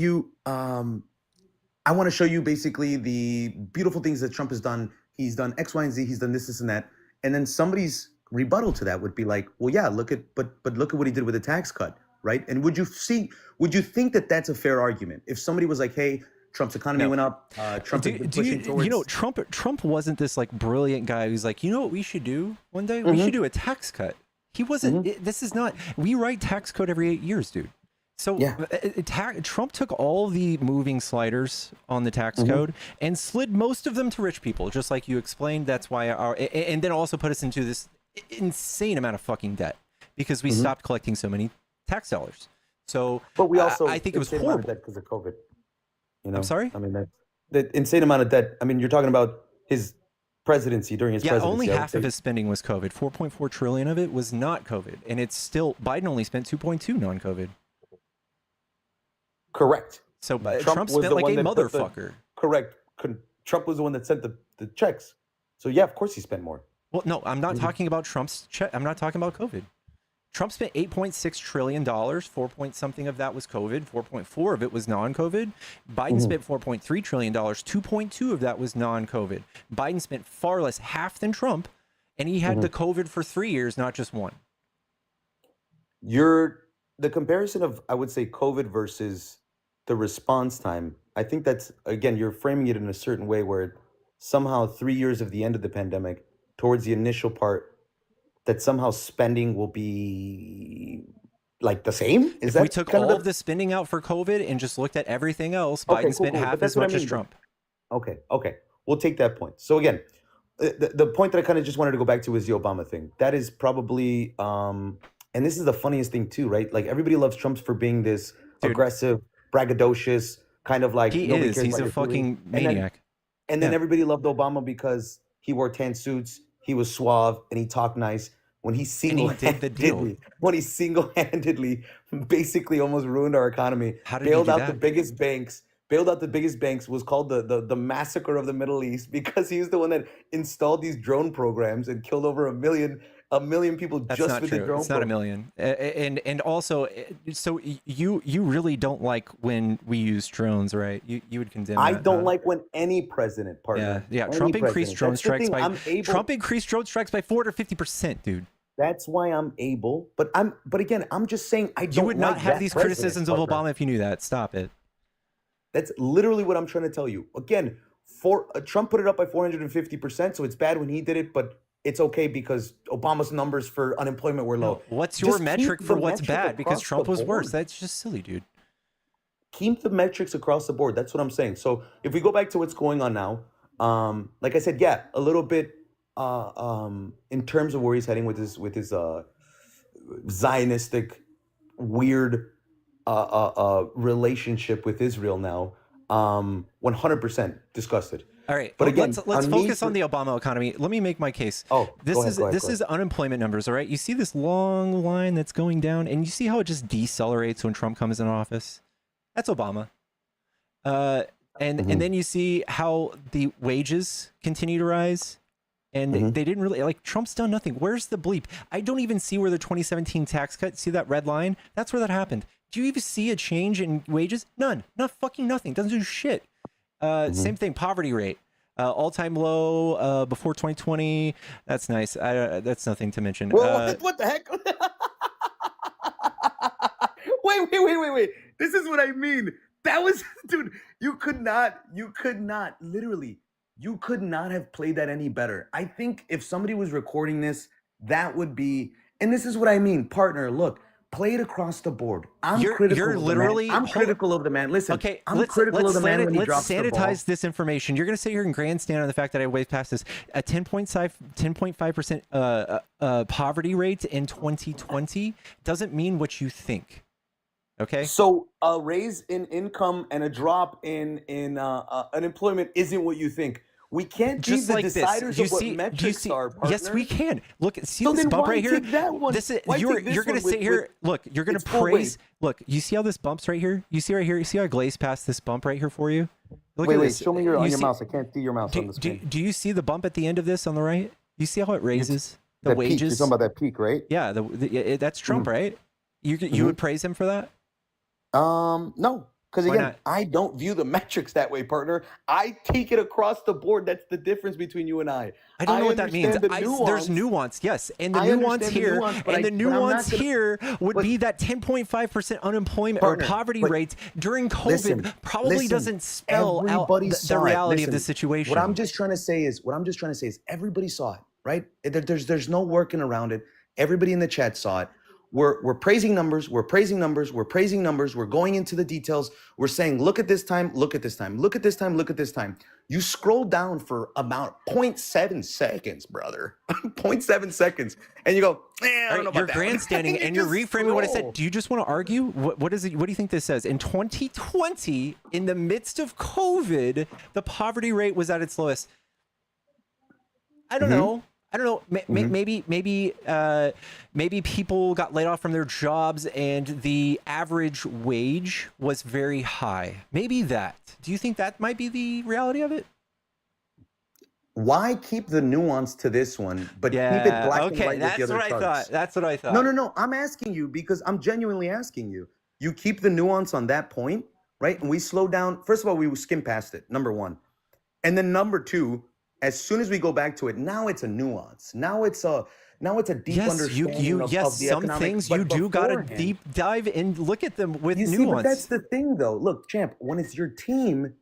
you basically the beautiful things that Trump has done. He's done X, Y, and Z. He's done this, and that. And then somebody's rebuttal to that would be like, well, yeah, look at what he did with the tax cut, right? And would you think that that's a fair argument? If somebody was like, hey, Trump's economy went up, Trump has been pushing towards... Trump wasn't this like brilliant guy who's like, you know what we should do one day? We should do a tax cut. He wasn't, this is not, we write tax code every 8 years, dude. So Trump took all the moving sliders on the tax code and slid most of them to rich people, just like you explained. That's why and then also put us into this insane amount of fucking debt because we stopped collecting so many tax dollars. So, but we also, I think it was horrible because of COVID. I'm sorry? I mean, the insane amount of debt. I mean, you're talking about his presidency during his presidency. Only half of his spending was COVID. 4.4 trillion of it was not COVID, and it's still Biden only spent 2.2 non-COVID. Correct. So Trump spent like a motherfucker. Correct. Trump was the one that sent the checks. So yeah, of course he spent more. Well, no, I'm not talking about Trump's check. I'm not talking about COVID. Trump spent $8.6 trillion. 4 point something of that was COVID. 4.4 of it was non-COVID. Biden spent $4.3 trillion. 2.2 of that was non-COVID. Biden spent far less, half than Trump, and he had the COVID for 3 years, not just one. The comparison of, I would say, COVID versus the response time, I think that's, again, you're framing it in a certain way where somehow 3 years of the end of the pandemic towards the initial part, that somehow spending will be like the same? If we took all of the spending out for COVID and just looked at everything else, Biden spent half as much as Trump. Okay. We'll take that point. So again, the point that I kind of just wanted to go back to is the Obama thing. That is probably, and this is the funniest thing too, right? Like everybody loves Trump for being this aggressive, braggadocious, kind of like he's a fucking maniac. And then everybody loved Obama because he wore tan suits, he was suave, and he talked nice. When he single-handedly basically almost ruined our economy, bailed out the biggest banks, was called the massacre of the Middle East because he's the one that installed these drone programs and killed over a million people. That's just not with true. the drone. It's not a million. And also, so you really don't like when we use drones, right? You would condemn. I don't like when any president, partner. Yeah. Trump increased drone strikes by 450%, dude. That's why I'm able. But again, I'm just saying I don't. You would not like have these criticisms of Obama if you knew that. Stop it. That's literally what I'm trying to tell you. Again, Trump put it up by 450%, so it's bad when he did it, but it's okay because Obama's numbers for unemployment were low. What's your metric for what's bad? Because Trump was worse. That's just silly, dude. Keep the metrics across the board. That's what I'm saying. So if we go back to what's going on now, like I said, yeah, a little bit in terms of where he's heading with his Zionistic weird relationship with Israel now, 100% disgusted. All right, but again, let's focus on the Obama economy. Let me make my case. This is unemployment numbers. All right, you see this long line that's going down, and you see how it just decelerates when Trump comes in office. That's Obama. And then you see how the wages continue to rise. And they didn't really, like, Trump's done nothing. Where's the bleep? I don't even see where the 2017 tax cut, see that red line? That's where that happened. Do you even see a change in wages? None. Not fucking nothing. Doesn't do shit. Same thing, poverty rate. All-time low before 2020. That's nice. That's nothing to mention. Well, what the heck? Wait. This is what I mean. That was, dude, you could not have played that any better. I think if somebody was recording this, that would be, and this is what I mean, partner, look, play it across the board. You're literally critical of the man. Listen, okay, I'm critical of the man when he drops the ball. Let's sanitize this information. You're going to sit here and grandstand on the fact that I waved past this. A 10.5% poverty rate in 2020 doesn't mean what you think. Okay. So a raise in income and a drop in unemployment isn't what you think. We can't Just be the like deciders this. of what metrics are, partner. Yes, we can. Look, see So this then bump why right here? take that one? This is Why you're take this going to one sit here. Look, you're going to it's full praise. weight? Look, you see how this bumps right here? You see right here? You see how I glazed past this bump right here for you? Look at Wait, this. show me on your see- mouse. I can't see your mouse on the screen. Do you see the bump at the end of this on the right? You see how it raises the That peak, wages? you're talking about that peak, right? Yeah, that's Trump, right? You would praise him for that? No, because Why again, not? I don't view the metrics that way, partner. I take it across the board. That's the difference between you and I. I don't know what that means. understand the There's nuance, yes, and the I nuance understand the here, nuance, but and the but I'm not nuance gonna- here would but- be that 10.5% unemployment Partner, or poverty but rate during COVID listen, probably listen, doesn't spell out everybody the saw it. reality of the Listen, situation. What I'm just trying to say is everybody saw it, right? There's no working around it. Everybody in the chat saw it. We're praising numbers. We're praising numbers. We're praising numbers. We're going into the details. We're saying, look at this time. Look at this time. Look at this time. Look at this time. You scroll down for about 0.7 seconds, brother. 0.7 seconds, and you go, I don't know about You're that one." grandstanding and you're just reframing what I said. scroll. Do you just want to argue? What is it? What do you think this says? In 2020, in the midst of COVID, the poverty rate was at its lowest. I don't know. I don't know. Maybe people got laid off from their jobs and the average wage was very high. Maybe that. Do you think that might be the reality of it? Why keep the nuance to this one, but keep it black and Okay, white that's with the what other I charts? thought. That's what I thought. No. I'm asking you because I'm genuinely asking you. You keep the nuance on that point, right? And we slow down. First of all, we skim past it, number one. And then number two, as soon as we go back to it, now it's a nuance. Now it's a deep understanding of the some economic. things but you do got to beforehand- deep dive and look at them with You see, nuance. but that's the thing, though. Look, champ, when it's your team,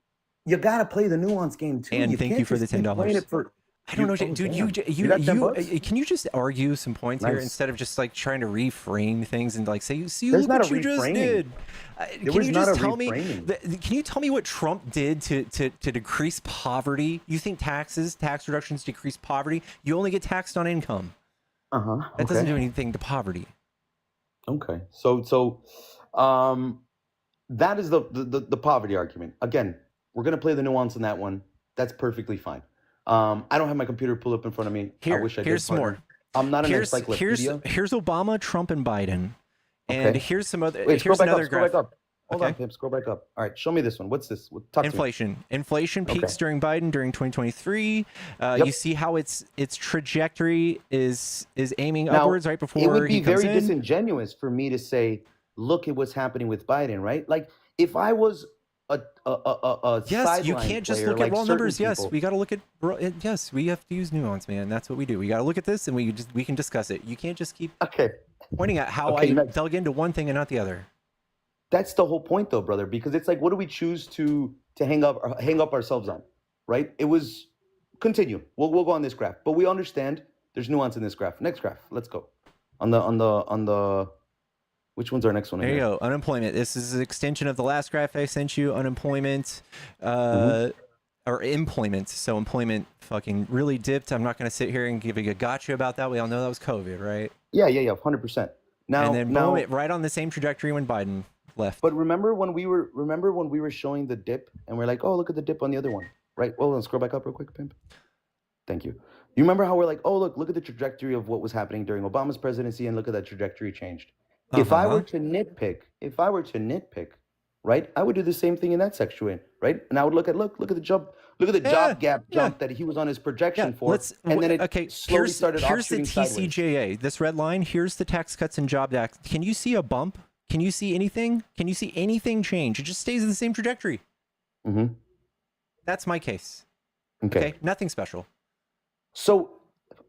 you gotta play the nuance game too. And thank can't you for just the keep playing $10. it for- I don't know, dude. You got $10? can you just argue some points here Nice. instead of just like trying to reframe things and like say, see, There's look not what a you just reframing. did. There Can was you not just a tell me? reframing. Can you tell me what Trump did to decrease poverty? You think tax reductions decrease poverty? You only get taxed on income. That doesn't do anything to poverty. Okay, so that is the poverty argument. Again, we're gonna play the nuance in that one. That's perfectly fine. I don't have my computer pulled up in front of me. I wish I did. Here's some more. partner. I'm not an encyclopedia. Here's Obama, Trump, and Biden, and Okay. here's some other. Wait, scroll here's back another up. Scroll graph. back up. Hold on, Okay. Pimp. Scroll back up. All right, show me this one. What's this? Talk to me. Inflation peaks Okay. during Biden during 2023. Yep. You see how its trajectory is aiming Now, upwards right before it would be he comes very in. disingenuous for me to say, look at what's happening with Biden, right? Like if I was a Yes, you sideline can't just player look at like raw certain numbers. Yes, people- we got to look at. Yes, we have to use nuance, man. That's what we do. We got to look at this and we can discuss it. You can't just keep pointing at how I next. dug into one thing and not the other. That's the whole point, though, brother. Because it's like, what do we choose to hang up ourselves on, right? It was continue. We'll go on this graph, but we understand there's nuance in this graph. Next graph, let's go. On the which one's our next one? There you here? go. Unemployment. This is an extension of the last graph I sent you. Unemployment, or employment. So employment fucking really dipped. I'm not going to sit here and give you a gotcha about that. We all know that was COVID, right? Yeah, 100%. Now, and then boom, it right on the same trajectory when Biden left. But remember when we were showing the dip, and we're like, oh, look at the dip on the other one, right? Well, let's scroll back up real quick, Pimp. Thank you. You remember how we're like, oh, look at the trajectory of what was happening during Obama's presidency, and look at that trajectory changed. If I were to nitpick, right? I would do the same thing in that section, right? And I would look at the job gap jump that he was on his projection for, and then it slowly started here's the offshooting sideways. TCJA, this red line. Here's the Tax Cuts and Jobs Act. Can you see a bump? Can you see anything? Can you see anything change? It just stays in the same trajectory. Mm-hmm. That's my case. Okay. Nothing special. So,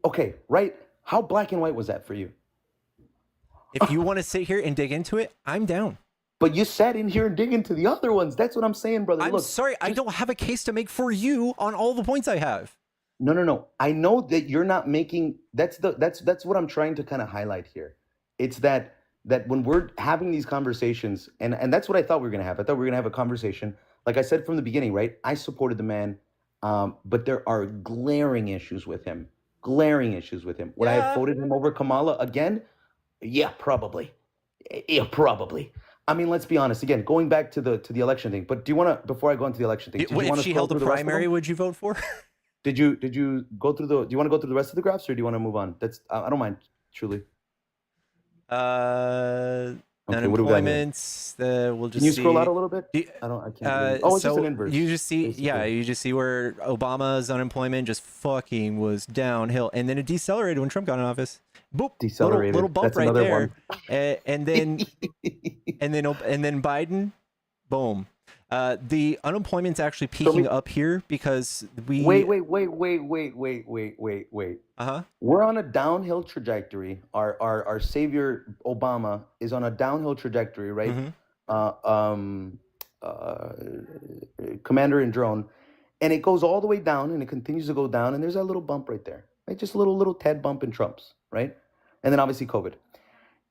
okay, right? How black and white was that for you? If you want to sit here and dig into it, I'm down. But you sat in here and dig into the other ones. That's what I'm saying, brother. I'm sorry, I don't have a case to make for you on all the points I have. No. I know that you're not making. That's what I'm trying to kind of highlight here. It's that when we're having these conversations, and that's what I thought we were gonna have. I thought we were gonna have a conversation. Like I said from the beginning, right? I supported the man, but there are glaring issues with him. Would I have voted him over Kamala again? Yeah, probably. I mean, let's be honest. Again, going back to the election thing. But do you want to, before I go into the election thing, if she held a primary, would you vote for? Did you go through do you want to go through the rest of the graphs, or do you want to move on? I don't mind, truly. Unemployment. We'll just. Can you scroll out a little bit? I can't. Really. Oh, it's just an inverse. You just see, basically. you just see where Obama's unemployment just fucking was downhill, and then it decelerated when Trump got in office. Boop, decelerated. Little bump That's right another there, and then Biden, boom. The unemployment's actually peaking up here because we wait. We're on a downhill trajectory. Our savior Obama is on a downhill trajectory, right? Commander in drone, and it goes all the way down, and it continues to go down, and there's that little bump right there, right? Just a little tad bump in Trump's, right? And then obviously COVID,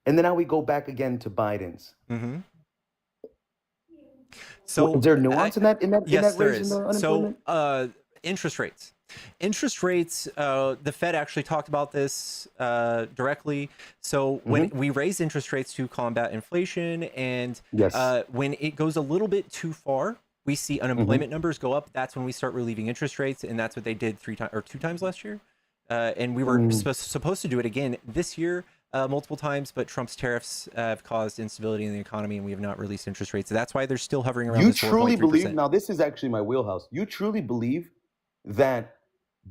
and then now we go back again to Biden's. Mm-hmm. So is there nuance in that yes, there raise is. in the unemployment? So interest rates. The Fed actually talked about this directly. So when we raise interest rates to combat inflation, and when it goes a little bit too far, we see unemployment numbers go up. That's when we start relieving interest rates, and that's what they did 2 times last year. And we were supposed to do it again this year. Multiple times, but Trump's tariffs have caused instability in the economy, and we have not released interest rates. So that's why they're still hovering around. You this truly 4.3%. believe? Now, this is actually my wheelhouse. You truly believe that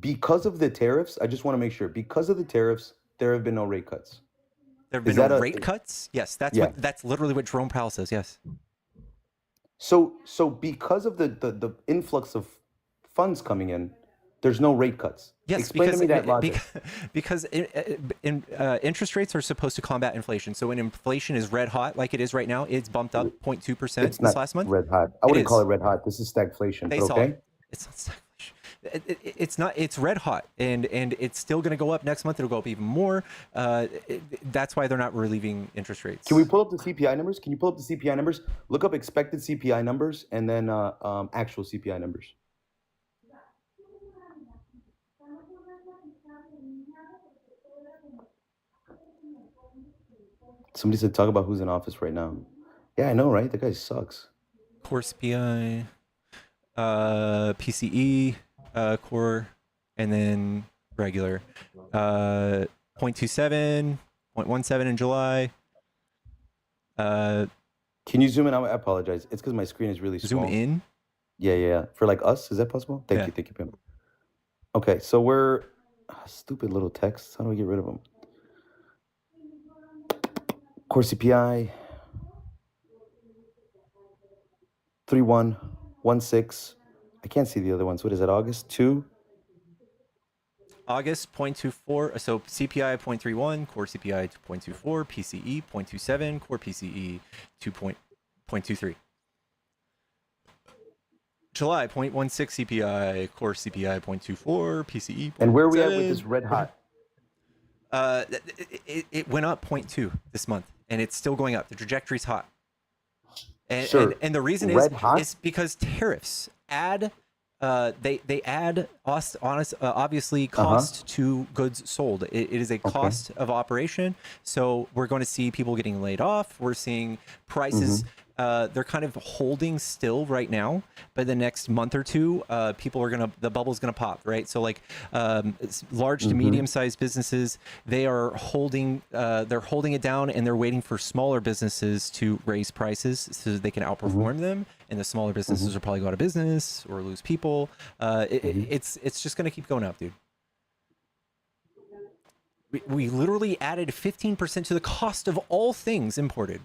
because of the tariffs, I just want to make sure, because of the tariffs, there have been no rate cuts. There have been no rate cuts? Yes, that's literally what Jerome Powell says. Yes. So because of the influx of funds coming in, there's no rate cuts. Yes, explain to me that logic. Because interest rates are supposed to combat inflation. So when inflation is red hot, like it is right now, it's bumped up 0.2% this last month. Red hot. I wouldn't call it red hot. This is stagflation. But okay. It's not stagflation. It's not. It's red hot, and it's still going to go up next month. It'll go up even more. That's why they're not relieving interest rates. Can we pull up the CPI numbers? Can you pull up the CPI numbers? Look up expected CPI numbers and then actual CPI numbers. Somebody said talk about who's in office right now. Yeah, I know, right? That guy sucks. Core CPI, PCE, core, and then regular. 0.27, 0.17 in July. Can you zoom in? I apologize. It's because my screen is really small. Zoom in? Yeah. For like us, is that possible? Thank you, Pim. Okay, so we're stupid little texts. How do I get rid of them? Core CPI 3.116. I can't see the other ones. What is that? August 2. August 0.24. So CPI 0.31, core CPI 2.24, PCE 0.27, core PCE 2.23. July 0.16 CPI, core CPI 0.24, PCE. And where are we at with this red hot? It went up 0.2 this month, and it's still going up. The trajectory's hot. And, Sure. and the reason Red hot? is because tariffs add they add obviously cost to goods sold. It is a cost of operation. So we're going to see people getting laid off. We're seeing prices they're kind of holding still right now, but the next month or two, the bubble's gonna pop, right? So like large to medium-sized businesses, they are holding it down, and they're waiting for smaller businesses to raise prices so that they can outperform them, and the smaller businesses will probably go out of business or lose people. It's just gonna keep going up, dude. We literally added 15% to the cost of all things imported,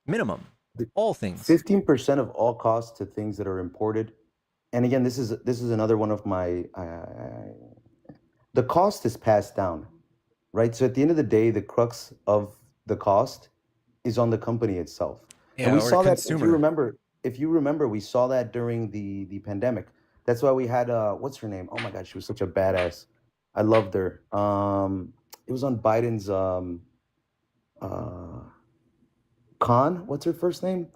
minimum. All things. 15% of all costs to things that are imported. And again, this is another one of my. The cost is passed down, right? So at the end of the day, the crux of the cost is on the company itself. Yeah, and we or saw that. consumer. If you remember, we saw that during the pandemic. That's why we had what's her name? Oh my God, she was such a badass. I loved her. It was on Biden's Khan, what's her first name?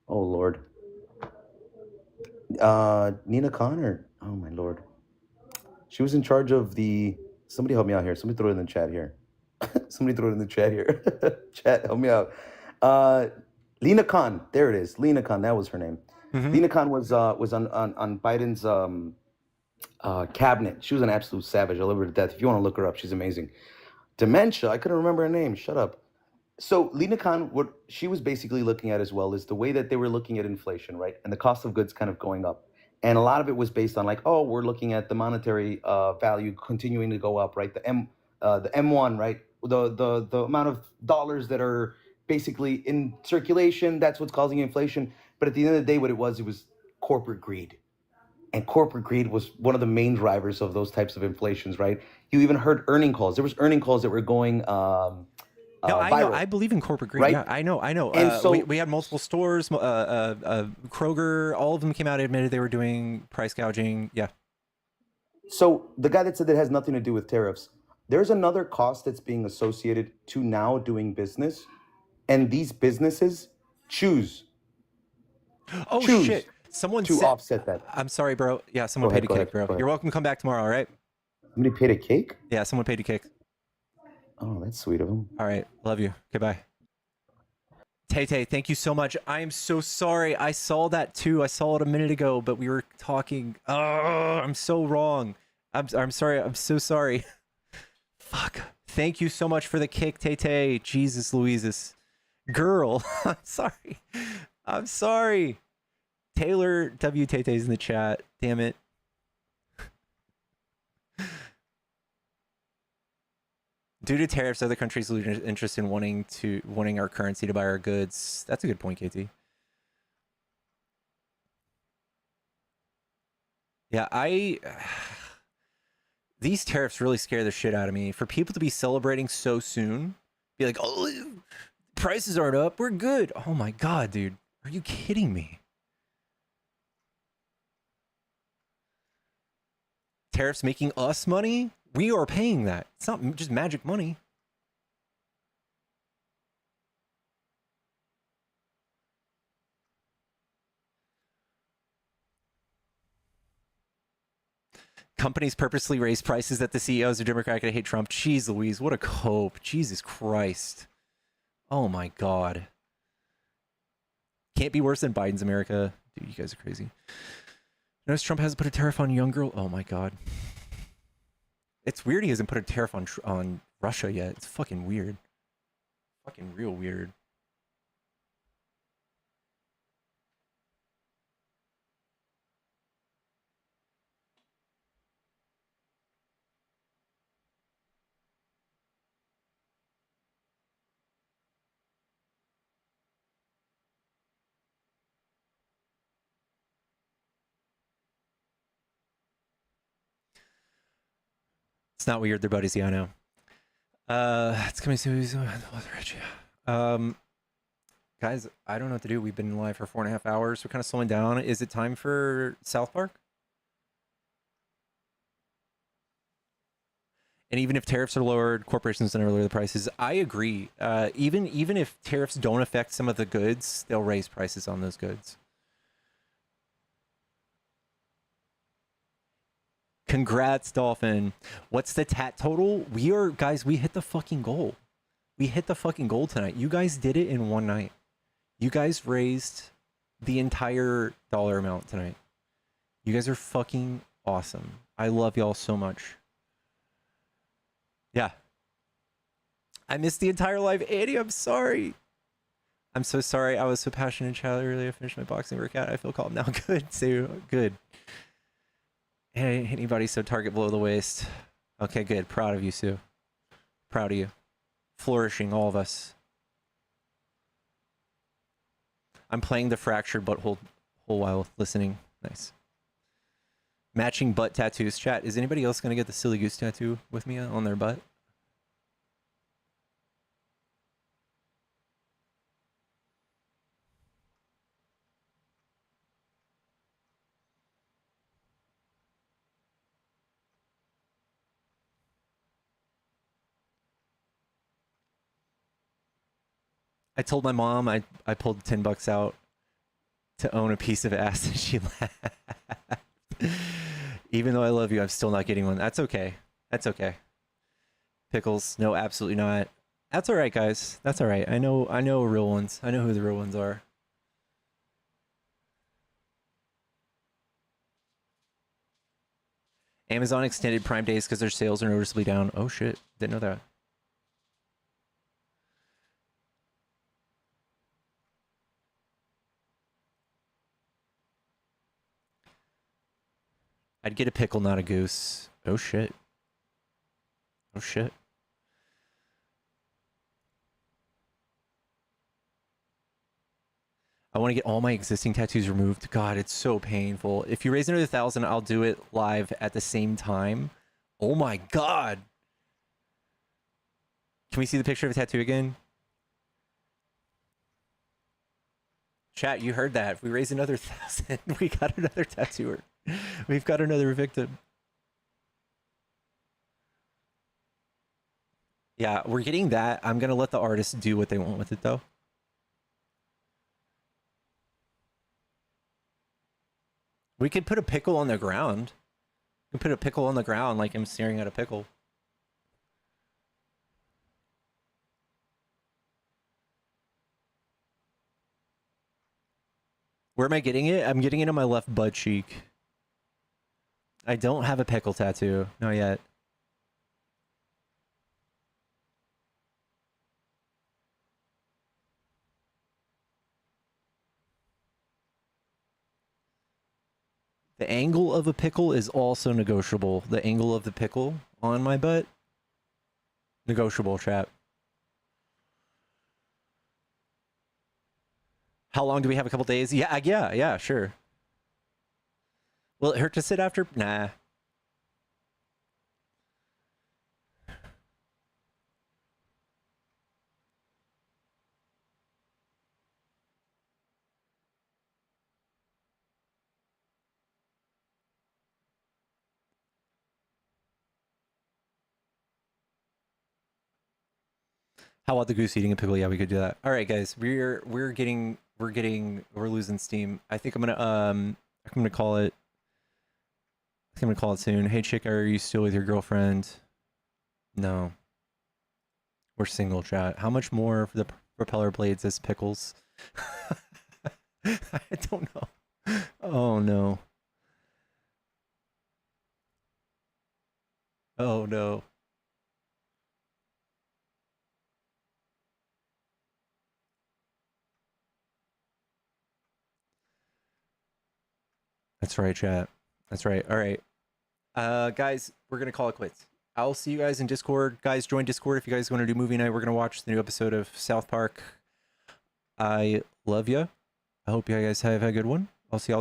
Oh Lord. Nina Khan, or oh my Lord. She was in charge of somebody help me out here. Somebody throw it in the chat here. Somebody throw it in the chat here. Chat, help me out. Lena Khan, there it is. Lena Khan, that was her name. Lena Khan was on Biden's cabinet. She was an absolute savage. I love her to death. If you want to look her up, she's amazing. Dementia, I couldn't remember her name. Shut up. So Lena Khan, what she was basically looking at as well is the way that they were looking at inflation, right? And the cost of goods kind of going up. And a lot of it was based on like, oh, we're looking at the monetary value continuing to go up, right? The M1, right? The amount of dollars that are basically in circulation, that's what's causing inflation. But at the end of the day, what it was corporate greed. And corporate greed was one of the main drivers of those types of inflations, right? You even heard earning calls. There was earning calls that were going No, I know. viral. I believe in corporate greed. Right? Yeah, I know. And so- we had multiple stores. Kroger, all of them came out and admitted they were doing price gouging. Yeah. So the guy that said that has nothing to do with tariffs, there's another cost that's being associated to now doing business, and these businesses choose Oh Choose shit! Someone to said, offset that. I'm sorry, bro. Yeah, someone Go paid ahead, a go kick, ahead, bro. go ahead. You're welcome to come back tomorrow. All right. Somebody paid a cake? Yeah, someone paid a kick. Oh, that's sweet of him. All right. Love you. Goodbye. Tay, thank you so much. I am so sorry. I saw that too. I saw it a minute ago, but we were talking. Oh, I'm so wrong. I'm sorry. I'm so sorry. Fuck. Thank you so much for the kick, Tay. Jesus Louises. Girl. I'm sorry. I'm sorry. Taylor W. Tay-Tay's in the chat. Damn it. Due to tariffs, other countries lose interest in wanting our currency to buy our goods. That's a good point, KT. Yeah, these tariffs really scare the shit out of me. For people to be celebrating so soon, be like, oh, prices aren't up, we're good. Oh my God, dude. Are you kidding me? Tariffs making us money? We are paying that. It's not just magic money. Companies purposely raise prices that the CEOs are Democratic and hate Trump. Jeez Louise, what a cope. Jesus Christ. Oh my God. Can't be worse than Biden's America. Dude, you guys are crazy. Notice Trump hasn't put a tariff on young girl. Oh my God. It's weird he hasn't put a tariff on Russia yet. It's fucking weird. Fucking real weird. It's not weird. They're buddies. Yeah, I know. It's coming soon. Guys, I don't know what to do. We've been live for 4.5 hours. We're kind of slowing down. Is it time for South Park? And even if tariffs are lowered, corporations don't lower the prices. I agree. Even if tariffs don't affect some of the goods, they'll raise prices on those goods. Congrats, Dolphin. What's the tat total? Guys, we hit the fucking goal. We hit the fucking goal tonight. You guys did it in one night. You guys raised the entire dollar amount tonight. You guys are fucking awesome. I love y'all so much. Yeah. I missed the entire live. Andy, I'm sorry. I'm so sorry. I was so passionate in chat earlier. I finished my boxing workout. I feel calm now. Good. So good. Hey, anybody so target below the waist. Okay, good. Proud of you, Sue. Proud of you. Flourishing, all of us. I'm playing the fractured butthole whole while listening. Nice. Matching butt tattoos. Chat, is anybody else going to get the silly goose tattoo with me on their butt? I told my mom I pulled $10 out to own a piece of ass and she laughed. Even though I love you, I'm still not getting one. That's okay. That's okay. Pickles. No, absolutely not. That's all right, guys. That's all right. I know real ones. I know who the real ones are. Amazon extended Prime days because their sales are noticeably down. Oh shit. Didn't know that. I'd get a pickle, not a goose. Oh shit. Oh shit. I want to get all my existing tattoos removed. God, it's so painful. If you raise another 1,000, I'll do it live at the same time. Oh my god. Can we see the picture of a tattoo again? Chat, you heard that. If we raise another 1,000, we got another tattooer. We've got another victim. Yeah, we're getting that. I'm going to let the artists do what they want with it, though. We could put a pickle on the ground. We could put a pickle on the ground like I'm staring at a pickle. Where am I getting it? I'm getting it on my left butt cheek. I don't have a pickle tattoo. Not yet. The angle of a pickle is also negotiable. The angle of the pickle on my butt, negotiable, chat. How long do we have? A couple days? Yeah, sure. Will it hurt to sit after? Nah. How about the goose eating a pickle? Yeah, we could do that. All right, guys, we're losing steam. I think I'm gonna call it. I think I'm gonna call it soon. Hey, chick, are you still with your girlfriend? No. We're single, chat. How much more for the propeller blades as pickles? I don't know. Oh no. Oh no. That's right, chat. That's right. All right. Guys, we're going to call it quits. I'll see you guys in Discord. Guys, join Discord if you guys want to do movie night. We're going to watch the new episode of South Park. I love you. I hope you guys have a good one. I'll see y'all